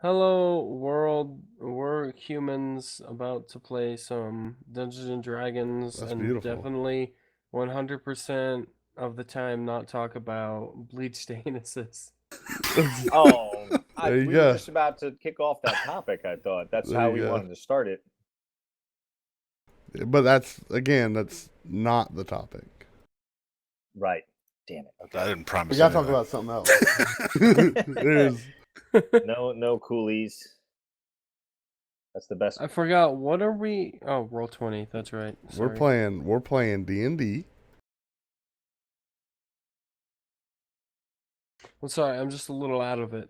Hello, world. We're humans about to play some Dungeons and Dragons, That's and beautiful. definitely 100% of the time not talk about bleached anuses. Oh, There you we were go. just about to kick off that topic. I thought that's There how you we go. wanted to start it. But that's not the topic. Right. Damn it. I Okay. didn't promise We gotta talk anything. about something else. There's No coolies. That's the best. I forgot. What are we? Oh, roll 20. That's right. we're Sorry. playing D&D. I'm sorry. I'm just a little out of it.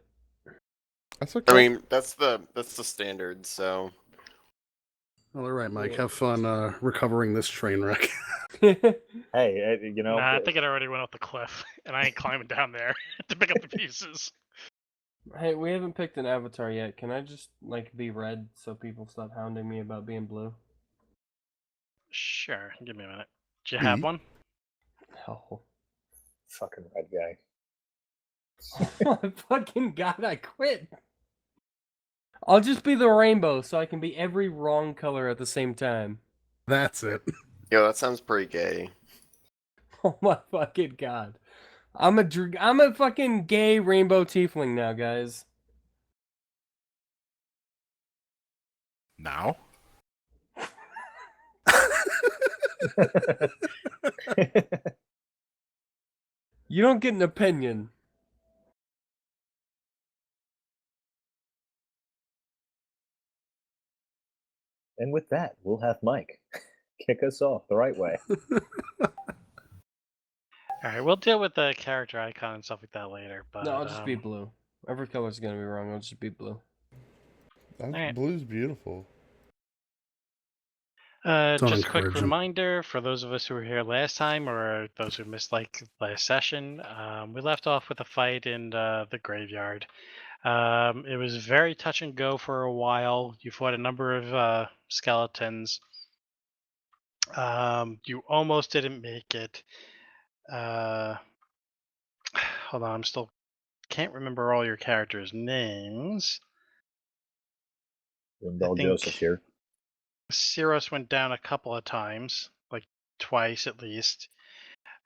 That's okay. I mean, that's the standard. So Well, all right, Mike. Have fun recovering this train wreck. Hey, Nah, I think it already went off the cliff, and I ain't climbing down there to pick up the pieces. Hey, we haven't picked an avatar yet. Can I just be red so people stop hounding me about being blue? Sure, give me a minute. Do you have one? No. fucking red guy. Oh my fucking god! I quit. I'll just be the rainbow so I can be every wrong color at the same time. That's it. yo, that sounds pretty gay. Oh my fucking god. I'm a fucking gay rainbow tiefling now, guys. Now? You don't get an opinion. And with that, we'll have Mike kick us off the right way. Alright, we'll deal with the character icon and stuff like that later, but No, I'll just be blue. Every color's gonna be wrong. I'll just be blue. Alright. Blue's beautiful. Just a quick encouraging. reminder for those of us who were here last time, or those who missed last session, we left off with a fight in the graveyard. It was very touch and go for a while. You fought a number of skeletons. You almost didn't make it. Hold on, I'm still can't remember all your characters' names. Lindell think- Joseph here. Cyros went down a couple of times, like twice at least,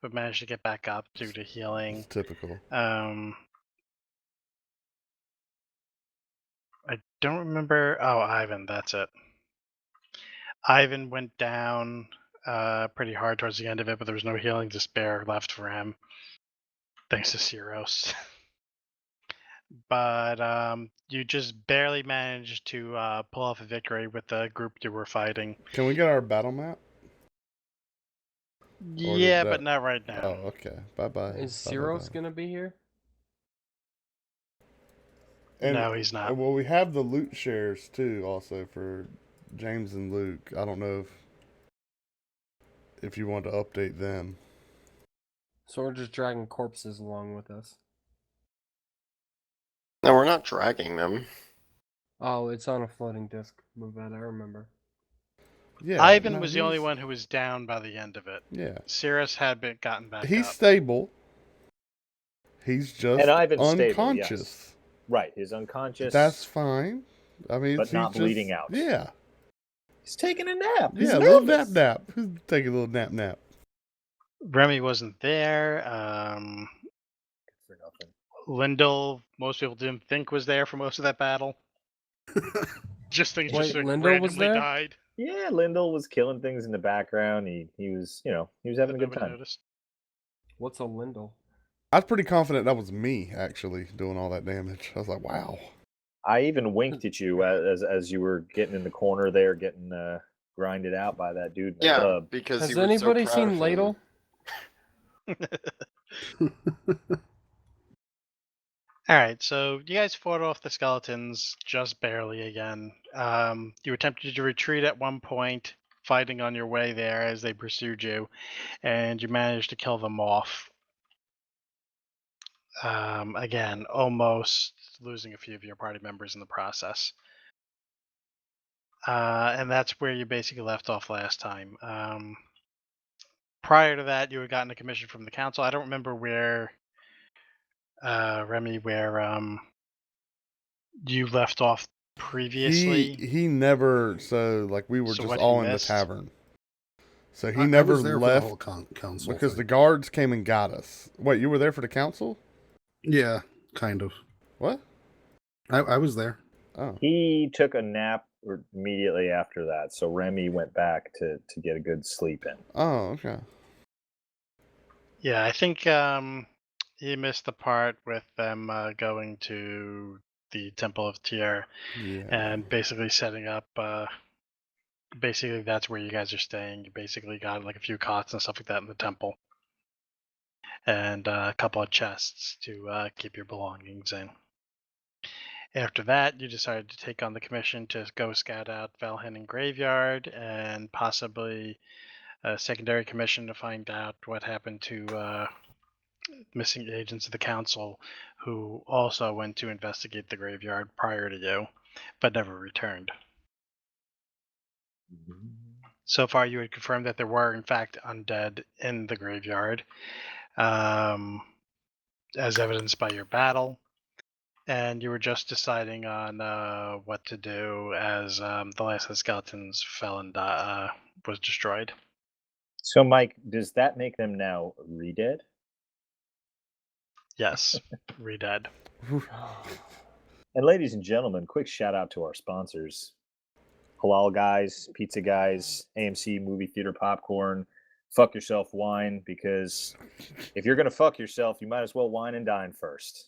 but managed to get back up due to healing. It's typical. I don't remember. Oh, Ivan, that's it. Ivan went down pretty hard towards the end of it, but there was no healing despair left for him, thanks to Cyros. But you just barely managed to pull off a victory with the group you were fighting. Can we get our battle map? Yeah, that- but not right now. Oh, okay. Bye-bye. Is Cyros gonna be here? No, he's not. Well, we have the loot shares too, also for James and Luke. I don't know if you want to update them. So we're just dragging corpses along with us. No, we're not dragging them. Oh, it's on a floating disc. Move that, I remember. Yeah, Ivan no, was the only one who was down by the end of it. Yeah, Cirrus had been gotten back he's up. stable. He's just And Ivan's unconscious. stable, yes. Right, he's unconscious. That's fine. I mean, But he's not just bleeding out. Yeah, He's taking a nap. He's yeah, a little nervous. nap. Who's taking a little nap? Remy wasn't there. For nothing. Lyndall, most people didn't think was there for most of that battle. Just things Wait, just like, Lyndall was randomly there? died. Yeah, Lyndall was killing things in the background. He was, he was having a good Nobody time. noticed. What's a Lyndall? I was pretty confident that was me actually doing all that damage. I was like, wow. I even winked at you as you were getting in the corner there, getting grinded out by that dude in the Yeah, club. because Has you were so anybody proud seen of him. Ladle? Alright, so you guys fought off the skeletons just barely again. You attempted to retreat at one point, fighting on your way there as they pursued you, and you managed to kill them off. Again, almost losing a few of your party members in the process. And that's where you basically left off last time. Prior to that, you had gotten a commission from the council. I don't remember where, Remy, where you left off previously. He never. So like we were So just what he all in the missed? tavern. So he I never was there left for the whole council because thing. the guards came and got us. Wait, you were there for the council? Yeah, kind of. What? I was there. Oh, He took a nap immediately after that, so Remy went back to get a good sleep in. oh, okay. Yeah, I think you missed the part with them going to the Temple of Tyr Yeah. and basically setting up. Basically, that's where you guys are staying. You basically got like a few cots and stuff like that in the temple, and a couple of chests to keep your belongings in. After that, you decided to take on the commission to go scout out Valhennan Graveyard and possibly a secondary commission to find out what happened to missing agents of the council who also went to investigate the graveyard prior to you, but never returned. So far, you had confirmed that there were, in fact, undead in the graveyard, as evidenced by your battle. And you were just deciding on what to do as the last of the skeletons fell and was destroyed. So, Mike, does that make them now re-dead? Yes, re-dead. And ladies and gentlemen, quick shout out to our sponsors. Halal Guys, Pizza Guys, AMC Movie Theater Popcorn, Fuck Yourself Wine, because if you're going to fuck yourself, you might as well wine and dine first.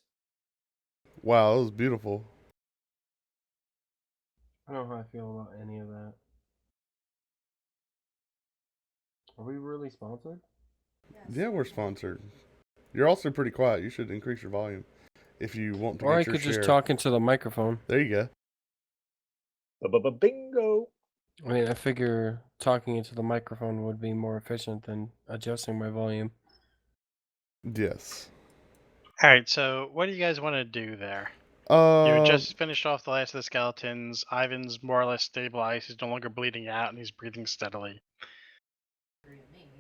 Wow, that was beautiful. I don't know how I feel about any of that. Are we really sponsored? Yeah, we're sponsored. You're also pretty quiet. You should increase your volume if you want to Or get I your could share. just talk into the microphone. There you go. Bingo! I mean, I figure talking into the microphone would be more efficient than adjusting my volume. Yes. All right, so what do you guys want to do there? You had just finished off the last of the skeletons. Ivan's more or less stabilized. He's no longer bleeding out, and he's breathing steadily.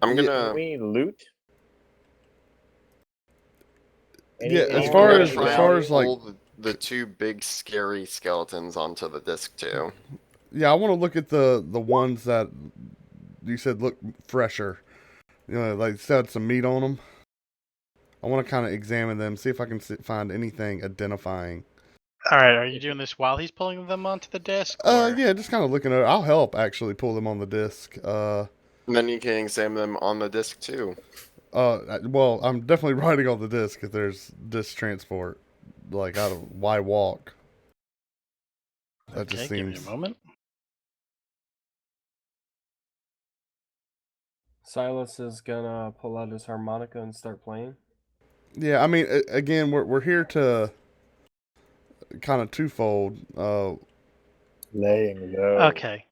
I'm Yeah, gonna. We loot? Yeah, as I'm far gonna as try as far and as like, pull the two big scary skeletons onto the disc too. yeah, I want to look at the ones that you said look fresher. You know, like still had some meat on them. I want to kind of examine them, see if I can find anything identifying. All right, are you doing this while he's pulling them onto the disc? Or... Yeah, just kind of looking at it. I'll help actually pull them on the disc. And then you can examine them on the disc too. Well, I'm definitely riding on the disc if there's disc transport. Like, why walk? That Okay, just give me seems. a moment. Silas is gonna pull out his harmonica and start playing. Yeah, I mean, again, we're here to kind of twofold. Laying low. Okay.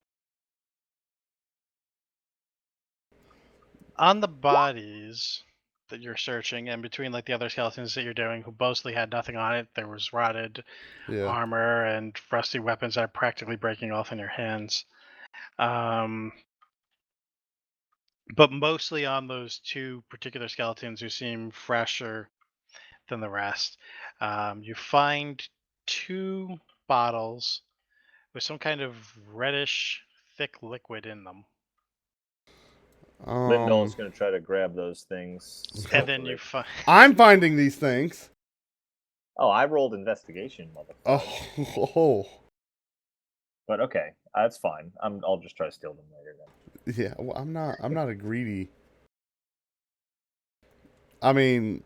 On the bodies that you're searching, and between like the other skeletons that you're doing, who mostly had nothing on it, there was rotted Yeah. armor and rusty weapons that are practically breaking off in your hands. But mostly on those two particular skeletons who seem fresher than the rest. You find two bottles with some kind of reddish, thick liquid in them. Lindall's going to try to grab those things. And then you find... I'm finding these things. Oh, I rolled investigation, motherfucker. Oh. But okay, that's fine. I'll just try to steal them later then. Yeah, well, I'm not a greedy. I mean,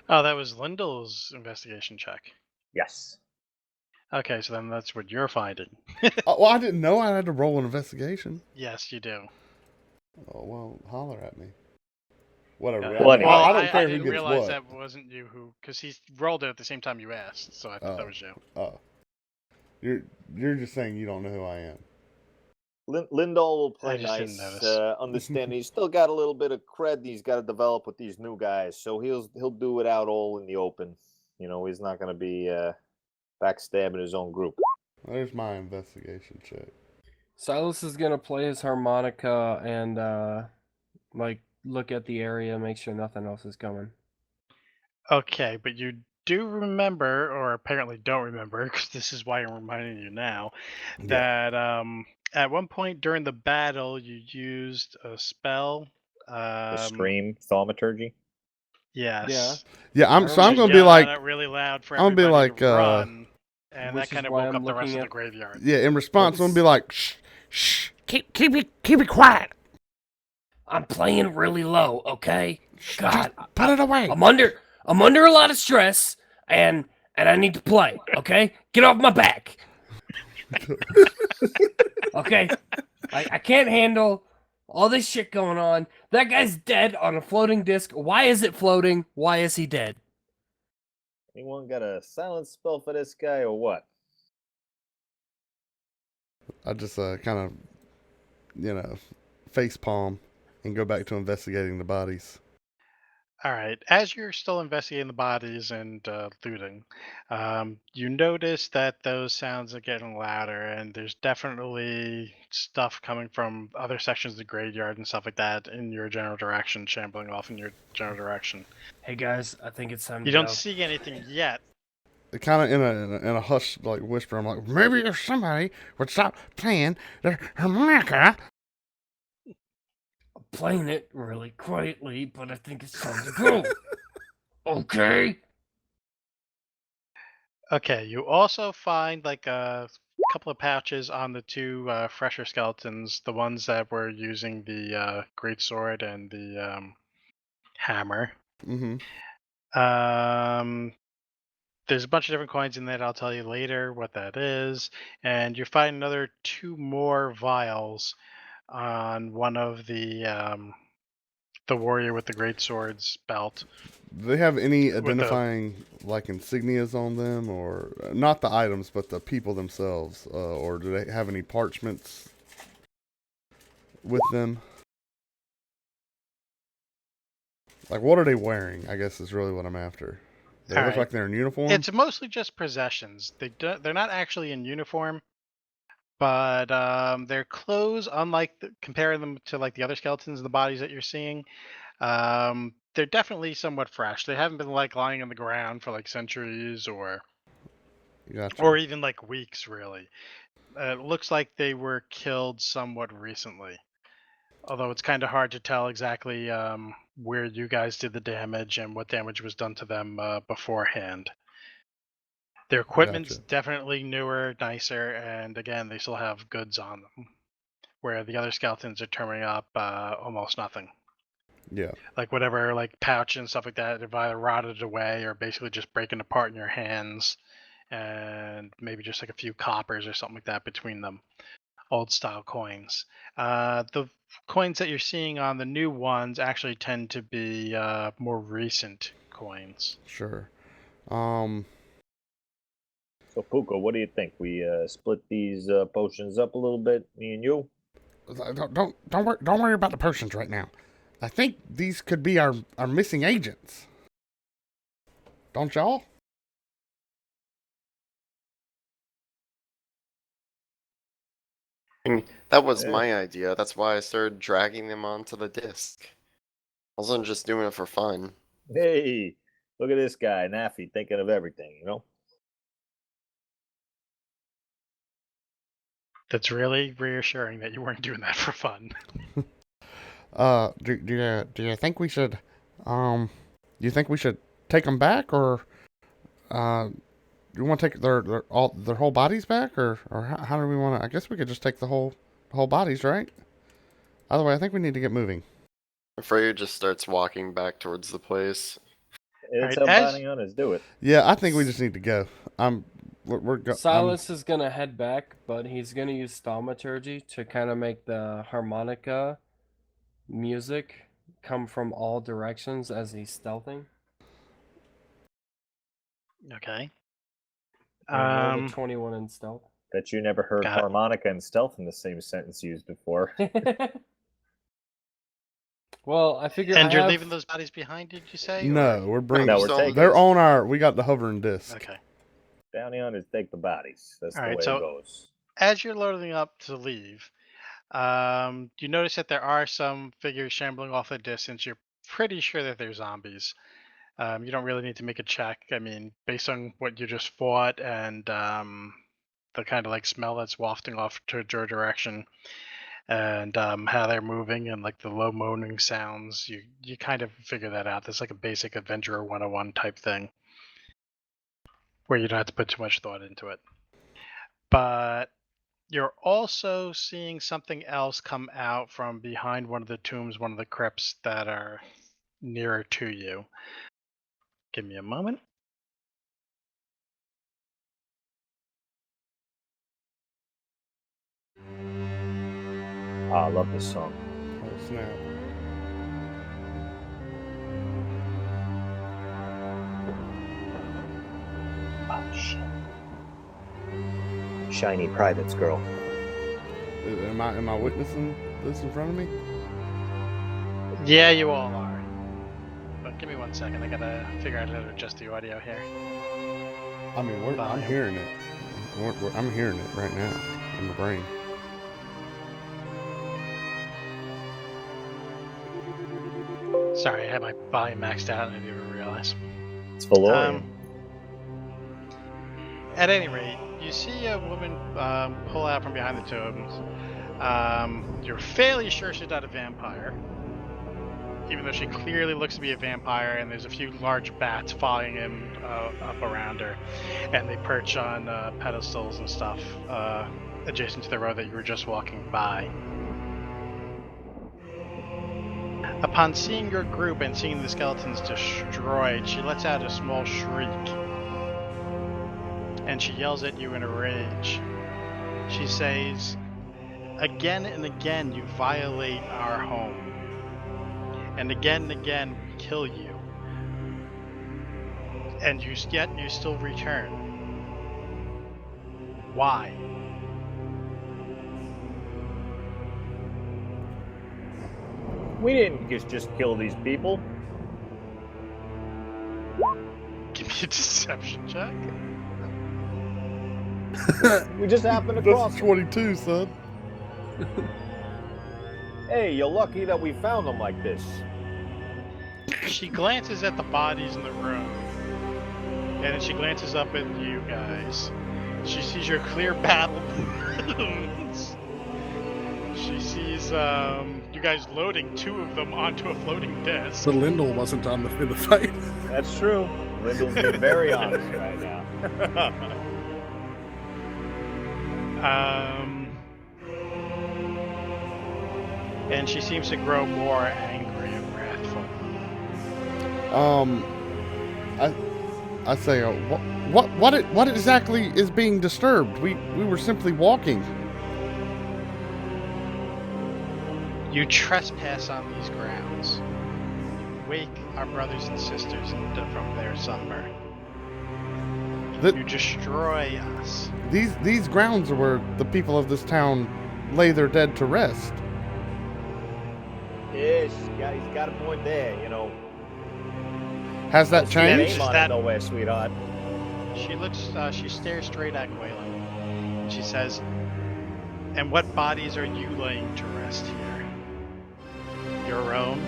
Oh, that was Lindell's investigation check. Yes. Okay, so then that's what you're finding. well, I didn't know I had to roll an investigation. Yes, you do. Oh, well, holler at me. Whatever. Well, anyway. I don't care I who didn't gets realize what. that wasn't you who, because he rolled it at the same time you asked, so I thought that was you. Oh, you're just saying you don't know who I am. Lindall will play I just didn't nice. notice. Understand he's still got a little bit of cred he's got to develop with these new guys, so he'll do it out all in the open. You know, he's not going to be backstabbing his own group. There's my investigation check. Silas is gonna play his harmonica and like look at the area, make sure nothing else is coming. Okay, but you do remember, or apparently don't remember, because this is why I'm reminding you now, Yeah. that at one point during the battle you used a spell. The scream thaumaturgy. Yes. Yeah, I so I'm You gonna remember. be yelled like, out really loud for I'm gonna be everybody to like, run, and that Which is kind of why woke I'm up the rest looking of the at. graveyard. yeah, in response, I'm gonna be What's- like, shh, keep it quiet. I'm playing really low, okay? God, Just put it away. I'm under a lot of stress, and I need to play. Okay, get off my back. Okay, I can't handle all this shit going on. That guy's dead on a floating disc. Why is it floating? Why is he dead? Anyone got a silence spell for this guy or what? I just kind of, face palm and go back to investigating the bodies. All right. As you're still investigating the bodies and looting, you notice that those sounds are getting louder, and there's definitely stuff coming from other sections of the graveyard and stuff like that in your general direction, shambling off in your general direction. Hey guys, I think it's time You to don't go. see anything yet. Kind of in a hush like whisper. I'm like, maybe if somebody would stop playing their harmonica. I'm playing it really quietly, but I think it's time to go. Okay. Okay. You also find like a couple of pouches on the two fresher skeletons, the ones that were using the great sword and the hammer. Mm-hmm. There's a bunch of different coins in there. I'll tell you later what that is. And you find another two more vials on one of the warrior with the great sword's belt. Do they have any With the identifying like insignias on them, or not the items, but the people themselves, or do they have any parchments with them? Like, what are they wearing? I guess is really what I'm after. They All look right. like they're in uniform. It's mostly just possessions. They're not actually in uniform, but their clothes, unlike comparing them to like the other skeletons and the bodies that you're seeing, they're definitely somewhat fresh. They haven't been like lying on the ground for like centuries or Gotcha. even like weeks, really. It looks like they were killed somewhat recently. Although it's kind of hard to tell exactly where you guys did the damage and what damage was done to them beforehand. Their equipment's Gotcha. definitely newer, nicer, and again, they still have goods on them. Where the other skeletons are turning up almost nothing. Yeah. Like whatever, like pouch and stuff like that, they've either rotted away or basically just breaking apart in your hands, and maybe just like a few coppers or something like that between them. Old style coins. The coins that you're seeing on the new ones actually tend to be more recent coins. Sure. So Pookha, what do you think? We split these potions up a little bit, me and you. Don't worry about the potions right now. I think these could be our missing agents. Don't y'all? That was Yeah. my idea. That's why I started dragging them onto the disc. I wasn't just doing it for fun. Hey, look at this guy, Naffy, thinking of everything, you know? That's really reassuring that you weren't doing that for fun. Do you think we should, do you think we should take them back, or, do you want to take their whole bodies back, or how do we want to? I guess we could just take the whole bodies, right? Either way, I think we need to get moving. Freya just starts walking back towards the place. It's Alright, how as- Banianas do it. Yeah, I think we just need to go. We're Silas is gonna head back, but he's gonna use thaumaturgy to kind of make the harmonica music come from all directions as he's stealthing. Okay. I rolled a 21 in stealth. Bet you never heard Got it. harmonica and stealth in the same sentence used before. Well, I figure And I you're have... leaving those bodies behind, did you say? No, we're bringing. No, we're Still- taking They're on our. We got the hovering disc. Okay. Bounty hunters take the bodies. That's the Alright, way so- it goes. As you're loading up to leave, you notice that there are some figures shambling off a distance. You're pretty sure that they're zombies. You don't really need to make a check. I mean, based on what you just fought and the kind of like smell that's wafting off to your direction, and how they're moving and like the low moaning sounds, you kind of figure that out. That's like a basic Adventurer 101 type thing, where you don't have to put too much thought into it. But you're also seeing something else come out from behind one of the tombs, one of the crypts that are nearer to you. Give me a moment. I love this song. Oh, snap. Oh, shit. Shiny privates, girl. Am I witnessing this in front of me? Yeah, you all are. But give me 1 second. I gotta figure out how to adjust the audio here. I mean, I'm Volume. hearing it. I'm hearing it right now in my brain. Sorry, I had my volume maxed out and I didn't even realize. It's Valorian. At any rate, you see a woman pull out from behind the tombs. You're fairly sure she's not a vampire, even though she clearly looks to be a vampire, and there's a few large bats following him up around her, and they perch on pedestals and stuff adjacent to the road that you were just walking by. Upon seeing your group and seeing the skeletons destroyed, she lets out a small shriek. And she yells at you in a rage. She says, "Again and again you violate our home. And again we kill you. And yet you still return. Why?" We didn't just kill these people. Give me a deception check. We just happened to That's cross. 22, son. Hey, you're lucky that we found them like this. She glances at the bodies in the room. And then she glances up at you guys. She sees your clear battle wounds. She sees you guys loading 2 of them onto a floating disc. So Lyndall wasn't in the fight. That's true. Lyndall's being very honest right now. And she seems to grow more angry and wrathful. I say, what exactly is being disturbed? We were simply walking. You trespass on these grounds. You wake our brothers and sisters from their slumber. You destroy us. These grounds are where the people of this town lay their dead to rest. Yes, he's got a point there, you know. Has that changed? Name on it nowhere, sweetheart. She looks, she stares straight at Gwaylan. And she says, "And what bodies are you laying to rest here? Your own?"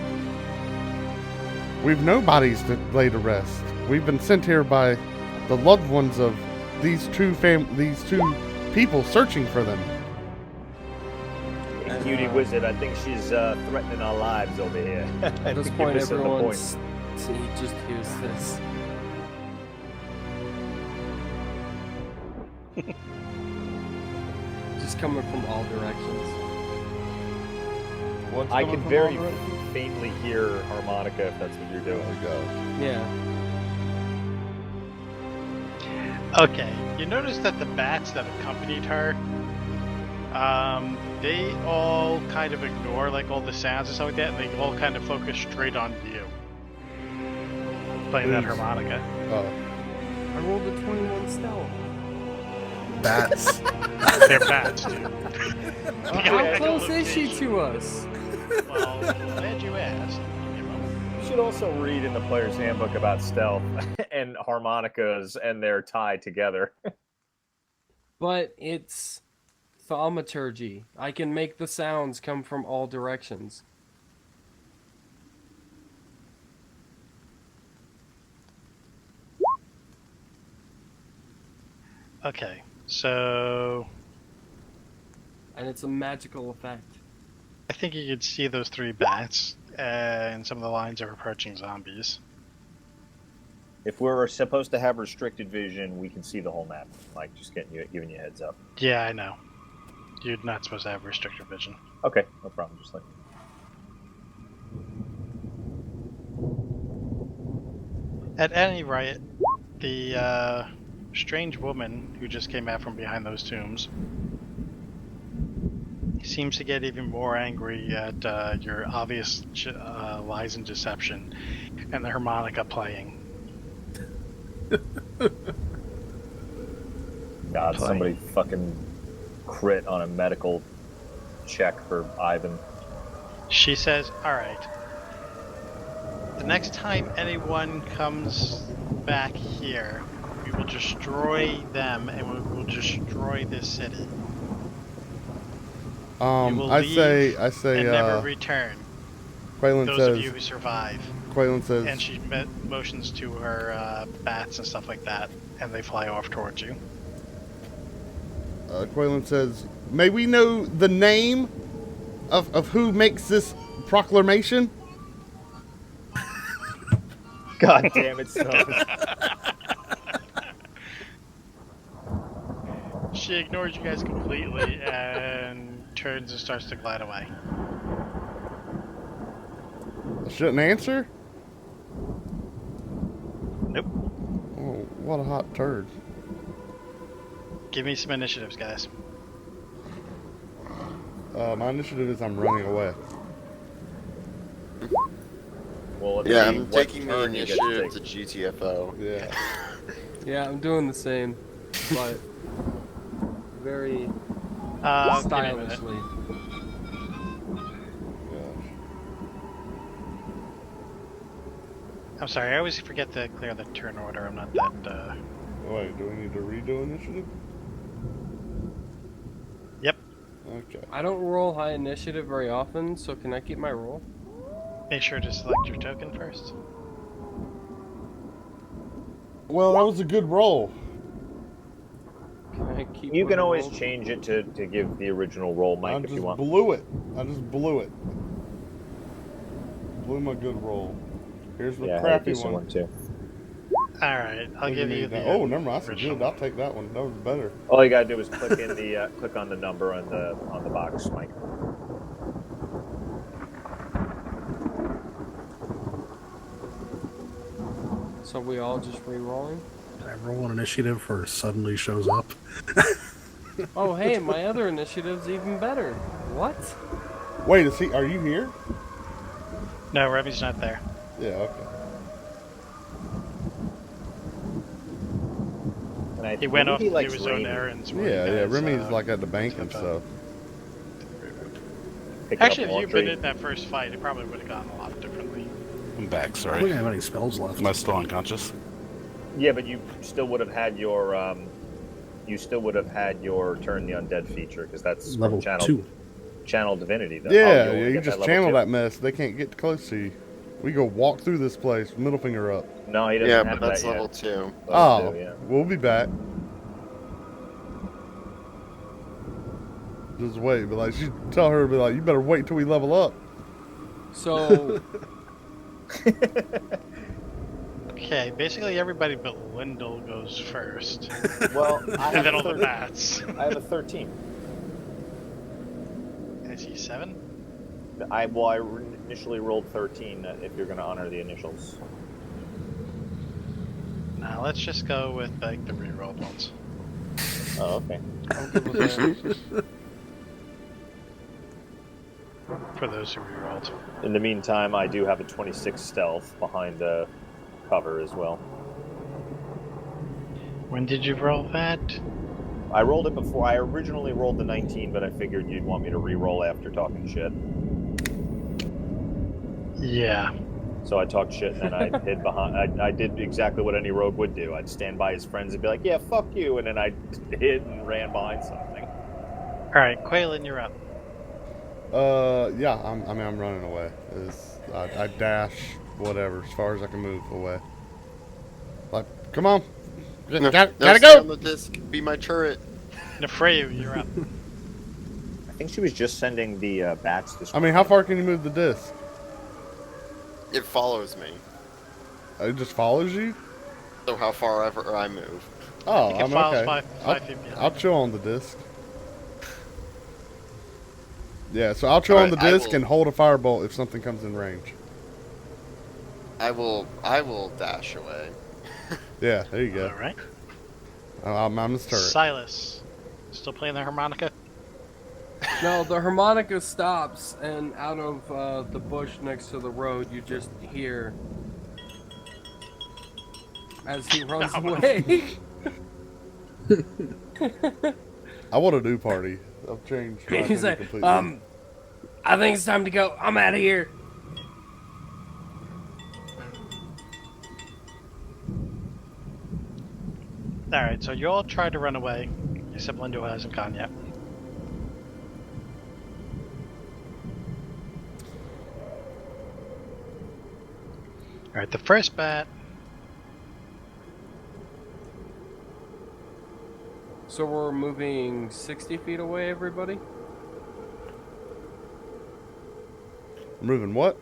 We've no bodies to lay to rest. We've been sent here by the loved ones of these two people searching for them. Hey, cutie wizard, I think she's threatening our lives over here. At this point, everyone's he just hears this. Just coming from all directions. What's I coming can from very all directions? faintly hear harmonica if that's what you're doing. There we go. Yeah. Okay, you notice that the bats that accompanied her, they all kind of ignore like all the sounds and stuff like that, and they all kind of focus straight on you. Playing that Please. harmonica. I rolled a 21 stealth. Bats. They're bats, dude. How close is she to us? Well, glad you asked. You should also read in the player's handbook about stealth and harmonicas and they're tied together. But it's thaumaturgy. I can make the sounds come from all directions. Okay, so And it's a magical effect. I think you could see those 3 bats, and some of the lines are approaching zombies. If we're supposed to have restricted vision, we can see the whole map. Mike, just giving you a heads up. Yeah, I know. You're not supposed to have restricted vision. Okay, no problem. Just like At any rate, the strange woman who just came out from behind those tombs seems to get even more angry at your obvious lies and deception and the harmonica playing. God, somebody fucking crit on a medical check for Ivan. She says, alright, the next time anyone comes back here, we will destroy them and we will destroy this city. You will I leave say, and never return. Quaylen Those says, of you who survive. Quaylen says, And she motions to her bats and stuff like that, and they fly off towards you. Quaylen says, may we know the name of who makes this proclamation? God damn it, son. She ignores you guys completely and turns and starts to glide away. I shouldn't answer? Nope. Oh, what a hot turd. Give me some initiatives, guys. My initiative is I'm running away. Well, let's Yeah, see I'm what taking the turn you get to initiative to take. GTFO. Yeah. Yeah, I'm doing the same, but very Give me a minute. stylishly. I'm sorry, I always forget to clear the turn order. I'm not that. Wait, do we need to redo initiative? Yep. Okay. I don't roll high initiative very often, so can I keep my roll? Make sure to select your token first. Well, that was a good roll. Can I keep You what can I always rolled? change it to give the original roll, I Mike, if you just want. blew it. I just blew it. Blew my good roll. Here's the Yeah, I had a crappy decent one too. Alright, I'll What do give mean you that? the. Oh, never mind. That's original. good. I'll take that one. That was better. All you gotta do is click in the click on the number on the box, Mike. So we all just re-rolling? Did I roll an initiative for suddenly shows up? Oh, hey, my other initiative's even better. What? Wait, is he? Are you here? No, Remy's not there. Yeah. Okay. And I He went off believe to he do likes his own Raimi. errands. while Yeah, you yeah. guys, Remy's like at the bank and stuff stuff. Picking up Actually, if you'd been laundry. in that first fight, it probably would have gone a lot differently. I'm back, I don't sorry. think I have any spells left. Am I still unconscious? Yeah, but you still would have had your turn the undead feature because that's Level from 2. channel divinity. Though. Yeah, only yeah. You get just level channel 2? that mess. They can't get close to you. We go walk through this place, middle finger up. No, he doesn't Yeah, have but that's that level yet. 2. Level Oh, 2, yeah. we'll be back. Just wait, but like she tell her, be like, you better wait till we level up. So, Okay, basically everybody but Lindell goes first. Well, I And have, then a all the 13. bats. I have a 13. Is he 7? I initially rolled 13 if you're going to honor the initials. Now let's just go with like the rerolled ones. Oh, okay. I'm good with that. For those who rerolled. In the meantime, I do have a 26 stealth behind cover as well. When did you roll that? I rolled it before. I originally rolled the 19, but I figured you'd want me to re-roll after talking shit. Yeah. So I talked shit and then I hid behind. I did exactly what any rogue would do. I'd stand by his friends and be like, "Yeah, fuck you," and then I hid and ran behind something. Alright, Quaylen, you're up. Yeah. I'm running away. I dash whatever as far as I can move away. Like, come on, No, Gotta stay go. on the disc. Be my turret. Nefreyu, you're up. I think she was just sending the bats to I mean, how far can you move the disc? It follows me. It just follows you? So how far ever I move. I Oh, think it I'm follows okay. five feet behind. I'll chill on the disc. Yeah, so I'll chill on Alright, the disc and hold a firebolt if something comes in range. I will dash away. Yeah, there you go. All right. I'm his turret. Silas, still playing the harmonica? No, the harmonica stops, and out of the bush next to the road, you just hear as he runs Oh, away. I want a new party. I've changed my He's opinion like, completely. I think it's time to go. I'm out of here. All right. So you all tried to run away, except Lindo hasn't gone yet. All right. The first bat. So we're moving 60 feet away, everybody? Moving what?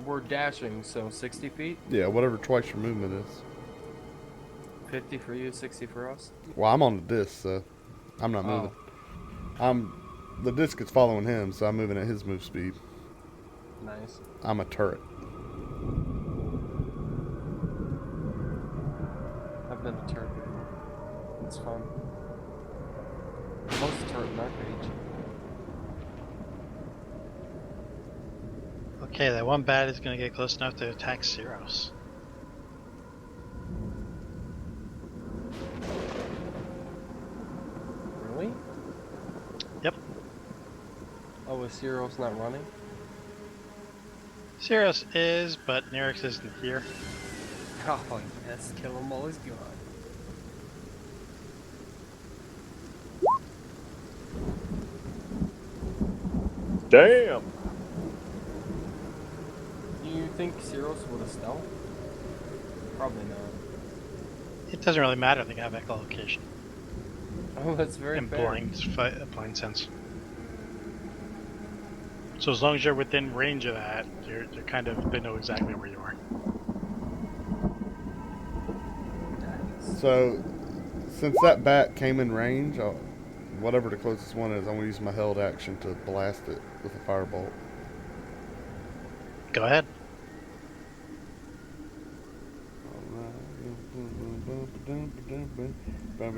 We're dashing, so 60 feet? Yeah, whatever twice your movement is. 50 for you, 60 for us? Well, I'm on the disc, so I'm not moving. The disc is following him, so I'm moving at his move speed. Nice. I'm a turret. I've been a turret before. It's fun. Most turret in our page. Okay, that one bat is going to get close enough to attack Ceros. Really? Yep. Oh, is Cyril's not running? Ceros is, but Nerix isn't here. Oh, yes, kill him while he's gone. Damn. Do you think Cyril's would have stealth? Probably not. It doesn't really matter. They have echolocation Oh, that's very and fair. blind sense. So as long as you're within range of that, you're kind of they know exactly where you are. Nice. So, since that bat came in range, whatever the closest one is, I'm going to use my held action to blast it with a firebolt. Go ahead. Where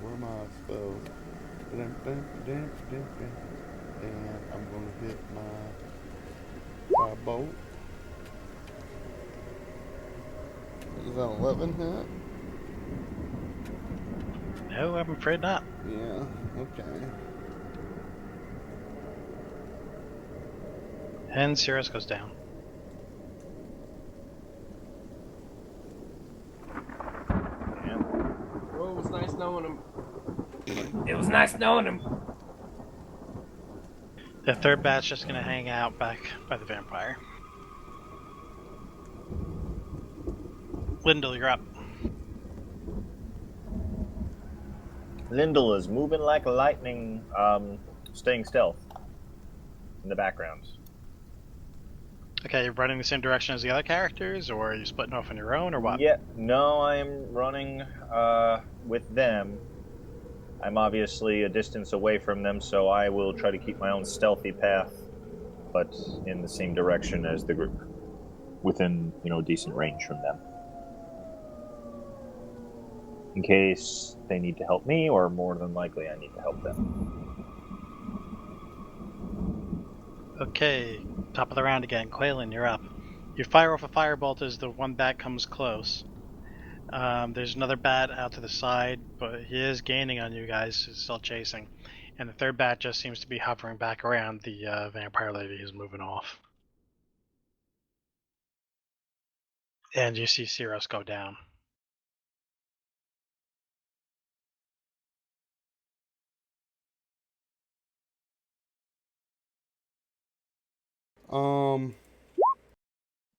are my spells? And I'm going to hit my firebolt. Is that 11 hit? No, I'm afraid not. Yeah, okay. And Ceros goes down. Well, it was nice knowing him. It was nice knowing him. The third bat's just gonna hang out back by the vampire. Lindell, you're up. Lindell is moving like lightning, staying stealth in the background. Okay, you're running the same direction as the other characters, or are you splitting off on your own, or what? Yeah, no, I am running with them. I'm obviously a distance away from them, so I will try to keep my own stealthy path, but in the same direction as the group, within, decent range from them. In case they need to help me, or more than likely I need to help them. Okay, top of the round again. Quaylen, you're up. You fire off a firebolt as the one bat comes close. There's another bat out to the side, but he is gaining on you guys. He's still chasing. And the third bat just seems to be hovering back around the vampire lady who's moving off. And you see Ceros go down.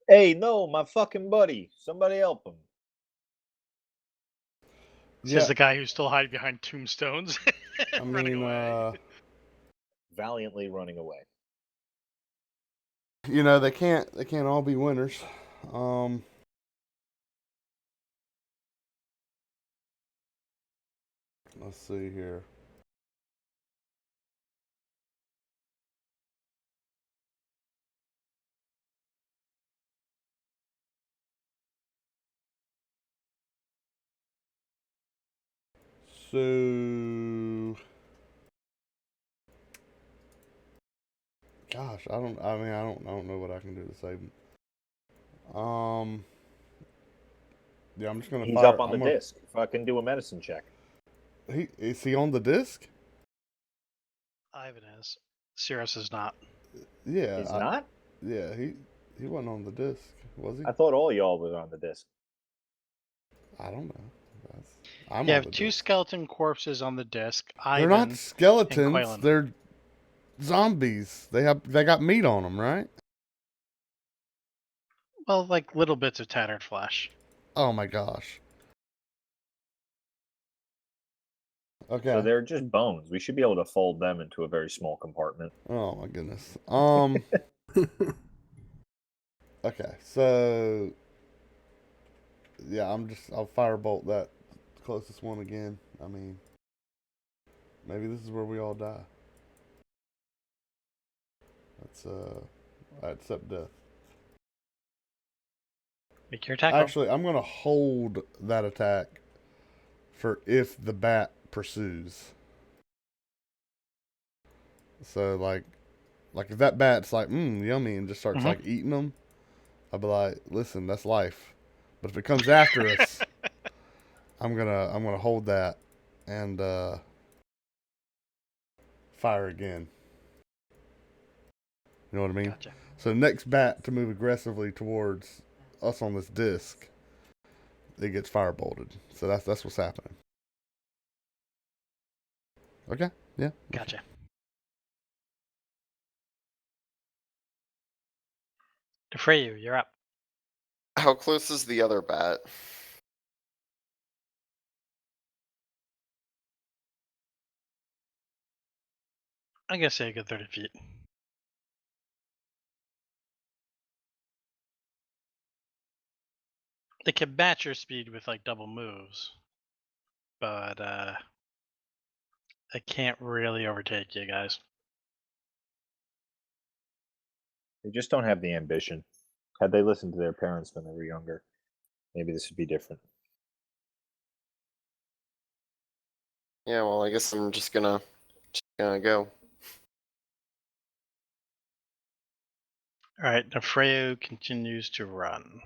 Hey, no, my fucking buddy. Somebody help him. Says the guy who's still hiding behind tombstones. I running mean, away. Valiantly running away. you know, they can't all be winners. Let's see here. So, gosh, I don't know what I can do to save him. Yeah, I'm just gonna He's fire. up on the disc. Fucking do a medicine check. Is he on the disc? Ivan is. Cirrus is not. Yeah, He's not? Yeah, he wasn't on the disc, was he? I thought all y'all was on the disc. I don't know. I'm You on have the two disc. skeleton corpses on the disc. They're Ivan not and skeletons. Quaylen. They're zombies. They got meat on them, right? Well, like little bits of tattered flesh. Oh my gosh. Okay. So they're just bones. We should be able to fold them into a very small compartment. Oh my goodness. Okay, so yeah, I'll firebolt that closest one again. I mean, maybe this is where we all die. That's I accept death. Make your attack roll. Actually, I'm gonna hold that attack for if the bat pursues. So like if that bat's like yummy and just starts Mhm. like eating them, I'll be like, listen, that's life. But if it comes after us, I'm gonna hold that and fire again. You know what I mean? Gotcha. So next bat to move aggressively towards us on this disc, it gets firebolted. So that's what's happening. Okay. Yeah. Gotcha. Defrayu, you're up. How close is the other bat? I'm gonna say a good 30 feet. They can match your speed with like double moves, but they can't really overtake you guys. They just don't have the ambition. Had they listened to their parents when they were younger, maybe this would be different. Yeah, well, I guess I'm just gonna go. Alright, Defrayu continues to run.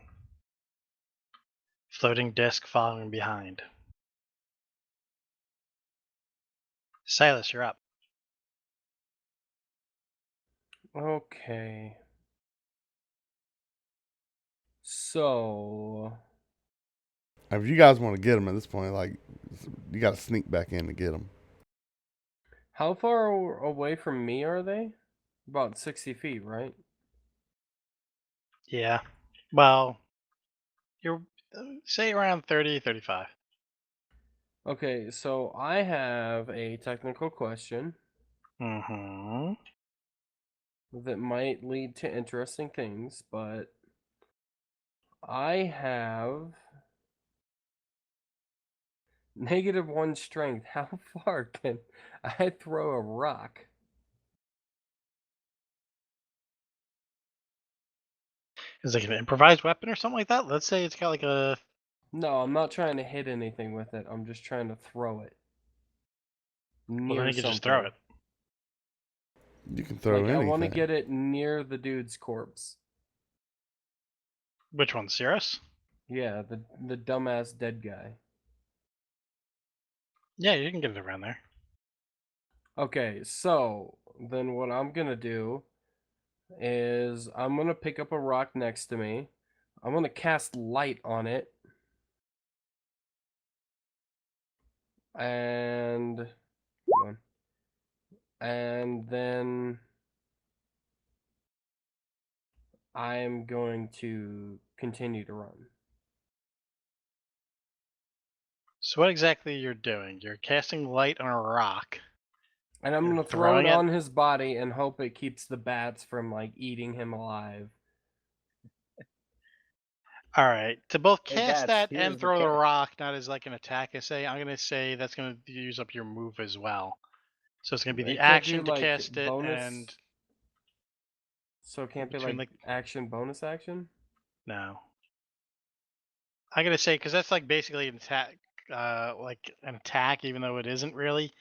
Floating disc following behind. Silas, you're up. Okay. So If you guys want to get them at this point, like you got to sneak back in to get them. how far away from me are they? About 60 feet, right? Yeah. Well, you're say around 30, 35. Okay, so I have a technical question Mm-hmm. that might lead to interesting things, but I have -1 strength. How far can I throw a rock? Is it like an improvised weapon or something like that? Let's say it's got like a. No, I'm not trying to hit anything with it. I'm just trying to throw it Well, near then you can something. just throw it. You can throw Like, anything. I want to get it near the dude's corpse. Which one, Cirrus? Yeah, the dumbass dead guy. Yeah, you can get it around there. Okay, so then what I'm gonna do is I'm gonna pick up a rock next to me. I'm gonna cast light on it. And come on. And then I am going to continue to run. So what exactly you're doing? You're casting light on a rock. And I'm You're going to throw it throwing it? on his body and hope it keeps the bats from, like, eating him alive. All right. To both Hey, cast bats, that here's and the throw the catch. rock, not as like an attack essay, I'm going to say that's going to use up your move as well. So it's going to be the It can't do, action to like, cast it bonus. and So it can't be, between, like, action, bonus action? no. I'm going to say, because that's like basically an attack, even though it isn't really.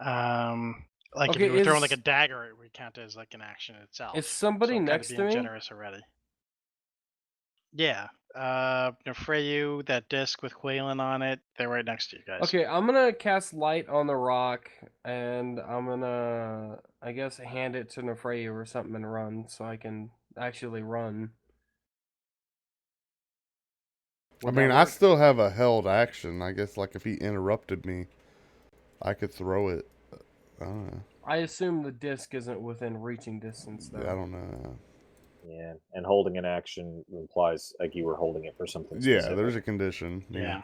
Like if Okay, you were throwing like a is dagger, it would count as like an action itself. somebody So I'm kind of next to being me? generous already. Yeah. Freyu, that disc with Quaylen on it, they're right next to you guys. Okay, I'm gonna cast light on the rock, and I'm gonna, I guess, hand it to Nefreyu or something and run, so I can actually run. I Would mean, that I work? still have a held action. I guess, like, if he interrupted me, I could throw it. I don't know. I assume the disc isn't within reaching distance, though. I don't know. Yeah, and holding an action implies like you were holding it for something Yeah, specific. there's a condition. Yeah.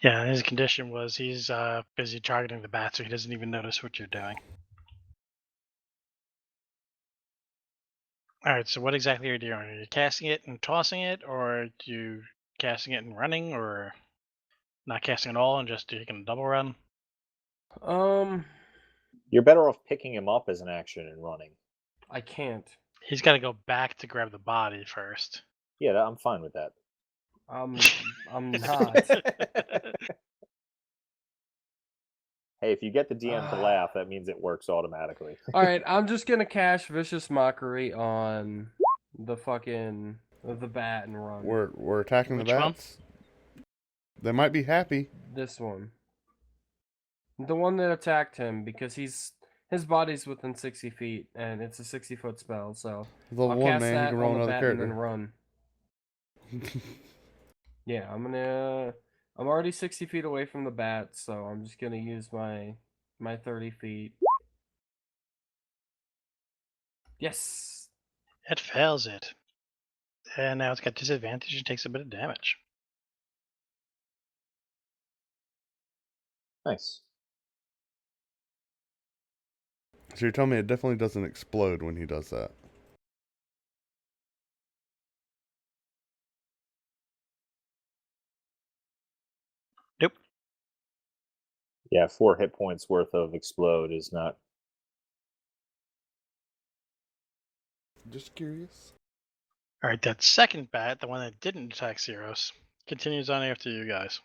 Yeah, his condition was he's busy targeting the bat, so he doesn't even notice what you're doing. All right, so what exactly are you doing? Are you casting it and tossing it, or are you casting it and running, or not casting at all and just taking a double run? You're better off picking him up as an action and running. I can't. He's got to go back to grab the body first. Yeah, I'm fine with that. I'm not. Hey, if you get the DM to laugh, that means it works automatically. All right, I'm just gonna cash Vicious Mockery on the fucking the bat and run. We're attacking Which the one? bats. They might be happy. This one, the one that attacked him, because his body's within 60 feet, and it's a 60-foot spell. So Level I'll 1, cast man. You that can roll on the another bat and then character. run. Yeah, I'm already 60 feet away from the bat, so I'm just gonna use my 30 feet. Yes. It fails it. And now it's got disadvantage and takes a bit of damage. Nice. So you're telling me it definitely doesn't explode when he does that? Nope. Yeah, 4 hit points worth of explode is not. Just curious. All right, that second bat, the one that didn't attack Xeros, continues on after you guys.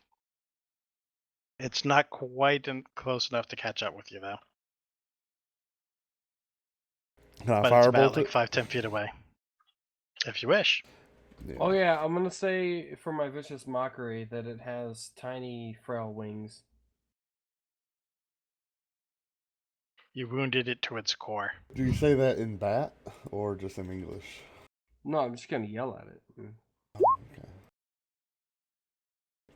It's not quite close enough to catch up with you, though. Can I But it's about firebolt like it? 5-10 feet away. If you wish. Yeah. Oh yeah, I'm gonna say for my Vicious Mockery that it has tiny, frail wings. You wounded it to its core. Do you say that in bat or just in English? No, I'm just gonna yell at it. Okay.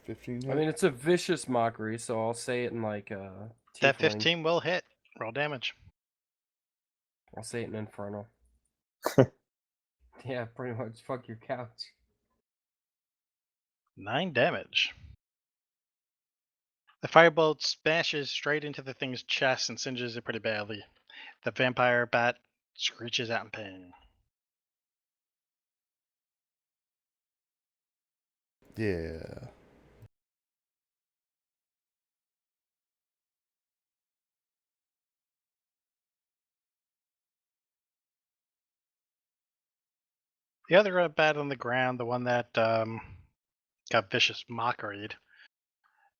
15 hit? I mean, it's a Vicious Mockery, so I'll say it in like That Tiefling. 15 will hit. Roll damage. I'll say it in Infernal. Yeah, pretty much. Fuck your couch. 9 damage. The firebolt smashes straight into the thing's chest and singes it pretty badly. The vampire bat screeches out in pain. Yeah. The other bat on the ground, the one that got vicious mockeried,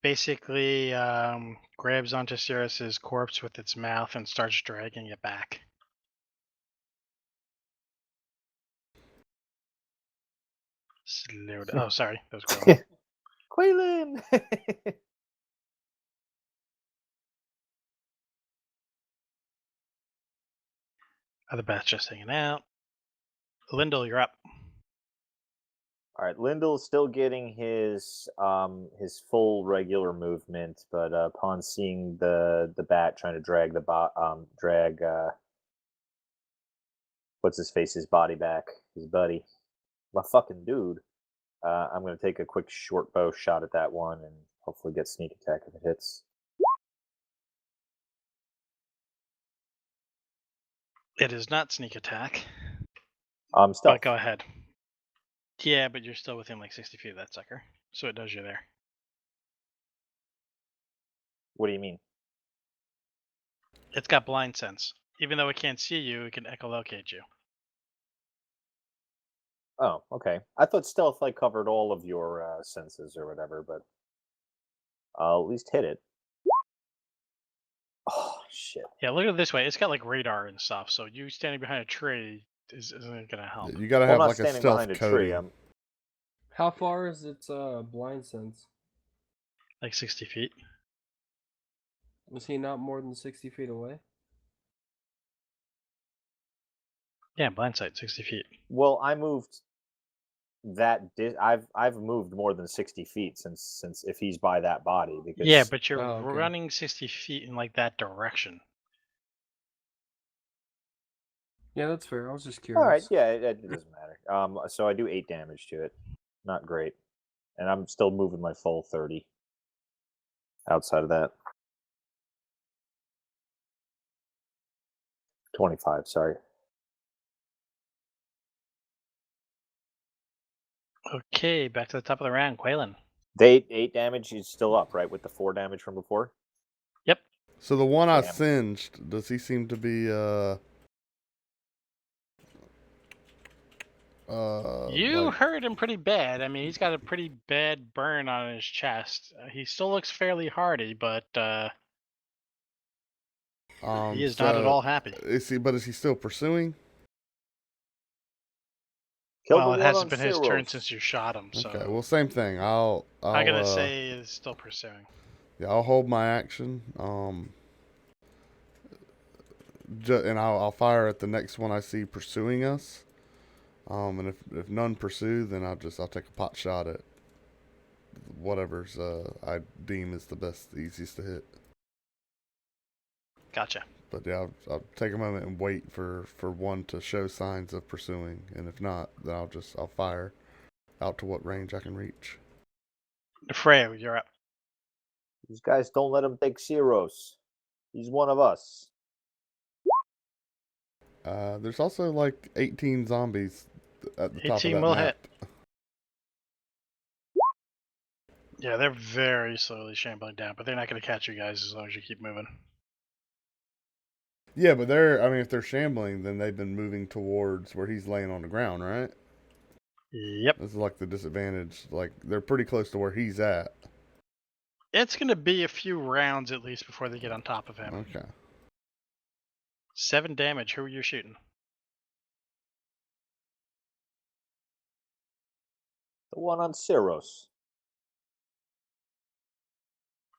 basically grabs onto Cirrus's corpse with its mouth and starts dragging it back. Oh, sorry. That was Quillen. Quaylen! Other bat's just hanging out. Lyndall, you're up. All right, Lyndall's still getting his full regular movement, but upon seeing the bat trying to drag puts his body back, his buddy. My fucking dude. I'm going to take a quick short bow shot at that one and hopefully get sneak attack if it hits. It is not sneak attack. Stealth. But go ahead. Yeah, but you're still within like 60 feet of that sucker. So it knows you're there. What do you mean? It's got blind sense. Even though it can't see you, it can echolocate you. Oh, okay. I thought stealth like covered all of your senses or whatever, but I'll at least hit it. Oh shit! Yeah, look at it this way. It's got like radar and stuff, so you standing behind a tree isn't gonna help. You gotta Well, have I'm not like a standing stealth behind a coating. tree. How far is its blind sense? Like 60 feet. Was he not more than 60 feet away? Yeah, blind sight, 60 feet. Well, I moved I've moved more than 60 feet since if he's by that body because Yeah, but you're Oh, okay. running 60 feet in like that direction. Yeah, that's fair. I was just curious. all right, yeah, it doesn't matter. So I do 8 damage to it, not great, and I'm still moving my full 30. Outside of that, 25. Sorry. Okay, back to the top of the round, Quaylen. The 8 damage is still up, right, with the 4 damage from before? Yep. So the one I Damn. singed, does he seem to be You like, hurt him pretty bad. I mean, he's got a pretty bad burn on his chest. He still looks fairly hardy, but he is not at all happy. Is he still pursuing? Kill Well, the it one hasn't on been his turn Cyros. since you shot him, so Okay, well, same thing. I'm gonna say is still pursuing. Yeah, I'll hold my action. And I'll fire at the next one I see pursuing us. And if none pursue, then I'll take a pot shot at whatever's I deem is the easiest to hit. Gotcha. But yeah, I'll take a moment and wait for one to show signs of pursuing, and if not, then I'll fire out to what range I can reach. Freya, you're up. These guys don't let him take Cyros. He's one of us. There's also like 18 zombies at the top of 18 that will map. hit. Yeah, they're very slowly shambling down, but they're not going to catch you guys as long as you keep moving. Yeah, but if they're shambling, then they've been moving towards where he's laying on the ground, right? Yep. This is like the disadvantage. Like, they're pretty close to where he's at. It's going to be a few rounds at least before they get on top of him. Okay. 7 damage. Who are you shooting? The one on Cyros.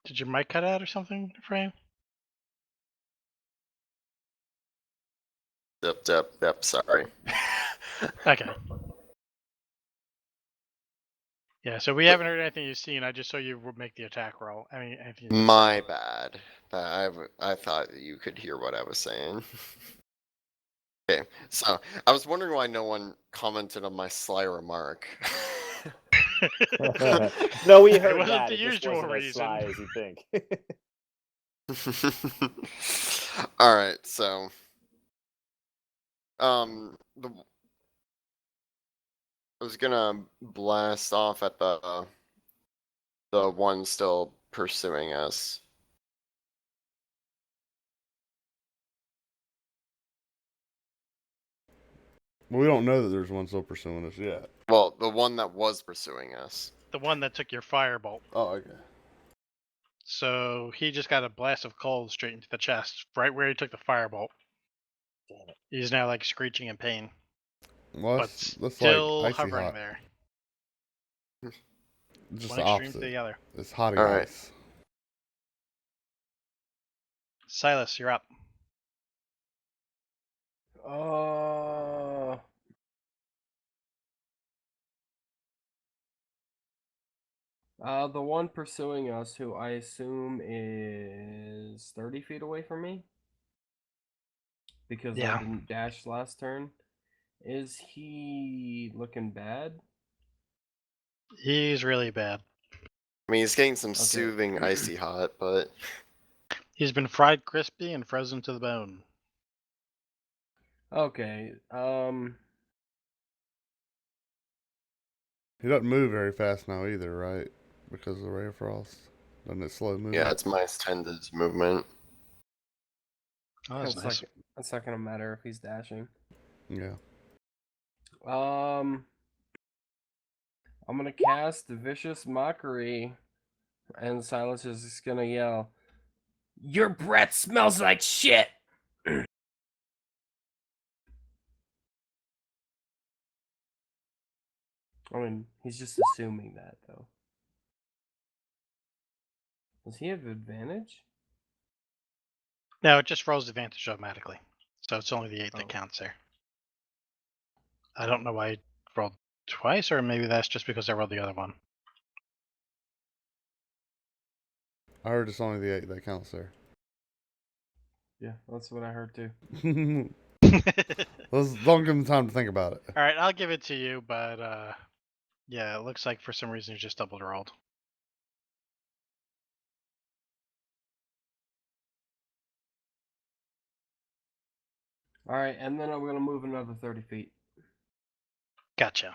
Did your mic cut out or something, Freya? Yep, sorry. Okay. Yeah, so we haven't heard anything you've seen. I just saw you make the attack roll. I mean, anything you've My bad. I thought that you could hear what I was saying. Okay, so I was wondering why no one commented on my sly remark. No, we heard wasn't that. the It just usual wasn't as sly reason. as you think. All right, so I was gonna blast off at the one still pursuing us. Well, we don't know that there's one still pursuing us yet. Well, the one that was pursuing us. The one that took your firebolt. Oh, okay. So he just got a blast of cold straight into the chest, right where he took the firebolt. Damn it. He's now like screeching in pain, Well, but that's still like icy hovering hot. there. Just One the extreme opposite. to the other. It's hot All right. ice. Silas, you're up. The one pursuing us, who I assume is 30 feet away from me, because I Yeah. didn't dash last turn. Is he looking bad? He's really bad. I mean, he's getting some Okay. soothing icy hot, but He's been fried crispy and frozen to the bone. Okay. He doesn't move very fast now either, right? Because of the ray of frost. Doesn't it slow movement? yeah, it's minus 10 to his movement. Oh, that's That's nice. that's not gonna matter if he's dashing. Yeah. I'm gonna cast Vicious Mockery, and Silence is just gonna yell, "Your breath smells like shit!" I mean, he's just assuming that, though. Does he have advantage? No, it just rolls advantage automatically. So it's only the 8 that Oh. counts there. I don't know why I rolled twice, or maybe that's just because I rolled the other one. I heard it's only the 8 that counts there. Yeah, that's what I heard too. Let's don't give him time to think about it. All right, I'll give it to you, but yeah, it looks like for some reason you just double rolled. All right, and then I'm gonna move another 30 feet. Gotcha.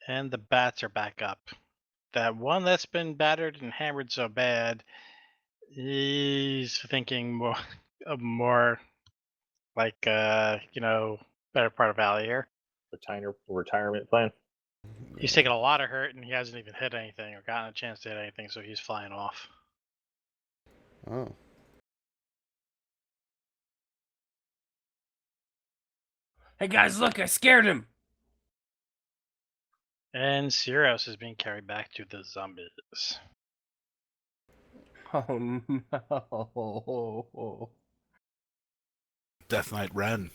And the bats are back up. That one that's been battered and hammered so bad, he's thinking more like better part of Valley here. Retirement plan. He's taken a lot of hurt and he hasn't even hit anything or gotten a chance to hit anything, so he's flying off. Oh. Hey guys, look! I scared him. And Cyros is being carried back to the zombies. Oh no! Death Knight Ren.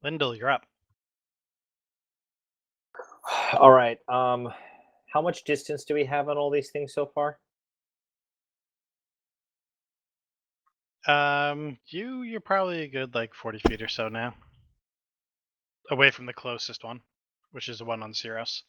Lyndall, you're up. All right. How much distance do we have on all these things so far? You're probably a good 40 feet or so now. Away from the closest one, which is the one on Cyros.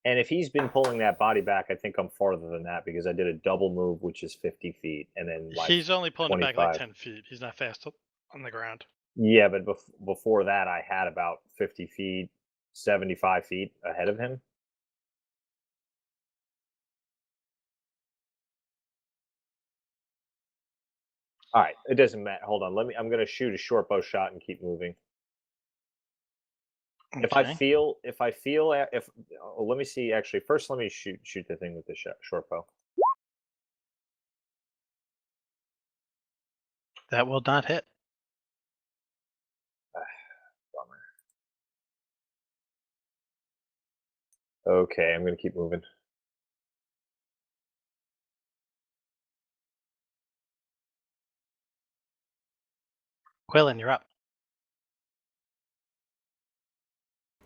And if he's been pulling that body back, I think I'm farther than that because I did a double move, which is 50 feet, and then He's only pulling it back 25. 10 feet. He's not fast on the ground. Yeah, but before that, I had about 50 feet, 75 feet ahead of him. All right, it doesn't matter. Hold on, I'm going to shoot a short bow shot and keep moving. Okay. Let me see. Actually, first let me shoot the thing with the short bow. That will not hit. Bummer. Okay, I'm going to keep moving. Quillen, you're up.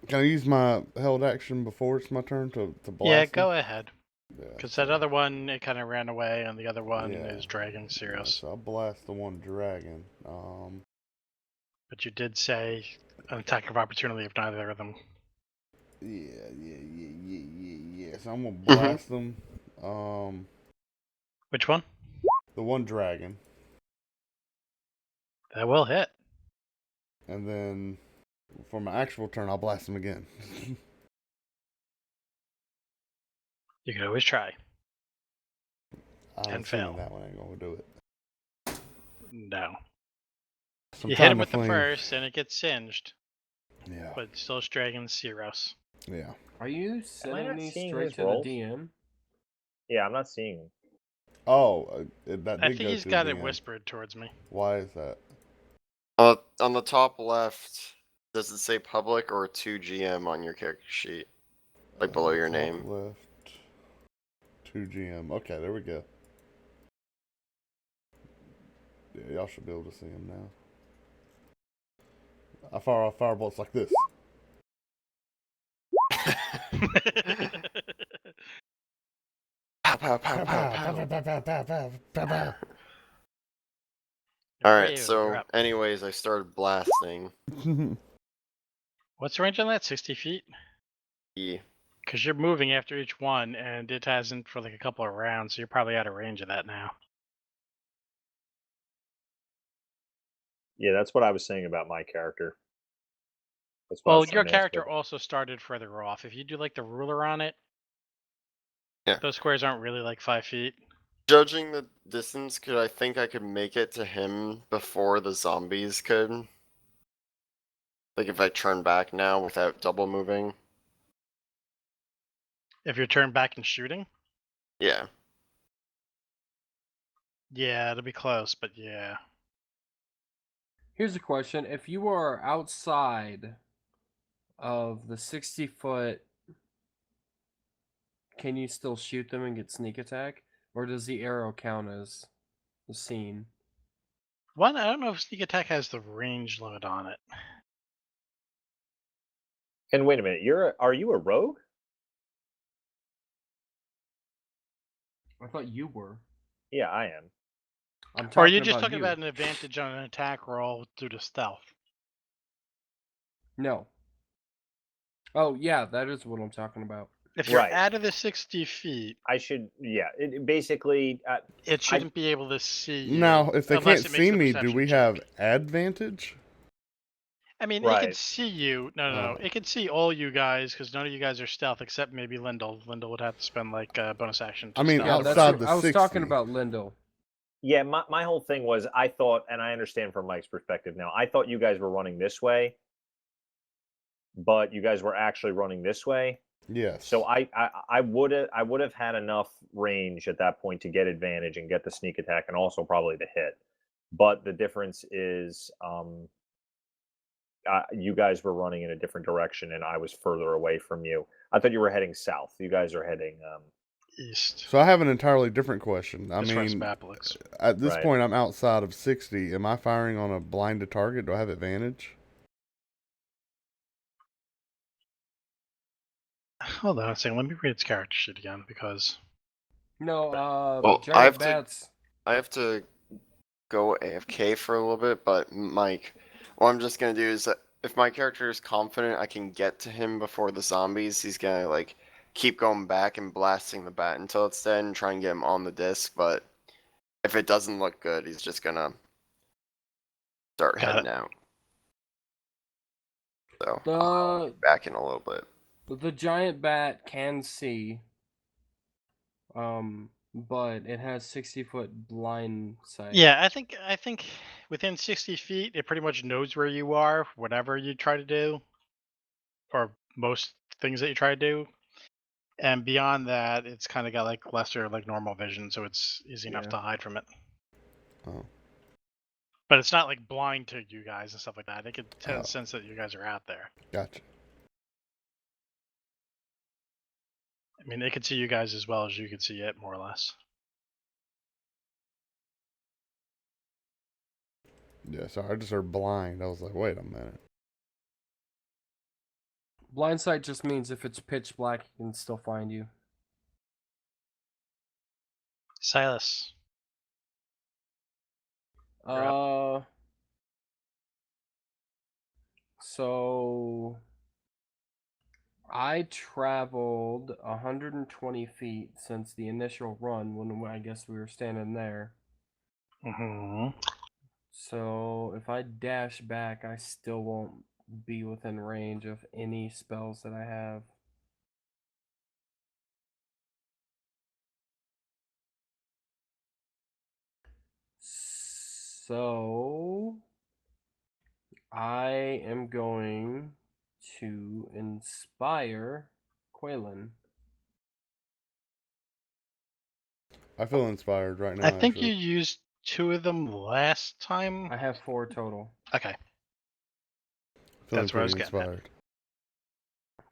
Can I use my held action before it's my turn to blast Yeah, him? go ahead. Yeah, Because that other one, it kind of ran away, and the other one Yeah. is dragging yeah, Cyros. so I'll blast the one dragon. But you did say an attack of opportunity if neither of them. Yeah. So I'm gonna blast them. Which one? The one dragon, That will hit. and then for my actual turn, I'll blast them again. You can always try. I'm And assuming fail. that one ain't gonna do it. No. So I'm You hit trying him to with the flame- first, and it gets singed, Yeah. but it's still dragging Cyros. Yeah. Are you Am I sending not these seeing straight his to rolls? the DM? Yeah, I'm not seeing him. Oh, that I did think go he's to got the it end. whispered towards me. Why is that? On the top left, does it say public or 2GM on your character sheet? Like below your Top name. left. 2GM. Okay, there we go. Yeah, y'all should be able to see him now. I fire off firebolts like this. pow, pow, pow, pow. Pow. Alright, Brave, so you're up. anyways, I started blasting. What's the range on that? 60 feet? E. Because you're moving after each one, and it hasn't for like a couple of rounds, so you're probably out of range of that now. Yeah, that's what I was saying about my character. That's what I Well, was your trying to ask character about. also started further off. If you do like the ruler on it, Yeah. those squares aren't really like 5 feet. Judging the distance, I think I could make it to him before the zombies could? Like if I turn back now without double moving? If you're turned back and shooting, Yeah. yeah, it'll be close, but yeah. Here's a question: if you are outside of the 60-foot, can you still shoot them and get sneak attack, or does the arrow count as the scene? One, I don't know if sneak attack has the range limit on it. And wait a minute, are you a rogue? I thought you were. Yeah, I am. I'm Or are talking you just about talking you. about an advantage on an attack roll due to stealth? No. Oh yeah, that is what I'm talking about. If you're Right. out of the 60 feet, I should. Yeah, basically. it shouldn't be able to see you. Now, if they unless can't it makes see a me, do perception we check. have advantage? I mean, it Right. can see you. No. Oh. It can see all you guys because none of you guys are stealth except maybe Lyndall. Lyndall would have to spend like a bonus action. To I mean, stealth. Yeah, that's. outside the I was talking 60. about Lyndall. Yeah, my whole thing was I thought, and I understand from Mike's perspective now. I thought you guys were running this way, but you guys were actually running this way. Yes. So I would have had enough range at that point to get advantage and get the sneak attack and also probably the hit. But the difference is you guys were running in a different direction and I was further away from you. I thought you were heading south. You guys are heading East. So I have an entirely different question. I As far as mean, map looks. at this Right. point, I'm outside of 60. Am I firing on a blinded target? Do I have advantage? Hold on a second. Let me read its character sheet again because No, Well, giant bats. I have to go AFK for a little bit, but Mike, what I'm just gonna do is that if my character is confident I can get to him before the zombies, he's gonna like keep going back and blasting the bat until it's dead and try and get him on the disc, but if it doesn't look good, he's just gonna start Got heading out. So The back in a little bit. the giant bat can see. But it has 60-foot blind sight. yeah, I think within 60 feet it pretty much knows where you are, whatever you try to do, or most things that you try to do. And beyond that, it's kind of got like lesser like normal vision, so it's easy enough Yeah. to hide from it. Oh. But it's not like blind to you guys and stuff like that. It could Oh. sense that you guys are out there. Gotcha. I mean, it could see you guys as well as you could see it, more or less. Yeah, sorry, I just heard blind. I was like, wait a minute. Blind sight just means if it's pitch black, it can still find you. Silas. So I traveled 120 feet since the initial run when I guess we were standing there. Mm-hmm. So if I dash back, I still won't be within range of any spells that I have. So I am going to inspire Quaylen. I feel inspired right now. I think actually. you used 2 of them last time. I have 4 total. Okay. Feeling That's where I was pretty getting at. inspired.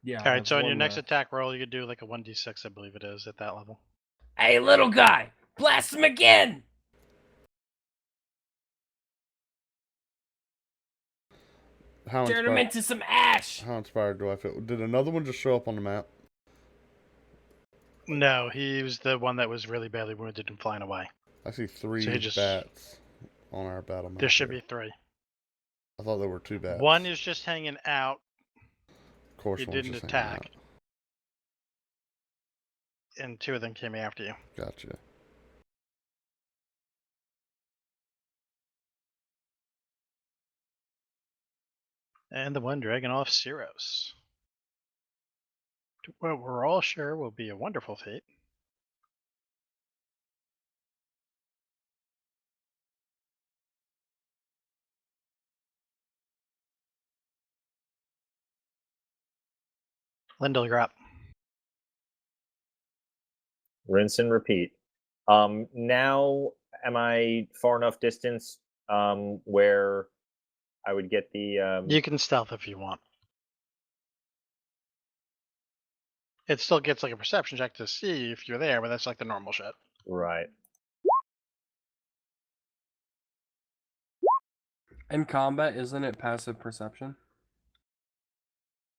Yeah. All right. So on your next attack roll, you could do like a 1d6, I believe it is at that level. Hey, little guy, blast him again! How Turn him inspired? into some ash. How inspired do I feel? Did another one just show up on the map? No, he was the one that was really badly wounded and flying away. I see 3 So he just- bats on our battle map. There should here. be 3. I thought there were 2 bats. One is just hanging out. Of course, He one's didn't just hanging attack. And 2 of them came after you. out. Gotcha. And the one dragging off Ceros. What we're all sure will be a wonderful fate. Lyndall, you're up. Rinse and repeat. Now, am I far enough distance where I would get the? You can stealth if you want. It still gets like a perception check to see if you're there, but that's like the normal shit. Right. In combat, isn't it passive perception?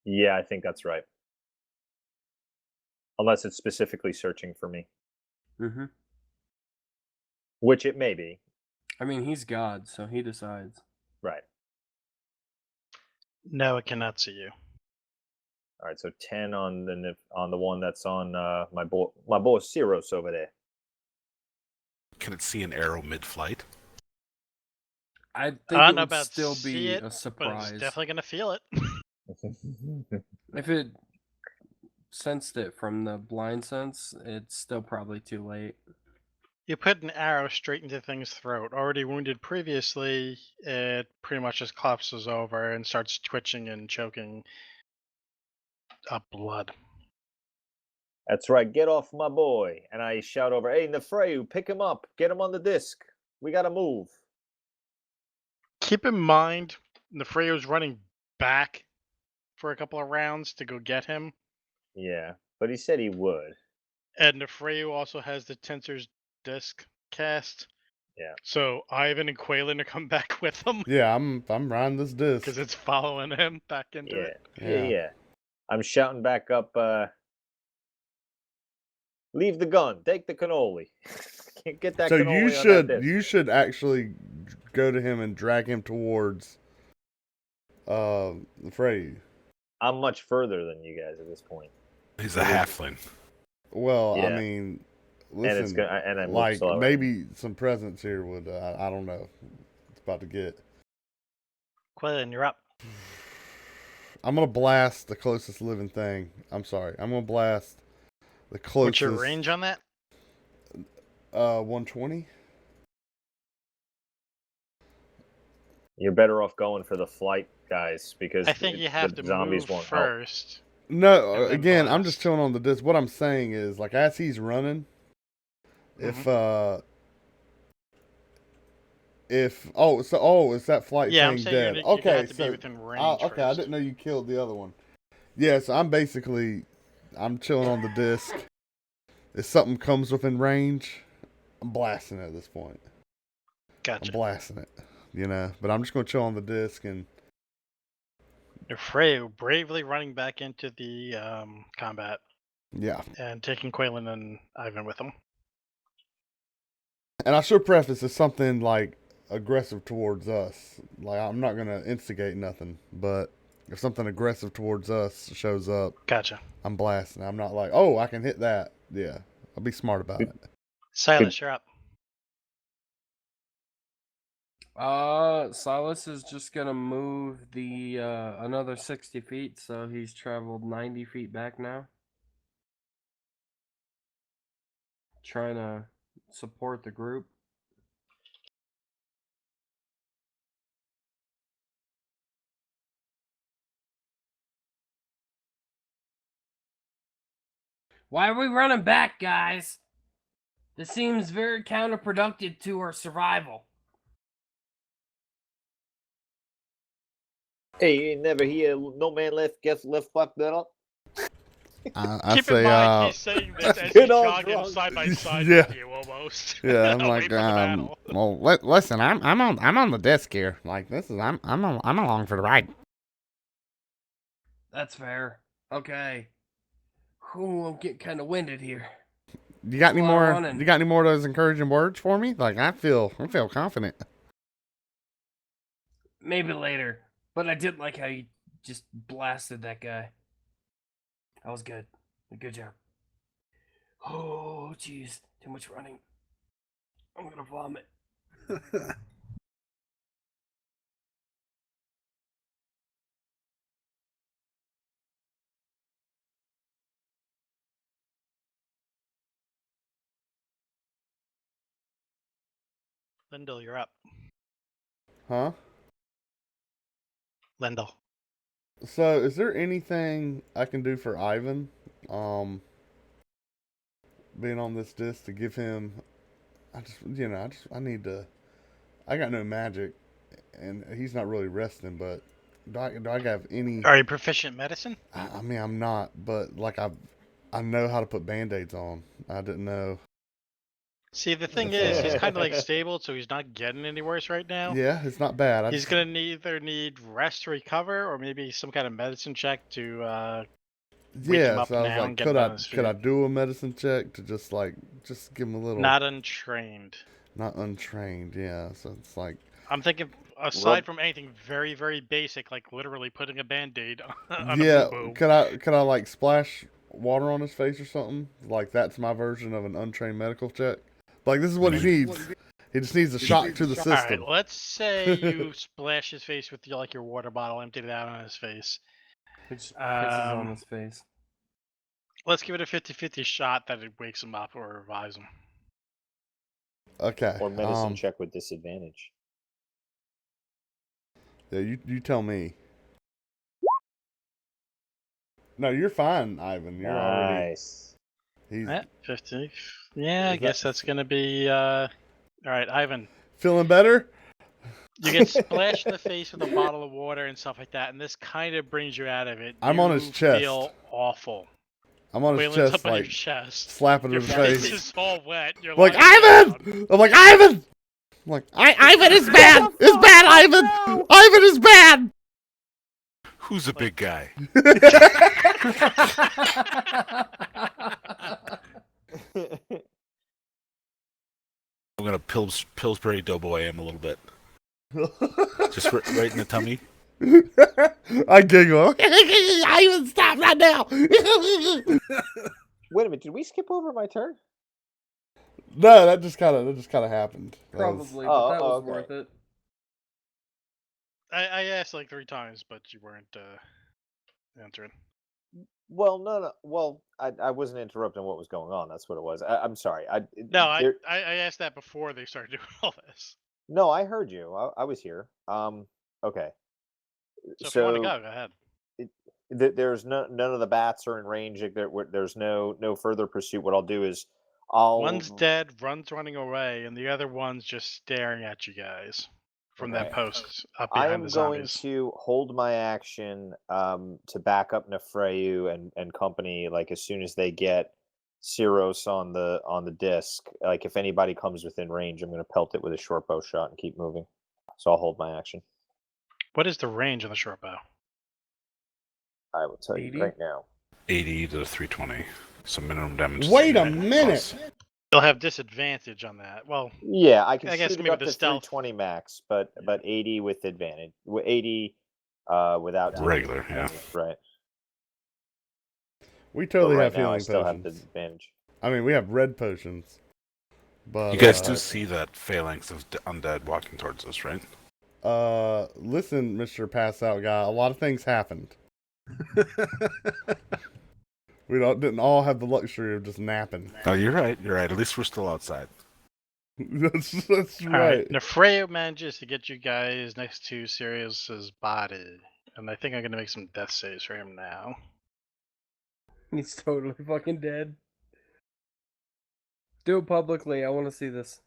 Yeah, I think that's right. Unless it's specifically searching for me, Mm-hmm. which it may be. I mean, he's God, so he decides. Right. No, it cannot see you. All right. So 10 on the one that's on my boy Ceros over there. Can it see an arrow mid-flight? I think I don't it know would about still see be it, a but it's surprise. definitely gonna feel it. If it sensed it from the blind sense, it's still probably too late. You put an arrow straight into thing's throat. Already wounded previously, it pretty much just collapses over and starts twitching and choking up blood. That's right. Get off my boy. And I shout over, hey, Nefreu, pick him up. Get him on the disc. We got to move. Keep in mind, Nefreu's running back for a couple of rounds to go get him. Yeah, but he said he would. And Nefreu also has the Tensor's disc cast. Yeah. So Ivan and Quaylen to come back with him Yeah, I'm riding this disc. because it's following him back into Yeah. it. Yeah. I'm shouting back up, leave the gun. Take the cannoli. Get that So cannoli on that disc. you should actually go to him and drag him towards Freddy. I'm much further than you guys at this point. He's a halfling. Well, I Yeah. mean, And it's listen, gonna and I move like slower. maybe some presents here would I don't know. It's about to get. Quaylen, you're up. I'm gonna blast the closest living thing. I'm sorry. I'm gonna blast the closest. What's your range on that? 120. You're better off going for the flight guys because I think you have the to zombies move won't help. first. No, And then again, I'm blast. just chilling on the disc. What I'm saying is, like, as he's running, if it's that flight Yeah, thing I'm saying dead. you're gonna Okay, have to so be within range okay, I first. didn't know you killed the other one. Yeah, so I'm chilling on the disc. If something comes within range, I'm blasting it at this point. Gotcha. I'm blasting it, But I'm just gonna chill on the disc and. Nefreu bravely running back into the combat Yeah. and taking Quaylen and Ivan with him. And I should preface it's something like aggressive towards us. Like I'm not gonna instigate nothing, but if something aggressive towards us shows up, Gotcha. I'm blasting. I'm not like, oh, I can hit that. Yeah, I'll be smart about it. Silas, you're up. Silas is just gonna move the another 60 feet, so he's traveled 90 feet back now. Trying to support the group. Why are we running back, guys? This seems very counterproductive to our survival. Hey, you ain't never hear no man left fucked that up. I Keep say, in mind, he's saying this as he's Good old jogging drunk. side by side Yeah. with you, almost. yeah, I'm Away like, from the battle. well, listen, I'm on the disc here. Like this is, I'm along for the ride. That's fair. Okay. Ooh, I'm getting kind of winded here. You got any Well, more? running. You got any more of those encouraging words for me? Like I feel confident. Maybe later. But I did like how you just blasted that guy. That was good. Good job. Oh, jeez. Too much running. I'm gonna vomit. Lindell, you're up. Huh? Lindell. So, is there anything I can do for Ivan? Being on this disc to give him, I need to. I got no magic, and he's not really resting. But do I have any? Are you proficient in medicine? I mean, I'm not, but like I know how to put band-aids on. I didn't know. See, the thing is, he's kind of like stable, so he's not getting any worse right now. Yeah, it's not bad. He's gonna either need rest to recover, or maybe some kind of medicine check to wake him Yeah, up so I was now and like, get him on his feet. could I do a medicine check to just give him a little Not untrained. not untrained, yeah. So it's like I'm thinking, aside from anything very, very basic, like literally putting a band-aid on yeah, a boo-boo. could I like splash water on his face or something? Like that's my version of an untrained medical check. Like this is what he needs. He just needs a shock to the All right, system. let's say you splash his face with your water bottle, emptied it out on his face. Which pisses on his face. Let's give it a 50-50 shot that it wakes him up or revives him. Okay. Or medicine check with disadvantage. Yeah, you tell me. No, you're fine, Ivan. You're already. Nice. He's 50. Yeah, I guess that's gonna be. All right, Ivan. feeling better. You get splashed in the face with a bottle of water and stuff like that, and this kind of brings you out of it. I'm on his chest. You feel awful. I'm on his Waylon's chest, up on like your chest. slapping Your his face face. is all wet. You're Like lying Ivan! down. I'm like Ivan! I'm like Ivan is bad! It's bad, Ivan! Ivan is bad! Who's a big guy? I'm gonna Pillsbury Doughboy him a little bit. Just right in the tummy. I giggle. Ivan, stop right now! Wait a minute, did we skip over my turn? No, that just kind of happened. Probably, but that was worth it. I asked like 3 times, but you weren't answering. Well, no. Well, I wasn't interrupting what was going on. That's what it was. I'm sorry. I asked that before they started doing all this. No, I heard you. I was here. Okay. So if you want to go ahead. There's none of the bats are in range. There's no further pursuit. What I'll do is One's dead, one's running away, and the other one's just staring at you guys from that post up behind the zombies. I am going to hold my action to back up Nefreyu and company. Like as soon as they get Cyros on the disc, like if anybody comes within range, I'm going to pelt it with a short bow shot and keep moving. So I'll hold my action. What is the range on the short bow? I will tell 80? you right now. 80 to 320. So minimum damage. Wait a minute. You'll have disadvantage on that. Well, yeah, I can guess shoot it maybe up the to stealth. 320 max, but 80 with advantage. 80 without regular, yeah. Right. We totally But right have now, I healing still have the potions. advantage. I mean, we have red potions. But You guys do see that phalanx of undead walking towards us, right? listen, Mr. Pass Out Guy, a lot of things happened. We didn't all have the luxury of just napping. Oh, you're right. You're right. At least we're still outside. That's All right. Nefreyu manages to get you guys next to Sirius's body, and I think I'm gonna make some death saves for him now. He's totally fucking dead. Do it publicly. I want to see this.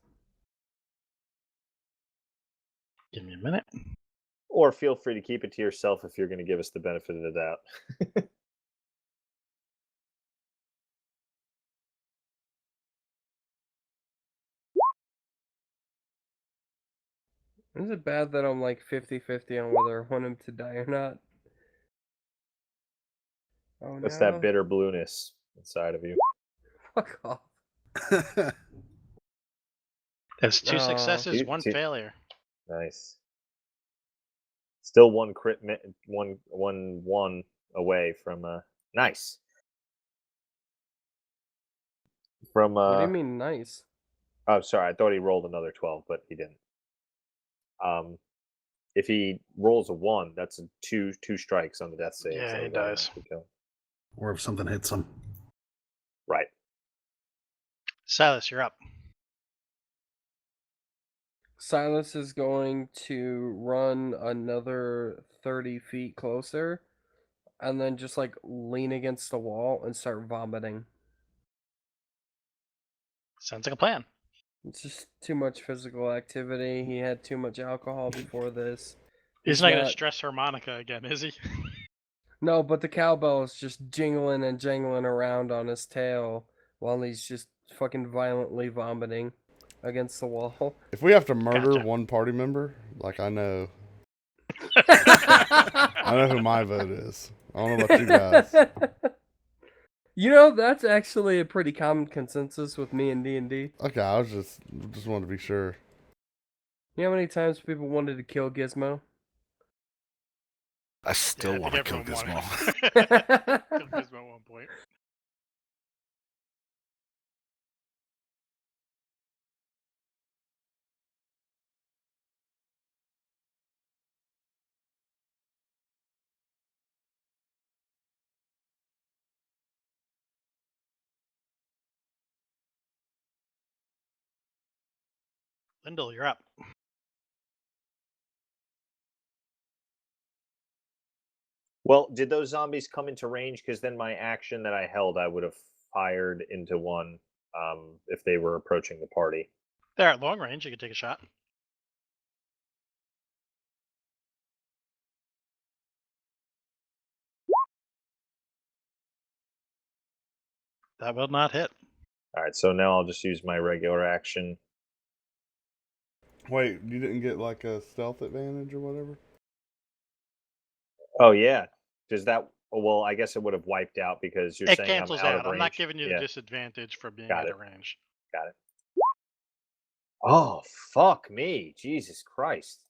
Give me a minute. Or feel free to keep it to yourself if you're going to give us the benefit of the doubt. Is it bad that I'm like 50-50 on whether I want him to die or not? Oh, That's no. that bitter blueness. inside of you. Fuck off. That's two Oh. successes, Dude, one dude. failure. Nice. Still one crit, one away from nice. From What do you mean nice? oh, sorry, I thought he rolled another 12, but he didn't. If he rolls a 1, that's two strikes on the death save. Yeah, so he that does. would kill. Or if something hits him. Right. Silas, you're up. Silas is going to run another 30 feet closer and then just like lean against the wall and start vomiting. Sounds like a plan. It's just too much physical activity. He had too much alcohol before this. He's not going to stress harmonica again, is he? No, but the cowbell is just jingling and jangling around on his tail while he's just fucking violently vomiting against the wall. If we have to murder Gotcha. one party member, like I know who my vote is. I don't know about you guys. You know, that's actually a pretty common consensus with me and D&D. Okay, I was just wanted to be sure. You know how many times people wanted to kill Gizmo? I still want to kill everyone Gizmo. wanted- Kill Gizmo at one point. Lyndall, you're up. Well, did those zombies come into range? Because then my action that I held, I would have fired into one if they were approaching the party. They're at long range. You can take a shot. That will not hit. All right, so now I'll just use my regular action. Wait, you didn't get like a stealth advantage or whatever? Oh yeah, does that? Well, I guess it would have wiped out because you're It saying cancels I'm out out. of I'm range. not giving you Yeah, the disadvantage for being Got out it. of range. got it. Oh fuck me, Jesus Christ!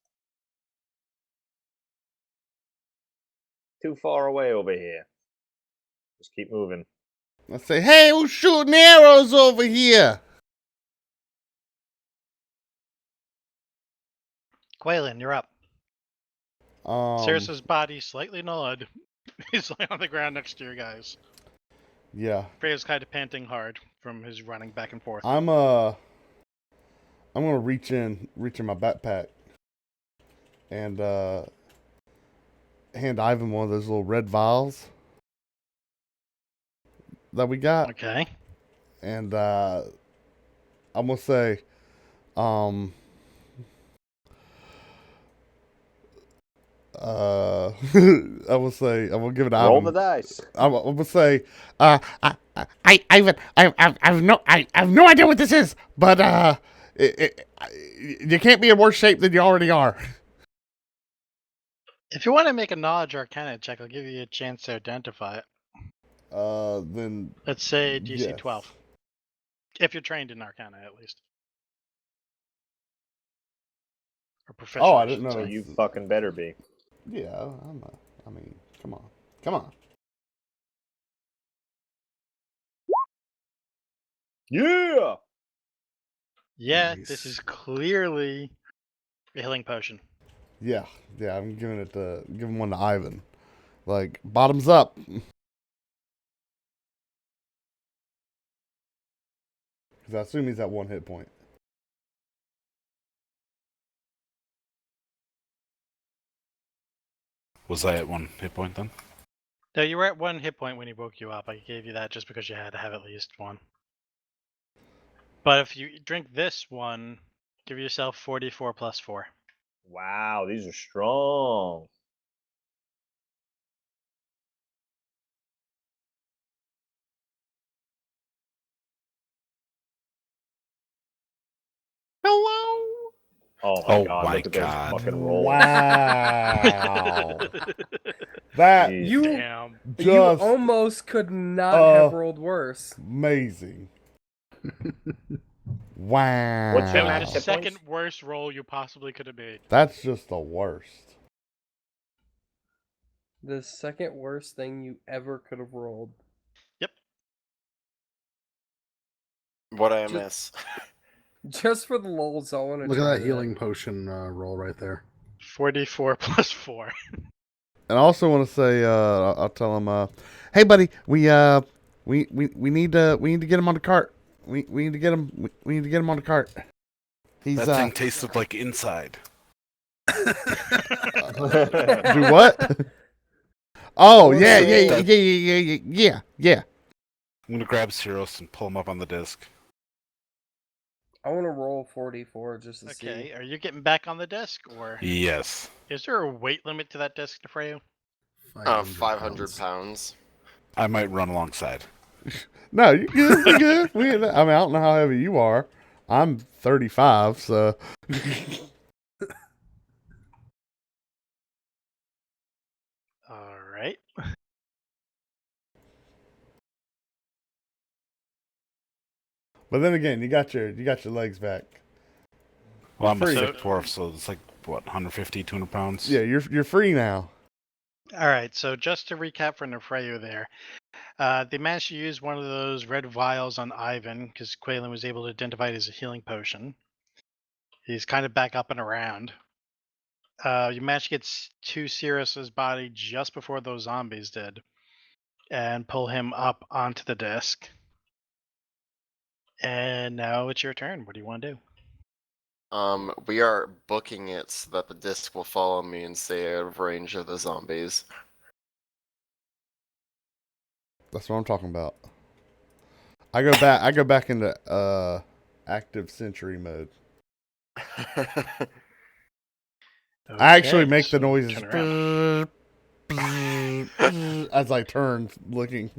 Too far away over here. Just keep moving. I say, hey, who's shooting arrows over here? Quaylen, you're up. Um, Cirrus's body slightly gnawed. He's laying on the ground next to your guys. yeah, Freya's kind of panting hard from his running back and forth. I'm gonna reach in my backpack and hand Ivan one of those little red vials that we got, Okay. and I'm gonna say, I will say, I'm gonna give it to Roll Ivan. the dice. I'm gonna say, I have no idea what this is, but you can't be in worse shape than you already are. If you want to make a knowledge arcana check, I'll give you a chance to identify it. Then Let's say DC yes. 12. If you're trained in arcana, at least. Or proficient. Oh, I should didn't know. So say. you fucking better be. Yeah, I mean, come on. Yeah. Yeah, Nice. this is clearly a healing potion. Yeah. I'm giving one to Ivan. Like bottoms up. Because I assume he's at 1 hit point. Was I at 1 hit point then? No, you were at 1 hit point when he woke you up. I gave you that just because you had to have at least 1. But if you drink this one, give yourself 44 plus 4. Wow, these are strong. Hello. Oh my Oh god, my look at God. those fucking rolls. Wow. That Jeez. You Damn. you just almost could not have rolled worse. amazing. Wow. What's your That max was the hit second points? worst roll you possibly could have made. That's just the worst. The second worst thing you ever could have rolled. What I Just- miss? Just for the lulz, I want to Look at try that healing potion roll right there. 44 plus 4. And I also want to say, I'll tell him, hey buddy, we need to get him on the cart. We need to get him. We need to get him on the cart. He's That thing tasted like inside. do what? Oh yeah. I'm gonna grab Cirrus and pull him up on the disc. I want to roll 44 just to Okay, see. are you getting back on the disc, or Yes. is there a weight limit to that disc, Freyu? 500 pounds. I might run alongside. No, you good. You good. I mean, I don't know how heavy you are. I'm 35, so. All right. But then again, you got your legs back. Well, I'm a Free. thick dwarf, so it's like what, 150, 200 pounds. Yeah, you're free now. All right, so just to recap for Nefreyu there, they managed to use one of those red vials on Ivan because Quaylen was able to identify it as a healing potion. He's kind of back up and around. You managed to get to Sirius's body just before those zombies did, and pull him up onto the disc. And now it's your turn. What do you want to do? We are booking it so that the disc will follow me and stay out of range of the zombies. That's what I'm talking about. I go back into active sentry mode. I actually Okay, make the so noises turn around. as I turn, looking.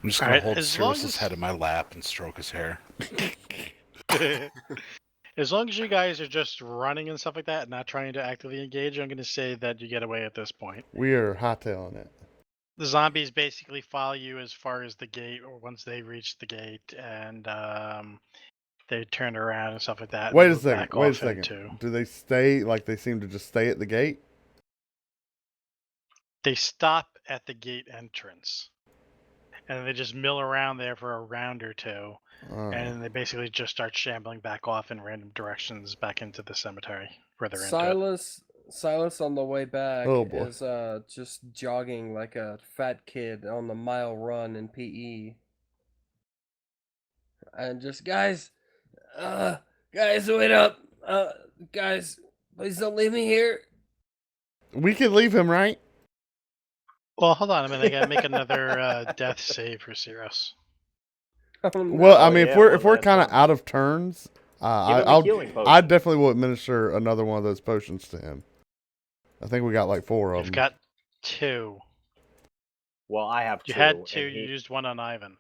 I'm just gonna Alright, hold as long Cirrus's as- head in my lap and stroke his hair. As long as you guys are just running and stuff like that and not trying to actively engage, I'm going to say that you get away at this point. We are hightailing it. The zombies basically follow you as far as the gate, or once they reach the gate, and they turn around and stuff like that. Wait and a move second. back Wait a off second. into- Do they stay like they seem to just stay at the gate? They stop at the gate entrance, and they just mill around there for a round or two, and they basically just start shambling back off in random directions back into the cemetery where they're into it. Silas on the way back Oh, boy. is just jogging like a fat kid on the mile run in PE. And just guys, wait up. Guys, please don't leave me here. We could leave him, right? Well, hold on a minute. I gotta make another death save for Cirrus. Oh, no. Well, I mean, yeah, if we're one kind of last one. out of turns, Give him a I'll healing potion. I definitely will administer another one of those potions to him. I think we got like 4 of You've them. got 2. Well, I have 2. You had 2. and You used 1 on Ivan.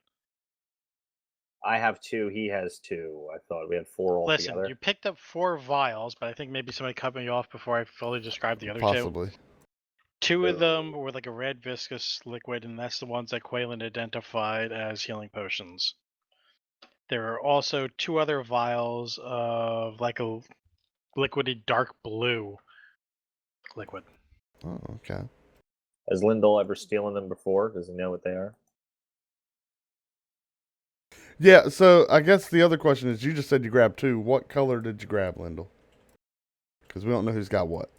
I have 2. He has 2. I thought we had 4 Listen, altogether. you picked up 4 vials, but I think maybe somebody cut me off before I fully described the other 2. Possibly. 2 of them were like a red viscous liquid, and that's the ones that Quaylen identified as healing potions. There are also 2 other vials of like a liquidy dark blue liquid. Oh, okay. Has Lyndall ever stolen them before? Does he know what they are? Yeah, so I guess the other question is, you just said you grabbed 2. What color did you grab, Lyndall? Because we don't know who's got what.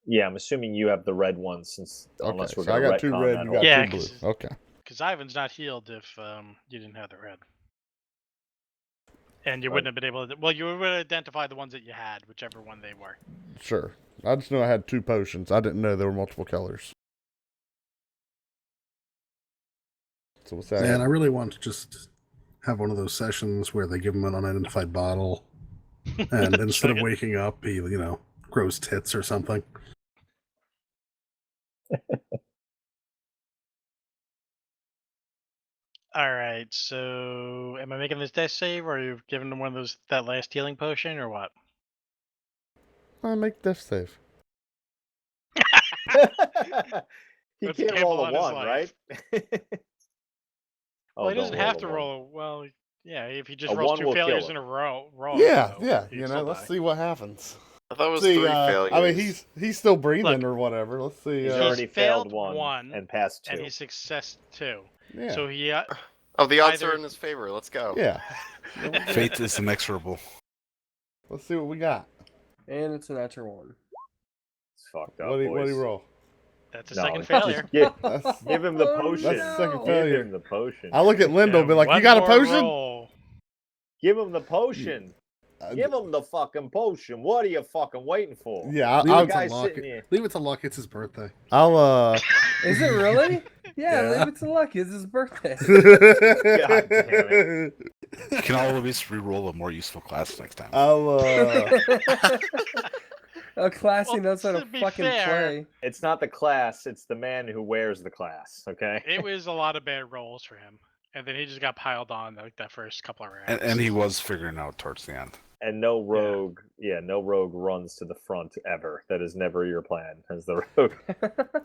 Yeah, I'm assuming you have the red ones, since Okay, unless we're so I going to got 2 retcon red, that you whole- got Yeah, 2 blue. 'cause- Okay. Because Ivan's not healed if you didn't have the red. And you Right. wouldn't have been able to. Well, you would identify the ones that you had, whichever one they were. Sure. I just know I had 2 potions. I didn't know there were multiple colors. So what's that? And I really want to just have one of those sessions where they give him an unidentified bottle, and instead of Chug it. waking up, he, grows tits or something. All right. So, am I making this death save, or are you giving them one of that last healing potion, or what? I make death save. He Let's can't gamble roll a on his 1, right? Well, he doesn't don't have to a one. roll. Well, yeah, if he just A rolls 1 two will kill failures him. in a row, Yeah, though, yeah. he'd You know, still let's die. see what happens. I thought it was See, 3 failures. I mean, he's still breathing Look, or whatever. Let's see. He's He's already failed failed 1 and passed 2. and he successed 2. Yeah. So he Oh, the odds either- are in his favor. Let's go. Yeah. Fate is inexorable. Let's see what we got. And it's a natural 1. It's fucked up, What do you boys. roll? That's a No, second just failure. give him the Oh, potion. That's the second no. Give failure. him the potion. I look at Lindo and be like, "You One got a more potion?" roll. Give him the potion. Uh, Give him the fucking potion. What are you fucking waiting for? Yeah, Leave I'll, it to guys luck. sitting here. Leave it to luck. It's his birthday. I'll Is it really? Yeah, Yeah. leave it to luck. It's his birthday. God damn it. You can always re-roll a more useful class next time. A classy Well, knows how to to be fucking fair- play. It's not the class, it's the man who wears the class, okay? It was a lot of bad rolls for him, and then he just got piled on like that first couple of rounds. And he was figuring out towards the end. And no rogue, no rogue runs to the front ever. That is never your plan as the rogue.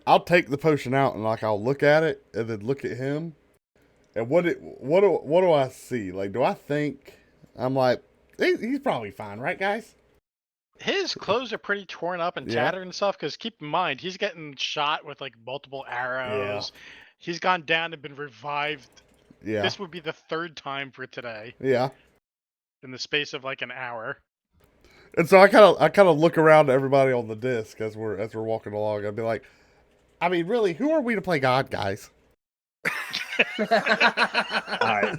I'll take the potion out and like I'll look at it and then look at him. And what do I see? Like, do I think I'm like he's probably fine, right, guys? His clothes are pretty torn up and Yeah. tattered and stuff. Because keep in mind, he's getting shot with like multiple arrows. He's gone down and been revived. Yeah, This would be the 3rd time for today yeah. in the space of like an hour. And so I kind of look around at everybody on the disc as we're walking along. I'd be like, I mean, really, who are we to play God, guys? All right.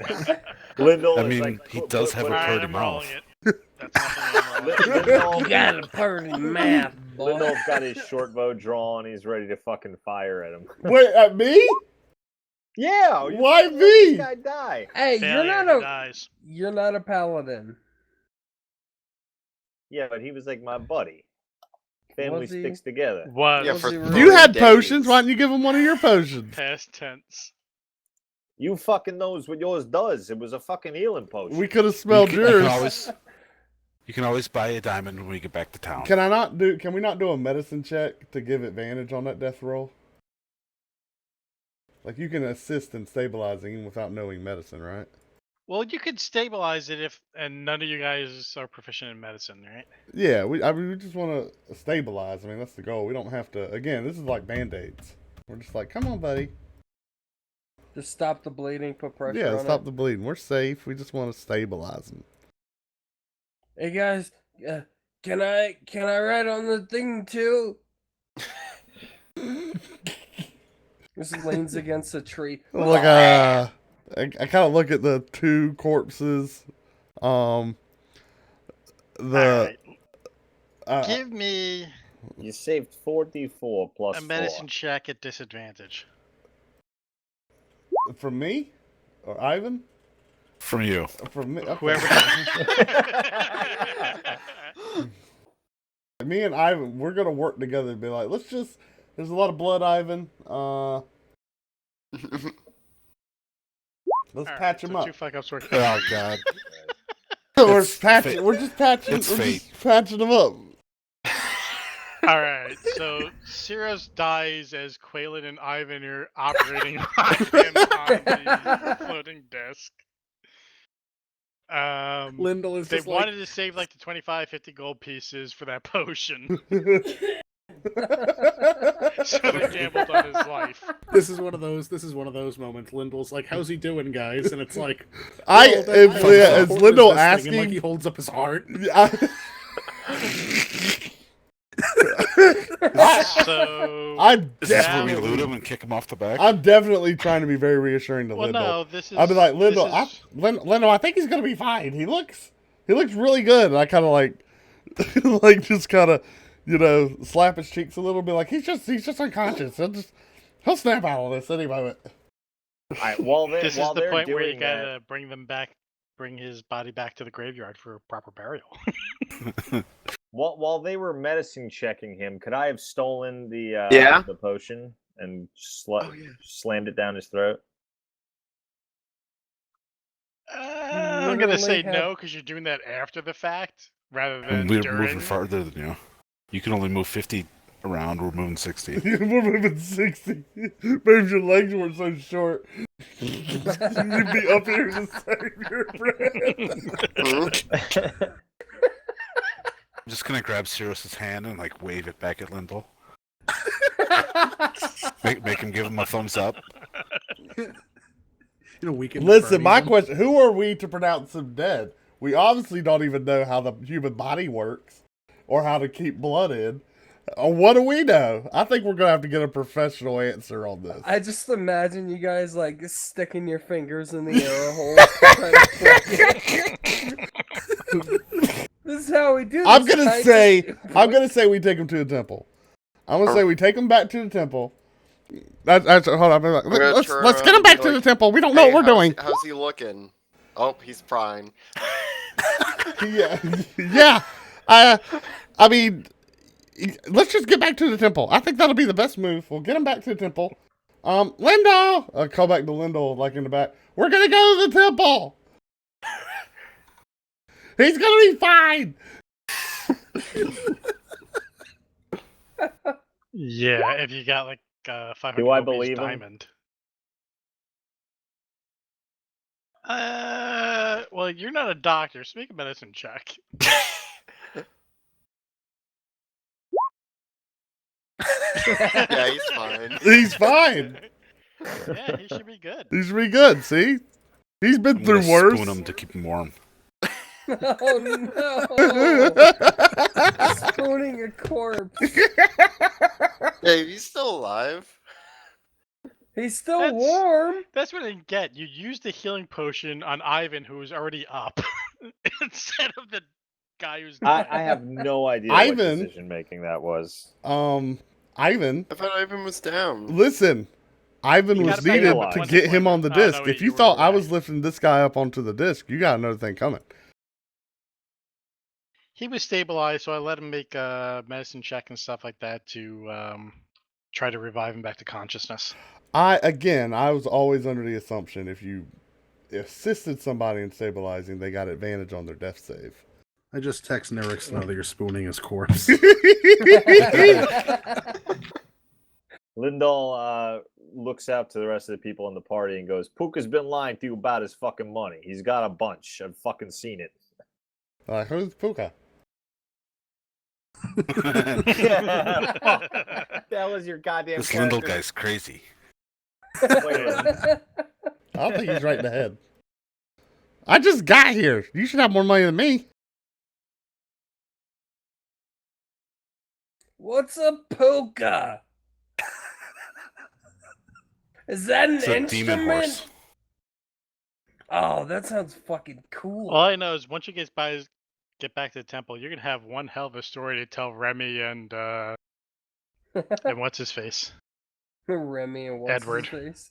Lyndall I is mean, like, he does have a Alright, pretty I'm rolling mouth. it. That's nothing I'm rolling. Lyndall, You got a pretty math, boy. Lyndall's got his short bow drawn. He's ready to fucking fire at him. Wait, at me? Yeah. Why let me? This guy die. Hey, Failure, he dies. you're not a paladin. Yeah, but he was like my buddy. Family Was he? sticks together. Was Yeah, Was for he three You had days. potions. Why didn't you give him one of your potions? past tense. You fucking knows what yours does. It was a fucking healing potion. We could have smelled yours. You can always buy a diamond when we get back to town. Can we not do a medicine check to give advantage on that death roll? Like you can assist in stabilizing even without knowing medicine, right? Well, you could stabilize it and none of you guys are proficient in medicine, right? Yeah, we just want to stabilize. I mean, that's the goal. We don't have to. Again, this is like band-aids. We're just like, come on, buddy. Just stop the bleeding, put pressure Yeah, on stop it. the bleeding. We're safe. We just want to stabilize them. Hey guys, can I ride on the thing too? This leans against a tree. Look, I kind of look at the 2 corpses. Alright, give me You saved 44 plus a medicine check at disadvantage. from me or Ivan? From you. From me. Okay. Whoever. Me and Ivan, we're gonna work together and be like, let's just. There's a lot of blood, Ivan. Let's patch him up. 2 fuck ups work. Oh God. We're It's patching. fate. We're just patching. It's we're fate. just patching them up. Alright, so Ciros dies as Quaylen and Ivan are operating on him on the floating desk. Lyndall is They just wanted to save like the 25, 50 gold pieces for that potion, so they gambled on his life. this is one of those moments. Lyndall's like, "How's he doing, guys?" And it's like, It's Lyndall Lyndall like asking. he holds up his heart. So I'm Is this where we definitely, loot him and kick him off the back? I'm definitely trying to be very reassuring to well, Lyndall. no, this is. I'll be like, this Lyndall, is- Lyndall, I think he's gonna be fine. He looks really good. And I kind of like, like just kind of, slap his cheeks a little bit. Like he's just unconscious. He'll snap out of this any moment. All right, while This is the they're point where you doing that, gotta bring his body back to the graveyard for proper burial. while they were medicine checking him, could I have stolen the Yeah? the potion and slammed it down his throat? I'm gonna say literally no because you're doing that after the fact rather than And we're during. moving farther than you. You can only move 50 around. We're moving 60. We're moving 60. Maybe your legs weren't so short. You'd be up here to save your breath. I'm just gonna grab Sirius's hand and like wave it back at Lindell. make him give him a thumbs up. We can Listen, defer my even. question: who are we to pronounce him dead? We obviously don't even know how the human body works or how to keep blood in. What do we know? I think we're gonna have to get a professional answer on this. I just imagine you guys like sticking your fingers in the air hole. This is how we do this. I'm gonna guys. say we take him to the temple. I'm gonna say we take him back to the temple. Hold on. Let's get him back to the temple. We don't know what we're doing. How's he looking? Oh, he's fine. Yeah. I mean, let's just get back to the temple. I think that'll be the best move. We'll get him back to the temple. Lindell! Call back to Lindell, like in the back. We're gonna go to the temple! He's gonna be fine! Yeah, if you got like 500 Do I rupees believe him? diamond. Well, you're not a doctor, so make a medicine check. Yeah, he's fine. He's fine! Yeah, he should be good. He's really good, see? He's been I'm through gonna worse. spoon him to keep him warm. Oh no! Spooning a corpse. Hey, he's still alive. He's still That's- warm. That's what I didn't get. You used the healing potion on Ivan, who was already up, instead of the guy who's. I have no idea Ivan- what decision making that was. Ivan, I thought Ivan was down. listen. Ivan You was gotta pay needed a to lot. get him on the Oh, disc. no, If you you were thought I right. was lifting this guy up onto the disc, you got another thing coming. He was stabilized, so I let him make a medicine check and stuff like that to try to revive him back to consciousness. I was always under the assumption if you assisted somebody in stabilizing, they got advantage on their death save. I just text Nerix to know that you're spooning his corpse. Lindell looks out to the rest of the people in the party and goes, Pookha's been lying to you about his fucking money. He's got a bunch. I've fucking seen it. Who's Pookha? That was your goddamn This Lindell character. guy's crazy. Wait a minute. I don't think he's right in the head. I just got here. You should have more money than me. What's a Pookha? Is that an It's a demon instrument? horse. Oh, that sounds fucking cool. All I know is once you get back to the temple, you're gonna have one hell of a story to tell Remy and what's his face. Remy and what's Edward. his face?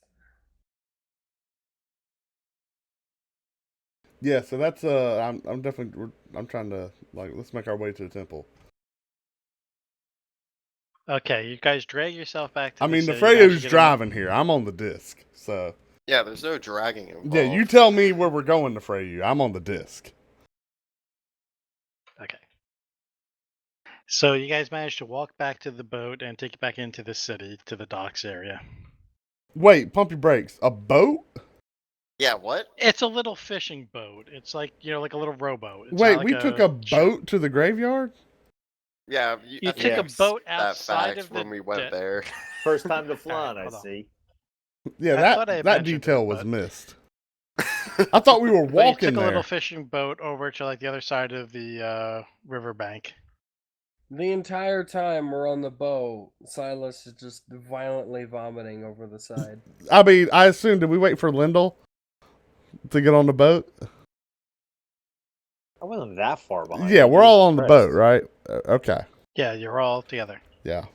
Yeah, so that's I'm definitely I'm trying to let's make our way to the temple. Okay, you guys drag yourself back to I the mean, the city. You Freyo's actually get driving here. I'm on the disc, so Yeah, there's no dragging involved. yeah. You tell me where we're going to Freyu. I'm on the disc. Okay. So you guys managed to walk back to the boat and take it back into the city, to the docks area. Wait, pump your brakes. A boat? Yeah, what? It's a little fishing boat. It's like, like a little rowboat. It's Wait, not like we took a boat to the graveyard? Yeah, You I took a fixed boat that outside fact of the when we went there. First time to Phlan, Alright, I hold on. see. Yeah, I thought I that mentioned detail it, was but- missed. I thought we were But you walking took a there. little fishing boat over to like the other side of the riverbank. The entire time we're on the boat, Silas is just violently vomiting over the side. I mean, I assume, did we wait for Lindell to get on the boat? I wasn't that far behind. Yeah, we're all on the boat, Impressed. right? Okay, Yeah, you're all together. yeah.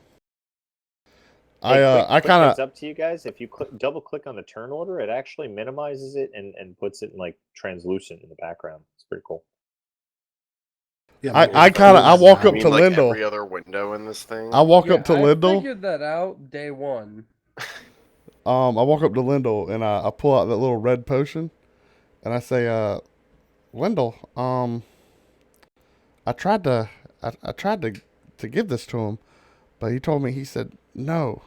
Hey, I quick kind heads of up to you guys. If you double click on the turn order, it actually minimizes it and puts it in like translucent in the background. It's pretty cool. Yeah, I walk I up mean, to like Lindell. every other window in this thing. I walk Yeah, up to I Lindell. figured that out day one. I walk up to Lindell and I pull out that little red potion, and I say, Lindell, I tried to give this to him, But he told me, he said, no,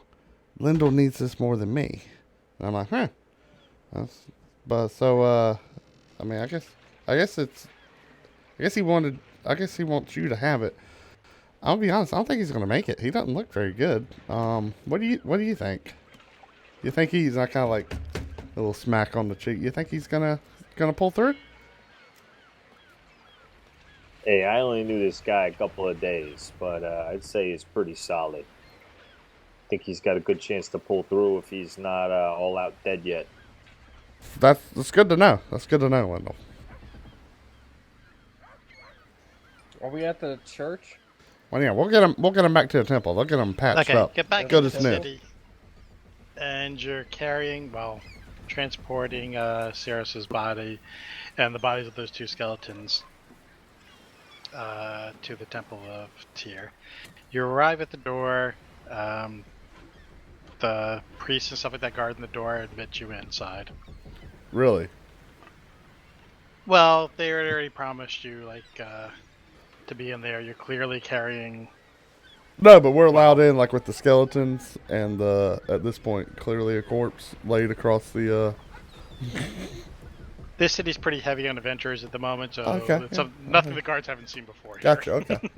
Lyndall needs this more than me. And I'm like, huh. But so, I mean, I guess he wants you to have it. I'll be honest, I don't think he's gonna make it. He doesn't look very good. What do you think? You think he's not kind of like a little smack on the cheek? You think he's gonna pull through? Hey, I only knew this guy a couple of days, but I'd say he's pretty solid. I think he's got a good chance to pull through if he's not all out dead yet. That's good to know. That's good to know, Wendell. Are we at the church? Well, yeah, we'll get him back to the temple. They'll get him patched Okay, up. get back Good to as the new. city. And you're transporting Cirrus's body and the bodies of those two skeletons to the Temple of Tyr. You arrive at the door. The priests and stuff like that guarding the door admit you inside. Really? Well, they already promised you to be in there. You're clearly carrying. No, but we're allowed in, like with the skeletons, and at this point, clearly a corpse laid across the. This city's pretty heavy on adventurers at the moment, so Okay, it's yeah, nothing okay. the guards haven't seen before. Here. Gotcha. Okay.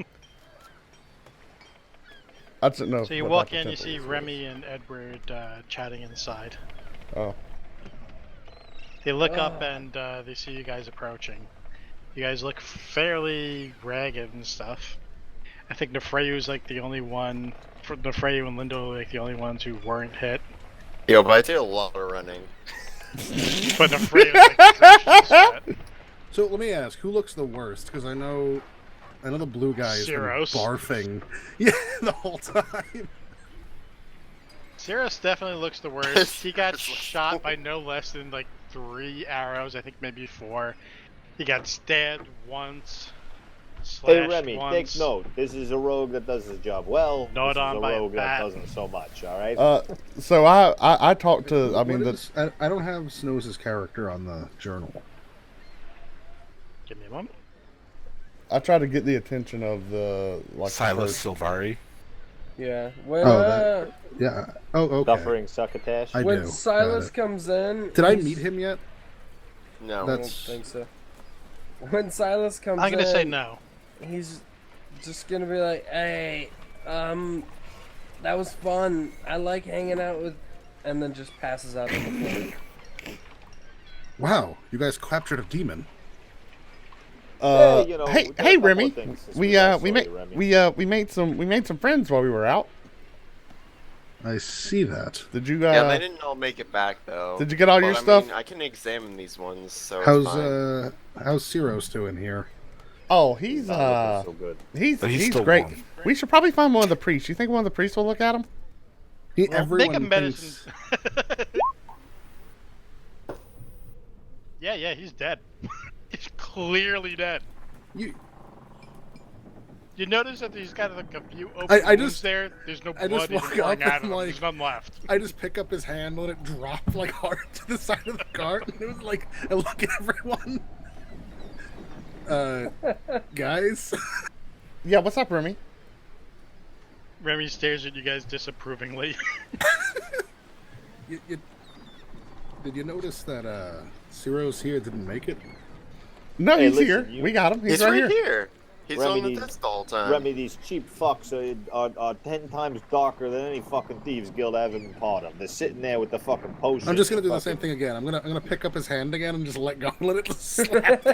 I didn't know. So you what walk type of in, you temple see this Remy and Edward chatting inside. was. Oh. They look up and they see you guys approaching. You guys look fairly ragged and stuff. I think Nefreyu's like the only one. Nefreyu and Lyndall are like the only ones who weren't hit. Yo, but I did a lot of running. But Nefreyu's like the sweat. So let me ask, who looks the worst? Because I know the blue guy is Cirrus. barfing. Yeah, the whole time. Cirrus definitely looks the worst. He got shot by no less than like 3 arrows, I think maybe 4. He got stabbed once. Hey Remy, once. take note. This is a rogue that does his job well. Gnawed This is on a by a rogue bat. that doesn't so much. All right. So I talked to. I mean, I don't have Snow's character on the journal. Give me a moment. I tried to get the attention of the Silas the Silvari. Yeah. When Yeah. Oh, okay. Suffering succotash. I when do. Silas Got it. comes in, Did I he's- meet him yet? No. I don't That's- think so. When Silas comes in, I'm gonna say no. he's just gonna be like, "Hey, that was fun. I like hanging out with," and then just passes out on the floor. Wow, you guys captured a demon. Hey, you know, hey, we did a hey, couple Remy. of things since We last we saw made you, Remy. we made some friends while we were out. I see that. Did you? Yeah, they didn't all make it back though. Did you get all your But, stuff? I mean, I can examine these ones, so it's How's fine. how's Ciros doing here? Oh, he's Not looking so good. But he's he's still great. warm. We should probably find one of the priests. You think one of the priests will look at him? He, Well, make a everyone medicine. thinks Yeah, he's dead. He's clearly dead. you. You notice that he's got like a few open I wounds just- there. There's no I just blood even walk pouring up out of and, him. like- There's none left. I just pick up his hand, let it drop like hard to the side of the cart, and it was like I look at everyone. Guys. Yeah. What's up, Remy? Remy stares at you guys disapprovingly. Did you notice that Ciros here didn't make it? No, Hey, he's listen, here. you- We got him. He's He's right here. here. He's Remy on the needs- desk the whole time. Remy, these cheap fucks are 10 times darker than any fucking thieves guild I've ever been part of. They're sitting there with the fucking potion. I'm just gonna do the fucking- same thing again. I'm gonna pick up his hand again and just let go and let it slap.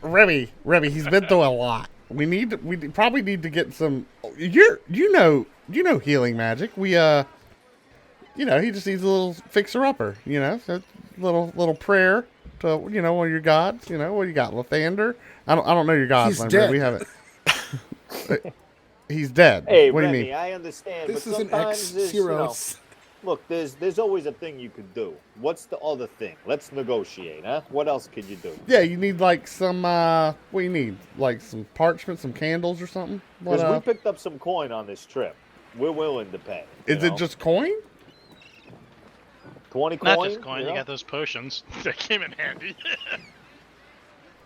Remy, he's been through a lot. We probably need to get some. You know healing magic. He just needs a little fixer upper. So little prayer to one of your gods. What you got, Lathander? I don't know your gods. He's name, dead. We haven't. He's dead. Hey, what Remy, do you mean? I understand, This but is an sometimes there's, ex-Ciros. look, there's always a thing you could do. What's the other thing? Let's negotiate, huh? What else could you do? Yeah, you need like some. What do you need? Like some parchment, some candles, or something. What? Because we picked up some coin on this trip. We're willing to pay. you Is it know? just coin? 20 coin? Not just coin, you you know? got those potions. That came in handy.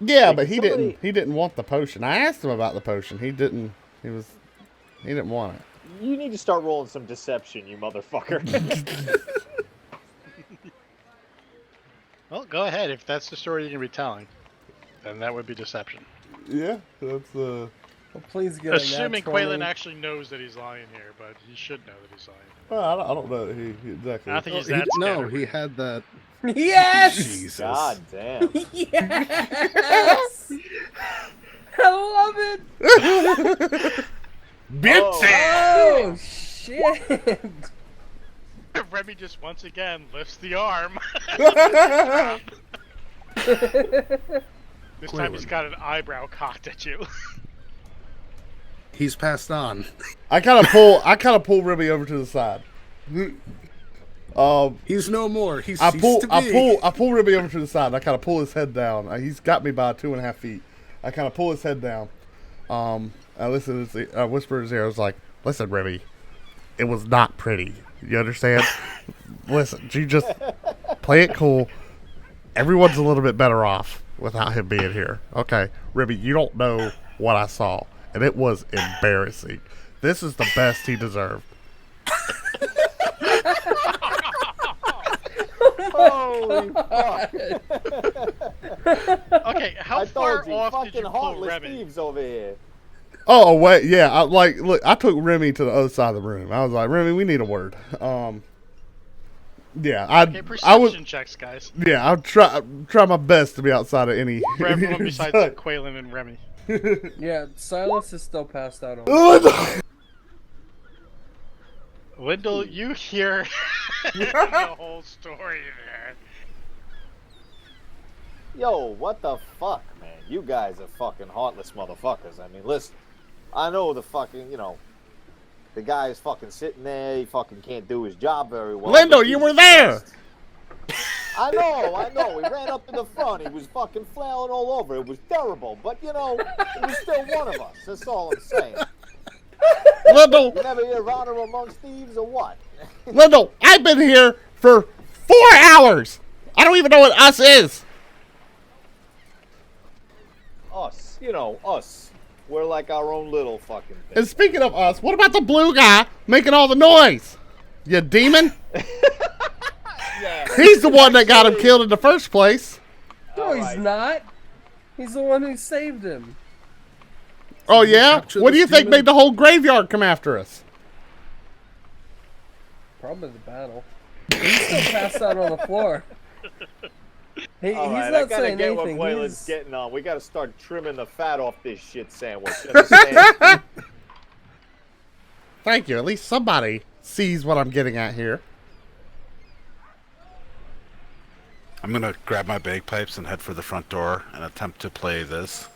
Yeah, Hey, but he somebody- didn't. He didn't want the potion. I asked him about the potion. He didn't. He was. He didn't want it. You need to start rolling some deception, you motherfucker. Well, go ahead. If that's the story you're going to be telling, then that would be deception. Yeah, that's Well, please get Assuming a nat 20. Quaylen actually knows that he's lying here, but he should know that he's lying. Well, I don't know he exactly. I don't think he's He- that no, scared. he had that. Yes! Jesus. God damn. Yes! I love it! Oh, shit! Remy just once again lifts the arm. This time he's got an eyebrow cocked at you. He's passed on. I kind of pull Remy over to the side. He's no more. He's I ceased to be. pull Remy over to the side. And I kind of pull his head down. He's got me by 2.5 feet. I kind of pull his head down. I listen. I whisper in his ear. I was like, "Listen, Remy, it was not pretty. You understand? Listen, you just play it cool. Everyone's a little bit better off without him being here. Okay, Remy, you don't know what I saw, and it was embarrassing. This is the best he deserved." Holy fuck. Okay, how I far told you, off fucking did you pull heartless Remy? thieves over here. Oh wait, yeah. Look, I took Remy to the other side of the room. I was like, Remy, we need a word. Yeah, Okay, perception checks, guys. Yeah, I'll try my best to be outside of any. For everyone besides Quaylen and Remy. Yeah, Silence is still passed out on. Wendell, you hear the whole story there. Yo, what the fuck, man? You guys are fucking heartless motherfuckers. I mean, listen, I know the fucking, the guy is fucking sitting there. He fucking can't do his job very well. Lindo, but you Jesus were there. Christ. I know. He ran up to the front. He was fucking flailing all over. It was terrible. But, he was still one of us. That's all I'm saying. Lindo, You never hear honor amongst thieves or what? Lindo, I've been here for 4 hours. I don't even know what us is. Us. Us. We're like our own little fucking thing. And speaking of us, what about the blue guy making all the noise? You demon? Yeah. He's the one that got him killed in the first place. No, he's Alright. not. He's the one who saved him. Oh yeah? capture What do this you think demon? made the whole graveyard come after us? Probably the battle. He's still passed out on the floor. He's All right, I not gotta saying get anything. what Quaylen's He's... getting on. We gotta start trimming the fat off this shit sandwich. Understand? Thank you. At least somebody sees what I'm getting at here. I'm gonna grab my bagpipes and head for the front door and attempt to play this.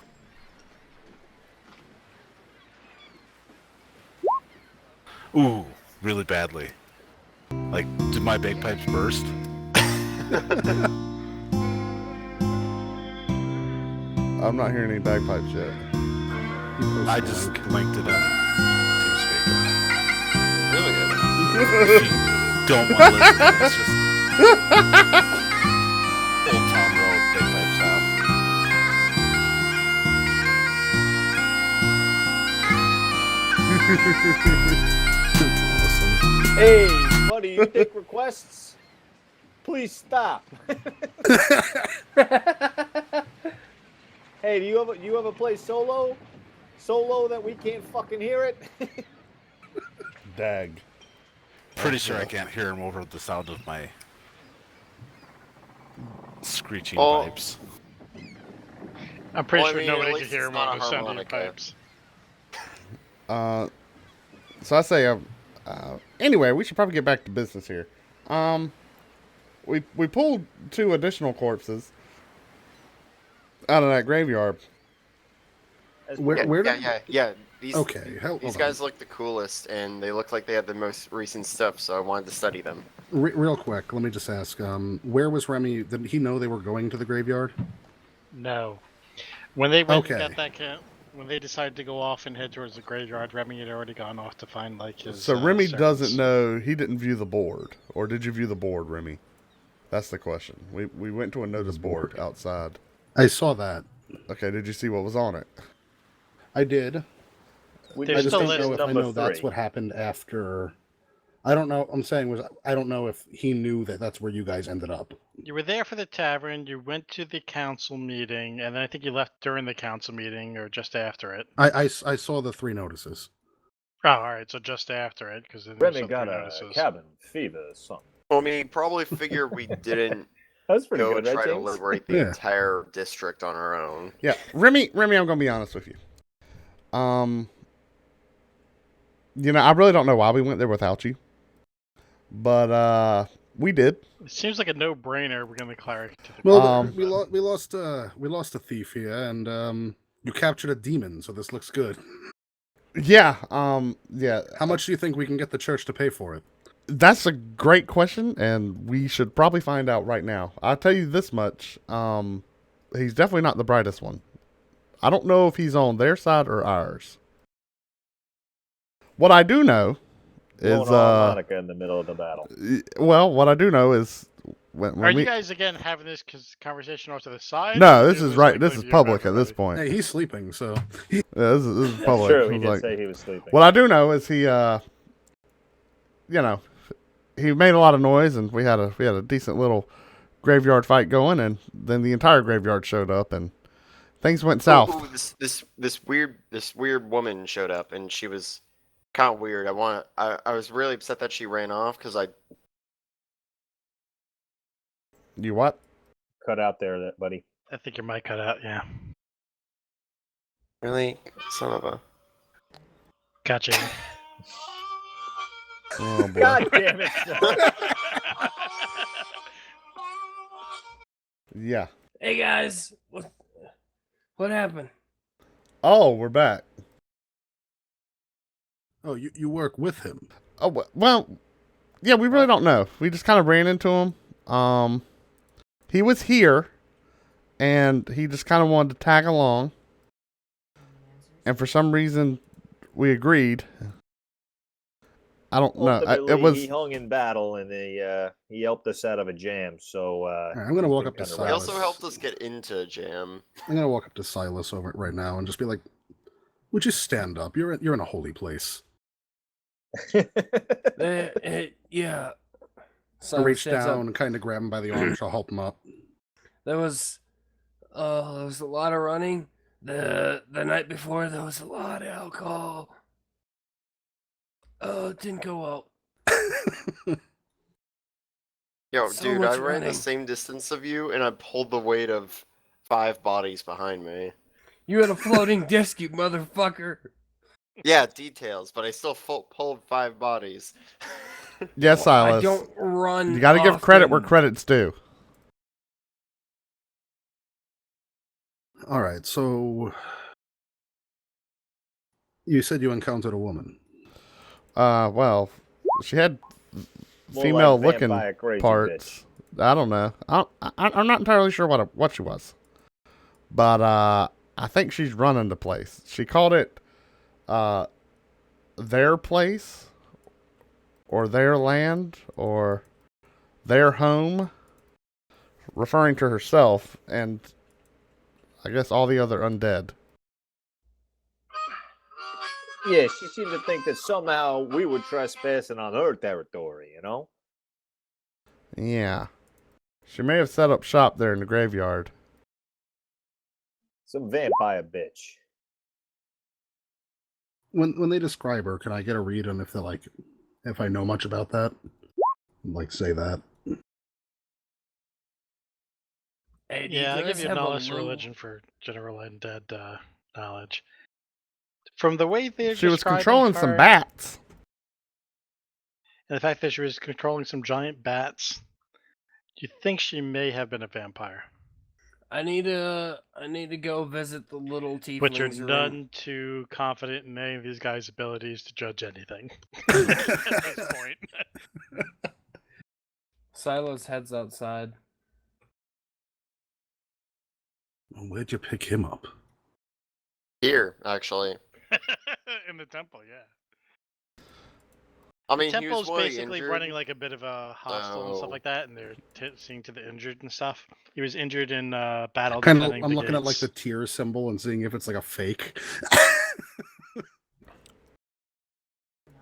Ooh, really badly. Like, did my bagpipes burst? I'm not hearing any bagpipes yet. I just linked it in TeamSpeak. Really good. Don't want to listen to it, it's just old Tom Rowe bagpipes out. Hey, buddy, you take requests? Please stop. Hey, do you ever play solo? Solo that we can't fucking hear it? Dag. Pretty sure I can't hear him over the sound of my screeching Oh. pipes. I'm pretty Well, I sure mean, at nobody can least hear it's him not over a the sound of your harmonica. pipes. So I say, anyway, we should probably get back to business here. We pulled 2 additional corpses out of that graveyard. Where did? Yeah. These, Okay, hold these on. guys look the coolest, and they look like they had the most recent stuff, so I wanted to study them. Real quick, let me just ask. Where was Remy? Did he know they were going to the graveyard? No. When they went and Okay. got that when they decided to go off and head towards the graveyard, Remy had already gone off to find like his. So Remy servants. doesn't know. He didn't view the board, or did you view the board, Remy? That's the question. We went to a notice board outside. I saw that. Okay, did you see what was on it? I did. We There's I just still don't list know if I number know that's 3. what happened after. I don't know. I'm saying was I don't know if he knew that that's where you guys ended up. You were there for the tavern. You went to the council meeting, and then I think you left during the council meeting or just after it. I saw the 3 notices. Oh, all right. So just after it, because then there's Remy some got 3 a notices. cabin fever or something. Well, I mean, he probably figured we didn't That's pretty go good, right, try to James? liberate the Yeah. entire district on our own. Yeah, Remy, I'm gonna be honest with you. You know, I really don't know why we went there without you, but we did. It seems like a no-brainer. We're going to cleric to the Well, group, we lost a thief here, and you captured a demon, so this looks good. Yeah, yeah. How much do you think we can get the church to pay for it? That's a great question, and we should probably find out right now. I'll tell you this much: he's definitely not the brightest one. I don't know if he's on their side or ours. What I do know is Blowing a harmonica in the middle of the battle. well, what I do know is when Are we you guys again having this conversation off to the side? no, or this it is was, right. like, This with is you public and at this everybody? point. Hey, he's sleeping, so Yeah, this is That's public. true. He It's did like- say he was sleeping. What I do know is he, you know, he made a lot of noise, and we had a decent little graveyard fight going, and then the entire graveyard showed up, and things went south. Ooh, this weird woman showed up, and she was kind of weird. I was really upset that she ran off because I You what? Cut out there, buddy. I think your mic cut out. Yeah. really son of a. Gotcha. Oh boy. God damn it! Yeah. Hey guys, what happened? Oh, we're back. oh, you work with him. Oh well, yeah. We really don't know. We just kind of ran into him. He was here, and he just kind of wanted to tag along. And for some reason, we agreed. I don't know. Ultimately, It was he hung in battle, and he helped us out of a jam. So All right, I'm gonna walk up to He He Silas. also helped us get into jam. I'm gonna walk up to Silas over right now and just be like, "Would you stand up? You're in a holy place." Yeah. I Son reach stands down up. and kind of grab him by the arm, so I'll help him up. There was a lot of running. The night before there was a lot of alcohol. Oh, it didn't go well. Yo, So dude, much I ran running. the same distance of you, and I pulled the weight of 5 bodies behind me. You had a floating disc, you motherfucker. Yeah, details, but I still pulled 5 bodies. yes, Silas. I don't run. You got to give credit where often. credit's due. All right, so you said you encountered a woman. Well, she had More female-looking vampire crazy parts. I don't know. I'm not entirely sure what she was, but I think she's running the place. She called it their place, or their land, or their home, referring to herself and I guess all the other undead. Yeah, she seemed to think that somehow we were trespassing on her territory, you know? Yeah, she may have set up shop there in the graveyard. Some vampire bitch. When they describe her, can I get a read on if if I know much about that? Like, say that. Hey, do you Yeah, I'll guys give you have a knowledge of little- religion for general undead knowledge. From the way they're She was describing controlling some her, bats. and the fact that she was controlling some giant bats, do you think she may have been a vampire? I need to go visit the little tieflings But you're room. none too confident in any of these guys' abilities to judge anything at this point. Silas heads outside. Where'd you pick him up? Here, actually. In the temple, yeah. I mean, The he was temple's really basically injured. running like a bit of a hostel and stuff Oh. like that, and they're seeing to the injured and stuff. He was injured in battle. Kind of. defending I'm the looking at like the gates. tear symbol and seeing if it's like a fake.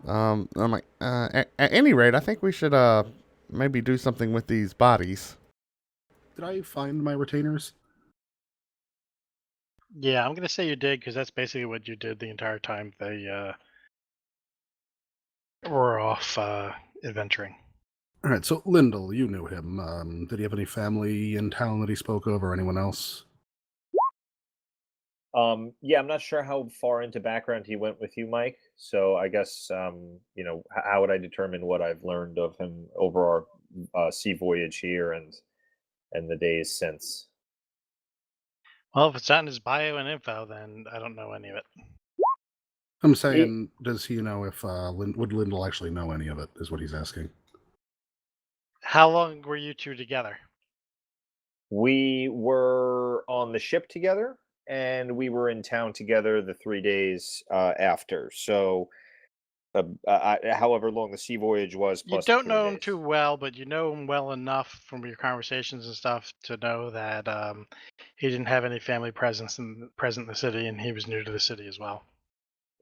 I'm like, at any rate, I think we should maybe do something with these bodies. Did I find my retainers? Yeah, I'm gonna say you did because that's basically what you did the entire time they were off adventuring. All right, so Lyndall, you knew him. Did he have any family in town that he spoke of, or anyone else? Yeah, I'm not sure how far into background he went with you, Mike. So I guess how would I determine what I've learned of him over our sea voyage here and the days since? Well, if it's not in his bio and info, then I don't know any of it. I'm saying, does he know if would Lyndall actually know any of it? Is what he's asking. How long were you two together? We were on the ship together, and we were in town together the 3 days after. So, however long the sea voyage was, You plus the don't 3 know him days. too well, but you know him well enough from your conversations and stuff to know that he didn't have any family present in the city, and he was new to the city as well.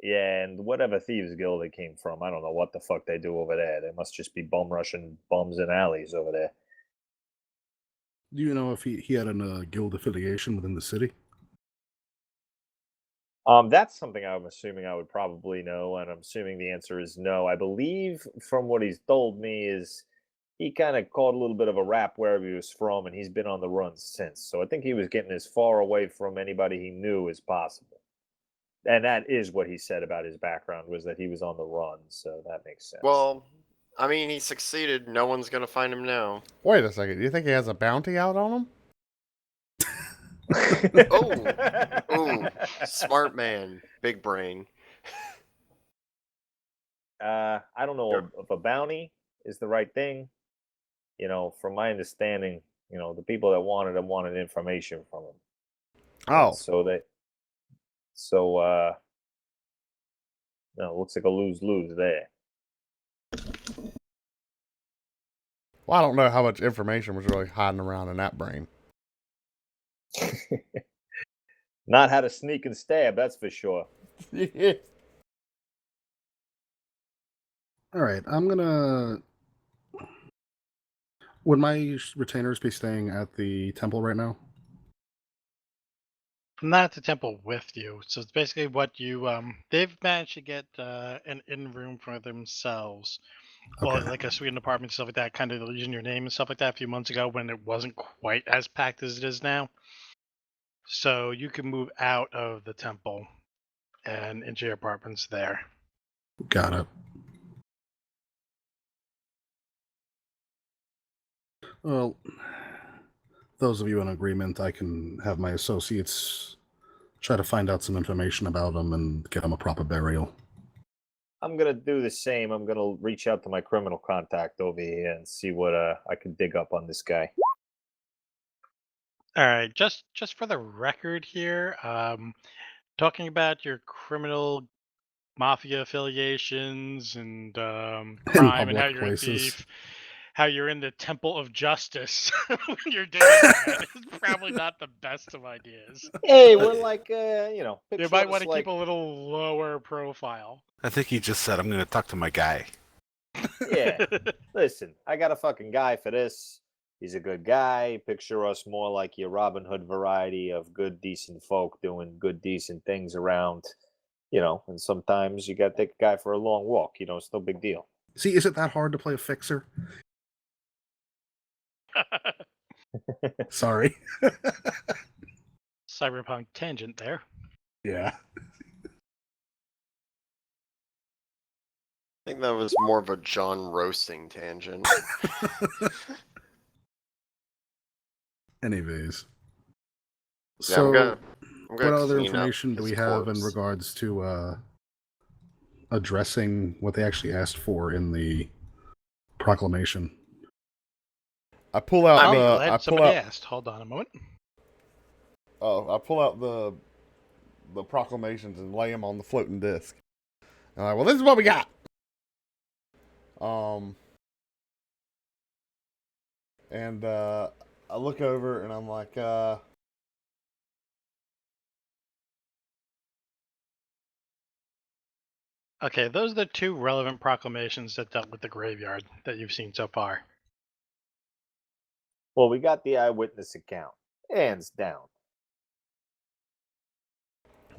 Yeah, and whatever thieves guild they came from, I don't know what the fuck they do over there. They must just be bum rushing bums in alleys over there. Do you know if he had a guild affiliation within the city? That's something I'm assuming I would probably know, and I'm assuming the answer is no. I believe from what he's told me is he kind of caught a little bit of a rap wherever he was from, and he's been on the run since. So I think he was getting as far away from anybody he knew as possible. And that is what he said about his background, was that he was on the run. So that makes sense. Well, I mean, he succeeded. No one's gonna find him now. Wait a second. Do you think he has a bounty out on him? Ooh, smart man, big brain. I don't know if a bounty is the right thing. From my understanding, the people that wanted him wanted information from him. Oh, No, it looks like a lose-lose there. well, I don't know how much information was really hiding around in that brain. Not how to sneak and stab, that's for sure. All right, I'm gonna. Would my retainers be staying at the temple right now? I'm not at the temple with you, so it's basically what you they've managed to get an in room for themselves. Well, Okay. like a suite apartment, stuff like that, kind of using your name and stuff like that a few months ago when it wasn't quite as packed as it is now. So you can move out of the temple and into your apartments there. Got it. Well, those of you in agreement, I can have my associates try to find out some information about him and get him a proper burial. I'm gonna do the same. I'm gonna reach out to my criminal contact over here and see what I can dig up on this guy. All right, just for the record here, talking about your criminal mafia affiliations and In crime and how public you're a places. thief, how you're in the Temple of Justice when you're doing that is probably not the best of ideas. Hey, we're like, You picture might us want to like, keep a little lower profile. I think he just said, "I'm going to talk to my guy." yeah. Listen, I got a fucking guy for this. He's a good guy. Picture us more like your Robin Hood variety of good, decent folk doing good, decent things around. And sometimes you got to take a guy for a long walk. It's no big deal. See, is it that hard to play a fixer? Sorry. Cyberpunk tangent there. Yeah. I think that was more of a John roasting tangent. Anyways. Yeah, So, I'm gonna what other clean up information do his we have in corpse. regards to addressing what they actually asked for in the proclamation? I pull out I'll be the. glad I pull somebody out. asked. Hold on a moment. I pull out the proclamations and lay them on the floating disc. And I'm like, well, this is what we got. And I look over and I'm like, Okay, those are the two relevant proclamations that dealt with the graveyard that you've seen so far. Well, we got the eyewitness account, hands down.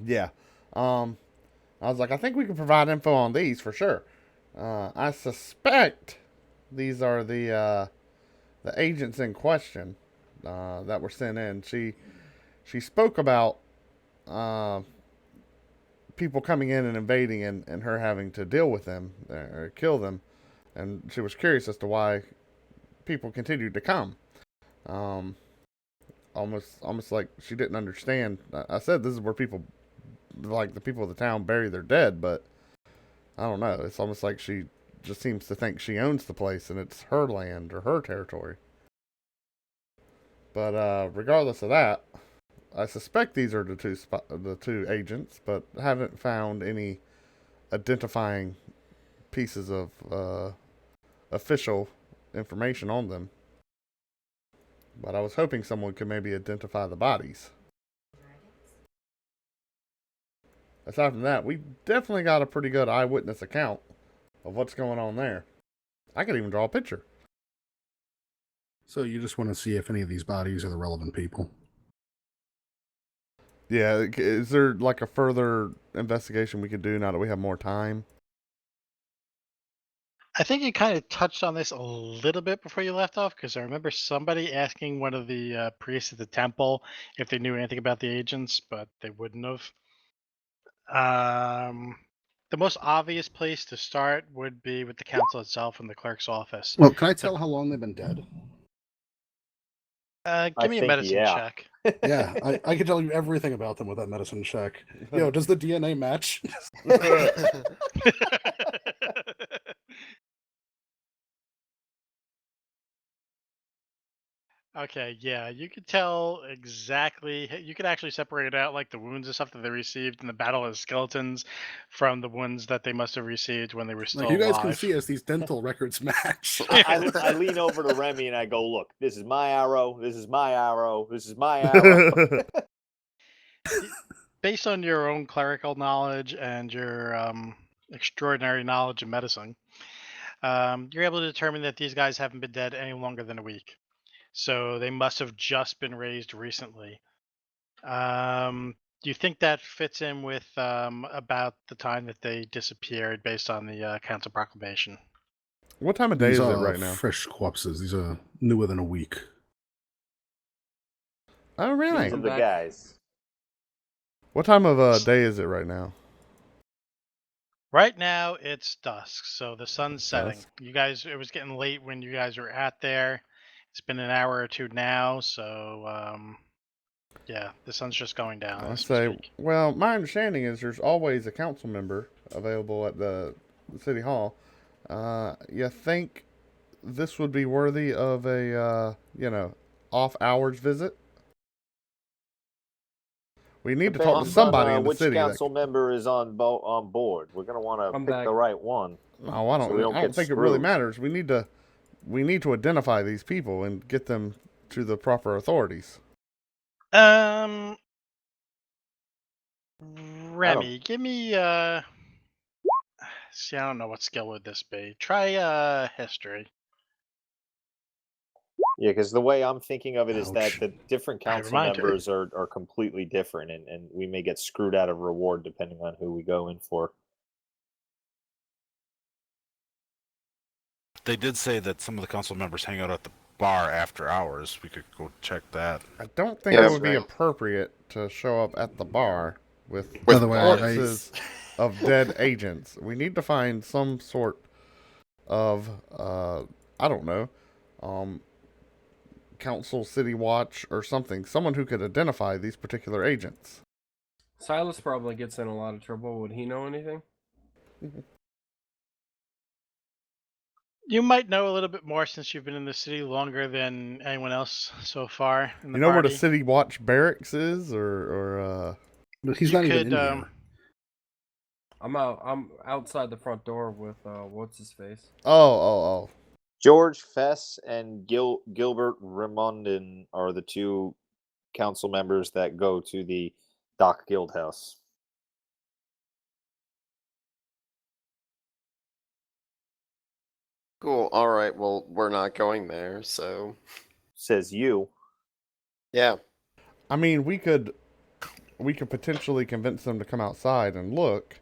Yeah. I was like, I think we can provide info on these for sure. I suspect these are the agents in question that were sent in. She spoke about people coming in and invading and her having to deal with them or kill them, and she was curious as to why people continued to come. Almost like she didn't understand. I said this is where people, like the people of the town, bury their dead, but I don't know. It's almost like she just seems to think she owns the place and it's her land or her territory. But regardless of that, I suspect these are the two agents, but haven't found any identifying pieces of official information on them. But I was hoping someone could maybe identify the bodies. Aside from that, we definitely got a pretty good eyewitness account of what's going on there. I could even draw a picture. So you just want to see if any of these bodies are the relevant people. Yeah, is there like a further investigation we could do now that we have more time? I think you kind of touched on this a little bit before you left off, because I remember somebody asking one of the priests at the temple if they knew anything about the agents, but they wouldn't have. The most obvious place to start would be with the council itself and the clerk's office. Well, can I tell how long they've been dead? Give me a think, medicine yeah. check. Yeah, I can tell you everything about them with that medicine check. Yo, does the DNA match? Okay, yeah, you could tell exactly. You could actually separate out like the wounds and stuff that they received in the Battle of the Skeletons from the ones that they must have received when they were still Like you guys can alive. see as these dental records match. I lean over to Remy and I go, look, this is my arrow, this is my arrow, this is my arrow. Based on your own clerical knowledge and your extraordinary knowledge of medicine, you're able to determine that these guys haven't been dead any longer than a week. So they must have just been raised recently. Do you think that fits in with about the time that they disappeared based on the council proclamation? What time of day These is it are right now? fresh corpses. These are newer than a week. Oh, really? These are the guys. What time of day is it right now? Right now it's dusk, so the sun's setting. Dusk. You guys, it was getting late when you guys were at there. It's been an hour or two now, so yeah, the sun's just going down. I as we say, speak. well, my understanding is there's always a council member available at the city hall. You think this would be worthy of a off hours visit? We need to talk to Depends on, somebody in the which city. council member is on board. We're gonna want to I'm pick back. the right one. No, I don't. So we don't I don't get think it really screwed. matters. We need to identify these people and get them to the proper authorities. Remy, give me see, I don't know what skill would this be. Try history. Yeah, because the way I'm thinking of it is that Ouch. the different I council remind you. members are completely different, and we may get screwed out of reward depending on who we go in for. They did say that some of the council members hang out at the bar after hours. We could go check that. I don't think Yeah, it would be right. appropriate to show up at the bar with Otherwise, corpses of dead agents. We need to find some sort of I don't know, council, city watch, or something. Someone who could identify these particular agents. Silas probably gets in a lot of trouble. Would he know anything? You might know a little bit more since you've been in the city longer than anyone else so far in the You know where party. the city watch barracks is, or but he's You not even could, in here. I'm outside the front door with what's his face. oh. George Fess and Gilbert Remondin are the two council members that go to the Dock Guild House. Cool. All right. Well, we're not going there, so Says you. yeah. I mean, we could potentially convince them to come outside and look.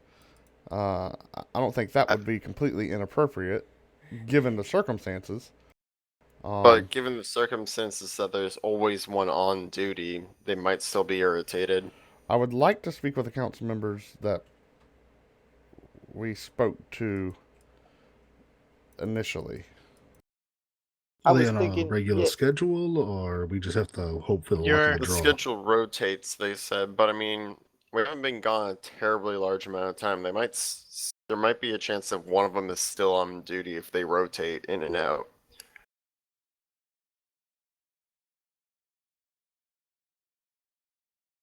I don't think that would be completely inappropriate, given the circumstances. But given the circumstances that there's always one on duty, they might still be irritated. I would like to speak with the council members that we spoke to initially. I Are they was on thinking, a regular yeah. schedule, or we just have to hope for the luck You're- of the The draw? schedule rotates, they said, but I mean, we haven't been gone a terribly large amount of time. There might be a chance that one of them is still on duty if they rotate in and out.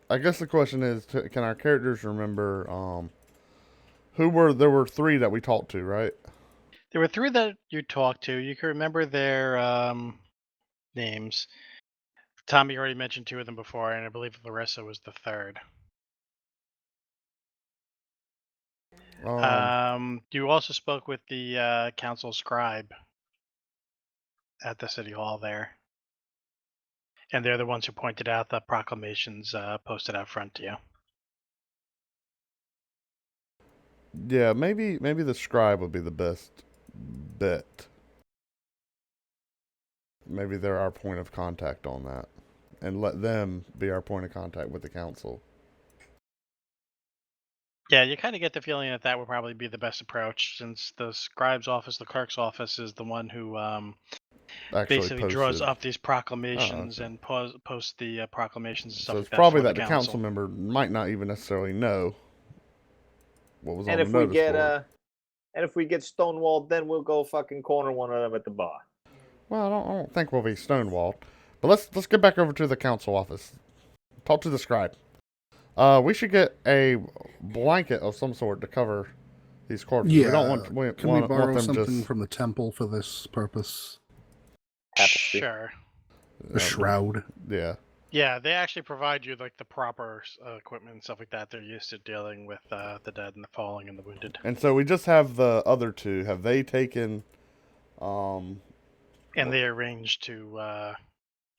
I guess the question is, can our characters remember there were 3 that we talked to, right? There were 3 that you talked to. You can remember their names. Tommy already mentioned 2 of them before, and I believe Larissa was the 3rd. You also spoke with the council scribe at the city hall there, and they're the ones who pointed out the proclamations posted out front to you. Yeah, maybe the scribe would be the best bet. Maybe they're our point of contact on that, and let them be our point of contact with the council. Yeah, you kind of get the feeling that would probably be the best approach, since the scribe's office, the clerk's office, is the one who Actually basically draws posted. up these proclamations okay. and posts the proclamations and stuff So like it's that probably for that the the council member might not even necessarily know what was on And the if we notice get board. and if we get stonewalled, then we'll go fucking corner one of them at the bar. Well, I don't think we'll be stonewalled. But let's get back over to the council office. Talk to the scribe. We should get a blanket of some sort to cover these corpses. Yeah. We don't want Can we borrow them something just from the temple for this purpose? Tapestry. Sure. A shroud. Yeah. Yeah, they actually provide you like the proper equipment and stuff like that. They're used to dealing with the dead and the falling and the wounded. And so we just have the other 2. Have they taken? And they arranged to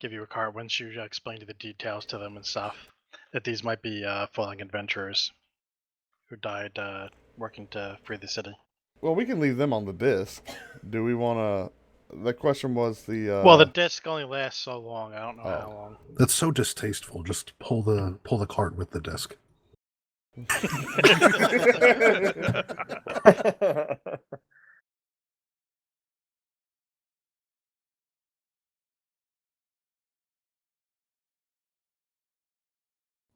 give you a card once you explained the details to them and stuff. That these might be falling adventurers who died working to free the city. Well, we can leave them on the disc. Do we want to? The question was the. Well, the disc only lasts so long. I don't know how long. That's so distasteful. Just pull the cart with the disc.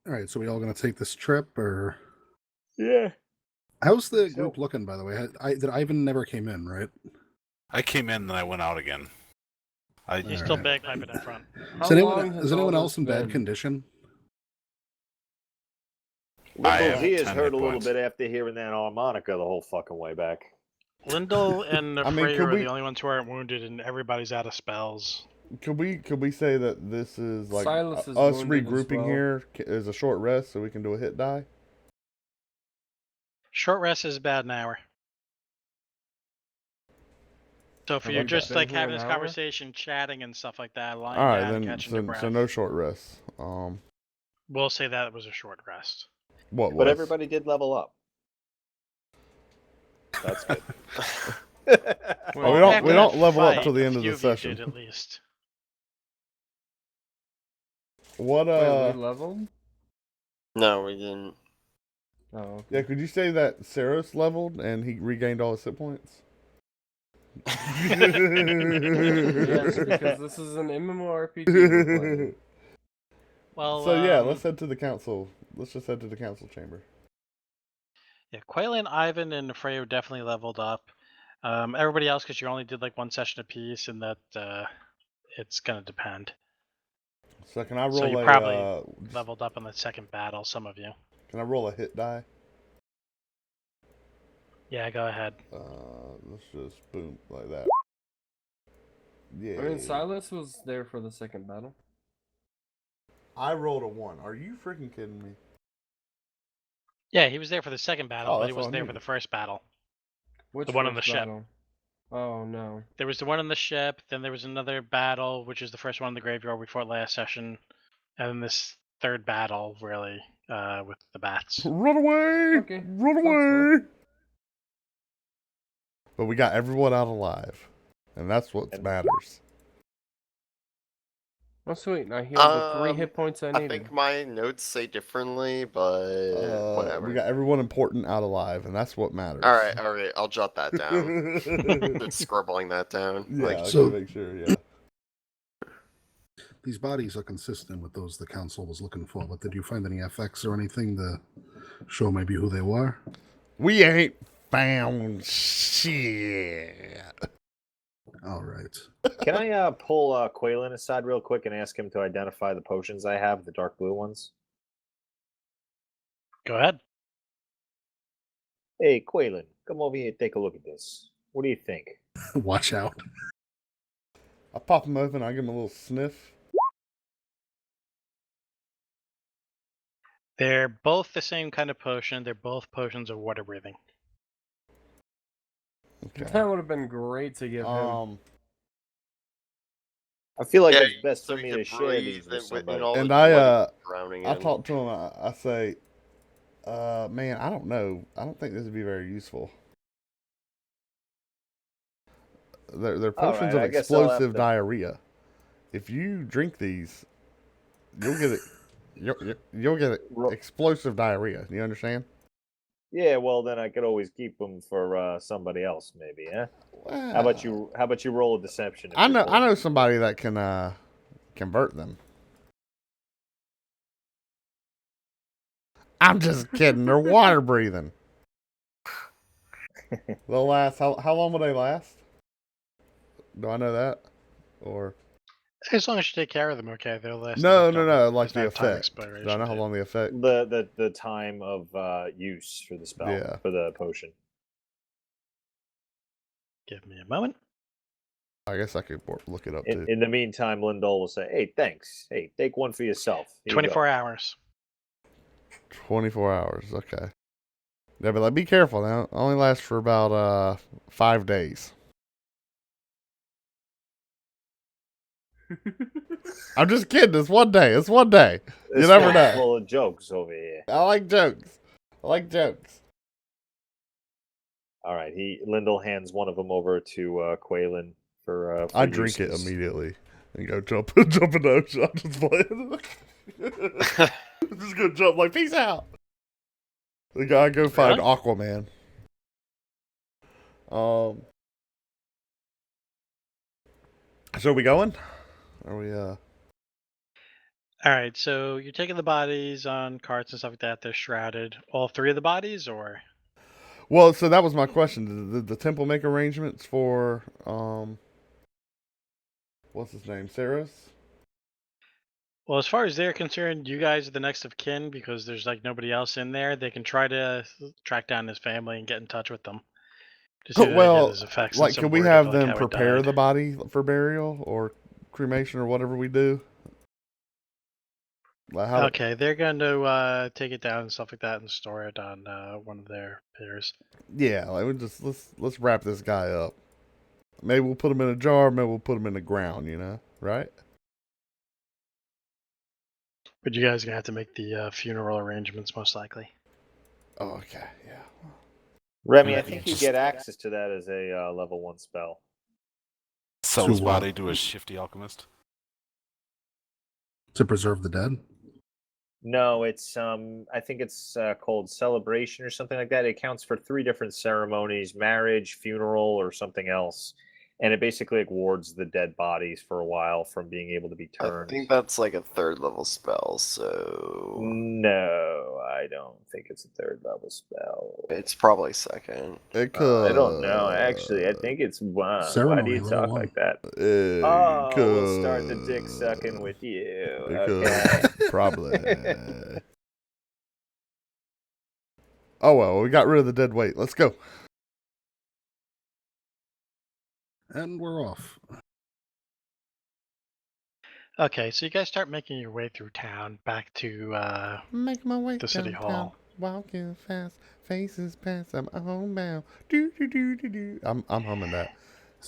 All right, so we all gonna take this trip, or Yeah. how's the So- group looking? By the way, that Ivan never came in, right? I came in and I went out again. He's still bagpiping in front. Is anyone else in bad condition? Wendell G has 10 heard hit a little points. bit after hearing that harmonica the whole fucking way back. Lindell and I mean, Freya could are we- the only ones who aren't wounded, and everybody's out of spells. Could we say that this is like Silas is us wounded as regrouping well. here is a short rest so we can do a hit die? Short rest is about an hour. So if Have you're we just been like here having an this hour? conversation, chatting and stuff like that, lying All right, down, then catching your breath, so no short rests. we'll say that was a short rest. What was? But everybody did level up. That's good. Well, we don't after level up fight, till the a end of few the of you session. did, at least. What Wait, we leveled? No, we didn't. Oh, okay. Yeah, could you say that Saros leveled and he regained all his hit points? Yes, because this is an MMORPG we're playing. Well, So yeah, let's head to the council. Let's just head to the council chamber. Yeah, Quaylin, Ivan, and Freya definitely leveled up. Everybody else, because you only did like one session apiece, and that it's gonna depend. So can I roll So you a probably leveled up in the second battle, some of you. can I roll a hit die? Yeah, go ahead. Let's just boom like that. Yeah. I mean, Silas was there for the second battle. I rolled a 1. Are you freaking kidding me? Yeah, he was there for the second battle, Oh, but he that's wasn't all I there for needed. the first battle. Which The one on first the ship. battle? Oh no. There was the one on the ship, then there was another battle, which is the first one in the graveyard we fought last session, and then this third battle, really, with the bats. Run away! Okay, Run sounds fun. away! But we got everyone out alive, and that's what matters. Oh sweet, I healed the 3 Um, hit points I I needed. think my notes say differently, but whatever. We got everyone important out alive, and that's what matters. All right. I'll jot that down. Just scribbling that down. Yeah, Like, I So- can make sure. Yeah. These bodies are consistent with those the council was looking for, but did you find any effects or anything to show maybe who they were? We ain't found shit. All right. Can I pull Quaylen aside real quick and ask him to identify the potions I have, the dark blue ones? Go ahead. Hey, Quaylen, come over here and take a look at this. What do you think? Watch out. I pop them open. I give them a little sniff. They're both the same kind of potion. They're both potions of water breathing. Okay. That would have been great to give him. I feel like yeah, it's best so for you me can to share breathe these with in somebody. all And the I, blood drowning I in. talk to him. I say, man, I don't know. I don't think this would be very useful. They're All potions right, of I guess I'll have explosive to- diarrhea. If you drink these, you'll get it. You'll get it. Ro- Explosive diarrhea. You understand? Yeah, well then I could always keep them for somebody else, maybe. Huh? How about you? How about you roll a deception? if I you're know. I pulling know them? somebody that can convert them. I'm just kidding. They're water breathing. They'll last. How long will they last? Do I know that? Or As long as you take care of them, okay, they'll last. no. indefinitely. Like There's the no time effect. Do I expiration know how date. long the effect? The time of use for the spell Yeah. for the potion. Give me a moment. I guess I could look it up too. In the meantime, Lindell will say, "Hey, thanks. Hey, take one for yourself. Here you go." 24 hours. 24 hours. Okay. Yeah, but like, be careful now. It only lasts for about 5 days. I'm just kidding. It's 1 day. It's 1 day. This never one's know. Full of jokes over here. I like jokes. All right, Lindell hands one of them over to Quaylen for I drink it uses. immediately and go jump in the ocean. I'm just playing. Just go jump like peace out. The guy go find Aquaman. So we going? Are we All right, so you're taking the bodies on carts and stuff like that. They're shrouded. All 3 of the bodies, or Well, so that was my question. Did the temple make arrangements for what's his name? Saras? well, as far as they're concerned, you guys are the next of kin because there's like nobody else in there. They can try to track down his family and get in touch with them. To see if they get Well, his effects and like, some can we word of, have like, them how it prepare died. the body for burial or cremation or whatever we do? Like how? Okay, they're going to take it down and stuff like that and store it on one of their piers. Yeah, like we just let's wrap this guy up. Maybe we'll put him in a jar. Maybe we'll put him in the ground. You know, right? But you guys are gonna have to make the funeral arrangements most likely. Oh, okay, yeah. Remy, I Yeah, think you you just- get access to that as a level 1 spell. Sell To his what? body to a shifty alchemist. To preserve the dead? No, it's I think it's called celebration or something like that. It counts for 3 different ceremonies: marriage, funeral, or something else. And it basically like wards the dead bodies for a while from being able to be I turned. think that's like a 3rd level spell, so No, I don't think it's a 3rd level spell. it's probably 2nd. It could. I don't know. Actually, I think it's 1. Why do Ceremony, you level talk 1. like that? It Oh, could. we'll start the dick sucking with you. It Okay. could. Probably. Oh well, we got rid of the dead weight. Let's go. And we're off. Okay, so you guys start making your way through town back to Make my way the city downtown, hall. walking fast, faces pass. I'm homebound. Do do do do do. I'm humming that.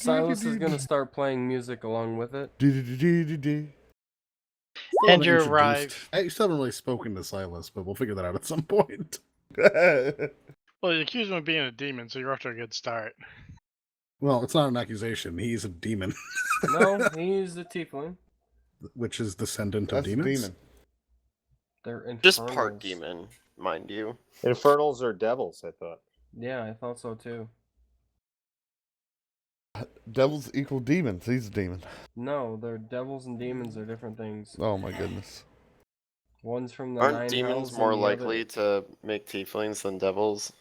Silas is gonna start playing music along with it. Do-do-do-do-do-do. Still And haven't you introduced- arrive. I still haven't really spoken to Silas, but we'll figure that out at some point. Well, you accuse him of being a demon, so you're off to a good start. Well, it's not an accusation. He's a demon, No, he's a tiefling. which is descendant of That's a demons. demon. They're infernals. Just part demon, mind you. Infernals are devils, I thought. Yeah, I thought so too. Devils equal demons. He's a demon. No, they're devils and demons are different things. Oh my goodness. One's from the Aren't nine demons hells more and the likely to make tieflings than devils?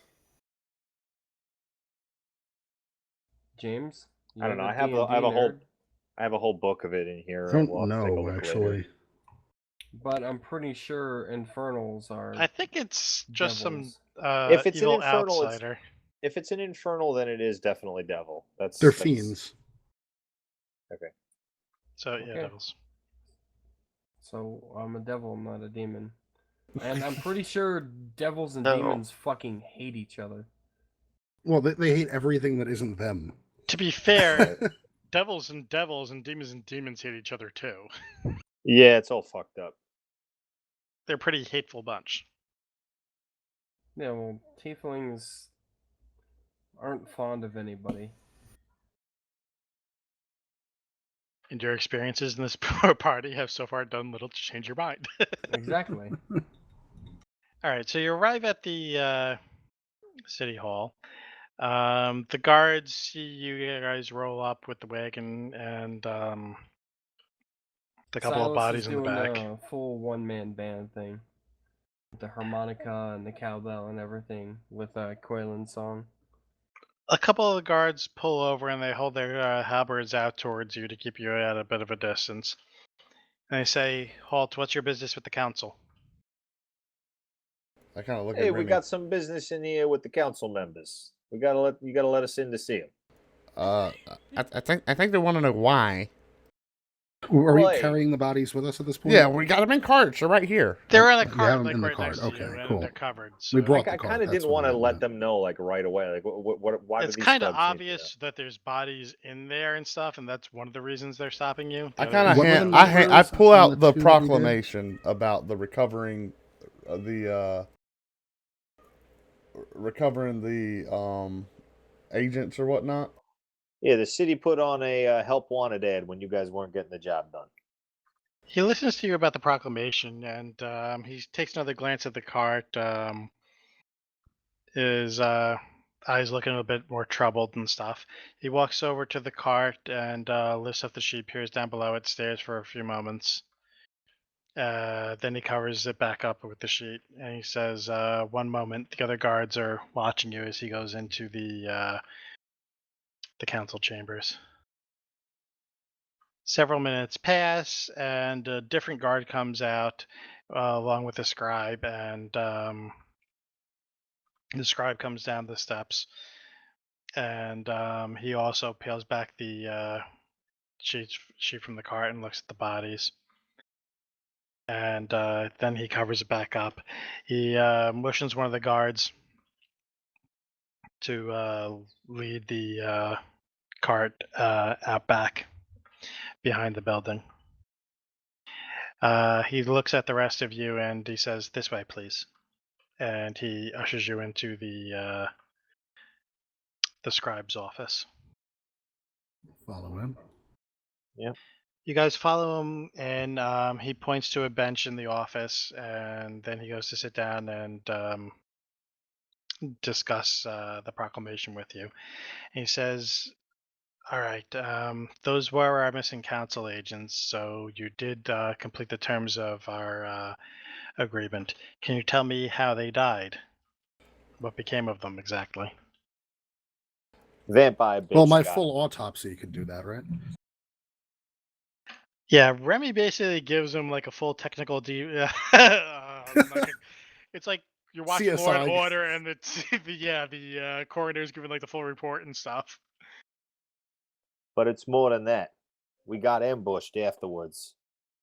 James? I don't You're know. the I have D&D a whole nerd, I have a whole book of it in here. I don't We'll have to take a know, look actually. later. but I'm pretty sure infernals are I think it's just devils. some If it's an evil infernal, it's- outsider. If it's an infernal, then it is definitely devil. They're That's fiends. So yeah, Okay. devils. So I'm a devil, I'm not a demon. And I'm pretty sure devils and No. demons fucking hate each other. Well, they hate everything that isn't them. To be fair, devils and demons hate each other too. Yeah, it's all fucked up. They're a pretty hateful bunch. Yeah, well, tieflings aren't fond of anybody. And your experiences in this party have so far done little to change your mind. Exactly. All right, so you arrive at the city hall. The guards see you guys roll up with the wagon and the couple of Silas bodies is in the doing back. a full one-man band thing. With the harmonica and the cowbell and everything with a Quaylen song. A couple of the guards pull over and they hold their halberds out towards you to keep you at a bit of a distance. And they say, "Halt! What's your business with the council?" I kind of look Hey, at we Remy. got some business in here with the council members. You gotta let us in to see them. I think they want to know why. Are we Why? carrying the bodies with us at this point? Yeah, we got them in carts. They're right here. They're in a You cart, have 'em like in the right next cart. to you, Okay, and cool. they're covered. We So brought I the cart. kind of That's didn't what want I to let meant. them know like right away. Like, why it's do these kind of thugs need to obvious that there's bodies in there and stuff, and that's one of the reasons they're stopping you. The I other kind of What were reason- the I numbers pull on out the the two that we did? proclamation about the recovering agents or whatnot. Yeah, the city put on a help wanted ad when you guys weren't getting the job done. He listens to you about the proclamation, and he takes another glance at the cart. His eyes looking a bit more troubled and stuff. He walks over to the cart and lifts up the sheet, peers down below it, stares for a few moments. Then he covers it back up with the sheet, and he says, "One moment." The other guards are watching you as he goes into the council chambers. Several minutes pass, and a different guard comes out along with the scribe, and the scribe comes down the steps, and he also peels back the sheet from the cart and looks at the bodies. And then he covers it back up. He motions one of the guards to lead the cart out back behind the building. He looks at the rest of you and he says, "This way, please." And he ushers you into the scribe's office. Follow him. You guys follow him, and he points to a bench in the office, and then he goes to sit down and discuss the proclamation with you. And he says, "All right, those were our missing council agents, so you did complete the terms of our agreement. Can you tell me how they died? What became of them exactly?" Vampire bitch. Well, my got full autopsy could do that, right? Yeah, Remy basically gives him like a full technical it's like you're watching Law and CSI. Order, and it's the coroner's giving like the full report and stuff. But it's more than that. We got ambushed afterwards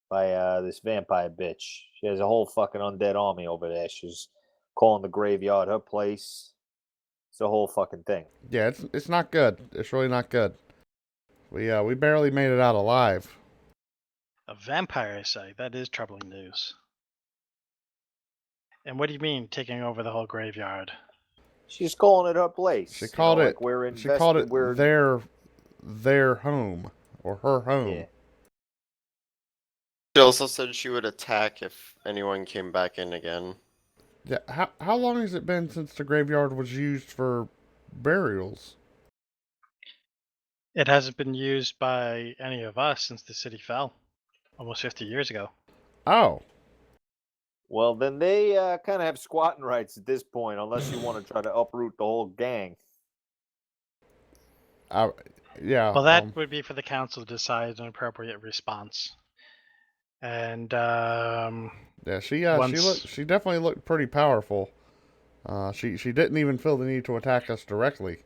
by this vampire bitch. She has a whole fucking undead army over there. She's calling the graveyard her place. It's a whole fucking thing. Yeah, it's not good. It's really not good. We barely made it out alive. A vampire, I say. That is troubling news. And what do you mean taking over the whole graveyard? She's calling it her place. She called you know, it. like we're She called it We're their home or her home. yeah. She also said she would attack if anyone came back in again. Yeah. How long has it been since the graveyard was used for burials? It hasn't been used by any of us since the city fell, almost 50 years ago. Oh. Well, then they kind of have squatting rights at this point, unless you want to try to uproot the whole gang. Yeah. Well, that would be for the council to decide an appropriate response. And Yeah. She once- she definitely looked pretty powerful. She didn't even feel the need to attack us directly.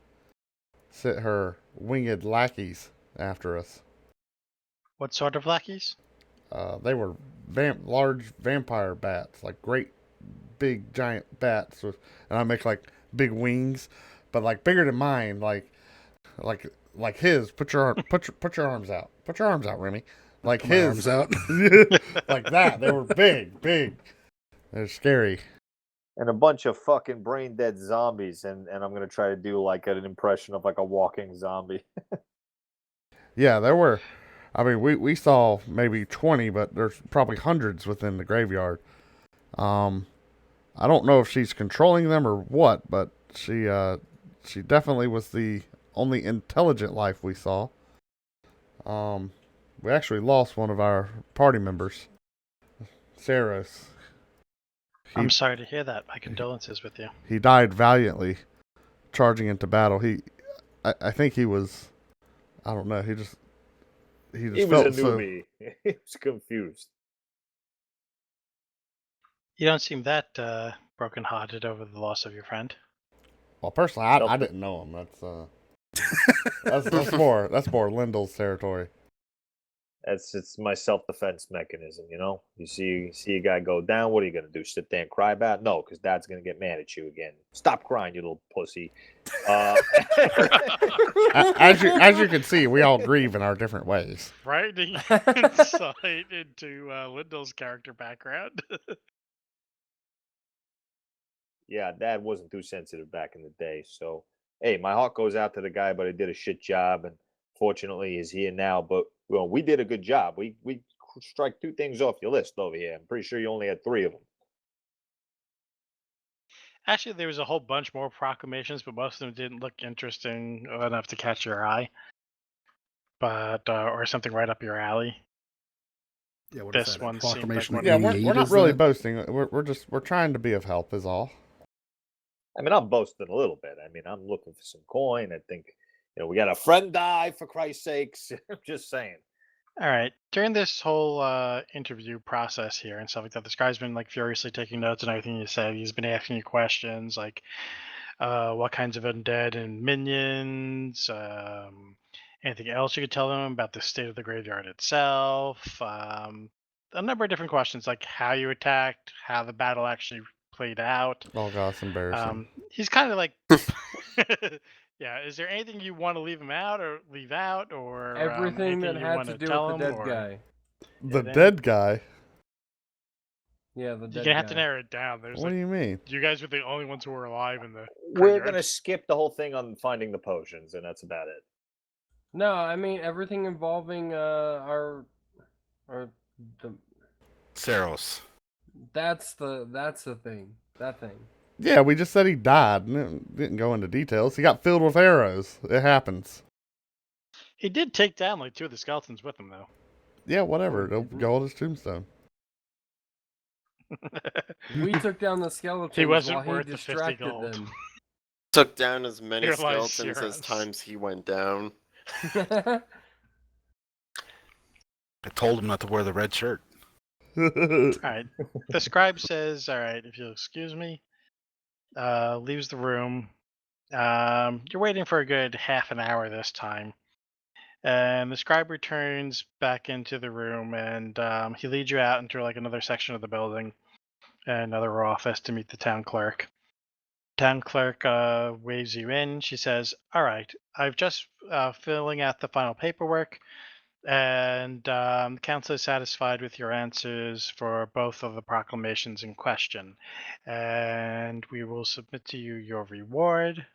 Sent her winged lackeys after us. What sort of lackeys? They were large vampire bats, like great big giant bats and I make like big wings, but like bigger than mine, like his. Put your arms out. Put your arms out, Remy. Like Put my his. arms out. Like that. They were big. They're scary. And a bunch of fucking brain dead zombies, and I'm gonna try to do like an impression of like a walking zombie. Yeah, there were. I mean, we saw maybe 20, but there's probably hundreds within the graveyard. I don't know if she's controlling them or what, but she definitely was the only intelligent life we saw. We actually lost one of our party members, Saros. I'm sorry to hear that. My condolences with you. He died valiantly, charging into battle. I think he was, I don't know. He just He was felt a newbie. He was confused. You don't seem that broken-hearted over the loss of your friend. Well, personally, I didn't know him. That's more Lindell's territory. It's my self-defense mechanism, you know. You see a guy go down. What are you gonna do? Sit there and cry about it? No, because Dad's gonna get mad at you again. Stop crying, you little pussy. As you can see, we all grieve in our different ways. Frightening insight into Lindell's character background. Yeah, Dad wasn't too sensitive back in the day. So, hey, my heart goes out to the guy, but he did a shit job, and fortunately, he's here now. But well, we did a good job. We strike 2 things off your list over here. I'm pretty sure you only had 3 of them. Actually, there was a whole bunch more proclamations, but most of them didn't look interesting enough to catch your eye. But or something right up your alley. Yeah, what This is that? one seemed Proclamation like of Yeah, we're 88, not is really that? boasting. We're trying to be of help, is all. I mean, I'm boasting a little bit. I mean, I'm looking for some coin. I think, we got a friend die, for Christ's sakes. I'm just saying. All right. During this whole interview process here and stuff like that, this guy's been like furiously taking notes and everything you said. He's been asking you questions like, what kinds of undead and minions, anything else you could tell them about the state of the graveyard itself, a number of different questions like how you attacked, how the battle actually played out. Oh god, it's embarrassing. He's kind of like, yeah. Is there anything you want to leave him out or leave out, or Everything that anything you had want to to do tell with the him, dead or guy. The then- dead guy. Yeah, the you're dead gonna have to guy. narrow it down. There's What do like, you mean? you guys were the only ones who were alive in the. We're graveyard. gonna skip the whole thing on finding the potions, and that's about it. No, I mean everything involving our the Saros. that's the thing. That thing. Yeah, we just said he died. Didn't go into details. He got filled with arrows. It happens. He did take down like 2 of the skeletons with him, though. Yeah, whatever. It'll go on his tombstone. We took down the skeletons He wasn't while he worth the 50 distracted gold. them. Took down as many Here lies skeletons as Saros. times he went down. I told him not to wear the red shirt. All right. The scribe says, "All right, if you'll excuse me," leaves the room. You're waiting for a good half an hour this time, and the scribe returns back into the room, and he leads you out into like another section of the building, another office to meet the town clerk. Town clerk waves you in. She says, "All right, I've just filling out the final paperwork, and the council is satisfied with your answers for both of the proclamations in question, and we will submit to you your reward."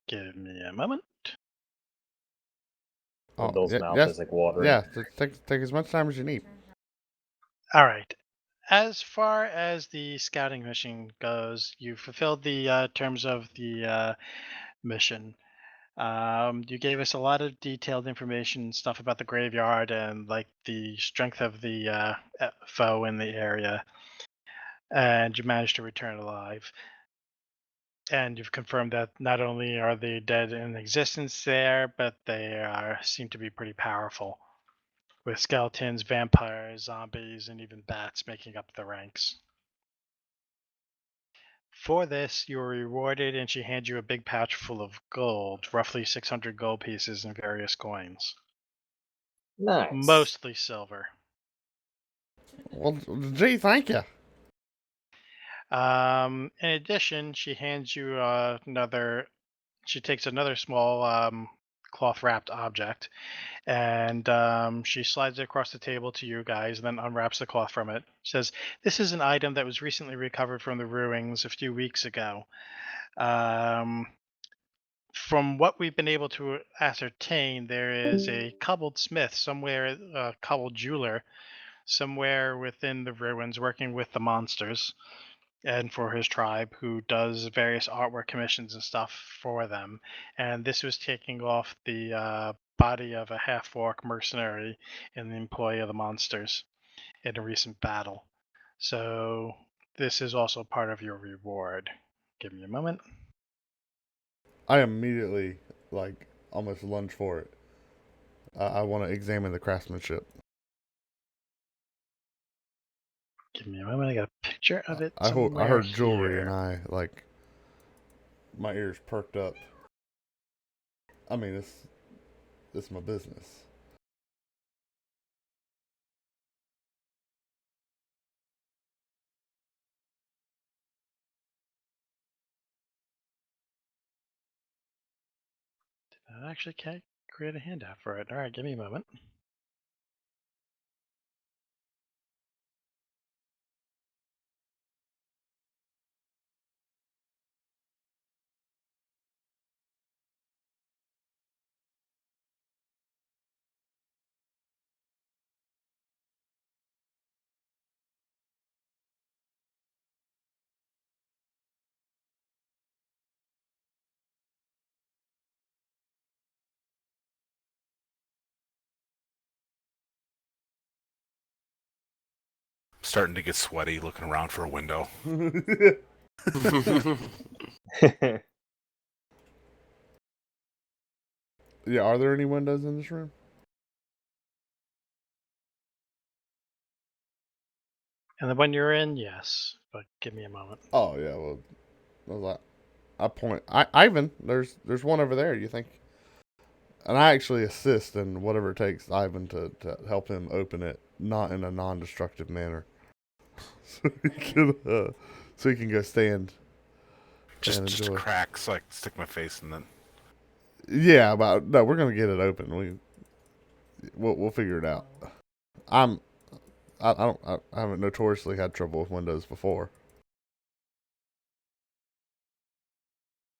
Give me a moment. Wendell's yeah, mouth yes, is like watering. yeah. Take as much time as you need. All right. As far as the scouting mission goes, you fulfilled the terms of the mission. You gave us a lot of detailed information, stuff about the graveyard and like the strength of the foe in the area, and you managed to return alive. And you've confirmed that not only are the dead in existence there, but they seem to be pretty powerful, with skeletons, vampires, zombies, and even bats making up the ranks. For this, you were rewarded, and she hands you a big pouch full of gold, roughly 600 gold pieces and various coins. Nice. Mostly silver. Well, gee, thank you. In addition, she hands you another. She takes another small cloth-wrapped object, and she slides it across the table to you guys, and then unwraps the cloth from it. She says, "This is an item that was recently recovered from the ruins a few weeks ago. From what we've been able to ascertain, there is a cobbled smith somewhere, a cobbled jeweler somewhere within the ruins working with the monsters and for his tribe, who does various artwork commissions and stuff for them. And this was taking off the body of a half-orc mercenary in the employ of the monsters in a recent battle. So this is also part of your reward." Give me a moment. I immediately almost lunge for it. I want to examine the craftsmanship. Give me a moment. I got a picture of it I somewhere heard jewelry here. and my ears perked up. I mean, this is my business. I actually can't create a handout for it. All right, give me a moment. Starting to get sweaty looking around for a window. Yeah, are there any windows in this room? And the one you're in, yes, but give me a moment. Oh yeah, well, I was like, I point. Ivan, there's one over there. You think? And I actually assist in whatever it takes Ivan to help him open it, not in a non-destructive manner, so he can go stand. Just a enjoy. crack so I can stick my face in then. Yeah, but no, we're gonna get it open. We'll figure it out. I haven't notoriously had trouble with windows before.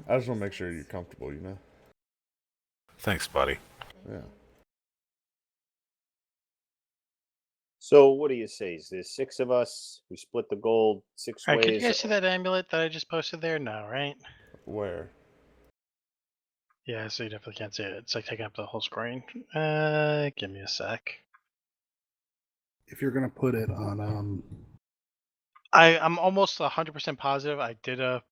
I just want to make sure you're comfortable, you know? Thanks, buddy. Yeah. So what do you say? Is there 6 of us? We split the gold 6 All right, ways. could you guys see that amulet that I just posted there? No, right? Where? Yeah, so you definitely can't see it. It's like taking up the whole screen. Give me a sec. If you're gonna put it on, I'm almost 100% positive I did a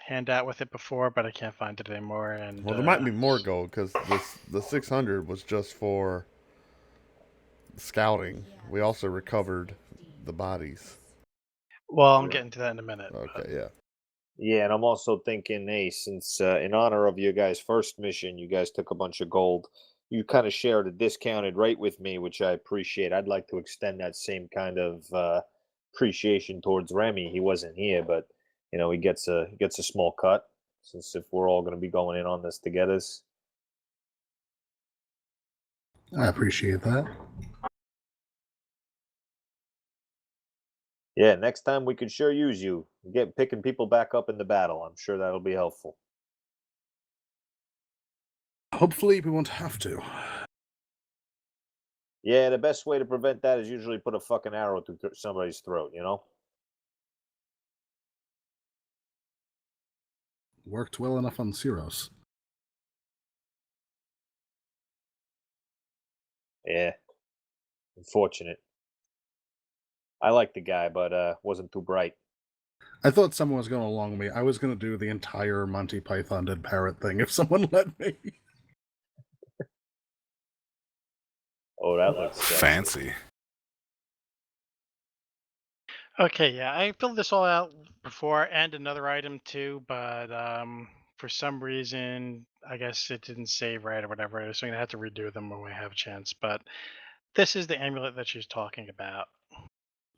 handout with it before, but I can't find it anymore. And Well, there might be more gold because the 600 was just for scouting. We also recovered the bodies. Well, I'm getting to that in a minute. Okay, yeah. Yeah, and I'm also thinking, hey, since in honor of your guys' first mission, you guys took a bunch of gold, you kind of shared a discounted rate with me, which I appreciate. I'd like to extend that same kind of appreciation towards Remy. He wasn't here, but he gets a small cut since if we're all going to be going in on this together. I appreciate that. Yeah, next time we could sure use you. Get picking people back up in the battle. I'm sure that'll be helpful. Hopefully, we won't have to. Yeah, the best way to prevent that is usually put a fucking arrow through somebody's throat, Worked well enough on Ceros. Yeah. Unfortunate. I like the guy, but wasn't too bright. I thought someone was going to along with me. I was going to do the entire Monty Python Dead Parrot thing if someone let me. Oh, that looks Fancy. Okay, yeah, I filled this all out before and another item too, but for some reason, I guess it didn't save right or whatever. So I'm gonna have to redo them when we have a chance. But this is the amulet that she's talking about.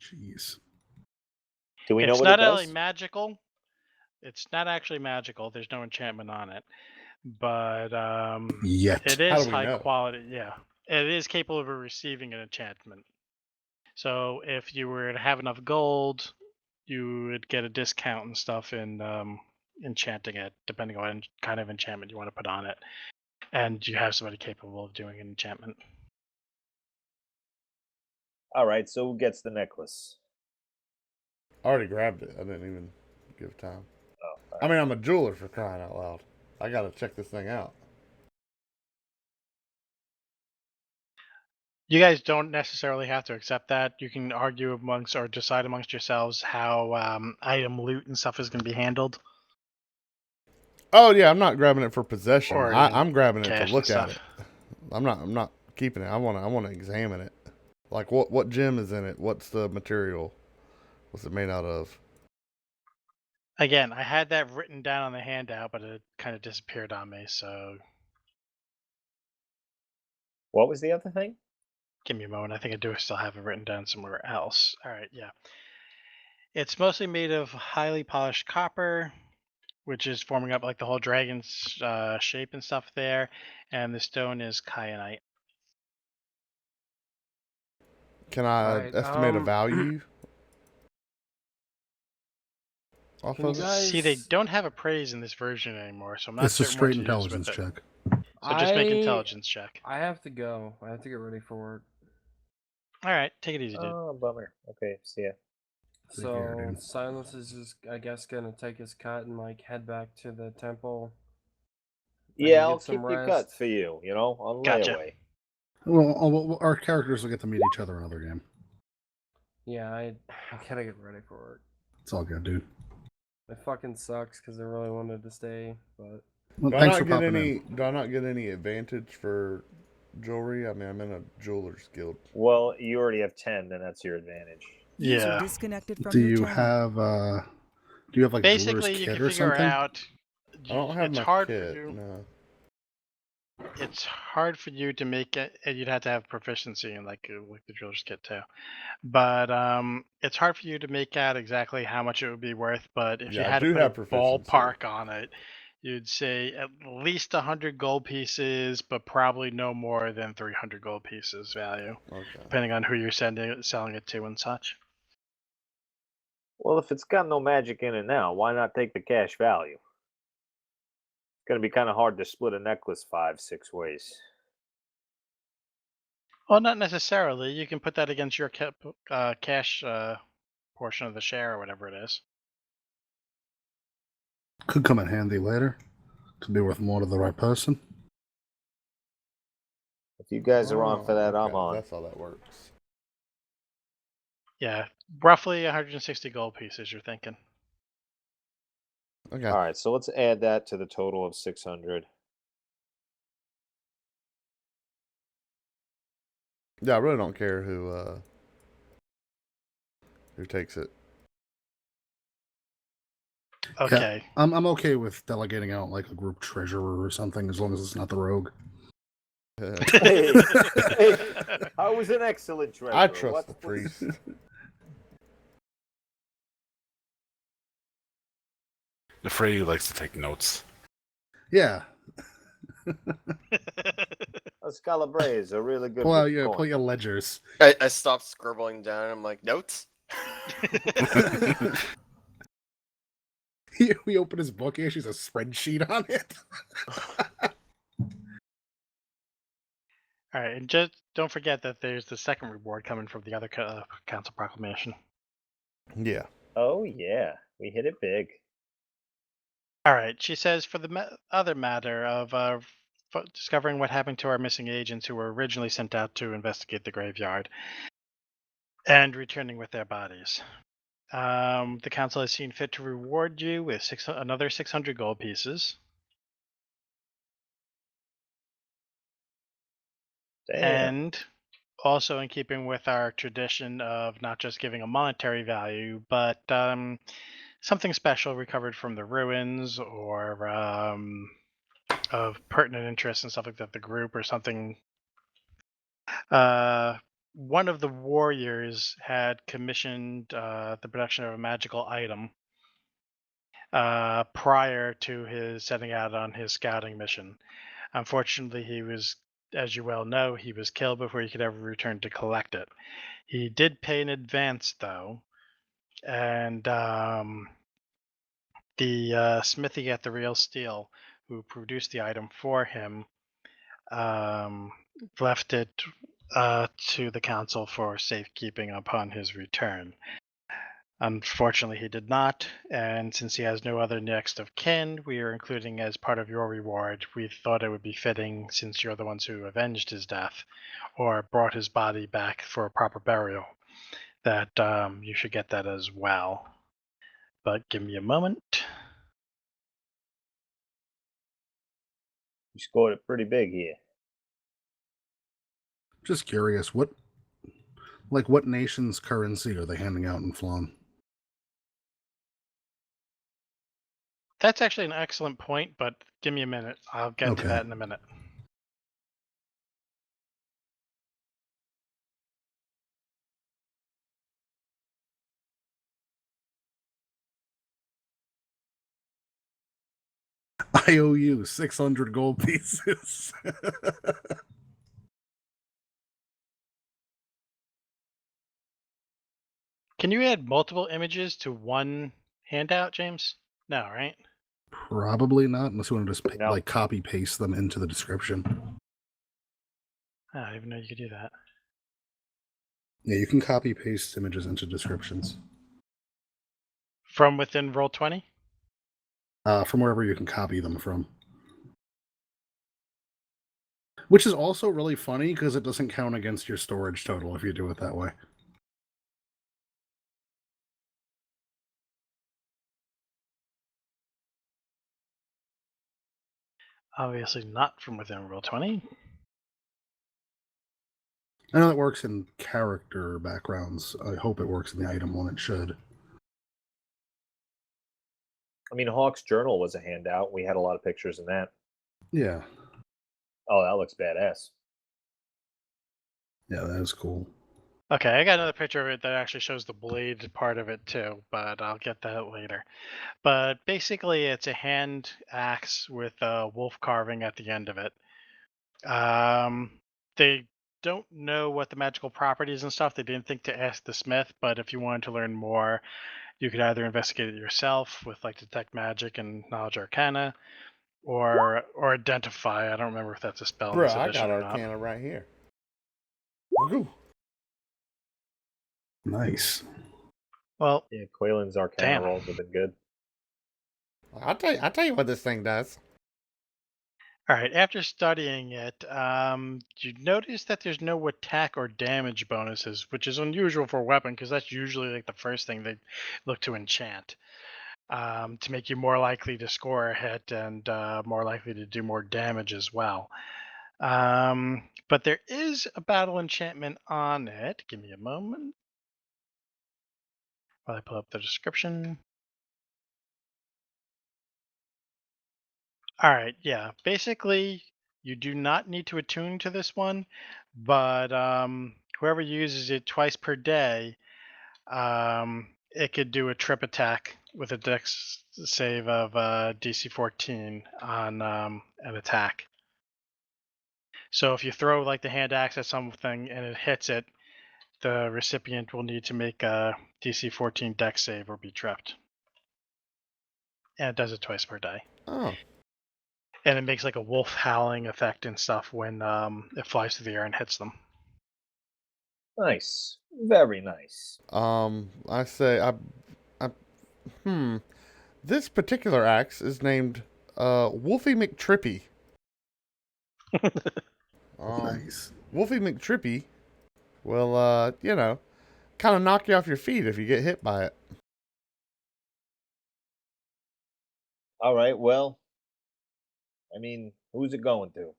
Jeez. Do we know It's what not it really does? magical. It's not actually magical. There's no enchantment on it, but Yet. it How is do we high know? quality. Yeah, it is capable of receiving an enchantment. So if you were to have enough gold, you would get a discount and stuff in enchanting it, depending on what kind of enchantment you want to put on it. And you have somebody capable of doing an enchantment. All right, so who gets the necklace? I already grabbed it. I didn't even give time. Oh, I mean, I'm a jeweler, for crying out loud. I gotta check this thing out. You guys don't necessarily have to accept that. You can argue amongst or decide amongst yourselves how item loot and stuff is going to be handled. Oh yeah, I'm not grabbing it for possession. Or even I'm grabbing it to cash look and at it. stuff. I'm not keeping it. I wanna examine it. Like what gem is in it? What's the material? What's it made out of? Again, I had that written down on the handout, but it kind of disappeared on me. So What was the other thing? give me a moment. I think I do still have it written down somewhere else. All right, yeah. It's mostly made of highly polished copper, which is forming up like the whole dragon's shape and stuff there. And the stone is kyanite. Can I Alright, estimate a value off Can you of it? guys... See, they don't have appraise in this version anymore, so I'm not It's a certain what straight to use with intelligence it. check. So just make intelligence check. I have to go. I have to get ready for work. All right, take it easy, dude. Oh, bummer. Okay, see ya. Take care, So dude. Silence is just, I guess, gonna take his cut and like head back to the temple. and Yeah, get I'll some keep your rest. cut for you, on Gotcha. layaway. Well, our characters will get to meet each other in another game. Yeah, I gotta get ready for work. It's all good, dude. It fucking sucks because I really wanted to stay, but Well, Do I thanks for not get popping any? in. Do I not get any advantage for jewelry? I mean, I'm in a jeweler's guild. Well, you already have 10, then that's your advantage. User Yeah. disconnected from Do your you channel. have like Basically, jeweler's you kit can or figure something? out. I don't have it's my hard kit. for you. No. It's hard for you to make it, and you'd have to have proficiency in like the jeweler's kit too. But it's hard for you to make out exactly how much it would be worth. But if you Yeah, I had to do put have a proficiency. ballpark on it, you'd say at least 100 gold pieces, but probably no more than 300 gold pieces value, Okay. depending on who you're selling it to and such. Well, if it's got no magic in it now, why not take the cash value? It's going to be kind of hard to split a necklace 5-6 ways. Well, not necessarily. You can put that against your cash portion of the share or whatever it is. Could come in handy later. Could be worth more to the right person. If you guys are on for that, Oh, I'm on. That's how that works. Yeah, roughly 160 gold pieces. You're thinking. Okay. All right, so let's add that to the total of 600. Yeah, I really don't care who takes it. Okay. I'm okay with delegating out like a group treasurer or something, as long as it's not the rogue. Hey, I was an excellent treasurer. I trust What's- the priest. Frey likes to take notes. Yeah. A Scalabre is a really good Pull out coin. your ledgers. I stopped scribbling down. I'm like, notes? We open his book. He actually has a spreadsheet on it. All right, and just don't forget that there's the second reward coming from the other council proclamation. Yeah. Oh yeah, we hit it big. All right, she says for the other matter of discovering what happened to our missing agents who were originally sent out to investigate the graveyard and returning with their bodies. The council has seen fit to reward you with another 600 gold pieces. Damn. And also in keeping with our tradition of not just giving a monetary value, but something special recovered from the ruins or of pertinent interest and stuff like that, the group or something. One of the warriors had commissioned the production of a magical item prior to his setting out on his scouting mission. Unfortunately, he was, as you well know, he was killed before he could ever return to collect it. He did pay in advance, though, and the smithy at the Real Steel, who produced the item for him, left it to the council for safekeeping upon his return. Unfortunately, he did not, and since he has no other next of kin, we are including as part of your reward. We thought it would be fitting, since you're the ones who avenged his death, or brought his body back for a proper burial, that you should get that as well. But give me a moment. You scored it pretty big here. Just curious, what nation's currency are they handing out in Phlan? That's actually an excellent point, but give me a minute. I'll get to that in a minute. I owe you 600 gold pieces. Can you add multiple images to one handout, James? No, right? Probably not, unless you want to just No. copy paste them into the description. I don't even know you could do that. Yeah, you can copy paste images into descriptions. From within Roll20? From wherever you can copy them from. Which is also really funny because it doesn't count against your storage total if you do it that way. Obviously not from within Roll20. I know that works in character backgrounds. I hope it works in the item one. It should. I mean, Hawk's journal was a handout. We had a lot of pictures in that. Yeah. Oh, that looks badass. Yeah, that is cool. Okay, I got another picture of it that actually shows the blade part of it too, but I'll get that later. But basically, it's a hand axe with a wolf carving at the end of it. They don't know what the magical properties and stuff. They didn't think to ask the smith, but if you wanted to learn more, you could either investigate it yourself with like detect magic and knowledge arcana, or identify. I don't remember if that's a spell in Bro, this I edition got or not. Arcana right here. Woohoo. Nice. Well, Yeah, Quaylen's Arcana Damn. rolls have been good. I'll tell you what this thing does. all right. After studying it, you notice that there's no attack or damage bonuses, which is unusual for a weapon because that's usually like the first thing they look to enchant. To make you more likely to score a hit and more likely to do more damage as well. But there is a battle enchantment on it. Give me a moment while I pull up the description. All right, yeah. Basically, you do not need to attune to this one, but whoever uses it twice per day, it could do a trip attack with a dex save of DC 14 on an attack. So if you throw like the hand axe at something and it hits it, the recipient will need to make a DC 14 dex save or be tripped. And it does it twice per day. Oh, And it makes like a wolf howling effect and stuff when it flies through the air and hits them. Nice. Very nice. I say this particular axe is named Wolfie McTrippy. Nice. Wolfie McTrippy will kind of knock you off your feet if you get hit by it. All right, well, I mean, who's it going to?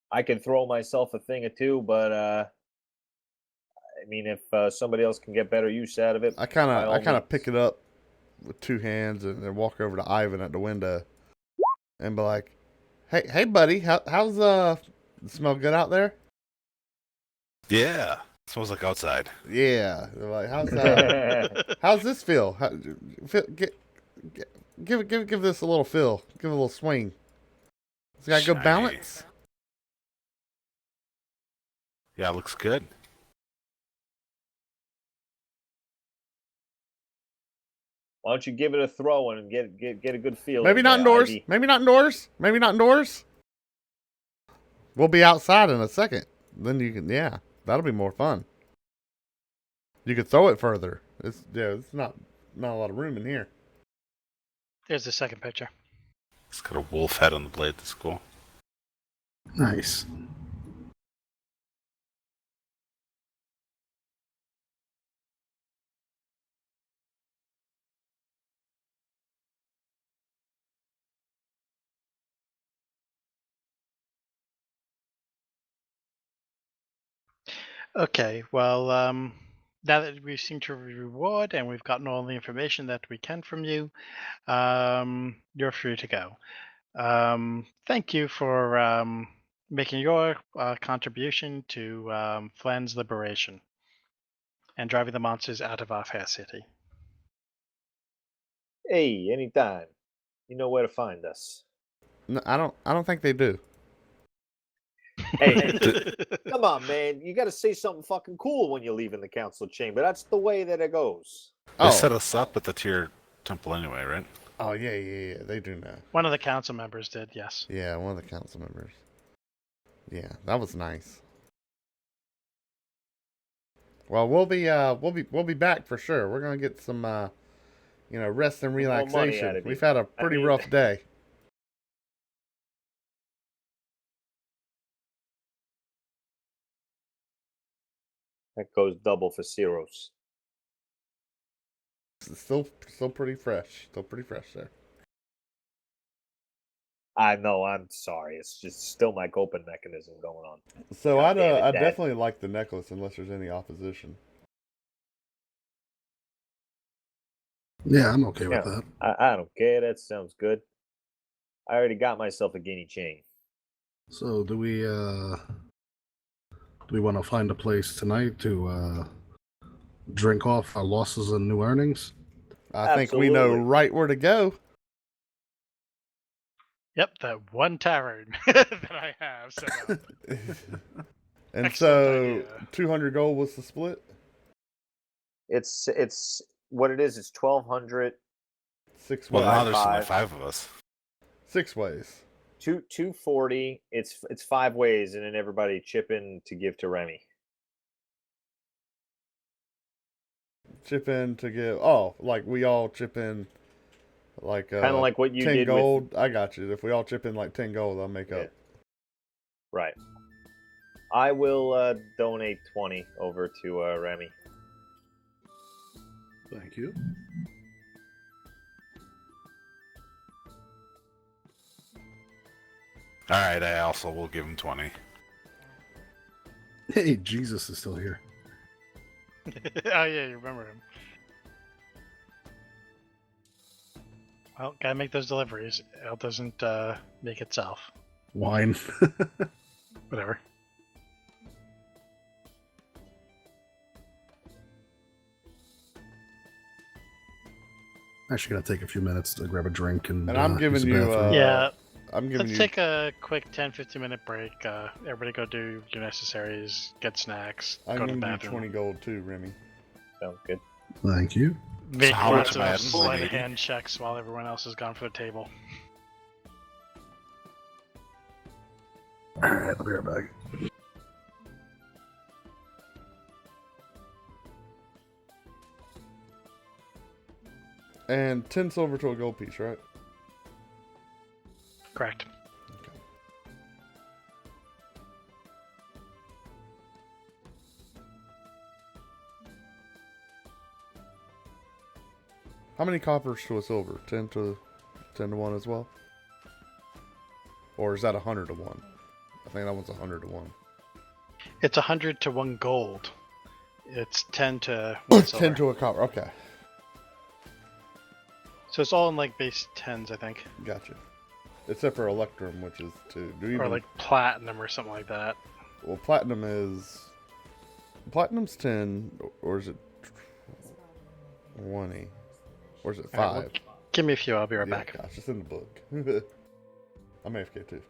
I can throw myself a thing or two, but I mean, if somebody else can get better use out of it, I kind by all of pick means. it up with two hands and then walk over to Ivan at the window and be like, "Hey, buddy, how's smell good out there?" Yeah. Smells like outside. Yeah. They're like, how's this feel? Give this a little feel. Give it a little swing. It's got good Shiny. balance. Yeah, it looks good. Why don't you give it a throw and get a good feel? Maybe not indoors. Maybe not indoors. Maybe not indoors. We'll be outside in a second. Then you can, yeah, that'll be more fun. You could throw it further. It's not a lot of room in here. There's the second picture. It's got a wolf head on the blade. That's cool. Nice. Okay, well, now that we've seen to reward and we've gotten all the information that we can from you, you're free to go. Thank you for making your contribution to Phlan's liberation and driving the monsters out of our fair city. Hey, anytime. You know where to find us. No, I don't think they do. Hey, come on, man. You got to say something fucking cool when you're leaving the council chamber. That's the way that it goes. They set us up at the tier temple anyway, right? Oh yeah. They do know. One of the council members did, yes. Yeah, one of the council members. Yeah, that was nice. Well, we'll be back for sure. We're gonna get some rest and More money out relaxation. of you. We've had a pretty rough day. That goes double for Ceros. It's still pretty fresh. Still pretty fresh there. I know. I'm sorry. It's just still my coping mechanism going on. So God damn it, I'd Dad. definitely like the necklace unless there's any opposition. Yeah, I'm okay with Yeah. that. I don't care. That sounds good. I already got myself a guinea chain. So do we want to find a place tonight to drink off our losses and new earnings? I think we know Absolutely. right where to go. Yep, that one tavern that I have set up. And Excellent so idea. 200 gold was the split. It's what it is. It's 1,200. Six Well, ways. now there's only Five. 5 of us. 6 ways. 240. It's 5 ways, and then everybody chip in to give to Remy. Chip in to give. Oh, like we all chip in. Like Kind of like what you 10 did gold. I got you. If we all chip in like 10 gold, I'll make Yeah. up. Right. I will donate 20 over to Remy. Thank you. All right, I also will give him 20. Hey, Jesus is still here. Oh yeah, you remember him. Well, gotta make those deliveries. Ale doesn't make itself. Wine. Whatever. Actually, gonna take a few minutes to grab a drink and And I'm use giving the you, bathroom. Yeah, I'm giving let's you. take a quick 10-15 minute break. Everybody go do your necessaries, get snacks, I'm go to the giving you bathroom. 20 gold too, Remy. Sounds good. Thank you. Make how much lots am I of at? sleight of 180? hand checks while everyone else has gone for the table. All right, I'll be right back. And 10 silver to a gold piece, right? Correct. How many coppers to a silver? 10 to 1 as well? Or is that 100 to 1? I think that one's 100 to 1. It's 100 to 1 gold. It's 10 to 1 silver. 10 to a copper. Okay. So it's all in like base 10s, I think. Gotcha. Except for Electrum, which is 2. Do you Or like platinum or something like that. Well, platinum is... Platinum's 10, or is it 20? Or is it 5? Alright, well, give me a few, I'll be right Yeah, back. gosh, it's in the book. I'm AFK too.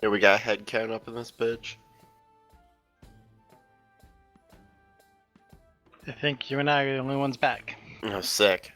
Here we got a head count up in this bitch. I think you and I are the only ones back. Oh, sick.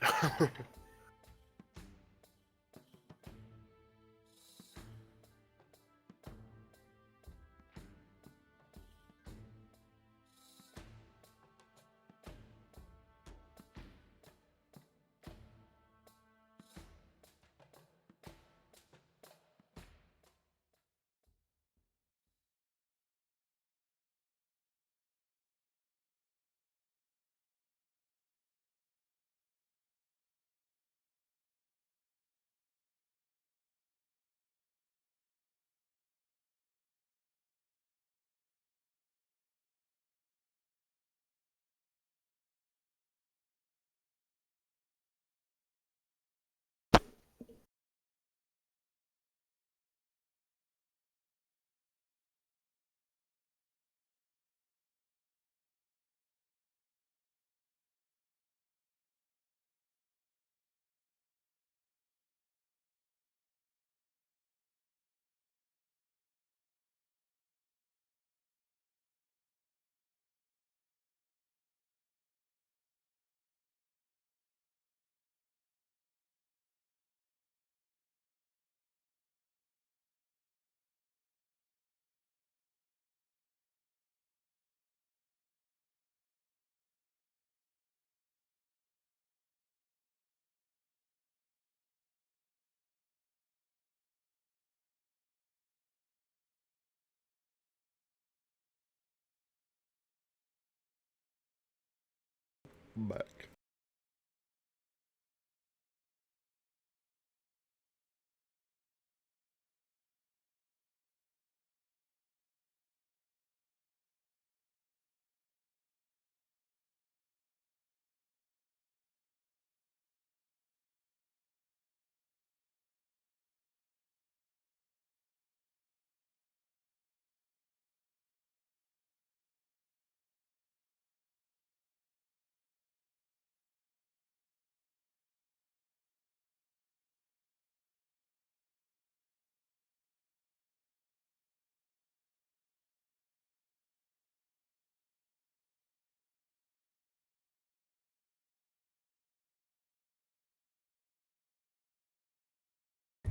Back.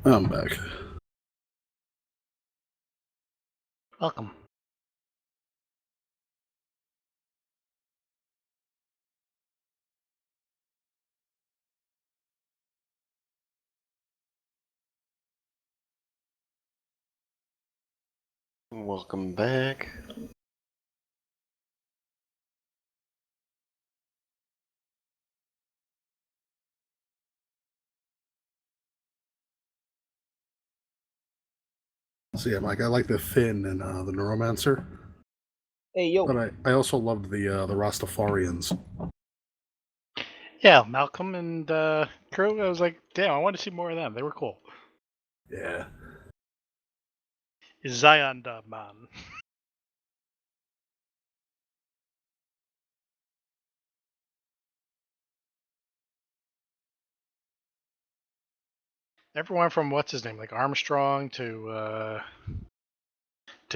I'm back. Welcome. Welcome back. So yeah, Mike, I like the Finn and the Neuromancer, Hey, yo. but I also loved the Rastafarians. Yeah, Malcolm and crew. I was like, damn, I want to see more of them. They were cool. Yeah. Zion man. Everyone from what's his name, like Armstrong to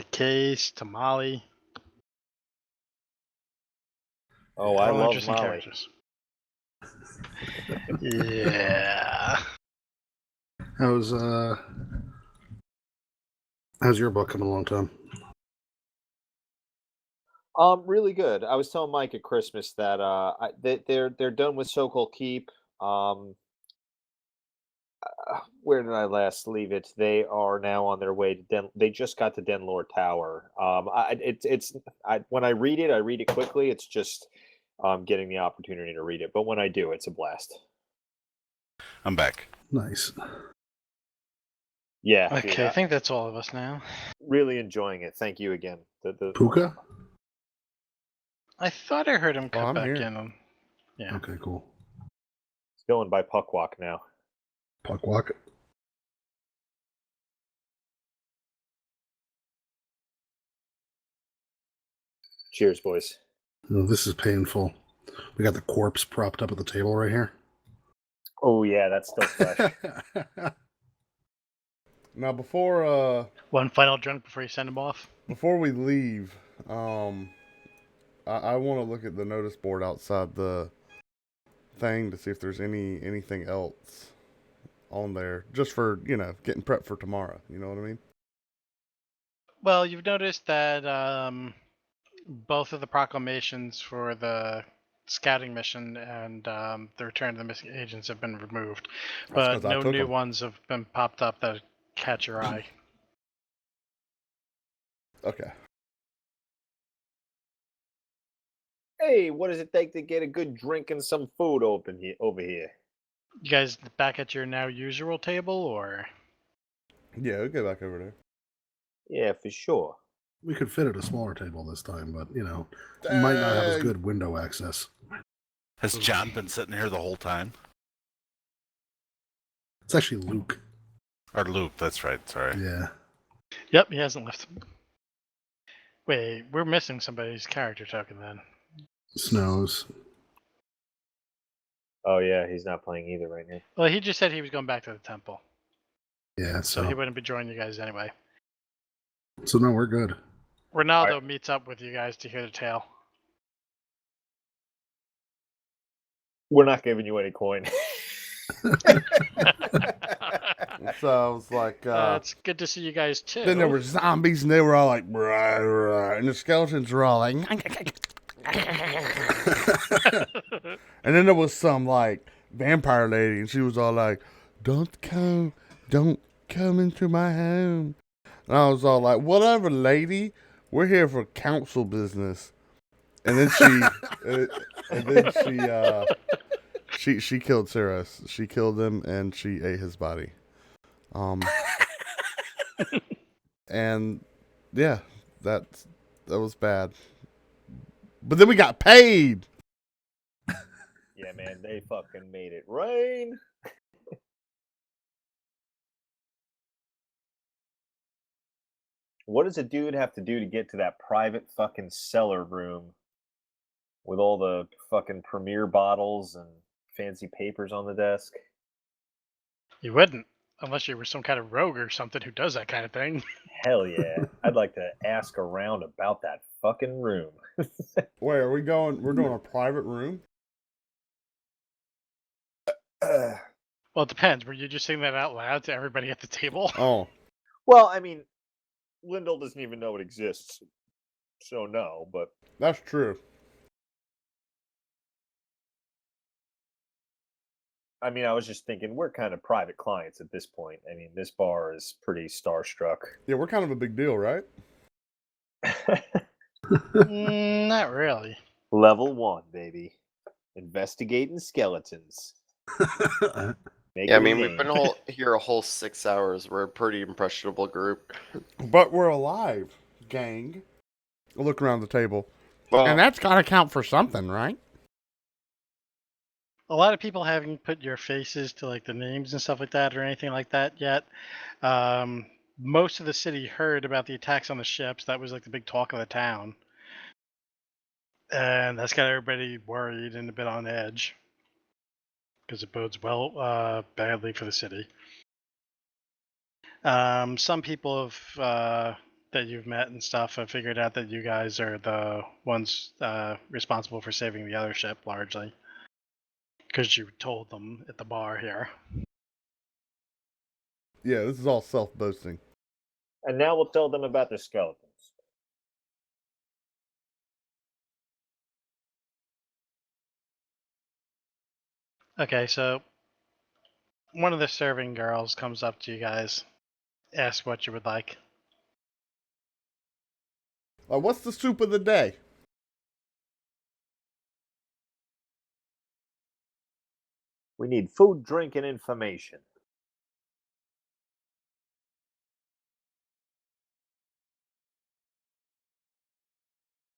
Case to Molly. Oh, They're I all love interesting Molly. characters. Yeah. How's your book coming along, Tom? Really good. I was telling Mike at Christmas that they're done with Sokol Keep. Where did I last leave it? They are now on their way to They just got to Denlore Tower. When I read it quickly. It's just getting the opportunity to read it. But when I do, it's a blast. I'm back. Nice. Yeah. Okay, dude, I think that's all of us now. really enjoying it. Thank you again. Pookha? I thought I heard him come I'm back here. in. Yeah. Okay, cool. It's going by Puckwalk now. Puckwalk. Cheers, boys. Oh, this is painful. We got the corpse propped up at the table right here. Oh yeah, that's still fresh. Now One final drink before you send him off. before we leave, I want to look at the notice board outside the thing to see if there's anything else on there, just for getting prepped for tomorrow. You know what I mean? Well, you've noticed that both of the proclamations for the scouting mission and the return of the missing agents have been removed, That's but 'cause I no took new 'em. ones have been popped up that catch your eye. Okay. Hey, what does it take to get a good drink and some food over here? You guys back at your now usual table, or Yeah, we'll get back over there. Yeah, for sure. We could fit at a smaller table this time, but we might not have as Dang. good window access. Has John been sitting here the whole time? It's actually Luke. Or Luke, that's right, sorry. Yeah. yep, he hasn't left. Wait, we're missing somebody's character token then. Snows. Oh yeah, he's not playing either right now. Well, he just said he was going back to the temple, Yeah, so so he wouldn't be joining you guys anyway. so no, we're good. Ronaldo meets up with you guys to hear the tale. We're not giving you any coin. So I was like, It's good to see you guys too. then there were zombies, and they were all like, "Rah, rah," and the skeletons were all like, and then there was some like vampire lady, and she was all like, don't come into my home. And I was all like, whatever, lady, we're here for council business. And then she killed Saras. She killed him, and she ate his body. And yeah, that was bad. But then we got paid. Yeah, man, they fucking made it rain. What does a dude have to do to get to that private fucking cellar room with all the fucking premier bottles and fancy papers on the desk? You wouldn't, unless you were some kind of rogue or something who does that kind of thing. Hell yeah. I'd like to ask around about that fucking room. Wait, are we going? We're doing a private room? Well, it depends. Were you just saying that out loud to everybody at the table? Oh, Well, I mean, Lyndall doesn't even know it exists. So no, but that's true. I mean, I was just thinking we're kind of private clients at this point. I mean, this bar is pretty starstruck. Yeah, we're kind of a big deal, right? Not really. Level 1, baby. Investigating skeletons. Yeah, I mean, we've been here a whole 6 hours. We're a pretty impressionable group. But we're alive, gang. I look around the table. Well, And that's got to count for something, right? A lot of people haven't put your faces to like the names and stuff like that or anything like that yet. Most of the city heard about the attacks on the ships. That was like the big talk of the town. And that's got everybody worried and a bit on edge. Because it bodes badly for the city. Some people have that you've met and stuff have figured out that you guys are the ones responsible for saving the other ship largely. Because you told them at the bar here. Yeah, this is all self-boasting. And now we'll tell them about the skeletons. Okay, so one of the serving girls comes up to you guys, asks what you would like. What's the soup of the day? We need food, drink, and information.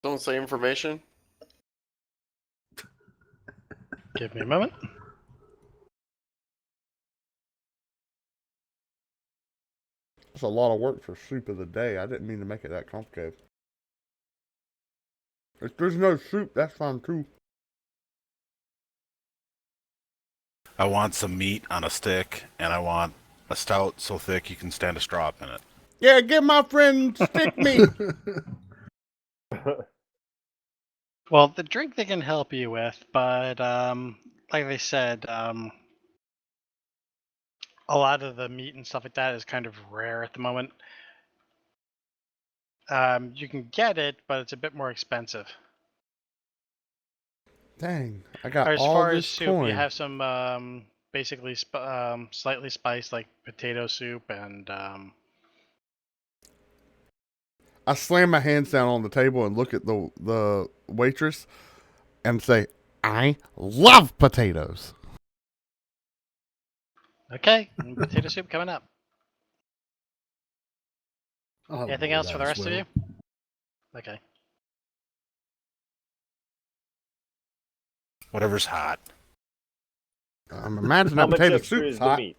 don't say information. Give me a moment. That's a lot of work for soup of the day. I didn't mean to make it that complicated. If there's no soup, that's fine too. I want some meat on a stick, and I want A stout so thick you can stand a straw up in it. Yeah, get my friend stick meat. Well, the drink they can help you with, but like they said, a lot of the meat and stuff like that is kind of rare at the moment. You can get it, but it's a bit more expensive. Dang, I got As all far as this soup, coin. you have some basically slightly spiced like potato soup and I slam my hands down on the table and look at the waitress and say, I love potatoes. okay, and potato soup coming up. I'll have a Anything bowl else for the that as rest of well. you? Okay. Whatever's hot. I'm imagining How that much potato extra soup's is the hot. meat?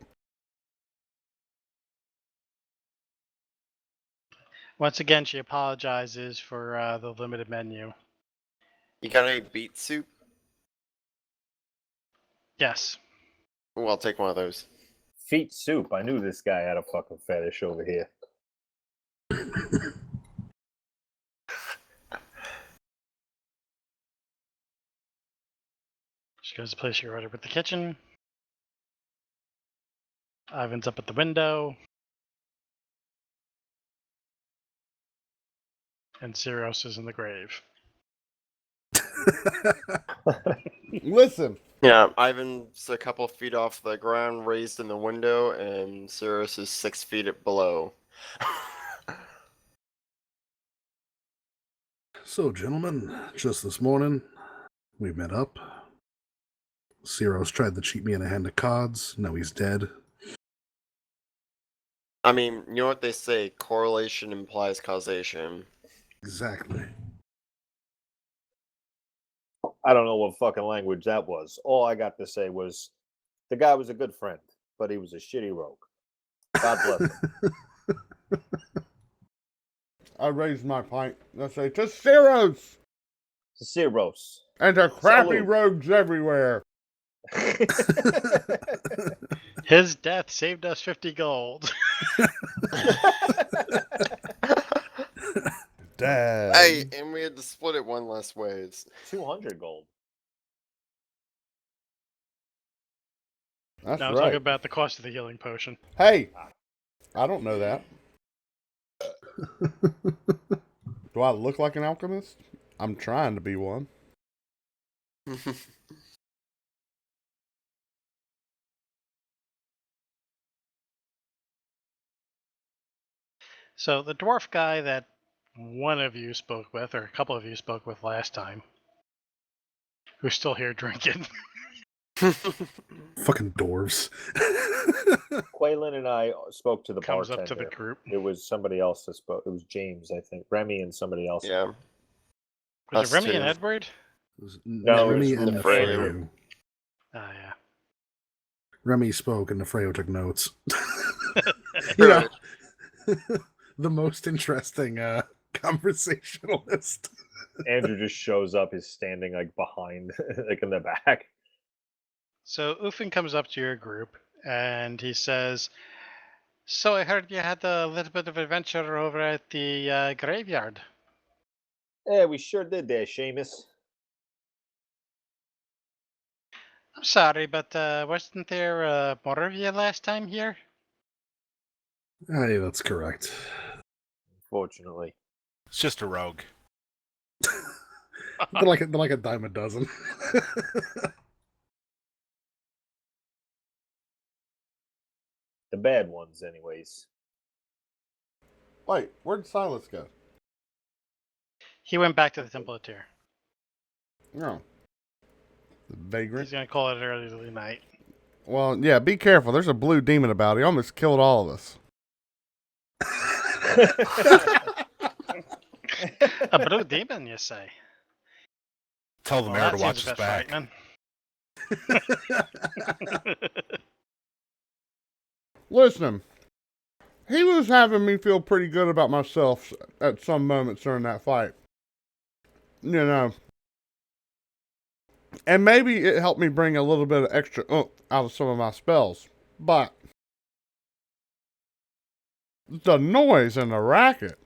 Once again, she apologizes for the limited menu. You got any beet soup? Yes. Ooh, I'll take one of those. Feet soup. I knew this guy had a fucking fetish over here. She goes to place your order with the kitchen. Ivan's up at the window. And Cyros is in the grave. Listen, Yeah, Ivan's a couple feet off the ground, raised in the window, and Cirrus is 6 feet below. So, gentlemen, just this morning, we met up. Cyros tried to cheat me in a hand of cards. Now he's dead. I mean, you know what they say, correlation implies causation. Exactly. I don't know what fucking language that was. All I got to say was the guy was a good friend, but he was a shitty rogue. God bless him. I raise my pint and I say, to Cyros Cyros. and to crappy Salute. rogues everywhere. His death saved us 50 gold. Dad. Hey, and we had to split it one less way. It's 200 gold. That's Now right. talking about the cost of the healing potion. Hey, I don't know that. Do I look like an alchemist? I'm trying to be one. So the dwarf guy that one of you spoke with, or a couple of you spoke with last time, who's still here drinking. Fucking dwarves. Quaylen and I spoke to the Comes bartender. up to the group. It was somebody else that spoke. It was James, I think. Remy and somebody else. yeah. Was it Us Remy and two. Edward? It was No, it Remy was and Nefrayu. Nefrayu. Oh, yeah. Remy spoke and Nefrayu took notes. You know, the most interesting conversationalist. Andrew just shows up. He's standing like behind, like in the back. So Ufin comes up to your group and he says, so I heard you had a little bit of adventure over at the graveyard. Yeah, we sure did there, Seamus. I'm sorry, but wasn't there more of you last time here? Hey, that's correct. Fortunately. It's just a rogue. They're like a dime a dozen. The bad ones, anyways. Wait, where'd Silas go? He went back to the Temple of Tyr. No. The vagrant. He's going to call it early night. Well, yeah, be careful. There's a blue demon about. He almost killed all of us. A blue demon, you say? Tell the Well, mayor that to watch seems a his bit back. frightening. Listen, he was having me feel pretty good about myself at some moments during that fight. You know. And maybe it helped me bring a little bit of extra oomph out of some of my spells. But the noise and the racket.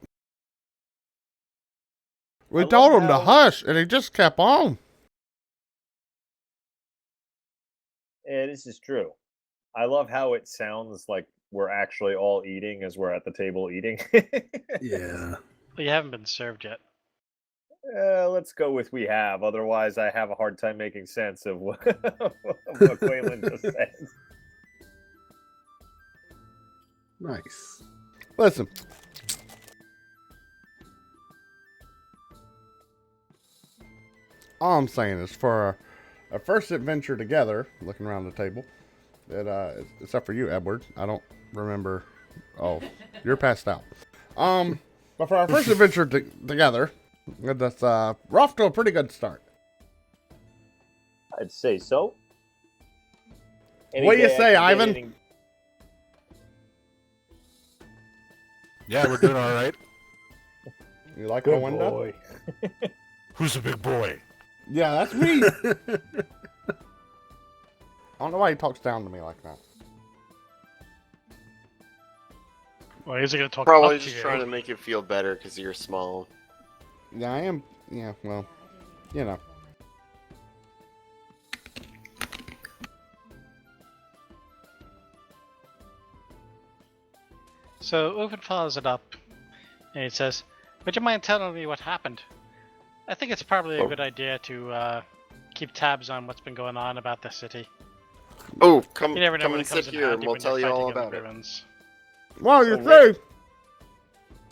We I told love him to how- hush, and he just kept on. Yeah, this is true. I love how it sounds like we're actually all eating as we're at the table eating. Yeah. Well, you haven't been served yet. Let's go with we have. Otherwise, I have a hard time making sense of what, what Quaylen just said. Nice. Listen. All I'm saying is for our first adventure together, looking around the table, that except for you, Edward, I don't remember. Oh, you're passed out. But for our first adventure together, that's we're off to a pretty good start. I'd say so. What do you day I say, can get Ivan? any- Yeah, we're doing all right. You like Good my window? boy. Who's the big boy? Yeah, that's me. I don't know why he talks down to me like that. Well, he's going to talk Probably up to just you. trying to make you feel better because you're small. Yeah, I am. Yeah, well, you know. So Oven follows it up, and he says, "Would you mind telling me what happened? I think it's probably a good idea to keep tabs on what's been going on about the city. Oh, come, You never know come when and it comes sit in here handy and we'll when you're tell you all fighting about it. ruins." Well, you So, see,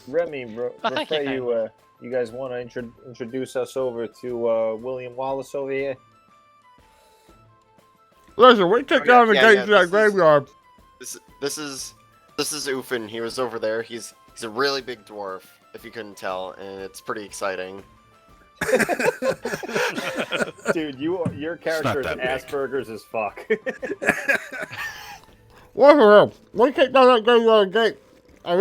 Remy, thank you, Refray, you guys want to introduce us over to William Wallace over here? listen, we took Okay, down the yeah, gates of yeah, that this is- graveyard. This is Ufin. He was over there. He's a really big dwarf, if you couldn't tell, and it's pretty exciting. Dude, your character is that big. Asperger's as fuck. What's the we kicked down that graveyard gate. And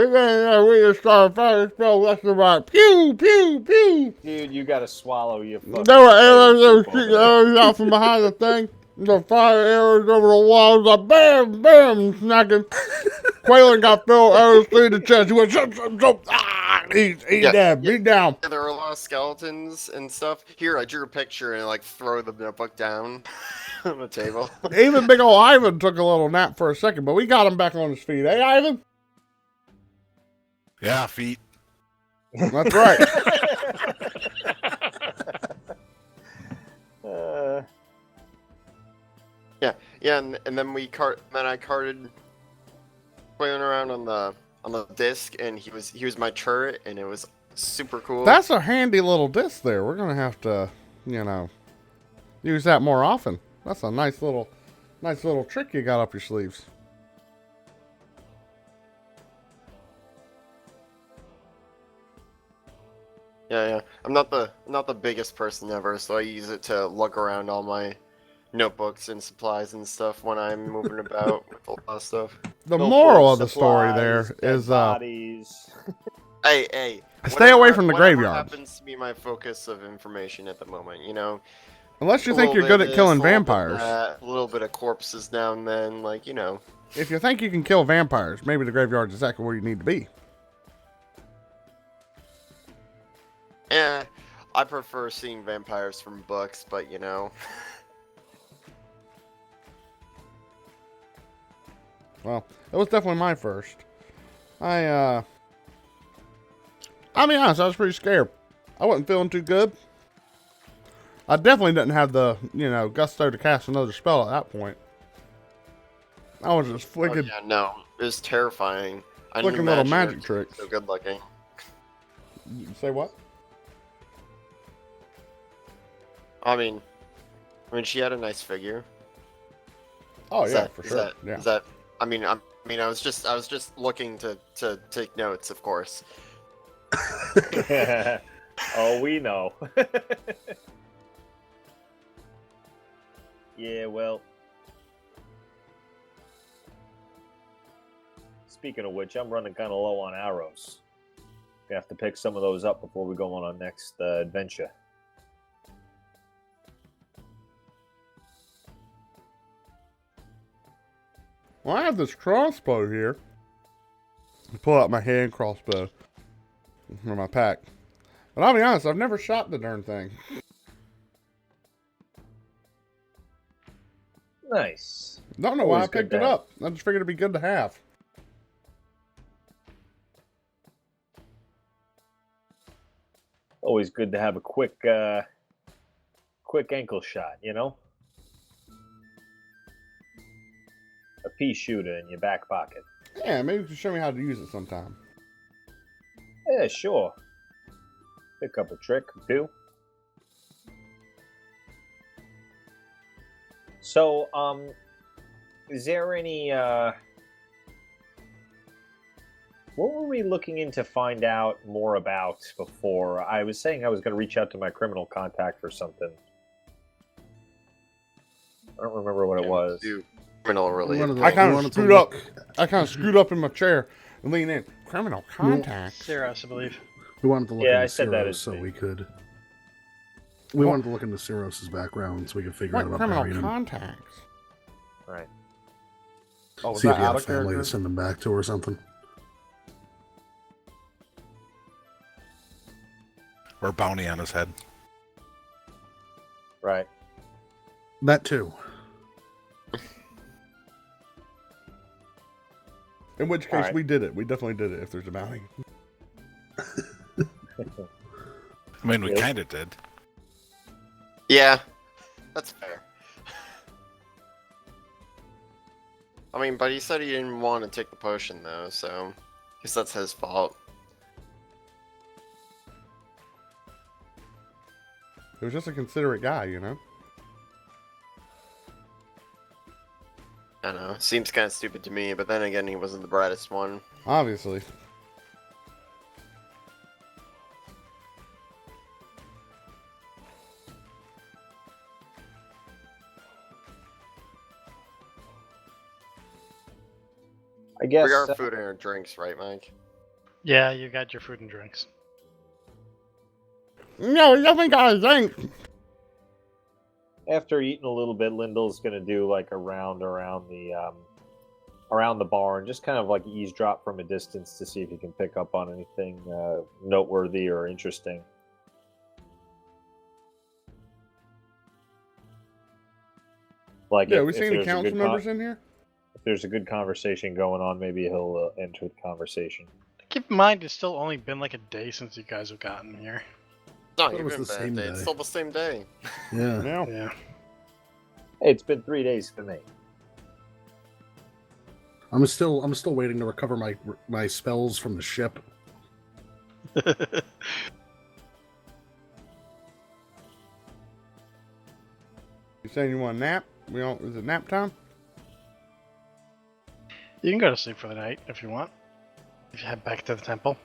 we just started firing spell left and right. Pew, pew, pew. Dude, you gotta swallow your fucking There were arrows, potato they were soup shooting over there. arrows out from behind the thing. The fire arrows over the walls, like bam, bam, snacking. Quaylen got Phil arrows through the chest. He went, jump, jump, jump. Ah, he's Yeah, down, yeah. he's down. Yeah, there are a lot of skeletons and stuff. Here, I drew a picture and like throw the notebook down on the table. Even big old Ivan took a little nap for a second, but we got him back on his feet. Hey, Ivan? Yeah, feet. That's right. Yeah, and then I carted playing around on the disc, and he was my turret, and it was super cool. That's a handy little disc there. We're going to have to, use that more often. That's a nice little trick you got up your sleeves. Yeah. I'm not the biggest person ever, so I use it to lug around all my notebooks and supplies and stuff when I'm moving about with a lot of stuff. The Go moral for of the story supplies, there dead is bodies. Hey. Stay away from the whatever graveyards. happens to be my focus of information at the moment, unless you A think you're little good bit at of killing this, a little bit vampires. of that, a little bit of corpses now and then, If you think you can kill vampires, maybe the graveyard's exactly where you need to be. Yeah, I prefer seeing vampires from books, but Well, it was definitely my first. I'll be honest, I was pretty scared. I wasn't feeling too good. I definitely didn't have the, gusto to cast another spell at that point. I was just Oh, flicking, yeah, no, it was terrifying. I didn't flicking little imagine her magic to be tricks. so good looking. Say what? I mean, she had a nice figure. Oh Is yeah, that- for is sure. that- Yeah. is that? I was just looking to take notes, of course. Oh, we know. Yeah, well. Speaking of which, I'm running kind of low on arrows. We have to pick some of those up before we go on our next adventure. Well, I have this crossbow here. Pull out my hand crossbow or my pack. But I'll be honest, I've never shot the darn thing. Nice. Don't know why I Always good picked to it have. up. I just figured it'd be good to have. Always good to have a quick ankle shot, you know? A pea shooter in your back pocket. Yeah, maybe you can show me how to use it sometime. Yeah, sure. Pick up a trick or two. So, is there any, what were we looking in to find out more about before? I was saying I was going to reach out to my criminal contact for something. I don't remember what it was. Do criminal We relief. wanted to- I kind we of wanted to screwed up. look- I kind of screwed up in my chair and lean in. Criminal contacts. Cirrus, I believe. We wanted to look Yeah, I into said that Ciros as so me. we could. We What? wanted to look into Ciros's background so we could figure out What about criminal burying him. contacts? Right. Oh, was See if that he had out a of family character? to send him back to or something. Or bounty on his head. Right. That too. In which case, Alright. we did it. We definitely did it if there's a bounty. I mean, we Really? kind of did. Yeah, that's fair. I mean, but he said he didn't want to take the potion though, so I guess that's his fault. He was just a considerate guy, you know? I don't know. Seems kind of stupid to me, but then again, he wasn't the brightest one. Obviously. I guess We got our food and our drinks, right, Mike? Yeah, you got your food and drinks. No, you think I think. after eating a little bit, Lyndall's gonna do like a round around the bar and just kind of like eavesdrop from a distance to see if he can pick up on anything noteworthy or interesting. Like, Yeah, if, we if see any there's a council good members in here? if there's a good conversation going on, maybe he'll enter the conversation. Keep in mind, it's still only been like a day since you guys have gotten here. No, thought it you've was been the bad same day. It's day. still the same day. Yeah. No. Yeah. Hey, it's been 3 days for me. I'm still waiting to recover my spells from the ship. You saying you want a nap? Is it nap time? You can go to sleep for the night if you want. If you head back to the temple.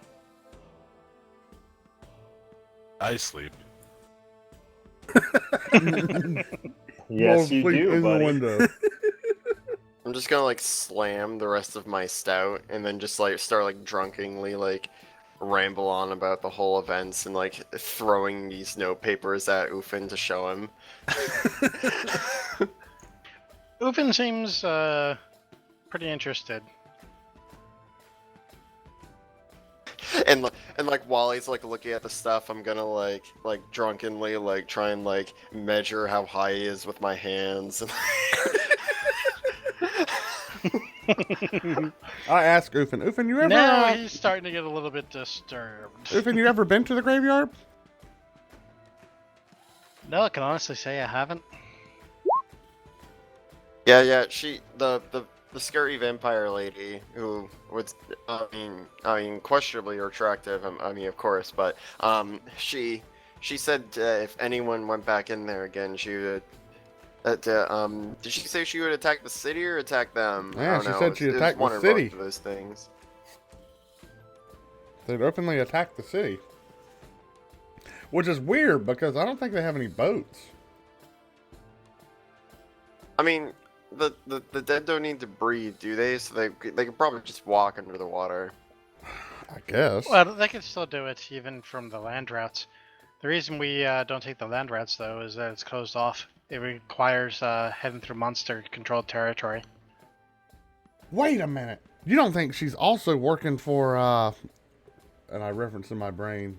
I sleep. Yes, Fall you asleep do, in buddy. the window. I'm just gonna like slam the rest of my stout and then just like start like drunkenly like ramble on about the whole events and like throwing these note papers at Ufin to show him. Ufin seems pretty interested. and like while he's like looking at the stuff, I'm gonna like drunkenly like try and like measure how high he is with my hands. I asked Ufin. Ufin, you ever? Now he's starting to get a little bit disturbed. Ufin, you ever been to the graveyard? No, I can honestly say I haven't. Yeah, she the scary vampire lady who was I mean questionably attractive. I mean of course, but she said if anyone went back in there again, she would. Did she say she would attack the city or attack them? I Yeah, don't she know. said she'd It was attack one the or both city. of those things. They'd openly attack the city. Which is weird because I don't think they have any boats. I mean, the dead don't need to breathe, do they? So they could probably just walk under the water. I guess. Well, they can still do it even from the land routes. The reason we don't take the land routes, though, is that it's closed off. It requires heading through monster-controlled territory. Wait a minute. You don't think she's also working for, and I reference in my brain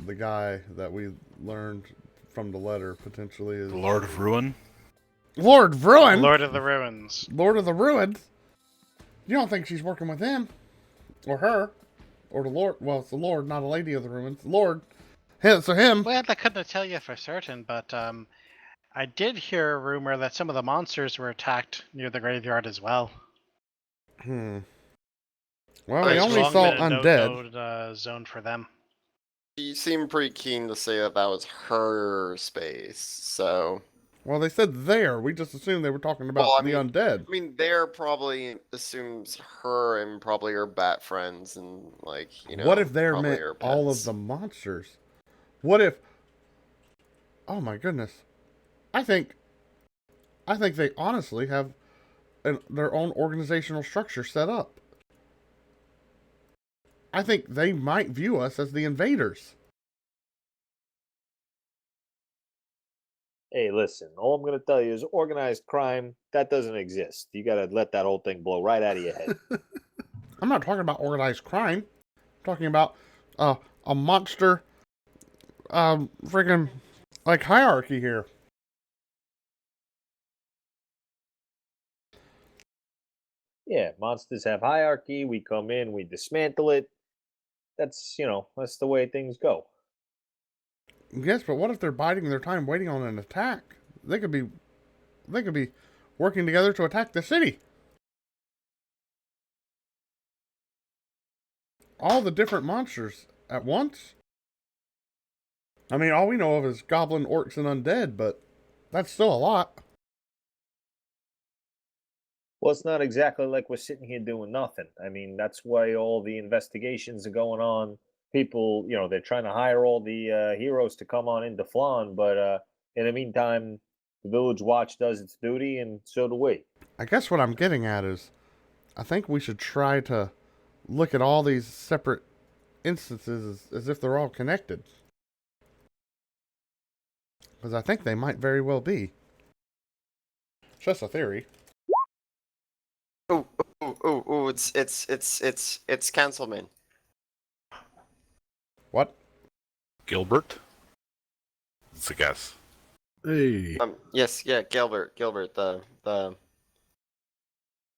the guy that we learned from the letter potentially is The Lord of Ruin. Lord Ruin? Lord of the Ruins. Lord of the Ruins? You don't think she's working with him? Or her? Or the Lord? Well, it's the Lord, not a Lady of the Ruins. Lord. So him. Well, I couldn't tell you for certain, but I did hear a rumor that some of the monsters were attacked near the graveyard as well. Well, we It's only long saw been a undead. no-go zone for them. She seemed pretty keen to say that was her space, so. Well, they said there. We just assumed they were talking about Well, I the mean- undead. I mean, there probably assumes her and probably her bat friends and, like, you know. What if they're probably meant her all of pets. the monsters? What if? Oh my goodness! I think they honestly have their own organizational structure set up. I think they might view us as the invaders. Hey, listen, all I'm going to tell you is organized crime, that doesn't exist. You got to let that whole thing blow right out of your head. I'm not talking about organized crime. I'm talking about a monster, freaking like hierarchy here. Yeah, monsters have hierarchy. We come in, we dismantle it. That's the way things go. Yes, but what if they're biding their time, waiting on an attack? They could be working together to attack the city. All the different monsters at once. I mean, all we know of is goblin, orcs, and undead, but that's still a lot. Well, it's not exactly like we're sitting here doing nothing. I mean, that's why all the investigations are going on. People, they're trying to hire all the heroes to come on into Phlan, but in the meantime, the Village Watch does its duty, and so do we. I guess what I'm getting at is, I think we should try to look at all these separate instances as if they're all connected. Because I think they might very well be. Just a theory. Ooh, it's Councilman. What? Gilbert? It's a guess. Hey, Yes, yeah, Gilbert, the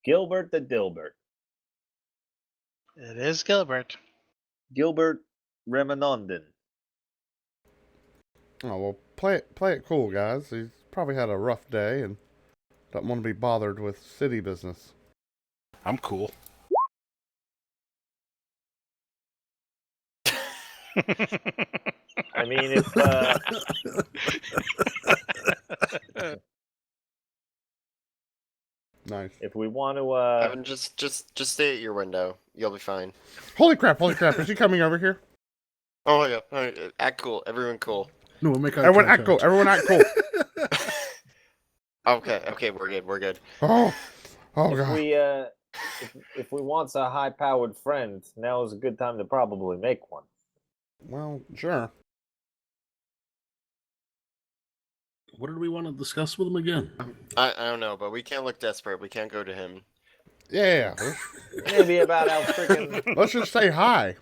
Gilbert the Dilbert. It is Gilbert. Gilbert Remanondon. Oh, well, play it cool, guys. He's probably had a rough day and don't want to be bothered with city business. I'm cool. I mean, if Nice. if we want to, Evan, just stay at your window. You'll be fine. Holy crap, is he coming over here? Oh yeah, all right, act cool. Everyone cool. no, we'll make eye Everyone act contact. cool. Everyone act cool. Okay, we're good. Oh if god. we if we want a high-powered friend, now is a good time to probably make one. Well, sure. What did we want to discuss with him again? I don't know, but we can't look desperate. We can't go to him. Yeah. Maybe about how freaking Let's just say hi.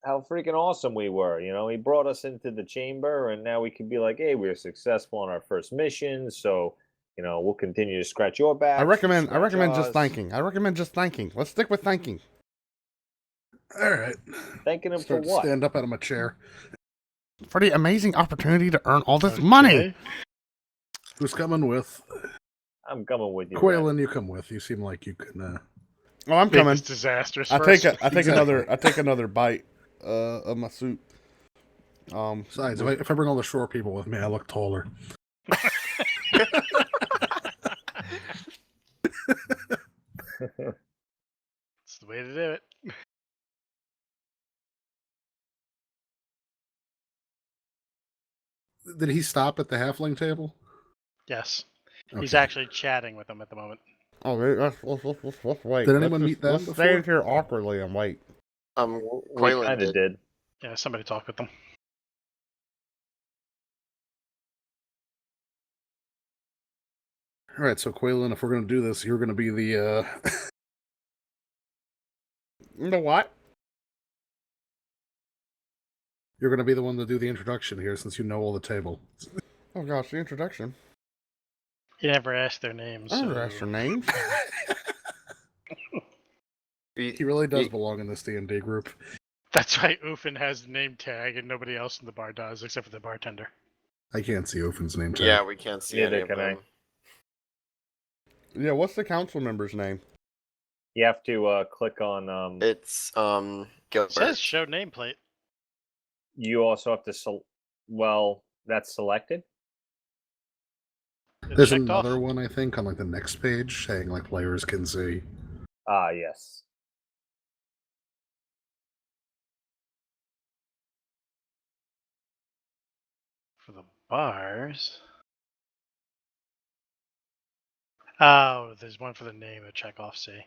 awesome we were. He brought us into the chamber, and now we can be like, hey, we were successful on our first mission, so we'll continue to scratch your back. I recommend just ours. thanking. Let's stick with thanking. All right. Thanking him Start for to what? stand up out of my chair. For the amazing opportunity to earn all this money. Okay. Who's coming with? I'm coming with you. Quaylen, you come with. You seem like you can. Oh, I'm Make coming. this disastrous I first. take Exactly. another bite of my soup. Besides, if I bring all the short people with me, I look taller. It's the way to do it. Did he stop at the halfling table? Yes. Okay. He's actually chatting with them at the moment. Oh, let's wait. Did anyone meet them Let's before? stand here awkwardly and wait. We Quaylen kind of did. Yeah, somebody talk with them. All right, so Quaylen, if we're going to do this, you're going to be the The what? You're going to be the one to do the introduction here since you know all the table. Oh gosh, the introduction. You never asked their names. I So... never asked your names. He really does belong in this D&D group. That's why Oofin has the name tag and nobody else in the bar does, except for the bartender. I can't see Ofin's name tag. Yeah, we can't see Neither any of can I. them. Yeah, what's the council member's name? You have to click on. It's It Gilbert. says show nameplate. You also have to. Well, that's selected. It's There's checked another off. one, I think, on like the next page saying like players can see. Ah, yes. For the bars. Oh, there's one for the name to check off, see.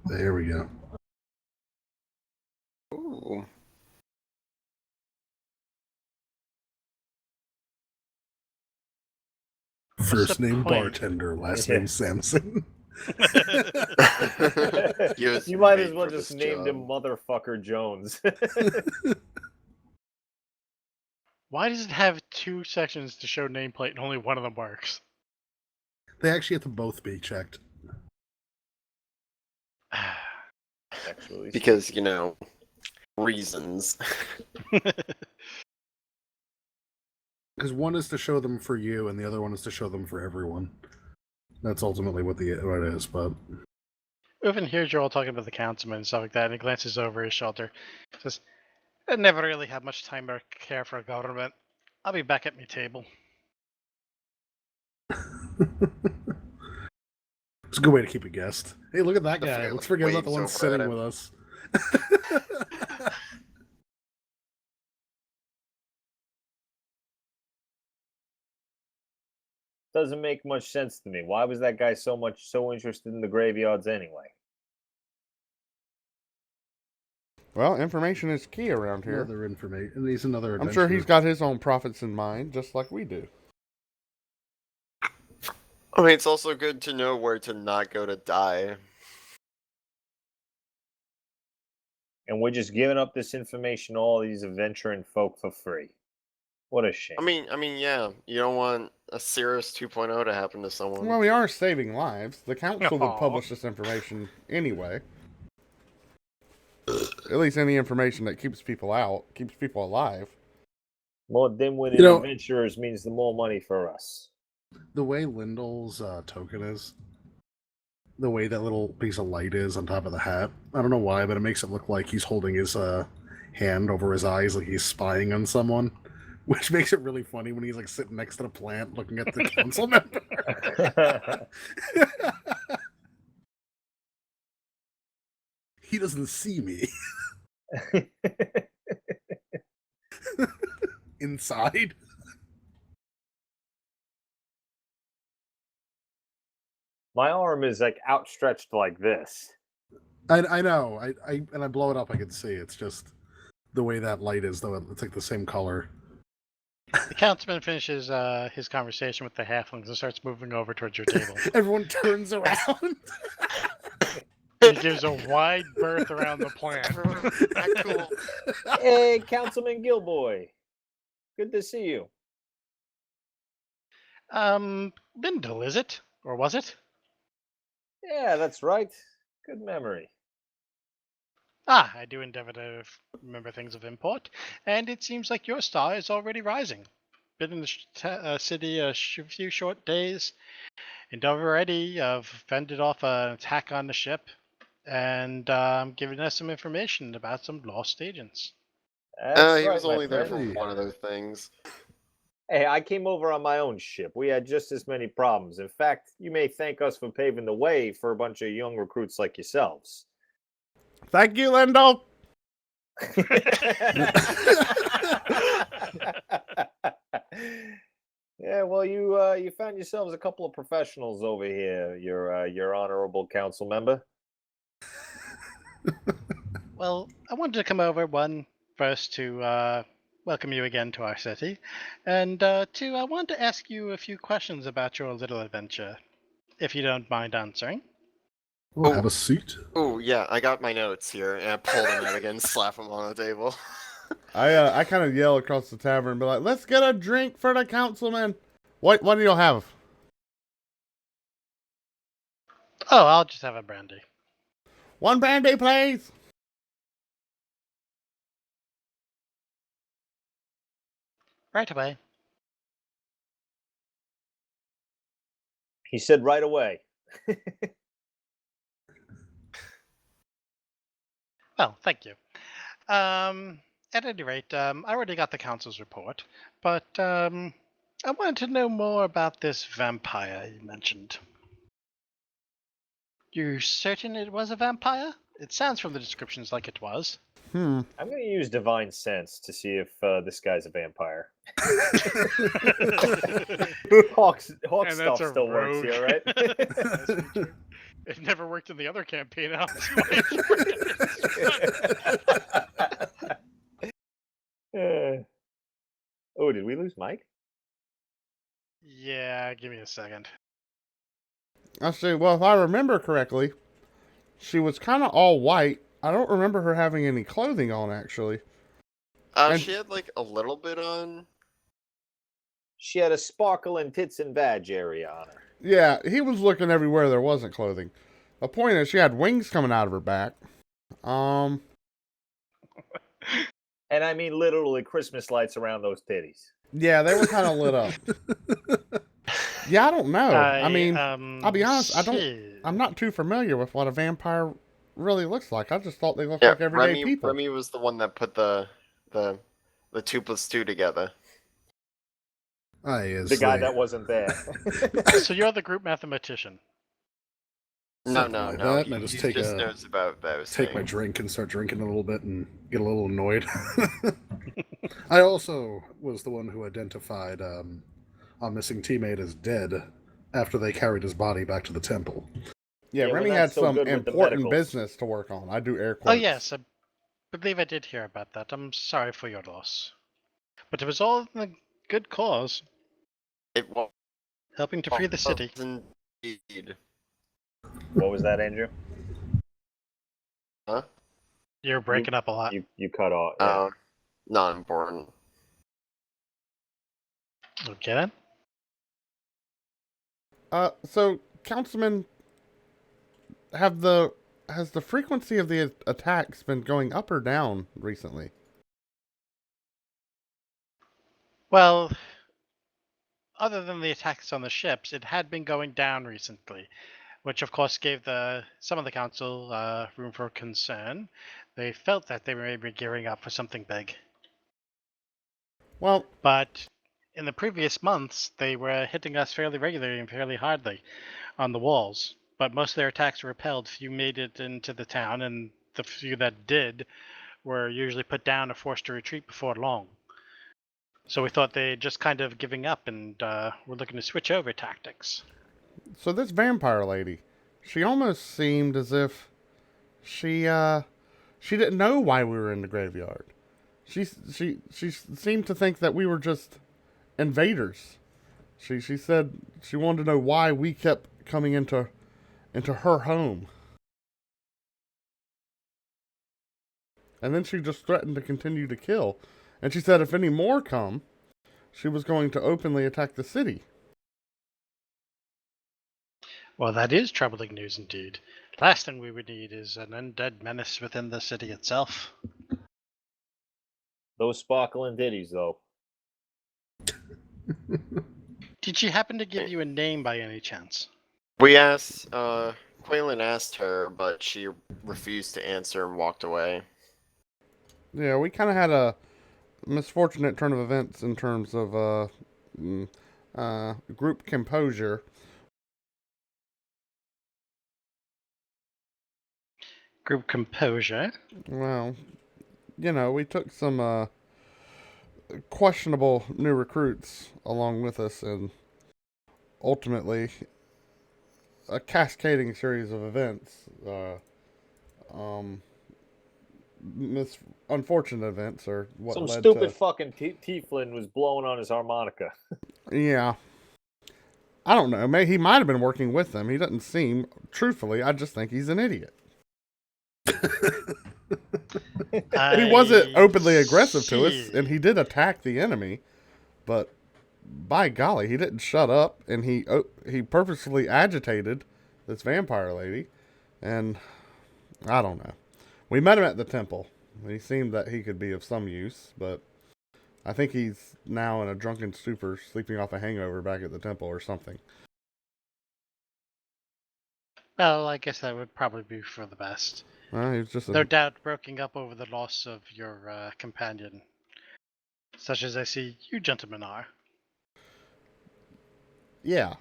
There we go. Ooh. First the name point? Bartender, last Yeah. name Samson. He was You might as made well for just this named him job. Motherfucker Jones. Why does it have two sections to show nameplate and only one of them works? They actually have to both be checked. Actually, Because, you know, reasons. Because one is to show them for you, and the other one is to show them for everyone. That's ultimately what it is, but... Oofin hears you're all talking about the councilman and stuff like that, and he glances over his shoulder. Says, I never really had much time or care for government. I'll be back at my table. It's a good way to keep a guest. Hey, look at that The guy. fail Let's forget about the one waves over at sitting him. with us. doesn't make much sense to me. Why was that guy so interested in the graveyards anyway? Well, information is key around here. Another information. And he's another I'm sure adventurer. he's got his own profits in mind, just like we do. I mean, it's also good to know where to not go to die. And we're just giving up this information to all these adventuring folk for free. What a shame. I mean, yeah. You don't want a Cirrus 2.0 to happen to someone. Well, we are saving lives. The council would Aw. publish this information anyway. At least any information that keeps people out, keeps people alive. More dim-witted You know- adventurers means the more money for us. The way Lindell's token is, the way that little piece of light is on top of the hat, I don't know why, but it makes it look like he's holding his hand over his eyes like he's spying on someone, which makes it really funny when he's like sitting next to the plant looking at the council member. He doesn't see me. Inside. My arm is like outstretched like this. I know. I blow it up, I can see. It's just the way that light is, though. It's like the same color. The councilman finishes his conversation with the halflings and starts moving over towards your table. Everyone turns around. He gives a wide berth around the plant. Act cool. Hey, Councilman Gilboy. Good to see you. Lindell, is it? Or was it? Yeah, that's right. Good memory. Ah, I do endeavor to remember things of import, and it seems like your star is already rising. Been in the city a few short days, and already fended off an attack on the ship, and giving us some information about some lost agents. That's He right, was my only there for friend. one of those things. Hey, I came over on my own ship. We had just as many problems. In fact, you may thank us for paving the way for a bunch of young recruits like yourselves. Thank you, Lindell. Yeah, well, you found yourselves a couple of professionals over here. Your honorable council member. Well, I wanted to come over, one, first to welcome you again to our city, and two, I wanted to ask you a few questions about your little adventure, if you don't mind answering. Well, have a seat. Oh yeah, I got my notes here, and I pull them out again, slap them on the table. I kind of yell across the tavern and be like, let's get a drink for the councilman. What do y'all have? Oh, I'll just have a brandy. One brandy, please. Right away. He said right away. Well, thank you. At any rate, I already got the council's report, but I wanted to know more about this vampire you mentioned. You're certain it was a vampire? It sounds from the descriptions like it was. I'm going to use divine sense to see if this guy's a vampire. Hawk And that's stuff a still works rogue. here, right? It never worked in the other campaign. Oh, did we lose Mike? Yeah, give me a second. I see. Well, if I remember correctly, she was kind of all white. I don't remember her having any clothing on, actually. And- She had like a little bit on. She had a sparkle and tits and badge area on her. Yeah, he was looking everywhere there wasn't clothing. The point is, she had wings coming out of her back. And I mean literally Christmas lights around those titties. Yeah, they were kind of lit up. Yeah, I don't know. I mean, I'll be honest, I'm not too familiar with what a vampire really looks like. I just thought they looked like everyday people. Remy was the one that put the 2+2 together. The guy that wasn't there. So you're the group mathematician. No. Like that, and I just He take just knows about those take my things. drink and start drinking a little bit and get a little annoyed. I also was the one who identified our missing teammate as dead after they carried his body back to the temple. Yeah, Yeah, we're Remy not had so some good with the important medicals. business to work on. I do air Oh quotes. yes, I believe I did hear about that. I'm sorry for your loss. But it was all in a good cause, It was helping to free the city. indeed. What was that, Andrew? Huh? You're breaking up a lot. You cut off. Yeah. Not important. Okay then. So, Councilman, has the frequency of the attacks been going up or down recently? Well, other than the attacks on the ships, it had been going down recently, which of course gave some of the council room for concern. They felt that they were maybe gearing up for something big. Well, But in the previous months, they were hitting us fairly regularly and fairly hardly on the walls. But most of their attacks were repelled. Few made it into the town, and the few that did were usually put down or forced to retreat before long. So we thought they'd just kind of giving up, and we're looking to switch over tactics. so this vampire lady, she almost seemed as if she didn't know why we were in the graveyard. She seemed to think that we were just invaders. She said she wanted to know why we kept coming into her home. And then she just threatened to continue to kill. And she said if any more come, she was going to openly attack the city. Well, that is troubling news indeed. Last thing we would need is an undead menace within the city itself. Those sparkling ditties, though. Did she happen to give you a name by any chance? We asked, Quaylen asked her, but she refused to answer and walked away. Yeah, we kind of had a misfortunate turn of events in terms of group composure. Group composure. Well, you know, we took some questionable new recruits along with us, and ultimately a cascading series of events, unfortunate events, are what Some led stupid to. fucking Tieflin was blowing on his harmonica. Yeah. I don't know. Maybe he might have been working with them. He doesn't seem, truthfully, I just think he's an idiot. He wasn't openly aggressive to us, and he did attack the enemy, but by golly, he didn't shut up, and he purposefully agitated this vampire lady, and I don't know. We met him at the temple. He seemed that he could be of some use, but I think he's now in a drunken stupor, sleeping off a hangover back at the temple or something. Well, I guess that would probably be for the best. He was just No doubt broken up over the loss of your companion, such as I see you gentlemen are. Yeah.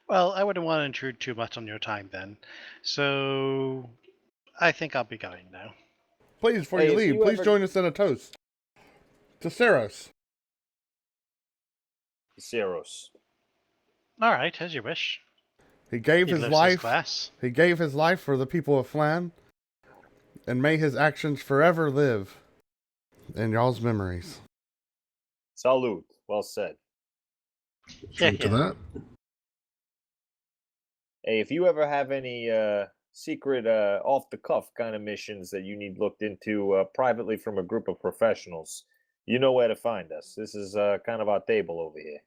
Well, I wouldn't want to intrude too much on your time then, so I think I'll be going now. Please, before Hey, you if leave, you please ever- join us in a toast. To Saros. Ceros. All right, as you wish. He gave He his lifts life. glass. He gave his life for the people of Phlan, and may his actions forever live in y'all's memories. Salute. Well said. Drink to that. Hey, if you ever have any secret off the cuff kind of missions that you need looked into privately from a group of professionals, you know where to find us. This is kind of our table over here.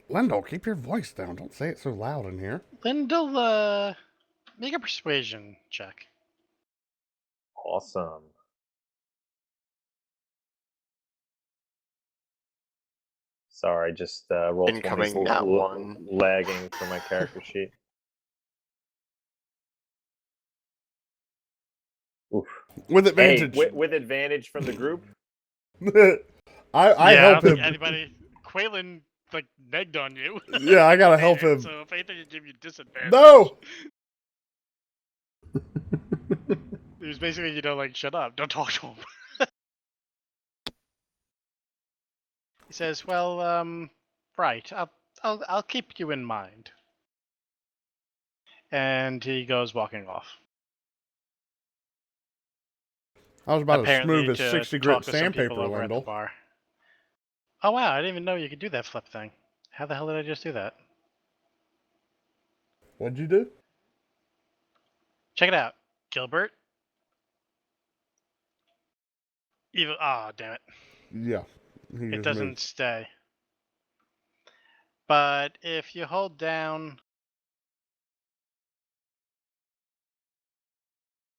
Lendl, keep your voice down. Don't say it so loud in here. Lyndall, make a persuasion check. Awesome. Sorry, just roll 20's Incoming nat one. lagging for my character sheet. Oof. With Hey, advantage. with advantage from the group. I yeah, help I don't think him. anybody. Quaylen like negged on you. Yeah, I gotta help him. So if anything, it'd give you disadvantage. No! It was basically, like, shut up, don't talk to him. He says, "Well, right, I'll keep you in mind." And he goes walking off. I was about to Apparently smooth his to 60 grit talk with some sandpaper, people over at the Lendl. bar. Oh wow, I didn't even know you could do that flip thing. How the hell did I just do that? What'd you do? Check it out, Gilbert. Even damn it. Yeah. He It just doesn't moved. stay. But if you hold down,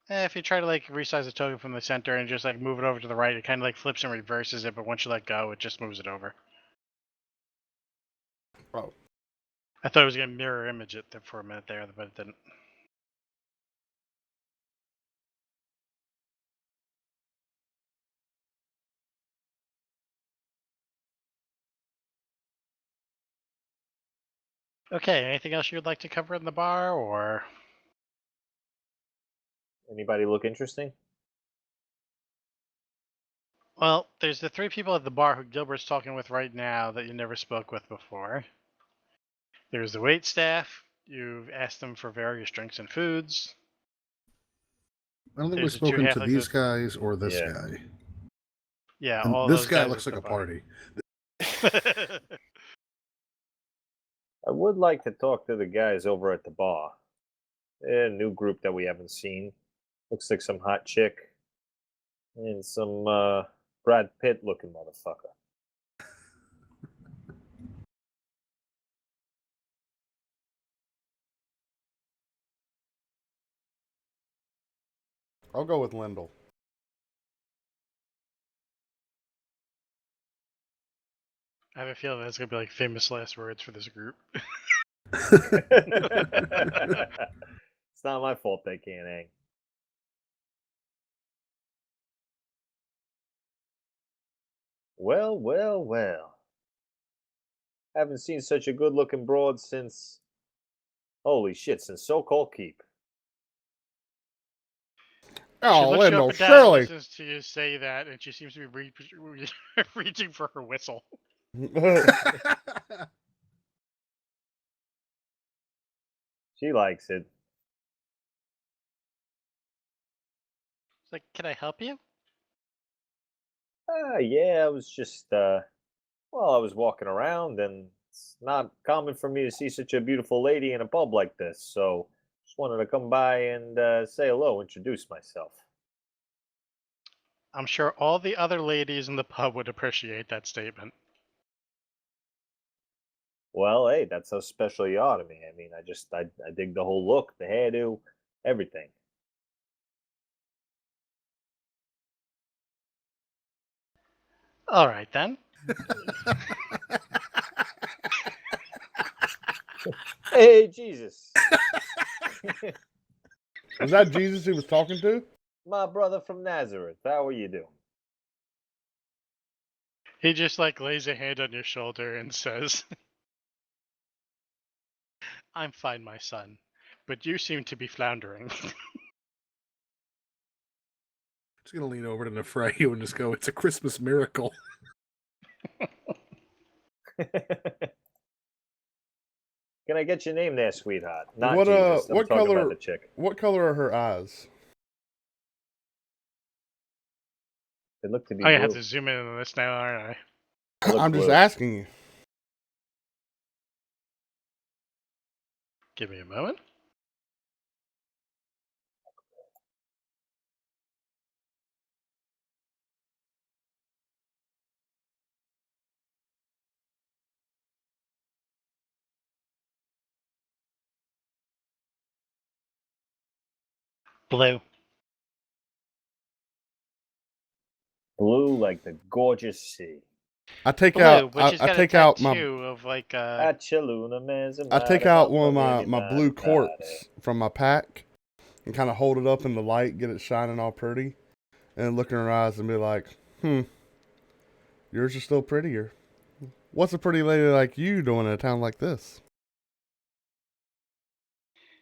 if you try to like resize the token from the center and just like move it over to the right, it kind of like flips and reverses it. But once you let go, it just moves it over. Oh. I thought it was gonna mirror image it for a minute there, but it didn't. Okay, anything else you'd like to cover in the bar, or? Anybody look interesting? Well, there's the three people at the bar who Gilbert's talking with right now that you never spoke with before. There's the wait staff. You've asked them for various drinks and foods. I don't think There's we've the two spoken to halflings these that- guys or this Yeah. guy. Yeah, And all this those guy guys looks at like a the bar. party. I would like to talk to the guys over at the bar. A new group that we haven't seen. Looks like some hot chick and some Brad Pitt looking motherfucker. I'll go with Lendl. I have a feeling that's gonna be like famous last words for this group. It's not my fault they can't hang. Well, well, well. Haven't seen such a good looking broad since. Holy shit, since So-Called Keep. She Oh, looks you up Lendl, and down and surely. listens to you say that, and she seems to be reaching for her whistle. She likes it. It's like, can I help you? Yeah, I was just Well, I was walking around, and it's not common for me to see such a beautiful lady in a pub like this. So, just wanted to come by and say hello, introduce myself. I'm sure all the other ladies in the pub would appreciate that statement. Well, hey, that's how special you are to me. I mean, I dig the whole look, the hairdo, everything. All right, then. Hey, Jesus. Was that Jesus he was talking to? My brother from Nazareth. How are you doing? He just like lays a hand on your shoulder and says, I'm fine, my son, but you seem to be floundering. Just gonna lean over to Nefrayu and just go, "It's a Christmas miracle." Can I get your name there, sweetheart? Not What Jesus. I'm what talking color? about the chick. What color are her eyes? They look to be I'm gonna have blue. to zoom in on this now, aren't I? They look I'm just blue. asking you. Give me a moment. Blue. Blue like the gorgeous sea. I take Blue, out. which has I got a take out my. tattoo of like At Chaluna, I take out one of my blue quartz from my pack and kind of hold it up in the light, get it shining all pretty, and look in her eyes and be like, yours are still prettier. What's a pretty lady like you doing in a town like this?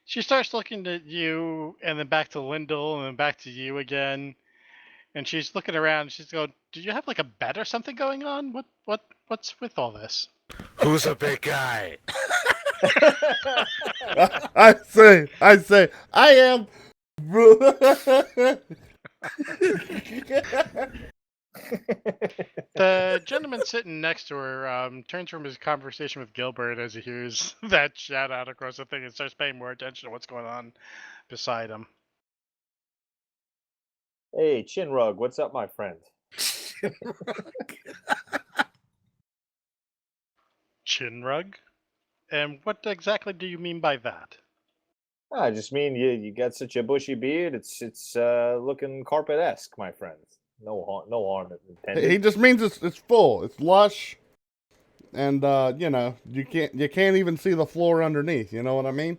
She starts looking at you and then back to Lyndall and then back to you again. And she's looking around and she's going, do you have like a bet or something going on? What's with all this? Who's a big guy? I say, I am. The gentleman sitting next to her turns from his conversation with Gilbert as he hears that shout out across the thing and starts paying more attention to what's going on beside him. Hey, Chinrug, what's up, my friend? Chin rug? And what exactly do you mean by that? I just mean you got such a bushy beard. It's looking carpet-esque, my friend. No harm intended. He just means it's full, it's lush, and you can't even see the floor underneath. You know what I mean?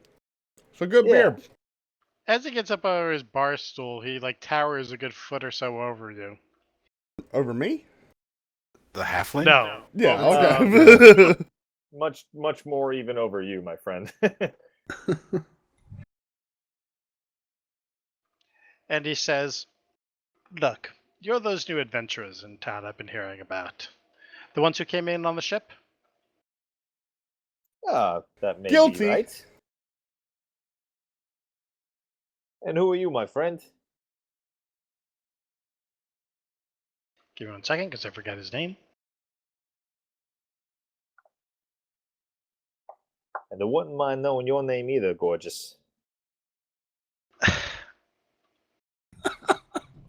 It's a good Yeah. beer. As he gets up over his bar stool, he like towers a good foot or so over you. Over me? The halfling? No. Yeah. over Okay. Much more even over you, my friend. And he says, look, you're those new adventurers in town I've been hearing about. The ones who came in on the ship? That may Guilty. be right. And who are you, my friend? Give me 1 second, because I forgot his name. And I wouldn't mind knowing your name either, gorgeous.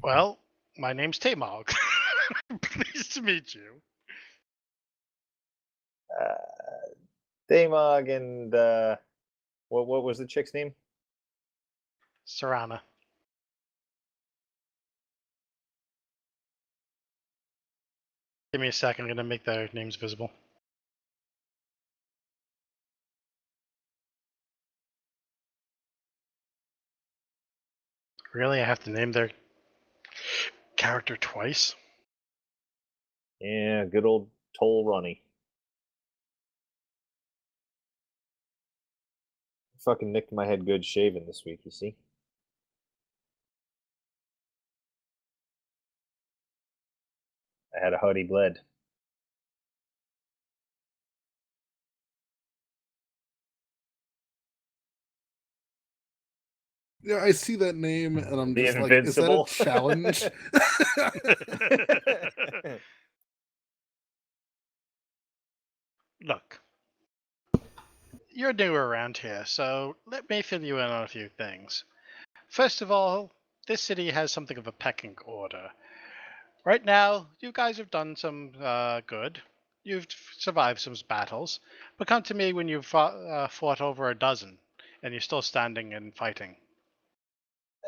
Well, my name's Tamog. Pleased to meet you. Damog and what was the chick's name? Sarana. Give me a second, I'm going to make their names visible. Really? I have to name their character twice? Yeah, good old Toll Runny. Fucking nicked my head good shaving this week, you see? I had a Huddy bled. Yeah, I see that name and I'm The just like, is that a Invincible. challenge? you're new around here, so let me fill you in on a few things. First of all, this city has something of a pecking order. Right now, you guys have done some good. You've survived some battles, but come to me when you've fought over a dozen, and you're still standing and fighting.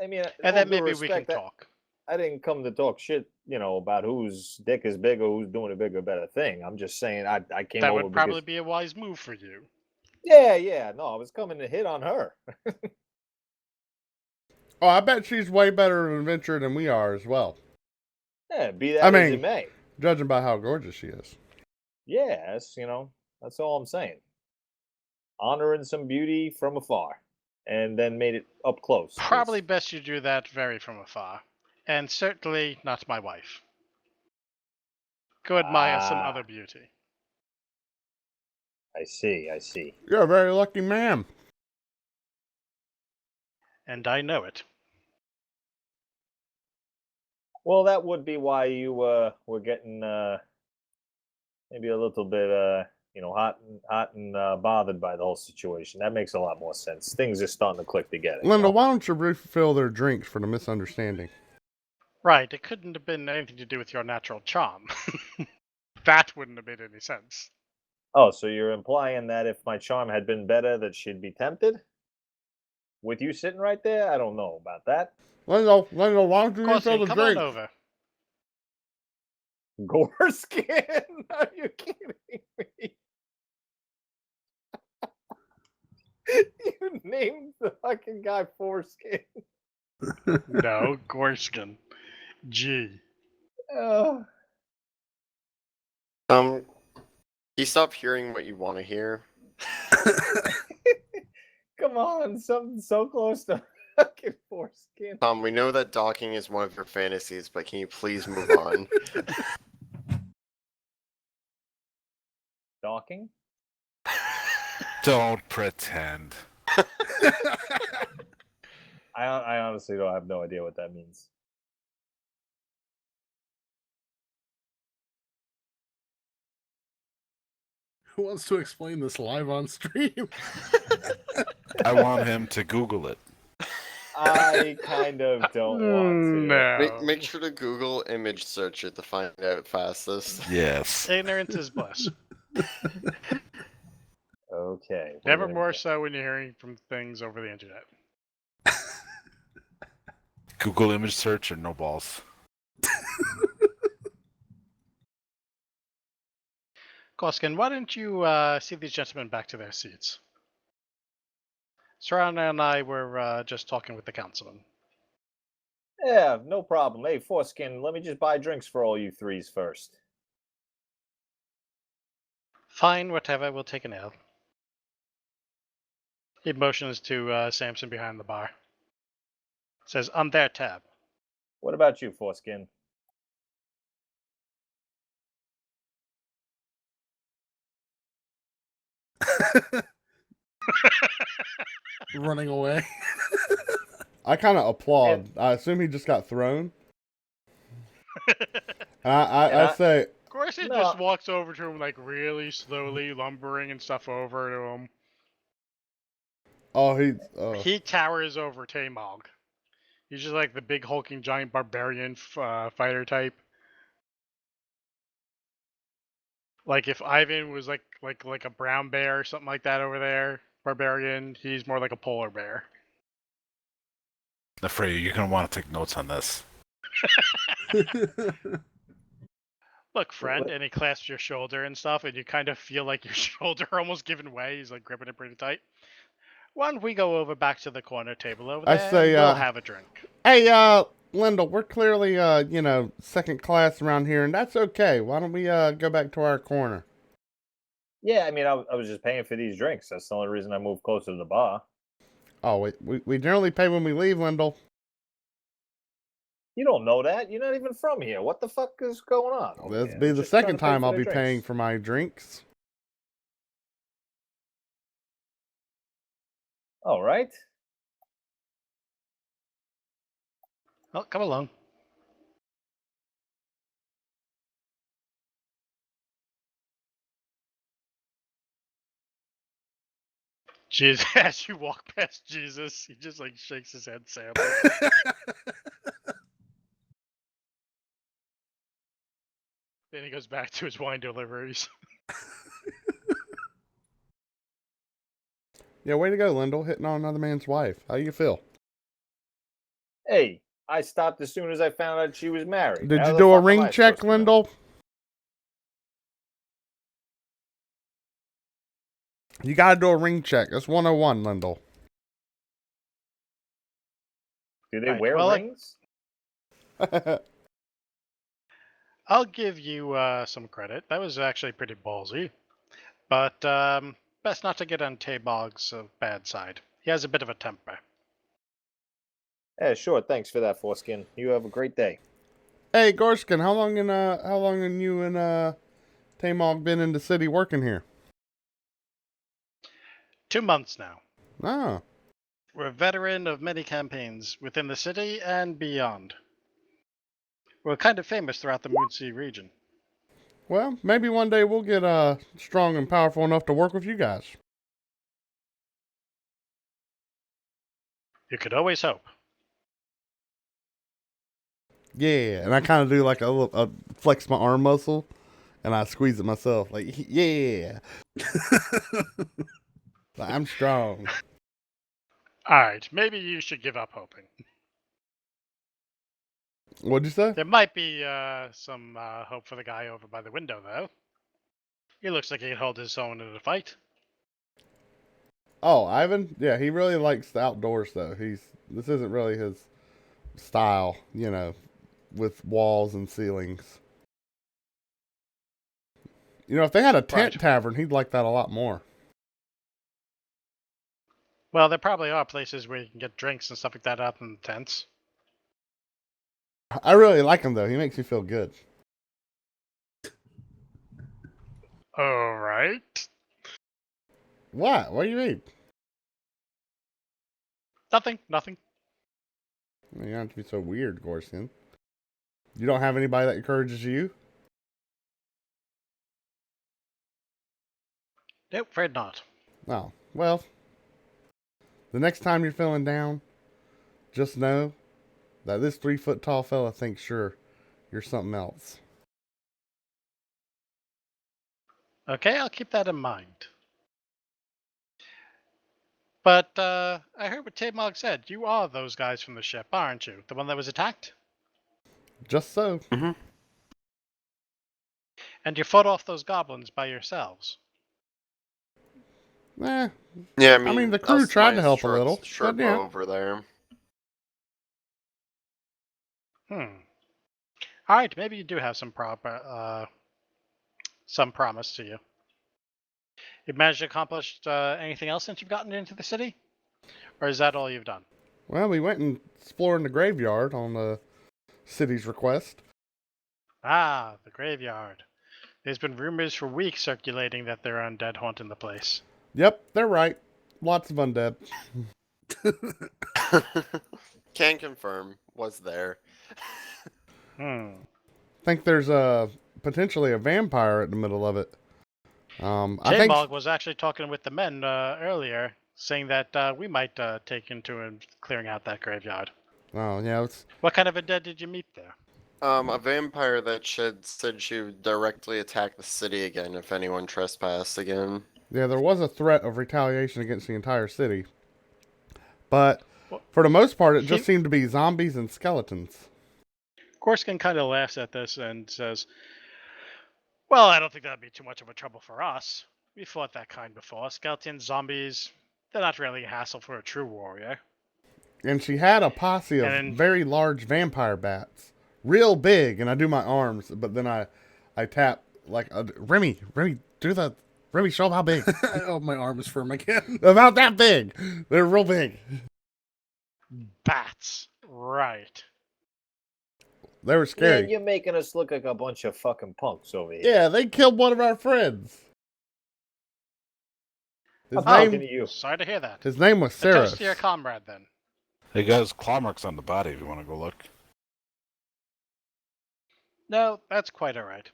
I mean, And all then due maybe we can respect, talk. I didn't come to talk shit, about whose dick is bigger, who's doing a bigger, better thing. I'm just saying I came That over would probably because be a wise move for you. yeah, no, I was coming to hit on her. Oh, I bet she's way better of an adventurer than we are as well. Yeah, be that I as it mean, may. judging by how gorgeous she is. Yeah, that's all I'm saying. Honoring some beauty from afar, and then made it up close. 'cause- Probably best you do that very from afar. And certainly not my wife. Go admire some other beauty. I see, I see. You're a very lucky man. And I know it. Well, that would be why you were getting maybe a little bit hot and bothered by the whole situation. That makes a lot more sense. Things are starting to click together. Linda, why don't you refill their drinks for the misunderstanding? Right, it couldn't have been anything to do with your natural charm. That wouldn't have made any sense. Oh, so you're implying that if my charm had been better, that she'd be tempted? With you sitting right there? I don't know about that. Linda, why don't you refill Gorskin, the come on drinks? over. Goreskin? Are you kidding me? You named the fucking guy Foreskin. No, Gorskin. G. Uh, You stop hearing what you want to hear. come on, something so close to fucking Foreskin. Tom, we know that docking is one of your fantasies, but can you please move on? Docking? Don't pretend. I honestly don't have no idea what that means. Who wants to explain this live on stream? I want him to Google it. I kind of don't want to. No. Make sure to Google image search it to find out fastest. Yes. Ignorance is bliss. Okay. we're Never gonna more get- so when you're hearing from things over the internet. Google image search or no balls. Gorskin, why don't you see these gentlemen back to their seats? Sarana and I were just talking with the councilman. Yeah, no problem. Hey, Foreskin, let me just buy drinks for all you threes first. Fine, whatever, we'll take an ale. He motions to Samson behind the bar. Says, on their tab. What about you, Foreskin? Running away. I kind of applaud. I assume he just got thrown. I say, Gorskin No. just walks over to him, like, really slowly, lumbering and stuff over to him. oh, He towers over Tamog. He's just like the big hulking giant barbarian fighter type. Like if Ivan was like a brown bear or something like that over there, barbarian, he's more like a polar bear. Afraid you're gonna want to take notes on this. Look, friend, and he clasps your shoulder and stuff, and you kind of feel like your shoulder almost giving way. He's like gripping it pretty tight. Why don't we go over back to the corner table over I there? say, and we'll have a drink. hey, Linda, we're clearly, second class around here, and that's okay. Why don't we, go back to our corner? Yeah, I mean, I was just paying for these drinks. That's the only reason I moved closer to the bar. Oh, we generally pay when we leave, Lindell. You don't know that. You're not even from here. What the fuck is going on? over This here? be the Just trying second to pay time for I'll their be paying drinks. for my drinks. All right. Well, come along. Jesus, as you walk past Jesus, he just like shakes his head sadly. Then he goes back to his wine deliveries. Yeah, way to go, Lindell, hitting on another man's wife. How you feel? Hey, I stopped as soon as I found out she was married. Did How you the do a fuck am ring I check, supposed to know? Lindell? You gotta do a ring check. That's 101, Lindell. Do they Right, wear well, rings? I'll give you some credit. That was actually pretty ballsy. But best not to get on Taybog's bad side. He has a bit of a temper. Yeah, sure. Thanks for that, Foreskin. You have a great day. Hey, Gorskin, how long have you and Tamog been in the city working here? 2 months now. Ah, We're a veteran of many campaigns within the city and beyond. We're kind of famous throughout the Moonsea region. well, maybe one day we'll get strong and powerful enough to work with you guys. You could always hope. Yeah, and I kind of do like a little flex my arm muscle, and I squeeze it myself. Like, yeah, like, I'm strong. Alright, maybe you should give up hoping. What'd you say? There might be some hope for the guy over by the window, though. He looks like he can hold his own in a fight. Oh, Ivan? Yeah, he really likes the outdoors though. This isn't really his style, with walls and ceilings. If they had a tent Right. tavern, he'd like that a lot more. Well, there probably are places where you can get drinks and stuff like that up in the tents. I really like him though. He makes me feel good. Alright. What? What do you mean? Nothing. You don't have to be so weird, Gorskin. You don't have anybody that encourages you? Nope, afraid not. Oh, well. The next time you're feeling down, just know that this 3-foot tall fella thinks you're something else. Okay, I'll keep that in mind. But I heard what Taymog said. You are those guys from the ship, aren't you? The one that was attacked? Just so. And you fought off those goblins by yourselves. Eh, Yeah, I mean, the crew us tried to minus help a little, Short but yeah. bow over there. Alright, maybe you do have some promise to you. You've managed to accomplish anything else since you've gotten into the city? Or is that all you've done? Well, we went and explored the graveyard on the city's request. Ah, the graveyard. There's been rumors for weeks circulating that there are undead haunting the place. Yep, they're right. Lots of undead. Can confirm. Was there. Think there's potentially a vampire at the middle of it. I think Taymog was actually talking with the men earlier, saying that we might take into and clearing out that graveyard. Oh, yeah, What kind of undead did you meet there? A vampire that said she would directly attack the city again if anyone trespassed again. yeah, there was a threat of retaliation against the entire city. But for the most part, it just seemed to be zombies and skeletons. Korskin kind of laughs at this and says, well, I don't think that'd be too much of a trouble for us. We fought that kind before. Skeletons, zombies, they're not really a hassle for a true warrior. And she had a posse of very large vampire bats. Real big, and I do my arms, but then I tap, like, Remy, show them how big. Oh, my arm is firm again. About that big. They're real big. Bats. Right. They were scary. Man, you're making us look like a bunch of fucking punks over here. Yeah, they killed one of our friends. I'm talking to you. Sorry to hear that. His name was A toast Saras. to your comrade, then. He got his claw marks on the body if you want to go look. No, that's quite alright.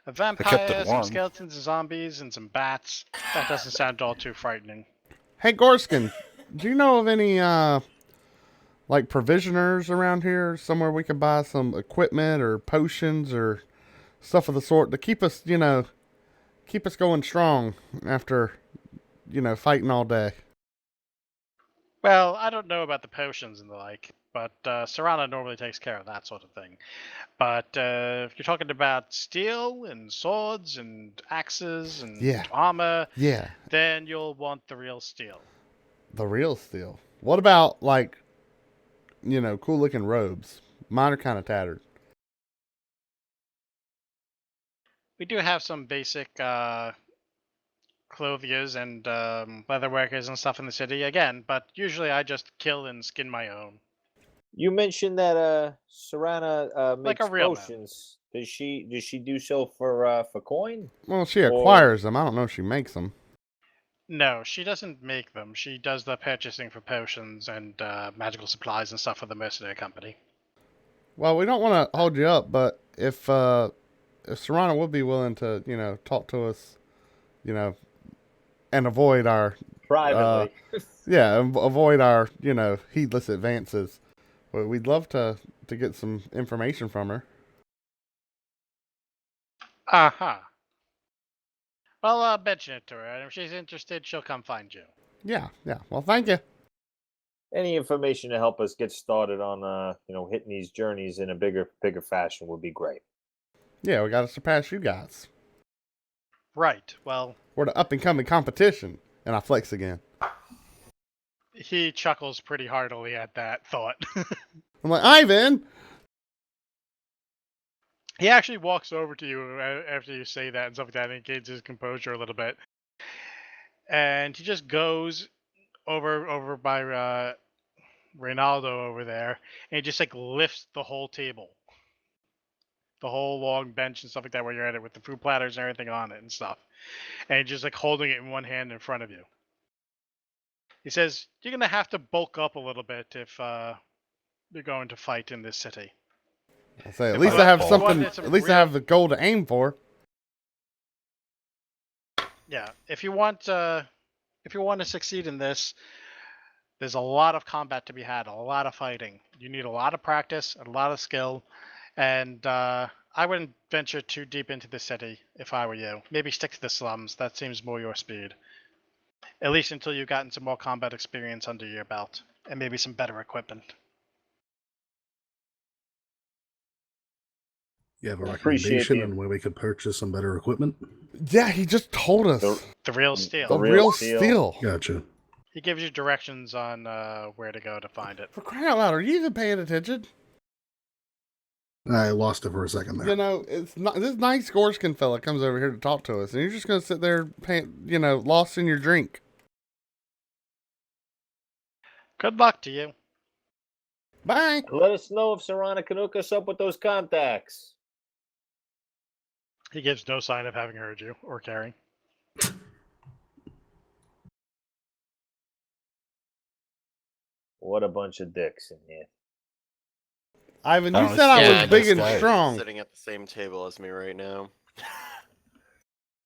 A kept it vampire, some warm. skeletons, zombies, and some bats. That doesn't sound all too frightening. Hey, Gorskin, do you know of any like provisioners around here? Somewhere we could buy some equipment or potions or stuff of the sort to keep us, keep us going strong after, fighting all day. Well, I don't know about the potions and the like, but Serana normally takes care of that sort of thing. But if you're talking about steel and swords and axes and Yeah. armor, Yeah, then you'll want the real steel. the real steel. What about like, cool looking robes? Mine are kind of tattered. We do have some basic clothiers and leather workers and stuff in the city again, but usually I just kill and skin my own. You mentioned that Serana Like a makes real man. potions. Does she do so for coin? Well, she Or- acquires them. I don't know if she makes them. No, she doesn't make them. She does the purchasing for potions and magical supplies and stuff for the mercenary company. Well, we don't want to hold you up, but if Serrano would be willing to, talk to us, and avoid our Privately. avoid our, heedless advances. Well, we'd love to get some information from her. Uh-huh. Well, I'll mention it to her, and if she's interested, she'll come find you. Yeah. Well, thank you. Any information to help us get started on hitting these journeys in a bigger fashion would be great. Yeah, we got to surpass you guys. Right, well, We're the up and coming competition, and I flex again. he chuckles pretty heartily at that thought. I'm like, Ivan. He actually walks over to you after you say that and stuff like that, and gains his composure a little bit. And he just goes over by Reynaldo over there, and he just like lifts the whole table, the whole long bench and stuff like that where you're at it with the food platters and everything on it and stuff, and he's just like holding it in one hand in front of you. He says, "You're gonna have to bulk up a little bit if you're going to fight in this city." I say, at If least you I have want- something. if you want At least I have the goal to aim for. Yeah, if you want to succeed in this, there's a lot of combat to be had, a lot of fighting. You need a lot of practice, a lot of skill, and I wouldn't venture too deep into the city if I were you. Maybe stick to the slums. That seems more your speed. At least until you've gotten some more combat experience under your belt, and maybe some better equipment. You have a I appreciate recommendation the- on where we could purchase some better equipment? Yeah, he just told us The real steel. the real real steel. steel. Gotcha. He gives you directions on where to go to find it. For crying out loud, are you even paying attention? I lost it for a second there. It's not this nice Gorskin fella comes over here to talk to us, and you're just gonna sit there, lost in your drink. Good luck to you. Bye. Let us know if Serana can hook us up with those contacts. He gives no sign of having heard you or caring. What a bunch of dicks in here. Ivan, I you don't said I Yeah, was big this and guy. strong. Sitting at the same table as me right now.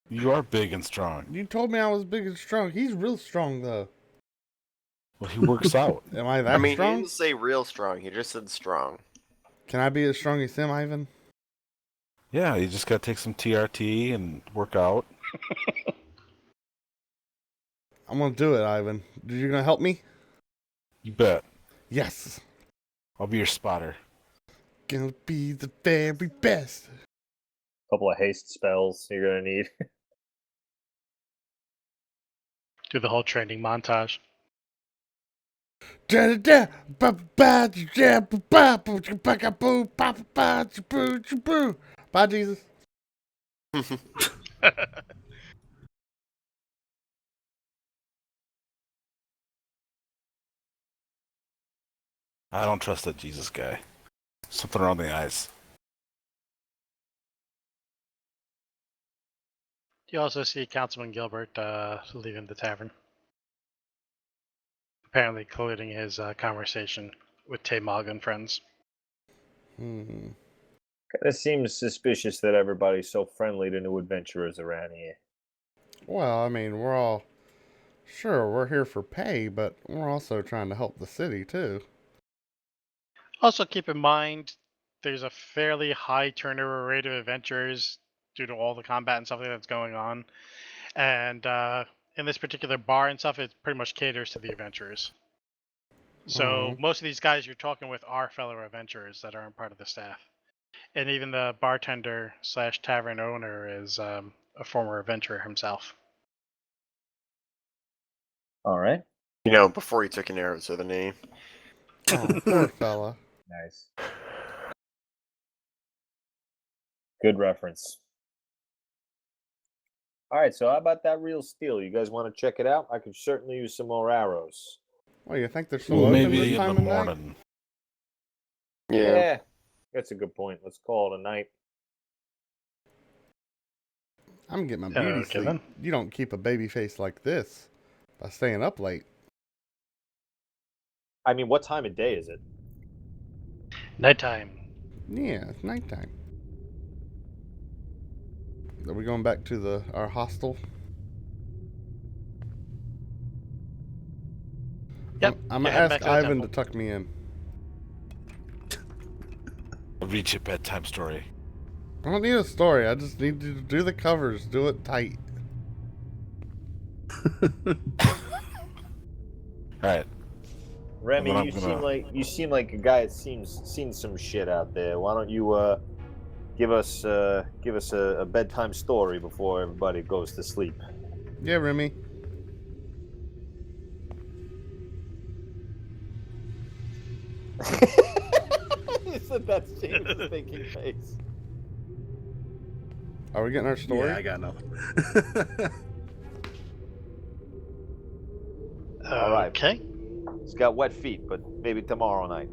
You are big and strong. You told me I was big and strong. He's real strong though. Well, he works out. Am I that I mean, he strong? didn't say real strong. He just said strong. Can I be as strong as him, Ivan? Yeah, you just got to take some TRT and work out. I'm gonna do it, Ivan. You gonna help me? You bet. Yes. I'll be your spotter. Gonna be the very best. Couple of haste spells you're gonna need. Do the whole training montage. Da da da ba ba da ba ba boo ba ba boo ba ba ba boo boo. Bye, Jesus. I don't trust that Jesus guy. Something around the eyes. You also see Councilman Gilbert leaving the tavern. Apparently concluding his conversation with Taymog and friends. Kind of seems suspicious that everybody's so friendly to new adventurers around here. Well, I mean, we're all Sure, we're here for pay, but we're also trying to help the city too. Also, keep in mind there's a fairly high turnover rate of adventurers due to all the combat and stuff that's going on. And in this particular bar and stuff, it pretty much caters to the adventurers. So most of these guys you're talking with are fellow adventurers that aren't part of the staff. And even the bartender / tavern owner is a former adventurer himself. All right. You know, before he took an arrow to the knee. Oh, poor fella. Nice. Good reference. All right, so how about that real steel? You guys want to check it out? I could certainly use some more arrows. Well, you think they're still Well, open maybe this in time the of night? morning. Yeah. That's a good point. Let's call it a night. I'm getting my beauty Okay, sleep. then. You don't keep a baby face like this by staying up late. I mean, what time of day is it? Nighttime. Yeah, it's nighttime. Are we going back to our hostel? Yep. I'm you're gonna heading back ask to the Ivan to temple. tuck me in. I'll read you a bedtime story. I don't need a story. I just need you to do the covers. Do it tight. Alright. Remy, Well, I'm you gonna- seem like a guy that's seen some shit out there. Why don't you give us a bedtime story before everybody goes to sleep? Yeah, Remy. You said that's James' thinking face. Are we getting our story? Yeah, I got nothing. All right. Okay. He's got wet feet, but maybe tomorrow night.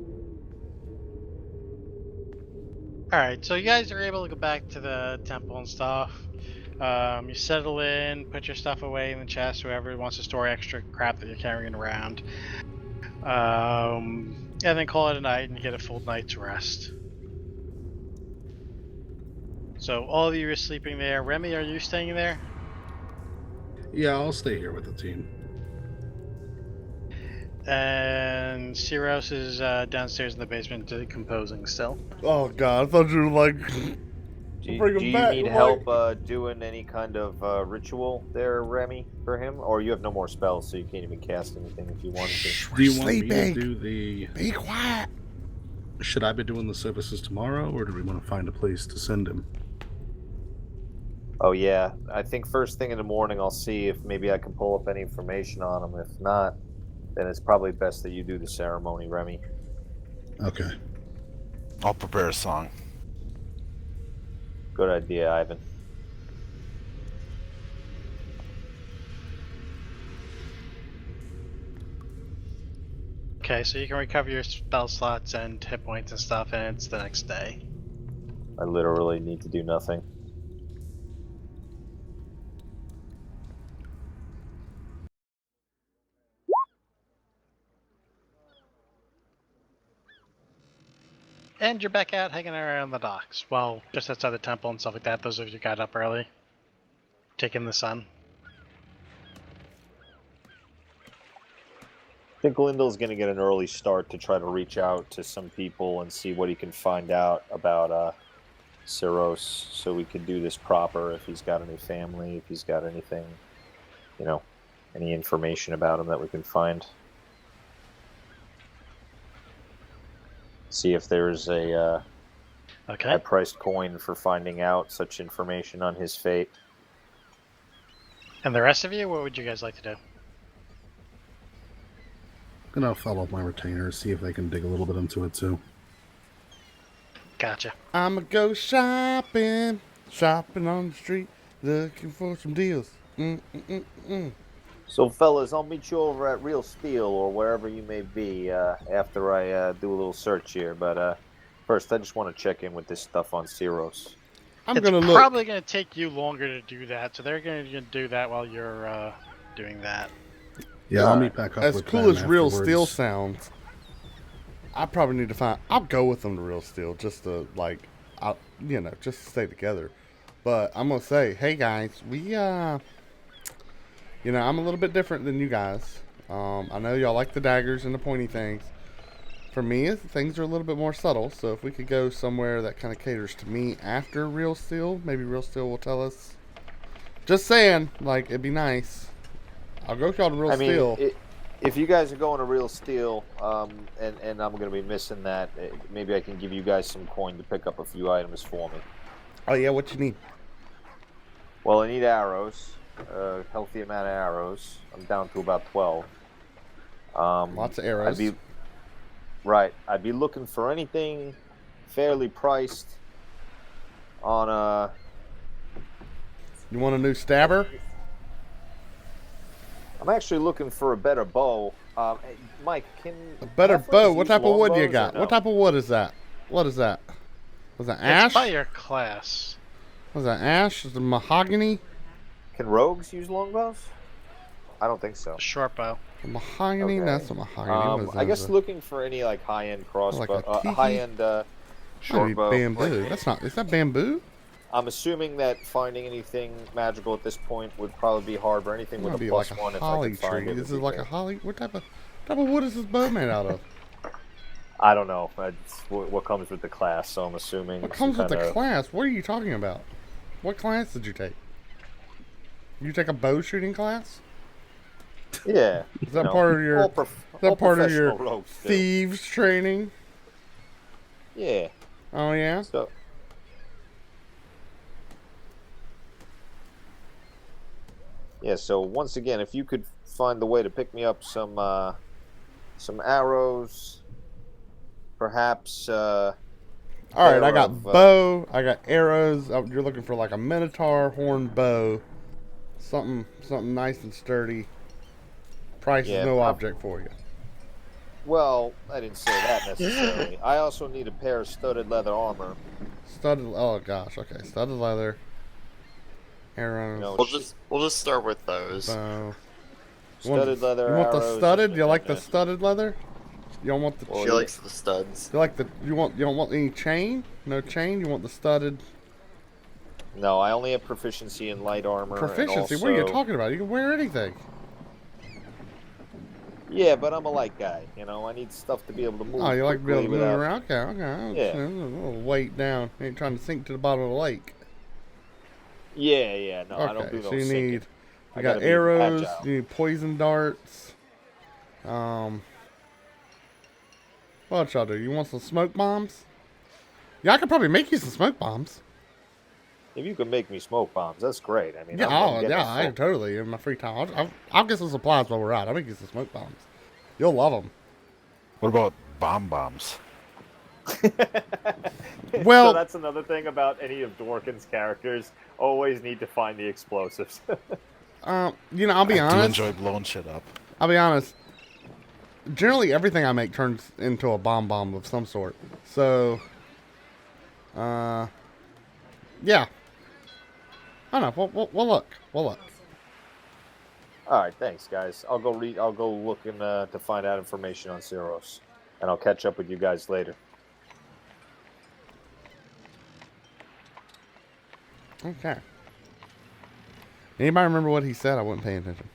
Alright, so you guys are able to go back to the temple and stuff. You settle in, put your stuff away in the chest, whoever wants to store extra crap that you're carrying around. And then call it a night and you get a full night's rest. So all of you are sleeping there. Remy, are you staying there? Yeah, I'll stay here with the team. And Siros is downstairs in the basement decomposing still. Oh God, I thought you were like. Do Bring him you back, need Mike. help doing any kind of ritual there, Remy, for him? Or you have no more spells, so you can't even cast anything if you wanted to? Do you want me to sleeping. do the... Be quiet. Should I be doing the services tomorrow, or do we want to find a place to send him? Oh, yeah. I think first thing in the morning I'll see if maybe I can pull up any information on him. If not, then it's probably best that you do the ceremony, Remy. Okay. I'll prepare a song. Good idea, Ivan. Okay, so you can recover your spell slots and hit points and stuff, and it's the next day. I literally need to do nothing. And you're back out hanging around the docks. Well, just outside the temple and stuff like that. Those of you got up early. Taking the sun. I think Lindell's going to get an early start to try to reach out to some people and see what he can find out about Siros, so we can do this proper. If he's got any family, if he's got anything, any information about him that we can find. See if there's a Okay. high-priced coin for finding out such information on his fate. And the rest of you, what would you guys like to do? Gonna follow up my retainers, see if they can dig a little bit into it too. Gotcha. I'ma go shopping on the street, looking for some deals. So, fellas, I'll meet you over at Real Steel or wherever you may be after I do a little search here. But first, I just want to check in with this stuff on Siros. I'm It's gonna look. probably going to take you longer to do that, so they're going to do that while you're doing that. Yeah, I'll meet back up As with cool them as Real afterwards. Steel sounds, I probably need to find. I'll go with them to Real Steel just to just to stay together. But I'm gonna say, hey guys, we You know, I'm a little bit different than you guys. I know y'all like the daggers and the pointy things. For me, things are a little bit more subtle. So if we could go somewhere that kind of caters to me after Real Steel, maybe Real Steel will tell us. Just saying, like, it'd be nice. I'll go with y'all to Real Steel. If you guys are going to Real Steel, and I'm going to be missing that, maybe I can give you guys some coin to pick up a few items for me. Oh, yeah, what you need? Well, I need arrows, a healthy amount of arrows. I'm down to about 12. Lots of arrows. I'd be looking for anything fairly priced on a... You want a new stabber? I'm actually looking for a better bow. Mike, A better bow? What type of wood do you got? No? What type of wood is that? What is that? Was that ash? It's by your class. Was that ash? Is it mahogany? Can rogues use longbows? I don't think so. Short bow. Mahogany? Okay. That's not mahogany. I guess looking for any like high-end crossbow, Like a high-end short bow. bamboo. That's not. Is that bamboo? I'm assuming that finding anything magical at this point would probably be hard, but anything with a Be plus like one a if I holly can find tree. it. This would is be like good. a holly. What type of wood is this bow made out of? I don't know. It's what comes with the class, so I'm assuming. What comes with the class? What are you talking about? What class did you take? You take a bow shooting class? Yeah. Is that part of your? Is that part of your thieves training? Yeah. Oh yeah. So. Yeah. So once again, if you could find the way to pick me up some arrows, perhaps. All right, I got bow. I got arrows. You're looking for like a minotaur horn bow, something nice and sturdy. Price is no object for you. Well, I didn't say that necessarily. I also need a pair of studded leather armor. Oh gosh, okay, studded leather. Arrows. No, We'll just start with those. Bow. Studded leather. You want the arrows studded? and- You like the studded leather? You don't want the. She likes the studs. You like the? You don't want any chain? No chain. You want the studded? No, I only have proficiency in light armor. Proficiency? And What are you also- talking about? You can wear anything. Yeah, but I'm a light guy. You know, I need stuff to be able to move. Oh, you like to be able to quickly move without- around? Okay. Yeah. A little weight down. You ain't trying to sink to the bottom of the lake. Yeah. No, I don't Okay, do no so you sinking. need. I You gotta got be arrows. agile. You need poison darts. What else y'all do? You want some smoke bombs? Yeah, I could probably make you some smoke bombs. If you can make me smoke bombs, that's great. I mean, Yeah, I'm getting yeah, I full. totally. In my free time, I'll get some supplies while we're out. I'll make you some smoke bombs. You'll love them. What about bombs? Well, so that's another thing about any of Dworkin's characters. Always need to find the explosives. I'll be I do honest. enjoy blowing shit up. I'll be honest. Generally, everything I make turns into a bomb of some sort. So, yeah. I don't know. We'll look. We'll look. All right, thanks, guys. I'll go read. I'll go looking to find out information on Ceros, and I'll catch up with you guys later. Okay. Anybody remember what he said? I wasn't paying attention.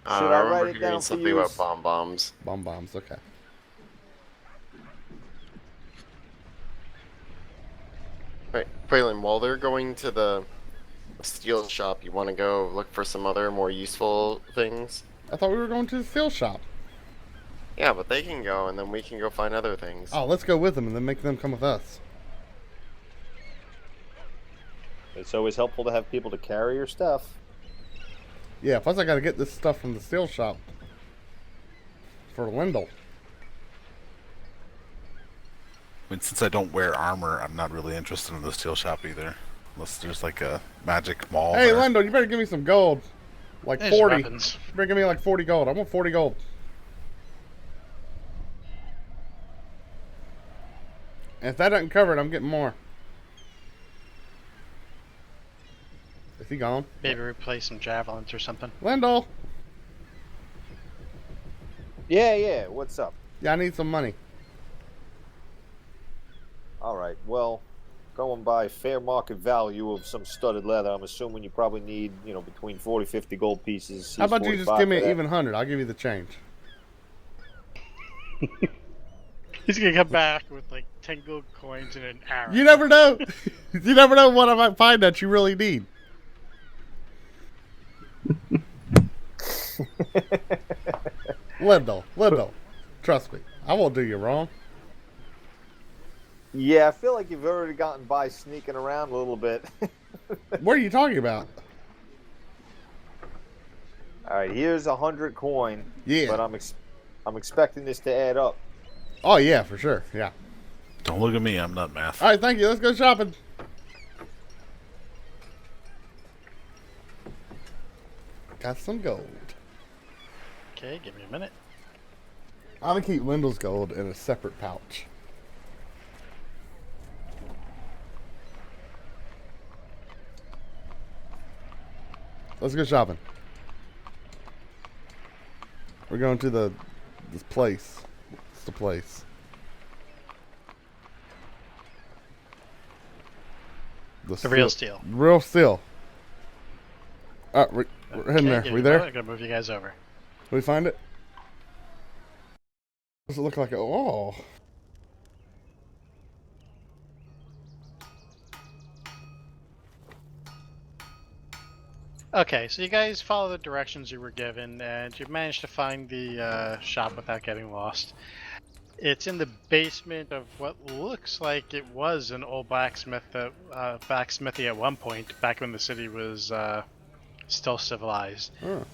Should I remember write it hearing down for something you? about bombs. Bombs. Okay. Right, Phlan, while they're going to the steel shop, you want to go look for some other more useful things? I thought we were going to the steel shop. Yeah, but they can go, and then we can go find other things. Oh, let's go with them and then make them come with us. It's always helpful to have people to carry your stuff. Yeah, plus I got to get this stuff from the steel shop for Lindell. I mean, since I don't wear armor, I'm not really interested in the steel shop either. Unless there's like a magic mall. Hey, there. Lindell, you better give me some gold. Like There's 40. weapons. You better give me like 40 gold. I want 40 gold. And if that doesn't cover it, I'm getting more. Is he gone? Maybe replace some javelins or something. Lindell! Yeah. What's up? Yeah, I need some money. All right. Well, going by fair market value of some studded leather, I'm assuming you probably need, between 40, 50 gold pieces. How about you just give me an even 100? I'll give you the change. He's gonna come back with like 10 gold coins and an arrow. You never know. You never know what I might find that you really need. Lindell, trust me, I won't do you wrong. Yeah, I feel like you've already gotten by sneaking around a little bit. What are you talking about? All right, here's 100 coin. Yeah. But I'm expecting this to add up. Oh yeah, for sure. Yeah. Don't look at me. I'm not math. All right, thank you. Let's go shopping. Got some gold. Okay, give me a minute. I'm gonna keep Lindell's gold in a separate pouch. Let's go shopping. We're going to this place. It's the place. The real steel. Real steel. We're heading there. give We me a there? moment, I'm gonna move you guys over. Did we find it? Does it look like oh. Okay, so you guys follow the directions you were given, and you managed to find the shop without getting lost. It's in the basement of what looks like it was an old blacksmithy at one point, back when the city was still civilized. Oh.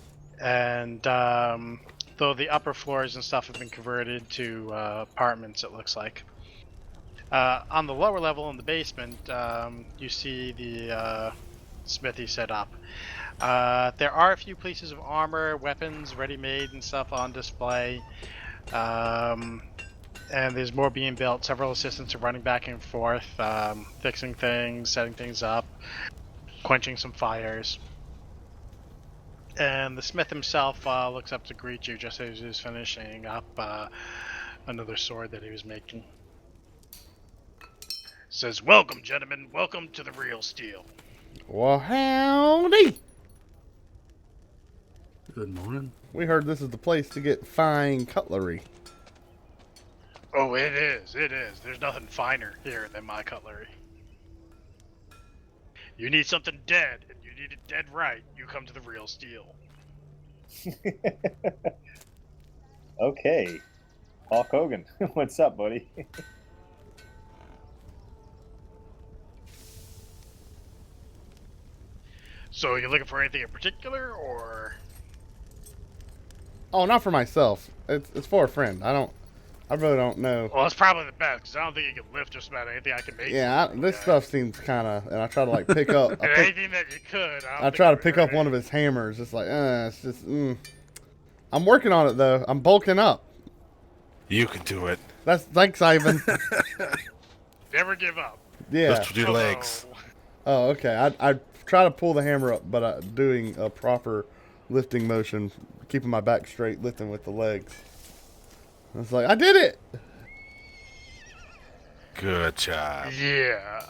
And though the upper floors and stuff have been converted to apartments, it looks like. On the lower level in the basement, you see the smithy set up. There are a few pieces of armor, weapons, ready-made and stuff on display. And there's more being built. Several assistants are running back and forth, fixing things, setting things up, quenching some fires. And the smith himself looks up to greet you just as he's finishing up another sword that he was making. Says, "Welcome, gentlemen. Welcome to the real steel." Well, howdy. Good morning. We heard this is the place to get fine cutlery. Oh, it is. It is. There's nothing finer here than my cutlery. You need something dead, and you need it dead right. You come to the real steel. Okay. Hulk Hogan, what's up, buddy? So, you looking for anything in particular, or? Oh, not for myself. It's for a friend. I really don't know. Well, that's probably the best, because I don't think you can lift just about anything I can make. Yeah, this stuff seems kind of, and I try to like pick up. And anything that you could. I try to pick up one of his hammers. It's like, it's just. I'm working on it though. I'm bulking up. You can do it. Thanks, Ivan. Never give up. Yeah. Lift with your legs. Oh, okay. I try to pull the hammer up, but doing a proper lifting motion, keeping my back straight, lifting with the legs. It's like, I did it! Good job. Yeah.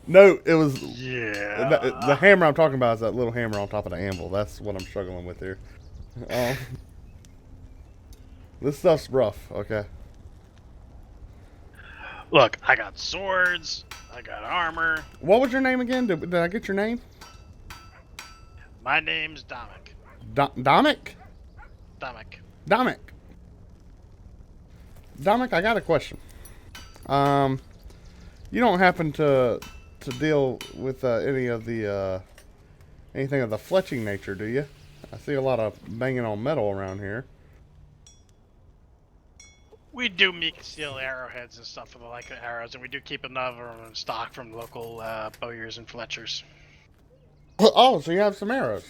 No, it was... Yeah. The hammer I'm talking about is that little hammer on top of the anvil. That's what I'm struggling with here. This stuff's rough, okay? Look, I got swords, I got armor. What was your name again? Did I get your name? My name's Dominic. Dominic? Dominic. Dominic, I got a question. You don't happen to deal with any of the anything of the fletching nature, do you? I see a lot of banging on metal around here. We do make steel arrowheads and stuff for the like of arrows, and we do keep another in stock from local bowyers and fletchers. Oh, so you have some arrows.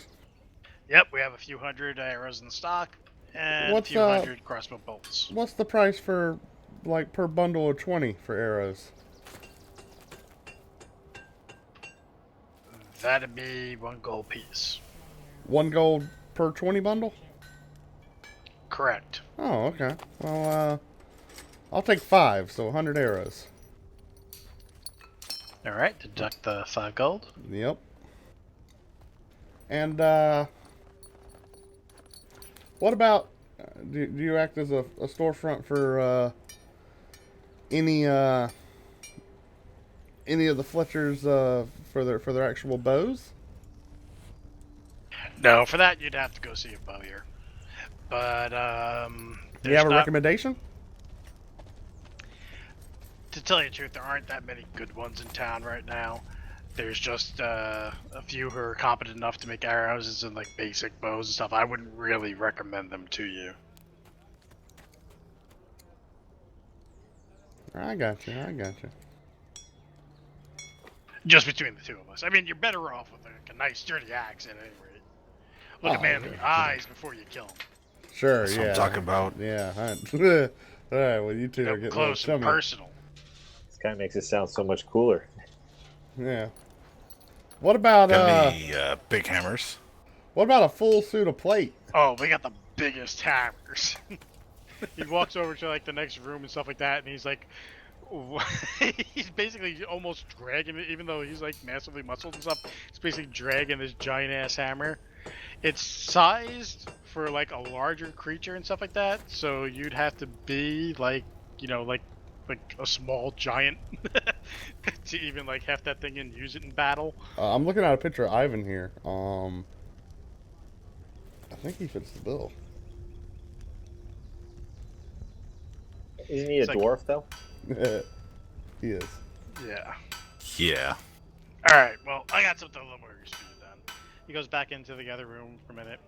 Yep, we have a few hundred arrows in stock, and What's, a few hundred crossbow bolts. What's the price for, like, per bundle of 20 for arrows? That'd be 1 gold piece. 1 gold per 20 bundle? Correct. Oh, okay. Well, I'll take 5, so 100 arrows. All right, deduct the 5 gold. Yep. And what about? Do you act as a storefront for any of the Fletchers for their actual bows? No, for that you'd have to go see a bowyer. But Do you have a recommendation? To tell you the truth, there aren't that many good ones in town right now. There's just a few who are competent enough to make arrows and like basic bows and stuff. I wouldn't really recommend them to you. I got you. Just between the two of us. I mean, you're better off with like a nice sturdy axe at any rate. Look a man in the eyes before you kill him. Sure, That's yeah. what I'm talking about. Yeah. All right. Well, you two are getting close and personal. This guy makes it sound so much cooler. Yeah. What about Got any big hammers? What about a full suit of plate? Oh, we got the biggest hammers. He walks over to like the next room and stuff like that, and he's like, he's basically almost dragging it, even though he's like massively muscled and stuff. He's basically dragging this giant ass hammer. It's sized for like a larger creature and stuff like that, so you'd have to be like, you know, like a small giant to even like heft that thing and use it in battle. I'm looking at a picture of Ivan here. I think he fits the bill. Isn't he a It's like- dwarf though? He is. Yeah. Yeah. Alright, well, I got something a little more useful then. He goes back into the other room for a minute,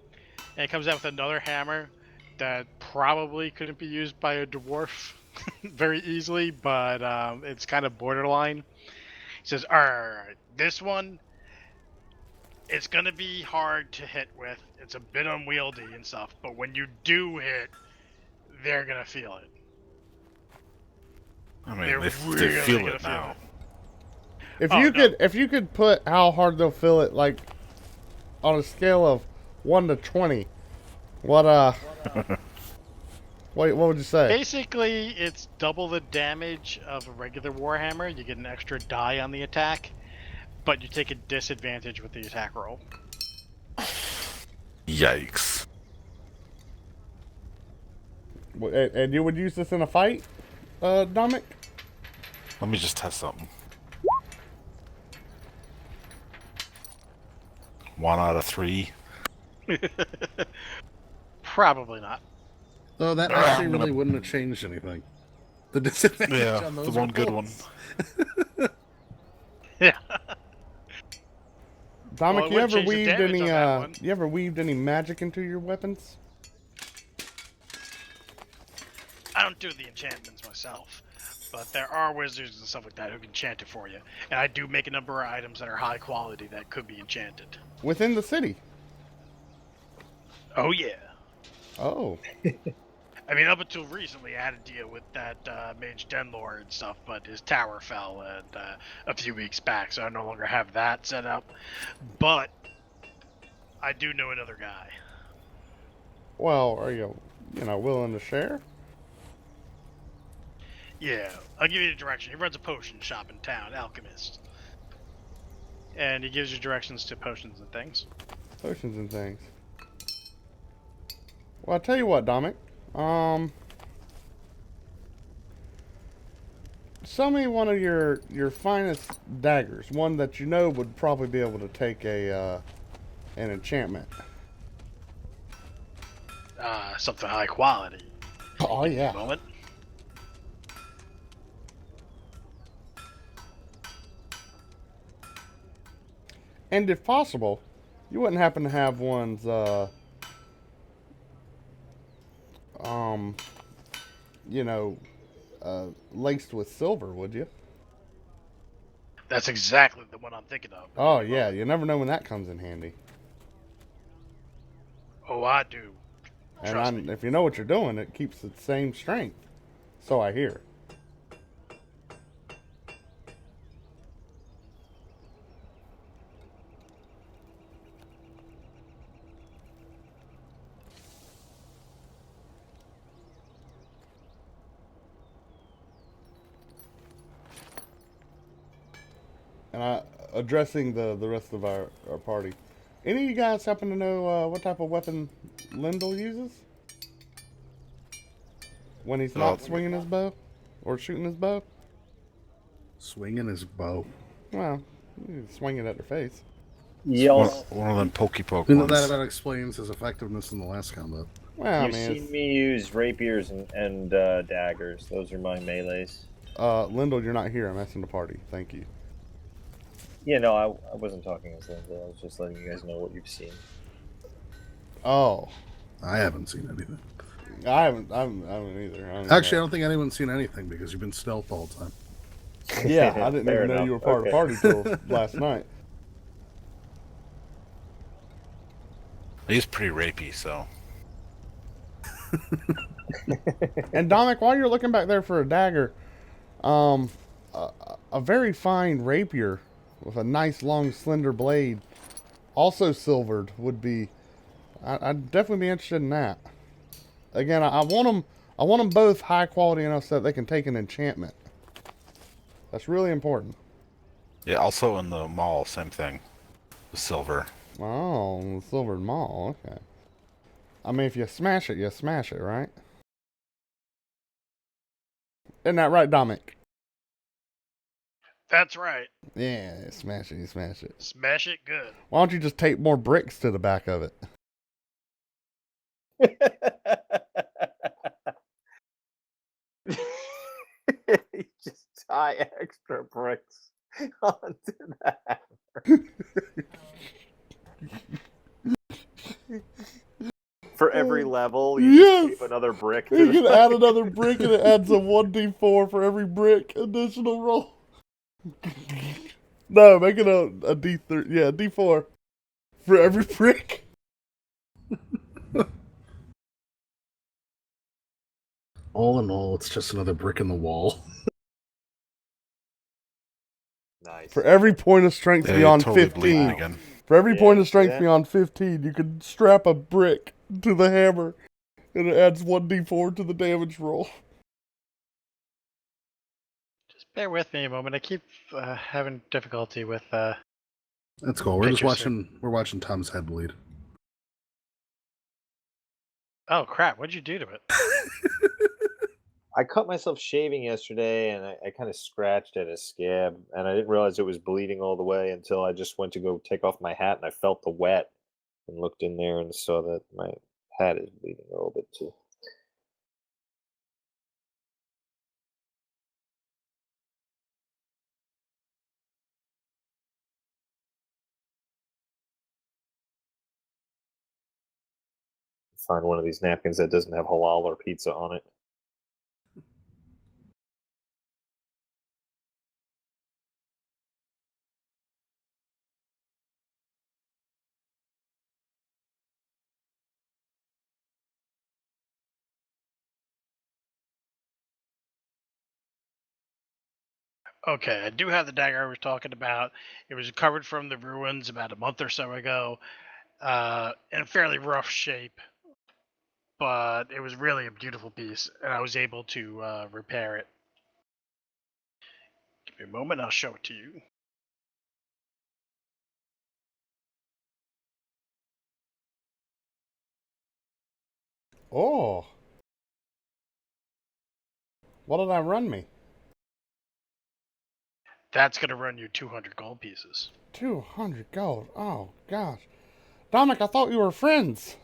and he comes out with another hammer that probably couldn't be used by a dwarf very easily, but it's kind of borderline. He says, alright, this one, it's gonna be hard to hit with. It's a bit unwieldy and stuff, but when you do hit, they're gonna feel it. I mean, They're they really feel gonna it now. If you could put how hard they'll feel it, like on a scale of 1 to 20, what what would you say? Basically, it's double the damage of a regular warhammer. You get an extra die on the attack, but you take a disadvantage with the attack roll. Yikes. And you would use this in a fight, Dominic? Let me just test something. 1 out of 3. Probably not. Though that Alright, actually I'm really gonna- wouldn't have changed anything. The disadvantage Yeah, on the those one good one. rolls. Yeah. Dominic, Well, it wouldn't change the damage on that one. you ever weaved any magic into your weapons? I don't do the enchantments myself, but there are wizards and stuff like that who can enchant it for you. And I do make a number of items that are high quality that could be enchanted. Within the city? Oh yeah. Oh. I mean, up until recently, I had to deal with that Mage Denlord and stuff, but his tower fell a few weeks back, so I no longer have that set up. But I do know another guy. Well, are you willing to share? Yeah, I'll give you the direction. He runs a potion shop in town, Alchemist. And he gives you directions to potions and things. Potions and things. Well, I'll tell you what, Dominic. Sell me one of your finest daggers. One that you know would probably be able to take an enchantment. Something high quality. Oh, yeah. Moment. And if possible, you wouldn't happen to have ones, laced with silver, would you? That's exactly the one I'm thinking of. Oh, yeah. You never know when that comes in handy. Oh, I do. Trust And me. if you know what you're doing, it keeps the same strength. So I hear. And addressing the rest of our party. Any of you guys happen to know what type of weapon Lindell uses? When he's not swinging his bow? Or shooting his bow? Swinging his bow. Well, he's swinging at their face. Y'all, One of them pokey poke You know, ones. that explains his effectiveness in the last combat. Well, you've man, seen me use rapiers and daggers. Those are my melees. Lindell, you're not here. I'm asking the party. Thank you. Yeah, no, I wasn't talking as Linda. I was just letting you guys know what you've seen. Oh, I haven't seen anything. I haven't either. Actually, I don't think anyone's seen anything because you've been stealth the whole time. Yeah, I didn't Fair even know enough. you were part of the party till last night. He's pretty rapey, so. And Dominic, while you're looking back there for a dagger, a very fine rapier with a nice long slender blade, also silvered, would be. I'd definitely be interested in that. Again, I want them. I want them both high quality enough so that they can take an enchantment. That's really important. Yeah, also in the mall, same thing. The silver. Oh, the silvered maul. Okay. I mean, if you smash it, right? Isn't that right, Dominic? That's right. Yeah, you smash it. Smash it good. Why don't you just tape more bricks to the back of it? You just tie extra bricks onto that. For every level, you just keep another brick. You can add another brick and it adds a 1d4 for every brick additional roll. No, make it a d3. Yeah, d4 for every brick. All in all, it's just another brick in the wall. Nice. For every point of strength Yeah, beyond totally 15. bleeding again. For every Yeah, point of strength yeah. beyond 15, you can strap a brick to the hammer and it adds 1d4 to the damage roll. Just bear with me a moment. I keep having difficulty with. That's cool. We're just Pictures, sir. watching. We're watching Tom's head bleed. Oh crap! What'd you do to it? I cut myself shaving yesterday, and I kind of scratched at a scab, and I didn't realize it was bleeding all the way until I just went to go take off my hat, and I felt the wet, and looked in there and saw that my hat is bleeding a little bit too. Find one of these napkins that doesn't have halal or pizza on it. Okay, I do have the dagger I was talking about. It was recovered from the ruins about a month or so ago, in a fairly rough shape, but it was really a beautiful piece, and I was able to repair it. Give me a moment, I'll show it to you. Oh. What did I run me? That's going to run you 200 gold pieces. 200 gold. Oh, gosh. Dominic, I thought you were friends.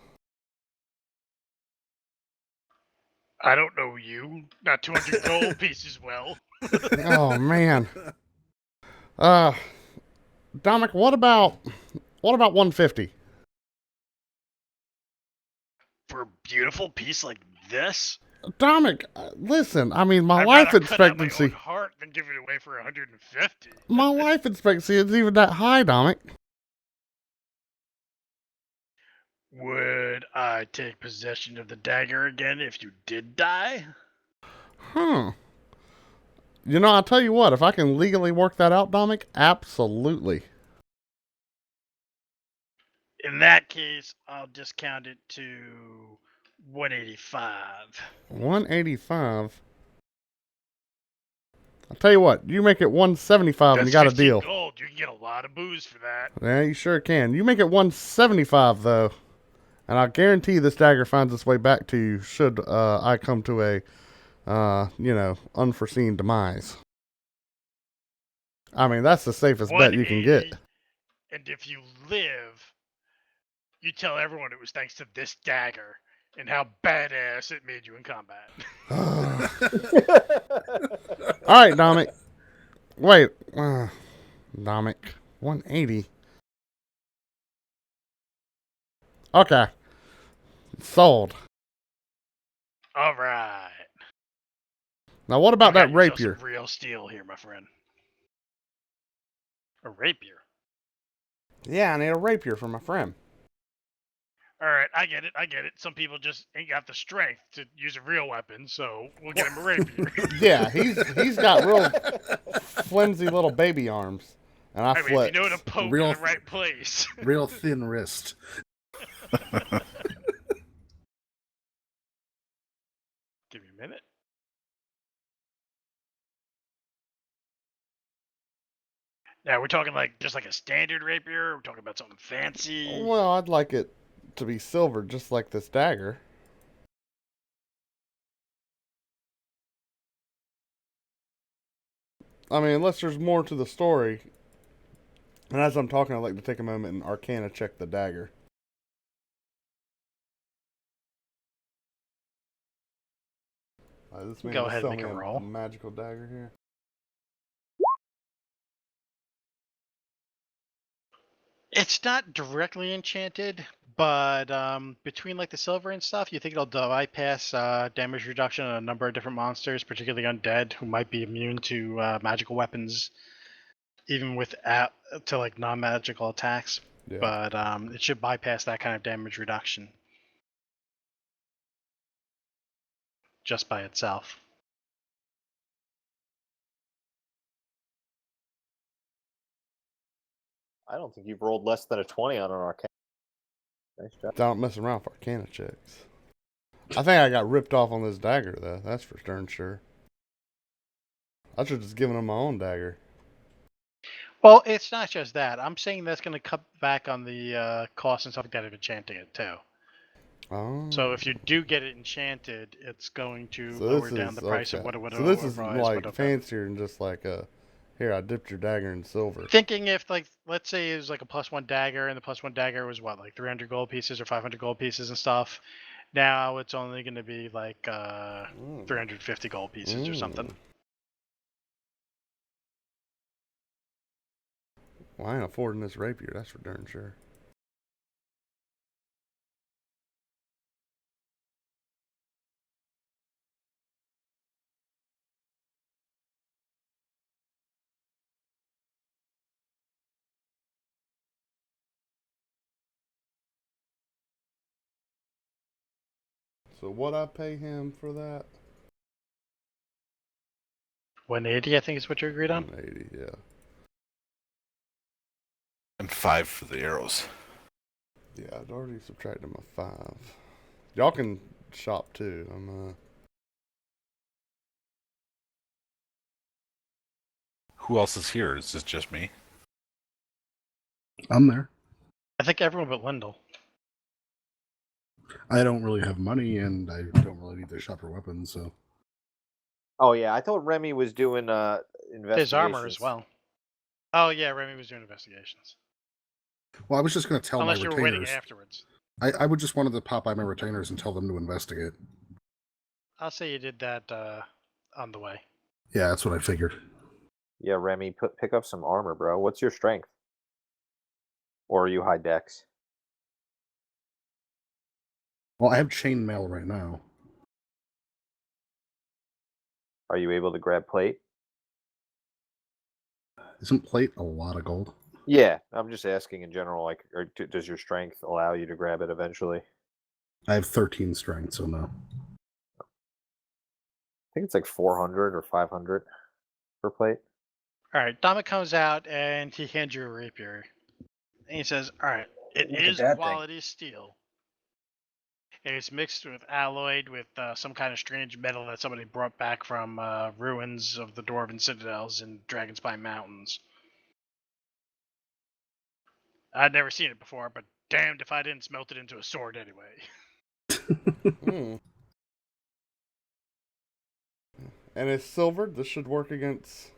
I don't know you. Not 200 gold pieces, well. Oh, man. Dominic, what about 150? For a beautiful piece like this? Dominic, listen, I mean, my I'd life rather cut out my expectancy. own heart than give it away for 150. My life expectancy isn't even that high, Dominic. Would I take possession of the dagger again if you did die? You know, I'll tell you what, if I can legally work that out, Dominic, absolutely. In that case, I'll discount it to 185. 185. I'll tell you what, you make it 175 and you That's got a 15 deal. gold. gold. You can get a lot of booze for that. Yeah, you sure can. You make it 175 though, and I guarantee this dagger finds its way back to you should I come to a unforeseen demise. I mean, that's the safest bet you can get. 180, and if you live, you tell everyone it was thanks to this dagger and how badass it made you in combat. All right, Dominic. Wait, Dominic, 180. Okay, sold. All right. Now, what about You got that yourself rapier? some real steel here, my friend. A rapier. Yeah, I need a rapier for my friend. All right, I get it. Some people just ain't got the strength to use a real weapon, so we'll get him a rapier. Yeah, he's got real flimsy little baby arms, and I I mean, flip. if you know to poke Real- in the right place. Real thin wrist. Give me a minute. Now, we're talking just like a standard rapier. We're talking about something fancy. Well, I'd like it to be silver, just like this dagger. I mean, unless there's more to the story. And as I'm talking, I'd like to take a moment and Arcana check the dagger. This man Go is ahead and selling make a me roll. a magical dagger here. It's not directly enchanted, but between like the silver and stuff, you think it'll bypass damage reduction on a number of different monsters, particularly undead, who might be immune to magical weapons, even with to like non-magical attacks. Yeah. But it should bypass that kind of damage reduction just by itself. I don't think you've rolled less than a 20 on an arcane. Nice job. Don't mess around with Arcana checks. I think I got ripped off on this dagger, though. That's for darn sure. I should have just given him my own dagger. Well, it's not just that. I'm saying that's going to cut back on the cost and stuff like that of enchanting it too. Oh. So if you do get it enchanted, it's going to So lower this down is the price okay. of what it would So this is otherwise like would have fancier than just like here, I dipped your dagger in silver. Thinking if, like, let's say it was like a +1 dagger, and the +1 dagger was what, like 300 gold pieces or 500 gold pieces and stuff. Now it's only going to be like 350 gold pieces or something. Well, I ain't affording this rapier, that's for darn sure. So what I pay him for that? 180, I think is what you agreed on. 180, yeah. And 5 for the arrows. Yeah, I'd already subtracted my 5. Y'all can shop too. Who else is here? Is this just me? I'm there. I think everyone but Lindell. I don't really have money, and I don't really need to shop for weapons, so. Oh yeah, I thought Remy was doing investigations. His armor as well. Oh yeah, Remy was doing investigations. Well, I was just going to tell Unless my you were waiting retainers. afterwards. I would just wanted to pop by my retainers and tell them to investigate. I'll say you did that on the way. Yeah, that's what I figured. Yeah, Remy, pick up some armor, bro. What's your strength? Or are you high dex? Well, I have chainmail right now. Are you able to grab plate? Isn't plate a lot of gold? Yeah, I'm just asking in general. Like, does your strength allow you to grab it eventually? I have 13 strength, so no. I think it's like 400 or 500 per plate. All right, Dominic comes out and he hands you a rapier. And he says, all right, it Look at is that thing. quality steel. And it's mixed with alloyed with some kind of strange metal that somebody brought back from ruins of the Dwarven citadels in Dragonspine Mountains. I'd never seen it before, but damned if I didn't smelt it into a sword anyway. Hmm. And it's silvered. This should work against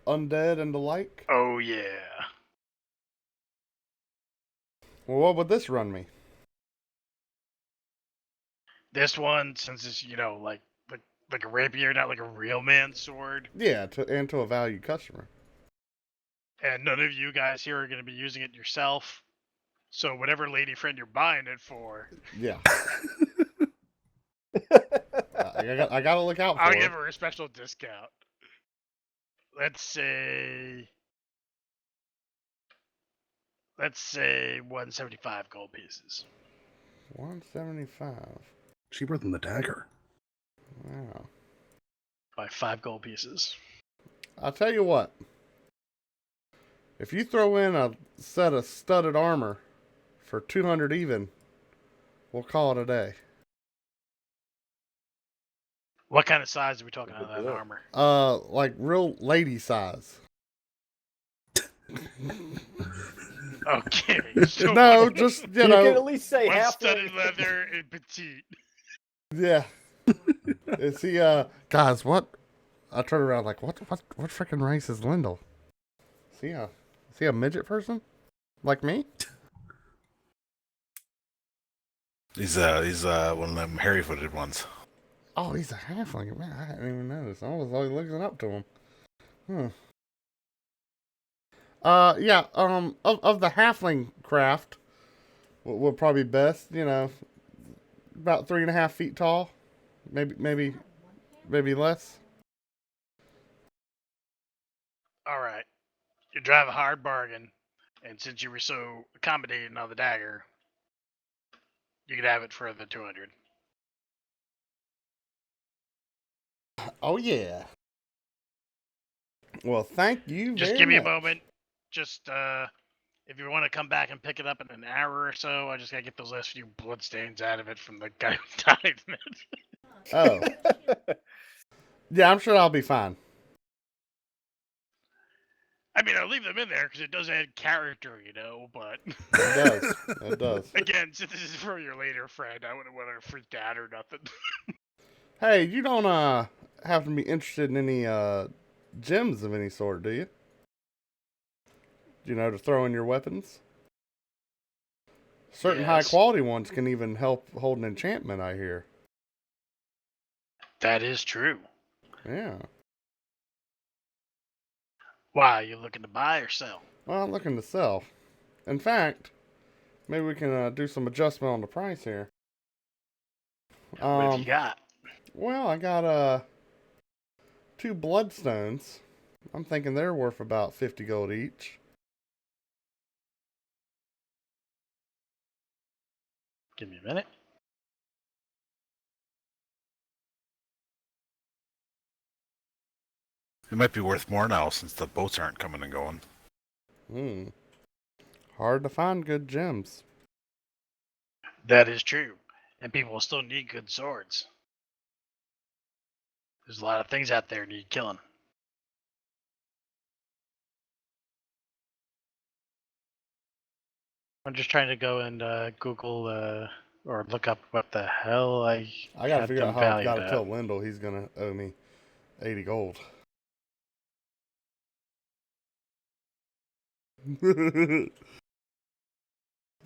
undead and the like. Oh yeah. Well, what would this run me? This one, since it's like a rapier, not like a real man's sword, Yeah, to a valued customer. and none of you guys here are going to be using it yourself. So whatever lady friend you're buying it for, Yeah. I gotta look out for I'll it. give her a special discount. Let's say 175 gold pieces. 175. Cheaper than the dagger. Wow. By 5 gold pieces. I'll tell you what. If you throw in a set of studded armor for 200 even, we'll call it a day. What kind of size are we talking about that armor? Like real lady size. Okay. So No, just, you can know. at least say one half. studded leather and petite. Yeah. Is he, guys, what? I turn around like, what freaking race is Lindell? Is he a midget person? Like me? He's one of them hairy-footed ones. Oh, he's a halfling. Man, I didn't even notice. I was always looking up to him. Yeah, of the halfling craft, would probably be best, you know, about 3.5 feet tall. Maybe less. All right. You drive a hard bargain, and since you were so accommodating on the dagger, you could have it for the 200. Oh, yeah. Well, thank you Just very give me much. a moment. Just, if you want to come back and pick it up in an hour or so, I just gotta get those last few bloodstains out of it from the guy who died in it. Oh. Yeah, I'm sure I'll be fine. I mean, I'll leave them in there because it does add character, but... It does. It does. Again, since this is for your later friend, I wouldn't want her to freak out or nothing. Hey, you don't have to be interested in any gems of any sort, do you? You know, to throw in your weapons? Certain high Yes. quality ones can even help hold an enchantment, I hear. That is true. Yeah. Why, you looking to buy or sell? Well, I'm looking to sell. In fact, maybe we can do some adjustment on the price here. What have you got? Well, I got 2 bloodstones. I'm thinking they're worth about 50 gold each. Give me a minute. It might be worth more now since the boats aren't coming and going. Hard to find good gems. That is true. And people will still need good swords. There's a lot of things out there need killing. I'm just trying to go and Google or look up what the hell I gotta had figure them out how I valued gotta at. tell Lindell he's gonna owe me 80 gold. You're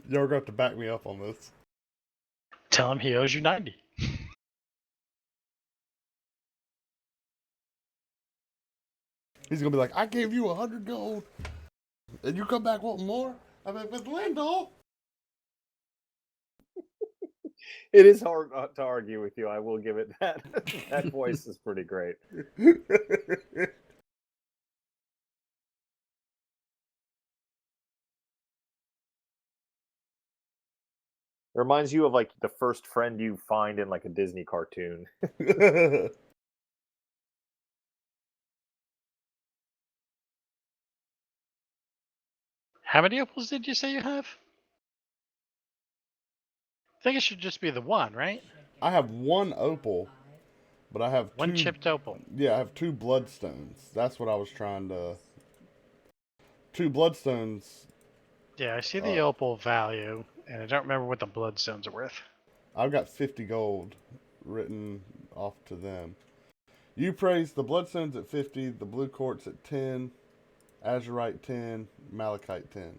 gonna have to back me up on this. Tell him he owes you 90. He's gonna be like, I gave you 100 gold, and you come back wanting more? I'm like, with Lindell. It is hard to argue with you. I will give it that. That voice is pretty great. It reminds you of like the first friend you find in like a Disney cartoon. How many opals did you say you have? I think it should just be the one, right? I have 1 opal, but I have 2. One chipped opal. Yeah, I have 2 bloodstones. That's what I was trying to. 2 bloodstones Yeah, I see the opal value, and I don't remember what the bloodstones are worth. I've got 50 gold written off to them. You praise the bloodstones at 50, the blue quartz at 10, azurite 10, malachite 10.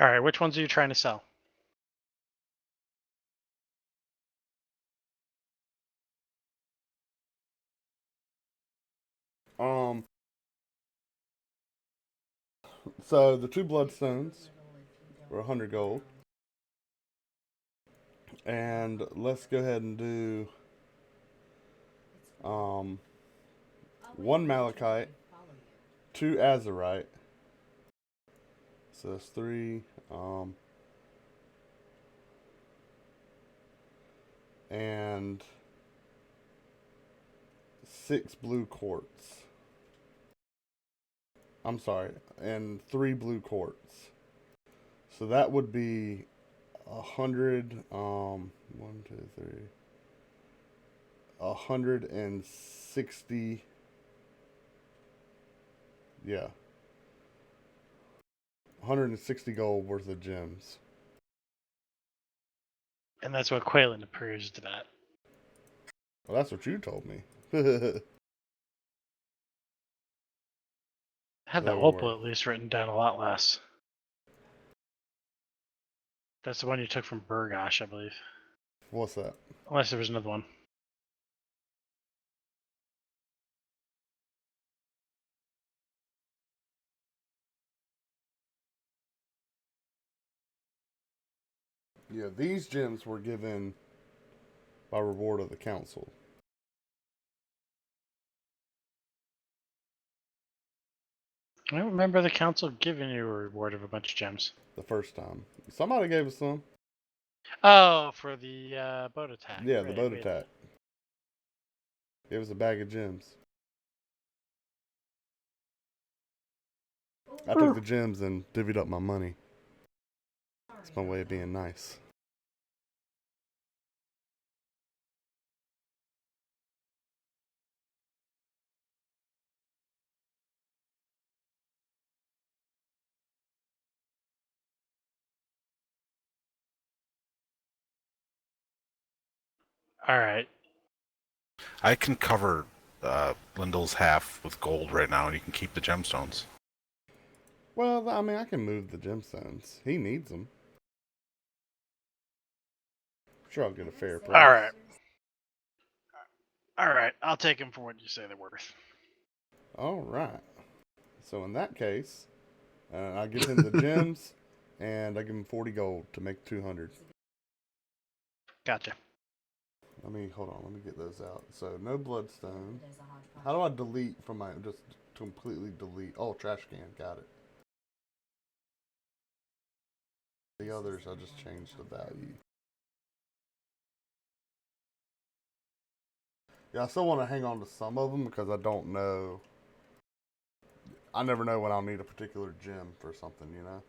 All right, which ones are you trying to sell? So the 2 bloodstones were 100 gold. And let's go ahead and do 1 malachite, 2 azurite. So that's 3. And 6 blue quartz. I'm sorry, and 3 blue quartz. So that would be 100. 1, 2, 3. 160. Yeah. 160 gold worth of gems. And that's what Quaylen approves to that. Well, that's what you told me. Have the That would opal work. at least written down a lot less. That's the one you took from Burgosh, I believe. What's that? Unless there was another one. Yeah, these gems were given by reward of the council. I don't remember the council giving you a reward of a bunch of gems. The first time. Somebody gave us some. Oh, for the boat attack. Yeah, the right, boat we had attack. Gave us a bag of gems. I took the gems and divvied up my money. It's my way of being nice. All right. I can cover Lyndall's half with gold right now, and you can keep the gemstones. Well, I mean, I can move the gemstones. He needs them. Sure, I'll get a fair price. All right. All right. I'll take them for what you say they're worth. All right. So in that case, I give him the gems, and I give him 40 gold to make 200. Gotcha. Let me get those out. So no bloodstone. How do I delete from my just completely delete? Oh, trash can. Got it. The others, I just changed the value. Yeah, I still want to hang on to some of them because I don't know. I never know when I'll need a particular gem for something, you know?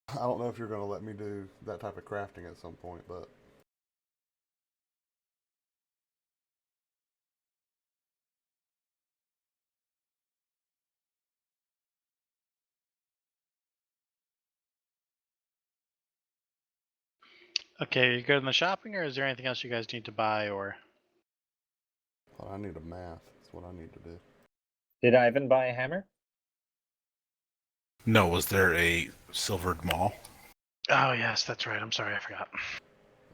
I don't know if you're going to let me do that type of crafting at some point, but... Okay, you good on the shopping, or is there anything else you guys need to buy, or? Well, I need a math. That's what I need to do. Did Ivan buy a hammer? No, was there a silvered maul? Oh, yes, that's right. I'm sorry, I forgot.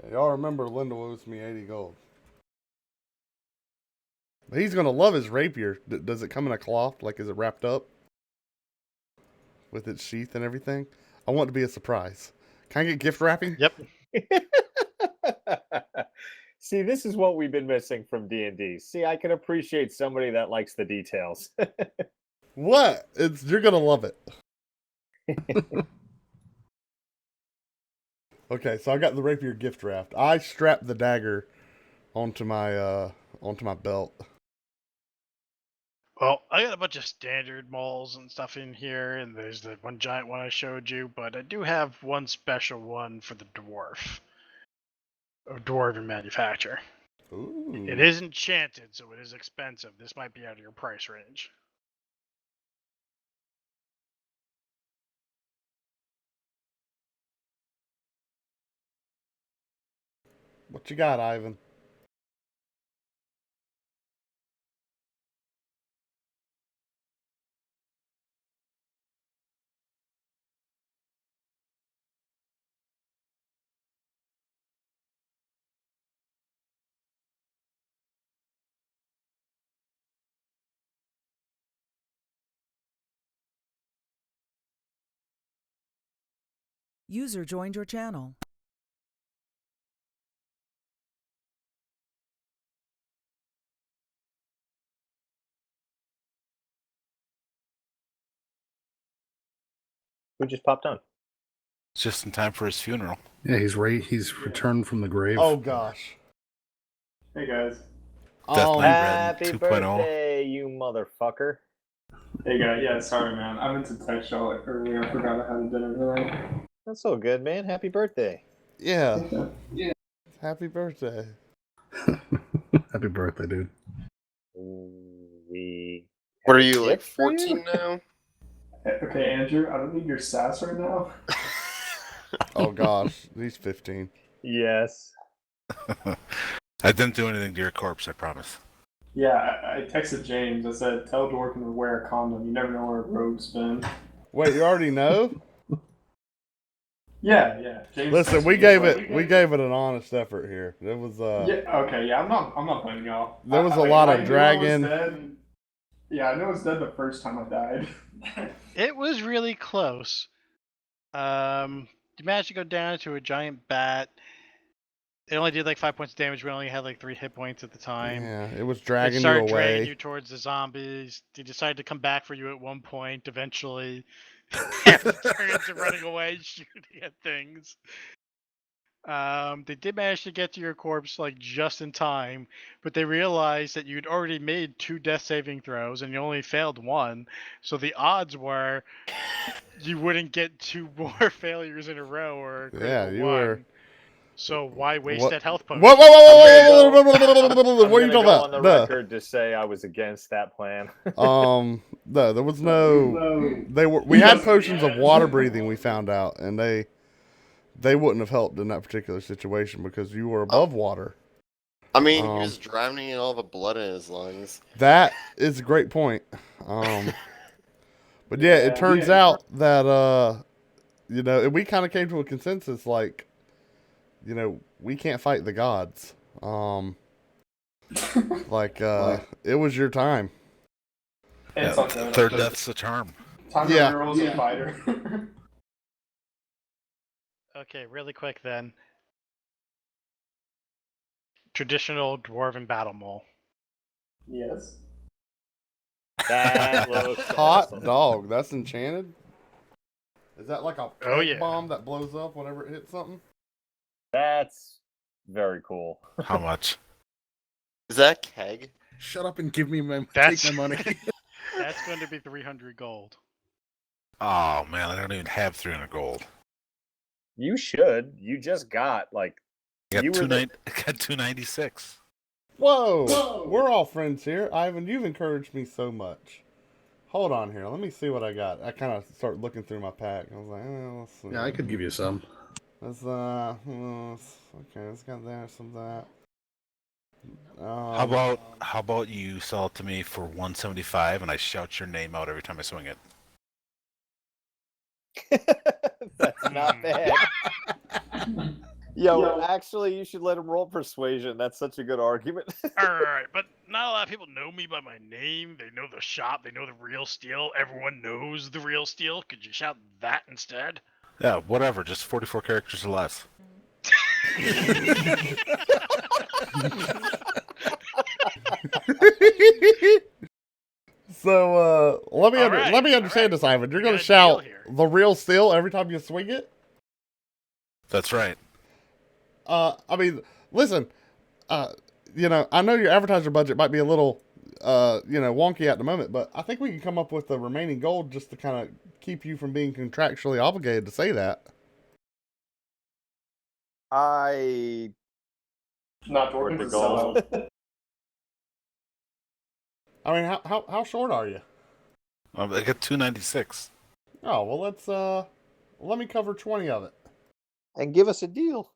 Yeah, y'all remember Linda owes me 80 gold. But he's going to love his rapier. Does it come in a cloth? Like, is it wrapped up? With its sheath and everything? I want it to be a surprise. Can I get gift wrapping? Yep. See, this is what we've been missing from D&D. See, I can appreciate somebody that likes the details. What? You're going to love it. Okay, so I got the rapier gift wrapped. I strapped the dagger onto my belt. Well, I got a bunch of standard malls and stuff in here, and there's the one giant one I showed you, but I do have one special one for the dwarf. Or dwarven manufacturer. Ooh. It is enchanted, so it is expensive. This might be out of your price range. What you got, Ivan? User joined your channel. Who just popped on? It's just in time for his funeral. Yeah, he's returned from the grave. Oh gosh. Hey guys. Definitely Red Happy 2.0. birthday, you motherfucker. Hey guys. Yeah, sorry man. I meant to text y'all earlier. I forgot I had a dinner tonight. That's so good, man. Happy birthday. Yeah. Yeah. Happy birthday. Happy birthday, dude. What are you, like Gift for you? 14 now? Okay, Andrew, I don't need your sass right now. Oh gosh, he's 15. Yes. I didn't do anything to your corpse, I promise. Yeah, I texted James. I said, tell Dorkin to wear a condom. You never know where a rogue's been. Wait, you already know? Yeah. James Listen, texted we me, gave like, it an honest effort here. There was Yeah, okay, yeah, I'm not blaming y'all. There was a lot of I knew I was dragging. dead. Yeah, I know it's dead the first time I died. It was really close. You managed to go down to a giant bat. It only did like 5 points of damage. We only had like 3 hit points at the time. Yeah, it was It dragging you started away. dragging you towards the zombies. They decided to come back for you at one point. Eventually, after turns and running away, shooting at things. They did manage to get to your corpse like just in time, but they realized that you'd already made 2 death saving throws and you only failed 1. So the odds were you wouldn't get 2 more failures in a row or a critical Yeah, you one. were. So why waste What- that health potion? Whoa! I'm What are you gonna go talking on the about? record to say I was against that plan. No, there was no. We had potions of water breathing. We found out, and they wouldn't have helped in that particular situation because you were above water. I mean, he was drowning in all the blood in his lungs. That is a great point. But yeah, it turns out that we kind of came to a consensus like, we can't fight the gods. It was your time. It's something. Third death's a charm. Time Yeah. to reroll as a fighter. Okay, really quick then. Traditional dwarven battle mole. Yes. That looks Hot awesome. dog. That's enchanted. Is that like a Oh, egg yeah. bomb that blows up whenever it hits something? That's very cool. How much? Is that keg? Shut up and give me That's- take my money. That's going to be 300 gold. Oh man, I don't even have 300 gold. You should. You just got like I You got, were the- I got 296. Whoa! We're all friends here. Ivan, you've encouraged me so much. Hold on here. Let me see what I got. I kind of start looking through my pack. I was like, let's see. Yeah, I could give you some. Let's, okay, let's got that, some of that. How about you sell it to me for 175 and I shout your name out every time I swing it? That's not bad. Yo, actually, you should let him roll persuasion. That's such a good argument. Alright, but not a lot of people know me by my name. They know the shop, they know the real steel. Everyone knows the real steel. Could you shout that instead? Yeah, whatever. Just 44 characters or less. So, let me Alright, understand this, Ivan. You're We gonna got a shout deal here. the real steel every time you swing it? That's right. I mean, listen, I know your advertiser budget might be a little wonky at the moment, but I think we can come up with the remaining gold just to kind of keep you from being contractually obligated to say that. I Not Where'd Dorkin's the a gold? sellout. I mean, how short are you? I got 296. Oh, well, let me cover 20 of it. And give us a deal.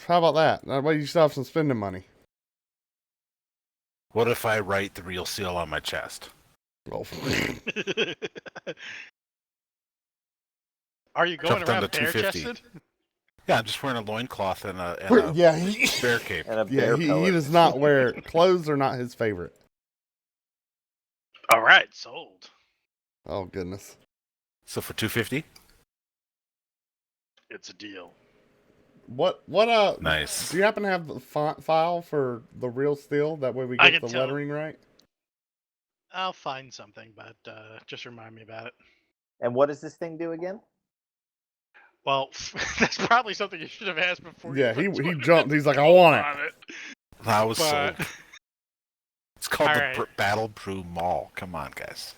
How about that? That way you still have some spending money. What if I write the real seal on my chest? Roll for it. Are you going Jump down around to bare 250. chested? Yeah, I'm just wearing a loincloth and a Yeah, he, bear cape. And a yeah, bear he pellet. does not wear clothes. Are not his favorite. All right, sold. Oh goodness. So for 250? It's a deal. What Nice. do you happen to have the file for the real steel? That way we I get can the tell. lettering right. I'll find something, but just remind me about it. And what does this thing do again? Well, that's probably something you should have asked before. Yeah, you he put jumped. He's like, I want it. on it. I was But- sold. It's called the Alright. Battle Brew Mall. Come on, guys.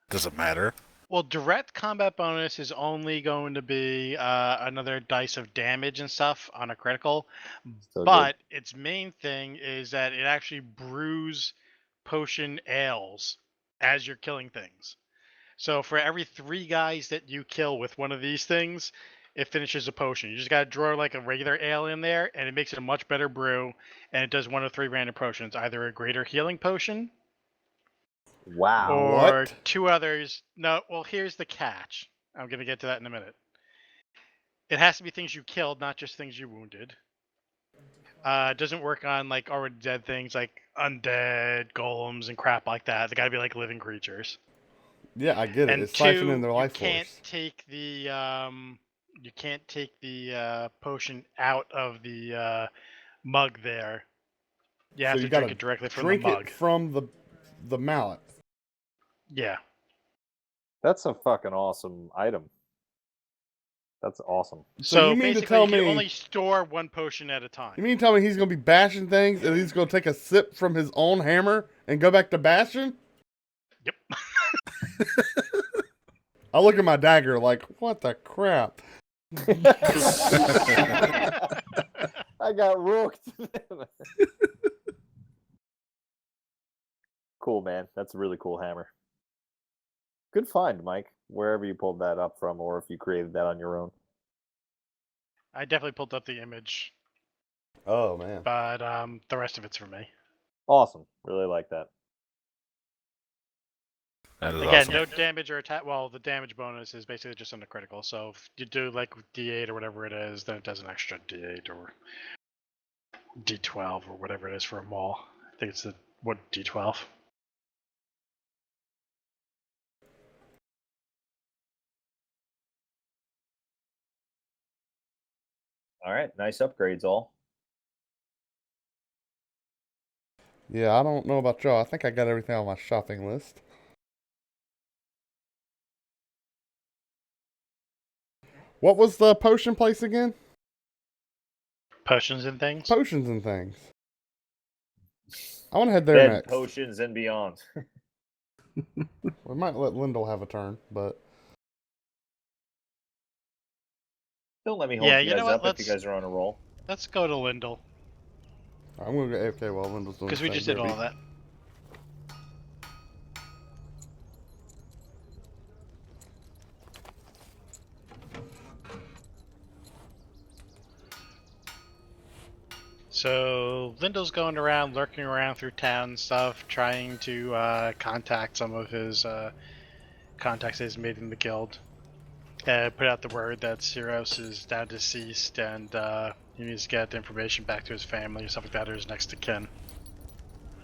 Does it matter? Well, direct combat bonus is only going to be another dice of damage and stuff on a critical. So but its main thing is that it actually brews potion ales as you're killing things. So for every 3 guys that you kill with one of these things, it finishes a potion. You just gotta draw like a regular ale in there, and it makes it a much better brew. And it does 1 of 3 random potions, either a greater healing potion, Wow. or What? 2 others. No, well, here's the catch. I'm gonna get to that in a minute. It has to be things you killed, not just things you wounded. It doesn't work on like already dead things like undead, golems, and crap like that. They gotta be like living creatures. Yeah, I get it. And It's 2, siphoning their you life can't force. take the potion out of the mug there. You have So to you drink gotta it directly from drink the mug. it from the mallet. Yeah. That's a fucking awesome item. That's awesome. So you mean to basically, tell you can me- only store 1 potion at a time. You mean to tell me he's gonna be bashing things and he's gonna take a sip from his own hammer and go back to bashing? Yep. I look at my dagger like, what the crap? I got rooked. Cool, man. That's a really cool hammer. Good find, Mike. Wherever you pulled that up from, or if you created that on your own. I definitely pulled up the image, Oh man. but the rest of it's for me. Awesome. Really like that. That is Again, awesome. no damage or attack. Well, the damage bonus is basically just on the critical. So if you do like D8 or whatever it is, then it does an extra D8 or D12 or whatever it is for a maul. I think it's D12. All right. Nice upgrades, all. Yeah, I don't know about y'all. I think I got everything on my shopping list. What was the potion place again? Potions and things. Potions and things. I want to head there Dead next. potions and beyond. We might let Lyndall have a turn, but Don't let me hold Yeah, you you know guys what? up if you guys are on a roll. Let's go to Lyndall I'm gonna go AFK while Lyndall's doing. because we the just same did all groupie. that. So Lyndall's going around, lurking around through town and stuff, trying to contact some of his contacts that he's made in the guild. Put out the word that Syros is now deceased and he needs to get the information back to his family and stuff like that, or his next of kin.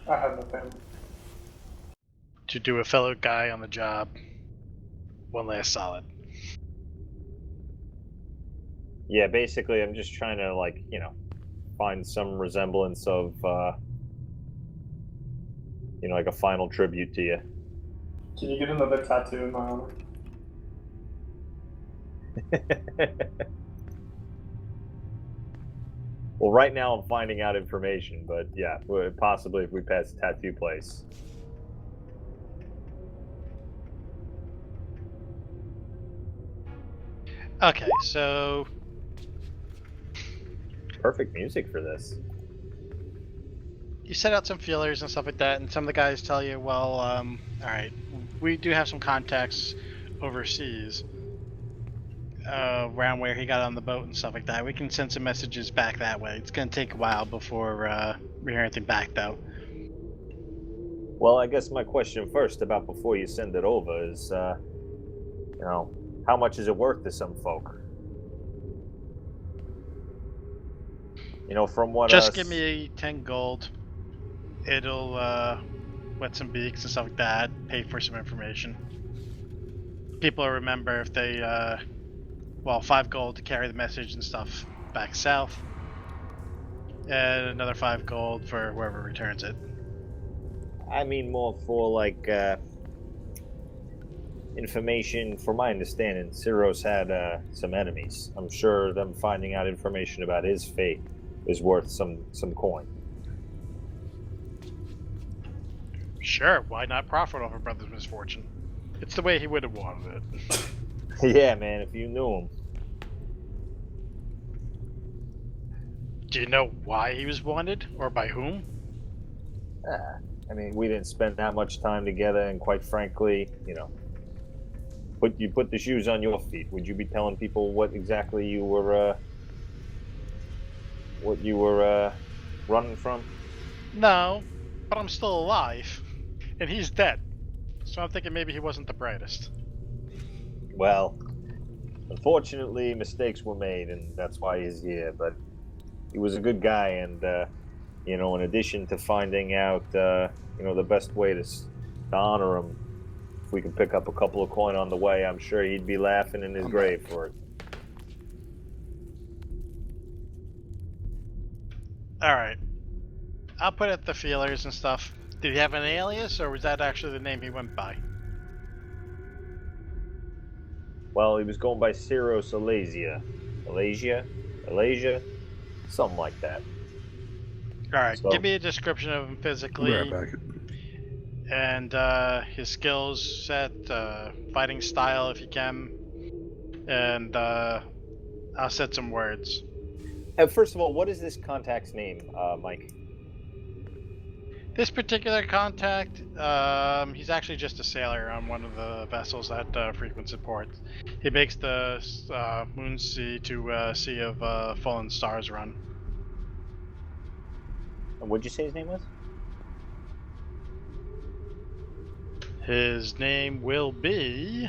I have no family. To do a fellow guy on the job one last solid. Yeah, basically, I'm just trying to, like, find some resemblance of, like a final tribute to you. Can you get another tattoo in my honor? Well, right now I'm finding out information, but yeah, possibly if we pass the tattoo place. Okay, so Perfect music for this. you set out some feelers and stuff like that, and some of the guys tell you, well, all right, we do have some contacts overseas around where he got on the boat and stuff like that. We can send some messages back that way. It's going to take a while before we hear anything back, though. Well, I guess my question first about before you send it over is, how much is it worth to some folk? From what Just give me 10 gold. It'll wet some beaks and stuff like that. Pay for some information. People will remember if they, 5 gold to carry the message and stuff back south. And another 5 gold for whoever returns it. I mean more for like information. From my understanding, Cyros had some enemies. I'm sure them finding out information about his fate is worth some coin. Sure, why not profit off a brother's misfortune? It's the way he would have wanted it. Yeah, man, if you knew him. Do you know why he was wanted, or by whom? I mean, we didn't spend that much time together, and quite frankly, put the shoes on your feet. Would you be telling people what exactly you were running from? No, but I'm still alive, and he's dead. So I'm thinking maybe he wasn't the brightest. Well, unfortunately, mistakes were made, and that's why he's here. But he was a good guy, and in addition to finding out, the best way to honor him, if we could pick up a couple of coin on the way, I'm sure he'd be laughing in his grave for it. Alright. I'll put out the feelers and stuff. Did he have an alias, or was that actually the name he went by? Well, he was going by Cyros Alasia. Alasia? Something like that. Alright, So- give me a description of him physically. Right back. And his skills set, fighting style if you can. And I'll set some words. First of all, what is this contact's name, Mike? This particular contact, he's actually just a sailor on one of the vessels that frequents the port. He makes the Moon Sea to Sea of Fallen Stars run. And what'd you say his name was? His name will be...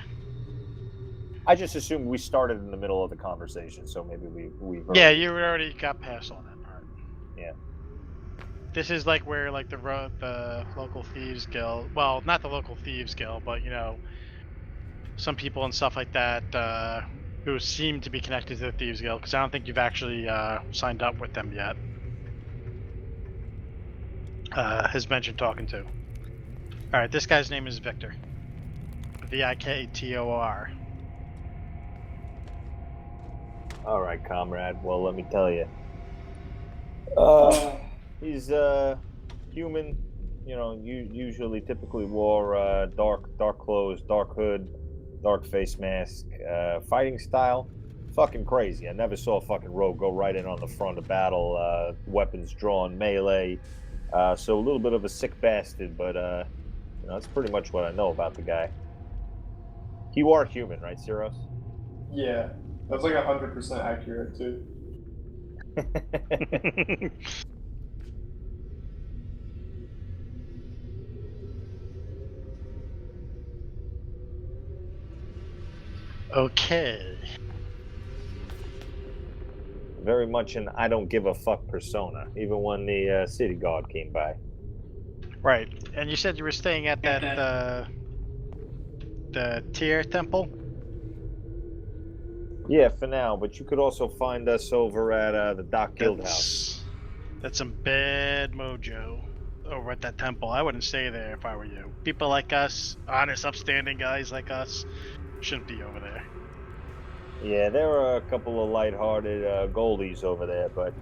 I just assumed we started in the middle of the conversation, so maybe we Yeah, you already got past all that part. Yeah. This is like where like the local thieves guild, well, not the local thieves guild, but some people and stuff like that who seem to be connected to the thieves guild, because I don't think you've actually signed up with them yet. Has mentioned talking to. All right, this guy's name is Victor. Viktor. All right, comrade. Well, let me tell you. He's human. Usually, typically wore dark clothes, dark hood, dark face mask. Fighting style, fucking crazy. I never saw a fucking rogue go right in on the front of battle, weapons drawn, melee. So a little bit of a sick bastard, but that's pretty much what I know about the guy. You are human, right, Cyros? Yeah, that's like 100% accurate too. Okay. Very much an I don't give a fuck persona, even when the city guard came by. Right, and you said you were staying at that the Tyr temple. Yeah, for now, but you could also find us over at the Dock Guild House. That's some bad mojo over at that temple. I wouldn't stay there if I were you. People like us, honest, upstanding guys like us, shouldn't be over there. Yeah, there are a couple of lighthearted goldies over there, but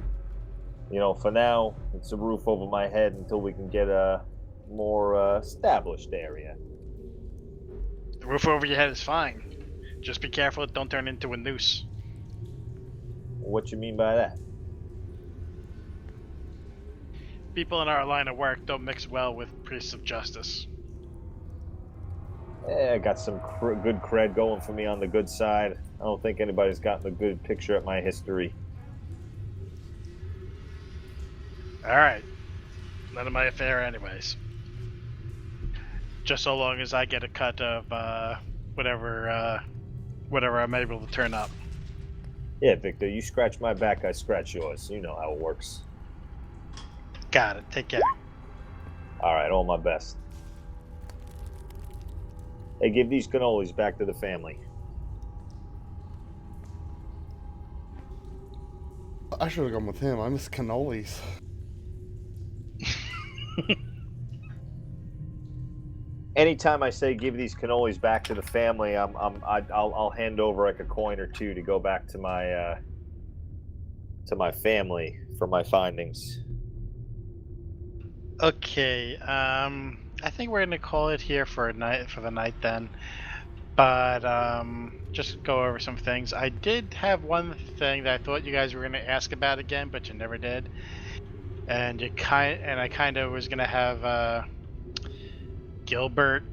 For now, it's a roof over my head until we can get a more established area. The roof over your head is fine. Just be careful it don't turn into a noose. What you mean by that? People in our line of work don't mix well with priests of justice. I got some good cred going for me on the good side. I don't think anybody's gotten a good picture at my history. Alright. None of my affair anyways. Just so long as I get a cut of whatever I'm able to turn up. Yeah, Victor, you scratch my back, I scratch yours. You know how it works. Got it. Take care. Alright, all my best. Hey, give these cannolis back to the family. I should have gone with him. I miss cannolis. Anytime I say give these cannolis back to the family, I'll hand over like a coin or two to go back to my family for my findings. Okay, I think we're gonna call it here for the night then. But just go over some things. I did have one thing that I thought you guys were gonna ask about again, but you never did. And I kind of was gonna have Gilbert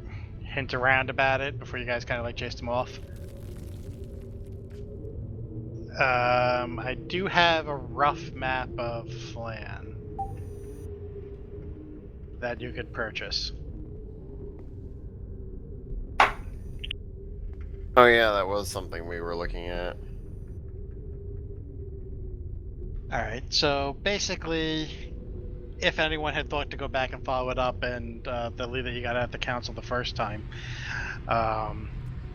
hint around about it before you guys kind of like chased him off. I do have a rough map of Phlan that you could purchase. Oh yeah, that was something we were looking at. Alright, so basically, if anyone had thought to go back and follow it up and the lead that you got at the council the first time,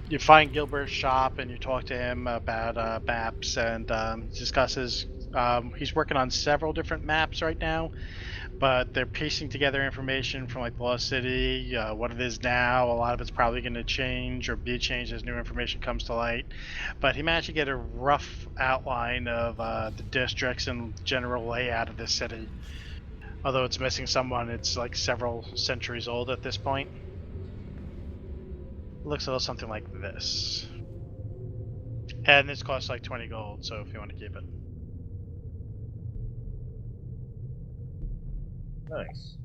you find Gilbert's shop and you talk to him about maps and discusses. He's working on several different maps right now, but they're piecing together information from like the Lost City, what it is now. A lot of it's probably going to change or be changed as new information comes to light. But he managed to get a rough outline of the districts and general layout of the city. Although it's missing someone, it's like several centuries old at this point. It looks a little something like this. And this costs like 20 gold, so if you want to keep it. Nice.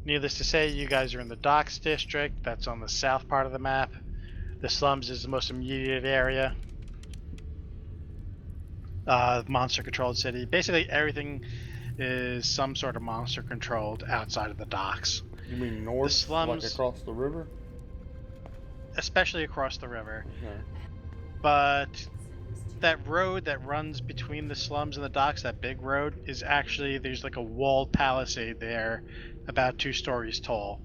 Needless to say, you guys are in the Docks district. That's on the south part of the map. The slums is the most immediate area. Monster-controlled city. Basically, everything is some sort of monster-controlled outside of the docks. You mean north, The slums, like across the river? especially across the river. Okay. But that road that runs between the slums and the docks, that big road, is actually, there's like a walled palisade there about 2 stories tall.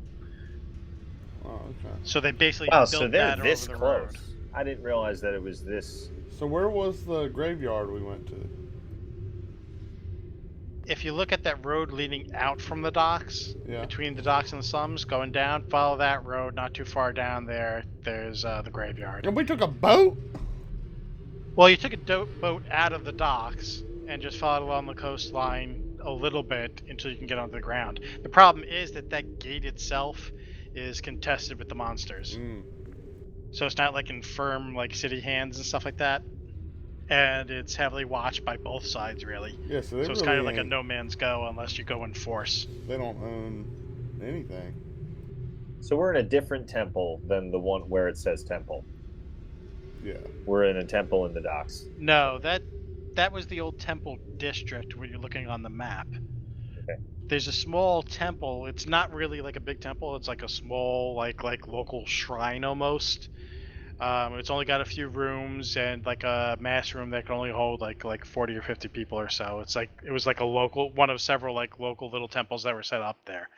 Oh, okay. So they basically Wow, built so they're that this over the close. road. I didn't realize that it was this. So where was the graveyard we went to? If you look at that road leading out from the docks, Yeah. between the docks and the slums, going down, follow that road. Not too far down there, there's the graveyard. And we took a boat? Well, you took a boat out of the docks and just followed along the coastline a little bit until you can get onto the ground. The problem is that that gate itself is contested with the monsters. So it's not like in firm like city hands and stuff like that. And it's heavily watched by both sides, really. Yeah, so it's kind of like a no man's go unless you go in force. They don't own anything. So we're in a different temple than the one where it says temple. Yeah. We're in a temple in the docks. No, that was the old temple district when you're looking on the map. Okay. There's a small temple. It's not really like a big temple. It's like a small like local shrine almost. It's only got a few rooms and like a mass room that can only hold like 40 or 50 people or so. It was like a local one of several like local little temples that were set up there.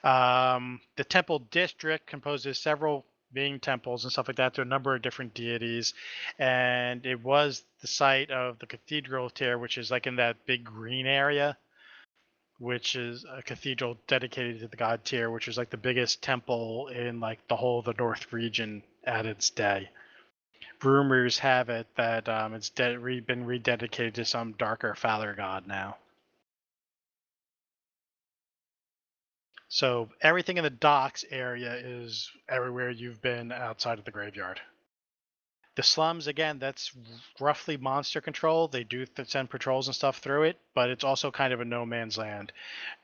The temple district composes several main temples and stuff like that to a number of different deities, and it was the site of the cathedral tier, which is like in that big green area, which is a cathedral dedicated to the god tier, which is like the biggest temple in like the whole of the North region at its day. rumors have it that it's been rededicated to some darker, fouler god now. So everything in the docks area is everywhere you've been outside of the graveyard. The slums, again, that's roughly monster control. They do send patrols and stuff through it, but it's also kind of a no man's land.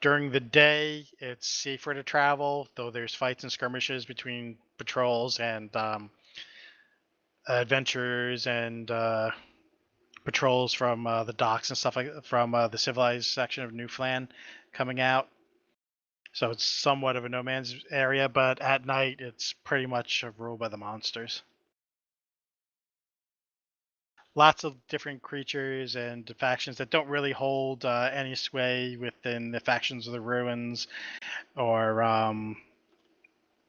During the day, it's safer to travel, though there's fights and skirmishes between patrols and adventurers and patrols from the docks and stuff from the civilized section of New Phlan coming out. So it's somewhat of a no man's area, but at night it's pretty much ruled by the monsters. Lots of different creatures and factions that don't really hold any sway within the factions of the ruins, or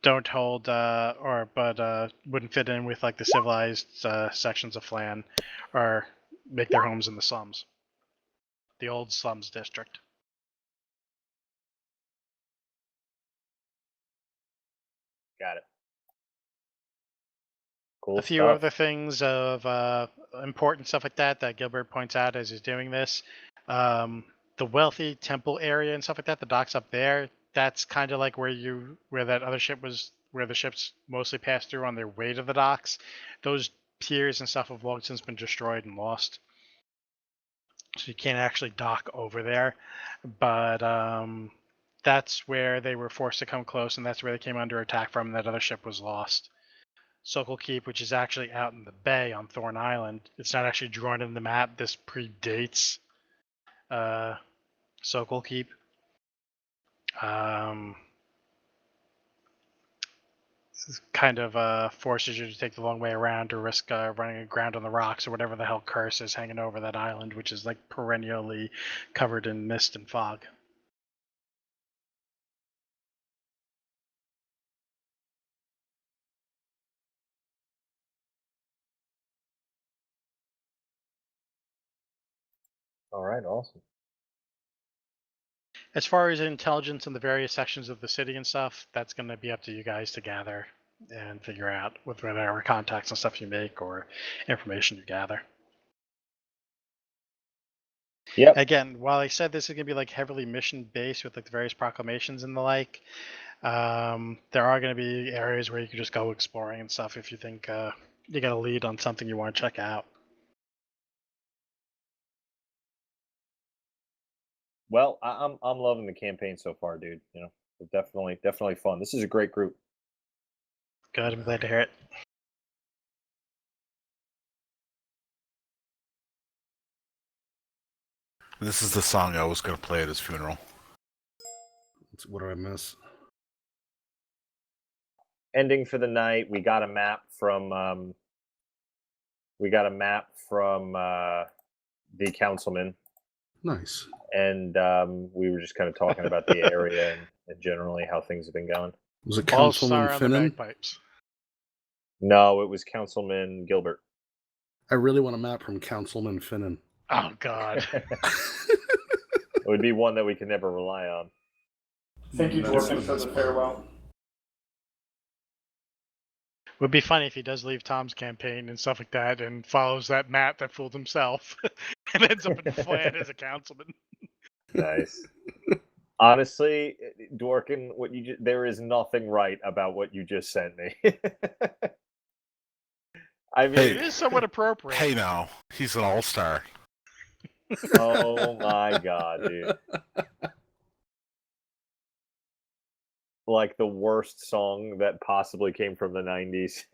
don't hold but wouldn't fit in with like the civilized sections of Phlan, or make their homes in the slums, the old slums district. Got it. Cool A few stuff. other things of important stuff like that Gilbert points out as he's doing this. The wealthy temple area and stuff like that, the docks up there, that's kind of like where that other ship was, where the ships mostly passed through on their way to the docks. Those piers and stuff have long since been destroyed and lost. So you can't actually dock over there. But that's where they were forced to come close, and that's where they came under attack from, and that other ship was lost. Sokol Keep, which is actually out in the bay on Thorn Island. It's not actually drawn in the map. This predates Sokol Keep. This kind of forces you to take the long way around, or risk running aground on the rocks, or whatever the hell curse is hanging over that island, which is like perennially covered in mist and fog. All right, awesome. As far as intelligence in the various sections of the city and stuff, that's going to be up to you guys to gather and figure out with whatever contacts and stuff you make or information you gather. Yep. Again, while I said this is going to be like heavily mission based with like the various proclamations and the like, there are going to be areas where you can just go exploring and stuff if you think you got a lead on something you want to check out. Well, I'm loving the campaign so far, dude. You know, definitely fun. This is a great group. Good, I'm glad to hear it. This is the song I was going to play at his funeral. What do I miss? Ending for the night. We got a map from the councilman. Nice. And we were just kind of talking about the area and generally how things have been going. Was it All Councilman star on the Finnan? bagpipes. No, it was Councilman Gilbert. I really want a map from Councilman Finnan. Oh, God. It would be one that we could never rely on. Thank you, Dwarken, for the farewell. Would be funny if he does leave Tom's campaign and stuff like that and follows that map that fooled himself and ends up in Phlan as a councilman. Nice. Honestly, Dworkin, there is nothing right about what you just sent me. I mean, It is somewhat appropriate. Hey, now he's an all-star. Oh my god, dude! Like the worst song that possibly came from the 90s.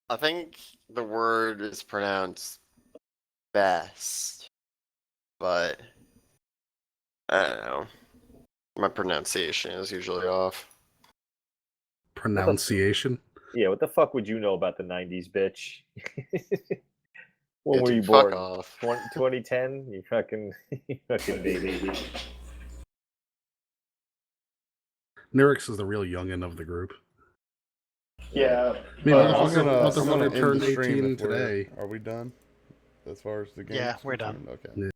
I think the word is pronounced best, but I don't know. My pronunciation is usually off. Pronunciation? Yeah, what the fuck would you know about the 90s, bitch? When Yeah, were you dude, fuck born? off. 2010? You fucking baby. Nyrix is the real youngin' of the group. Yeah. I mean, I'm motherfucker gonna turned end the stream 18 if we're- today. Are we done? As far as the game? Yeah, we're done. Okay.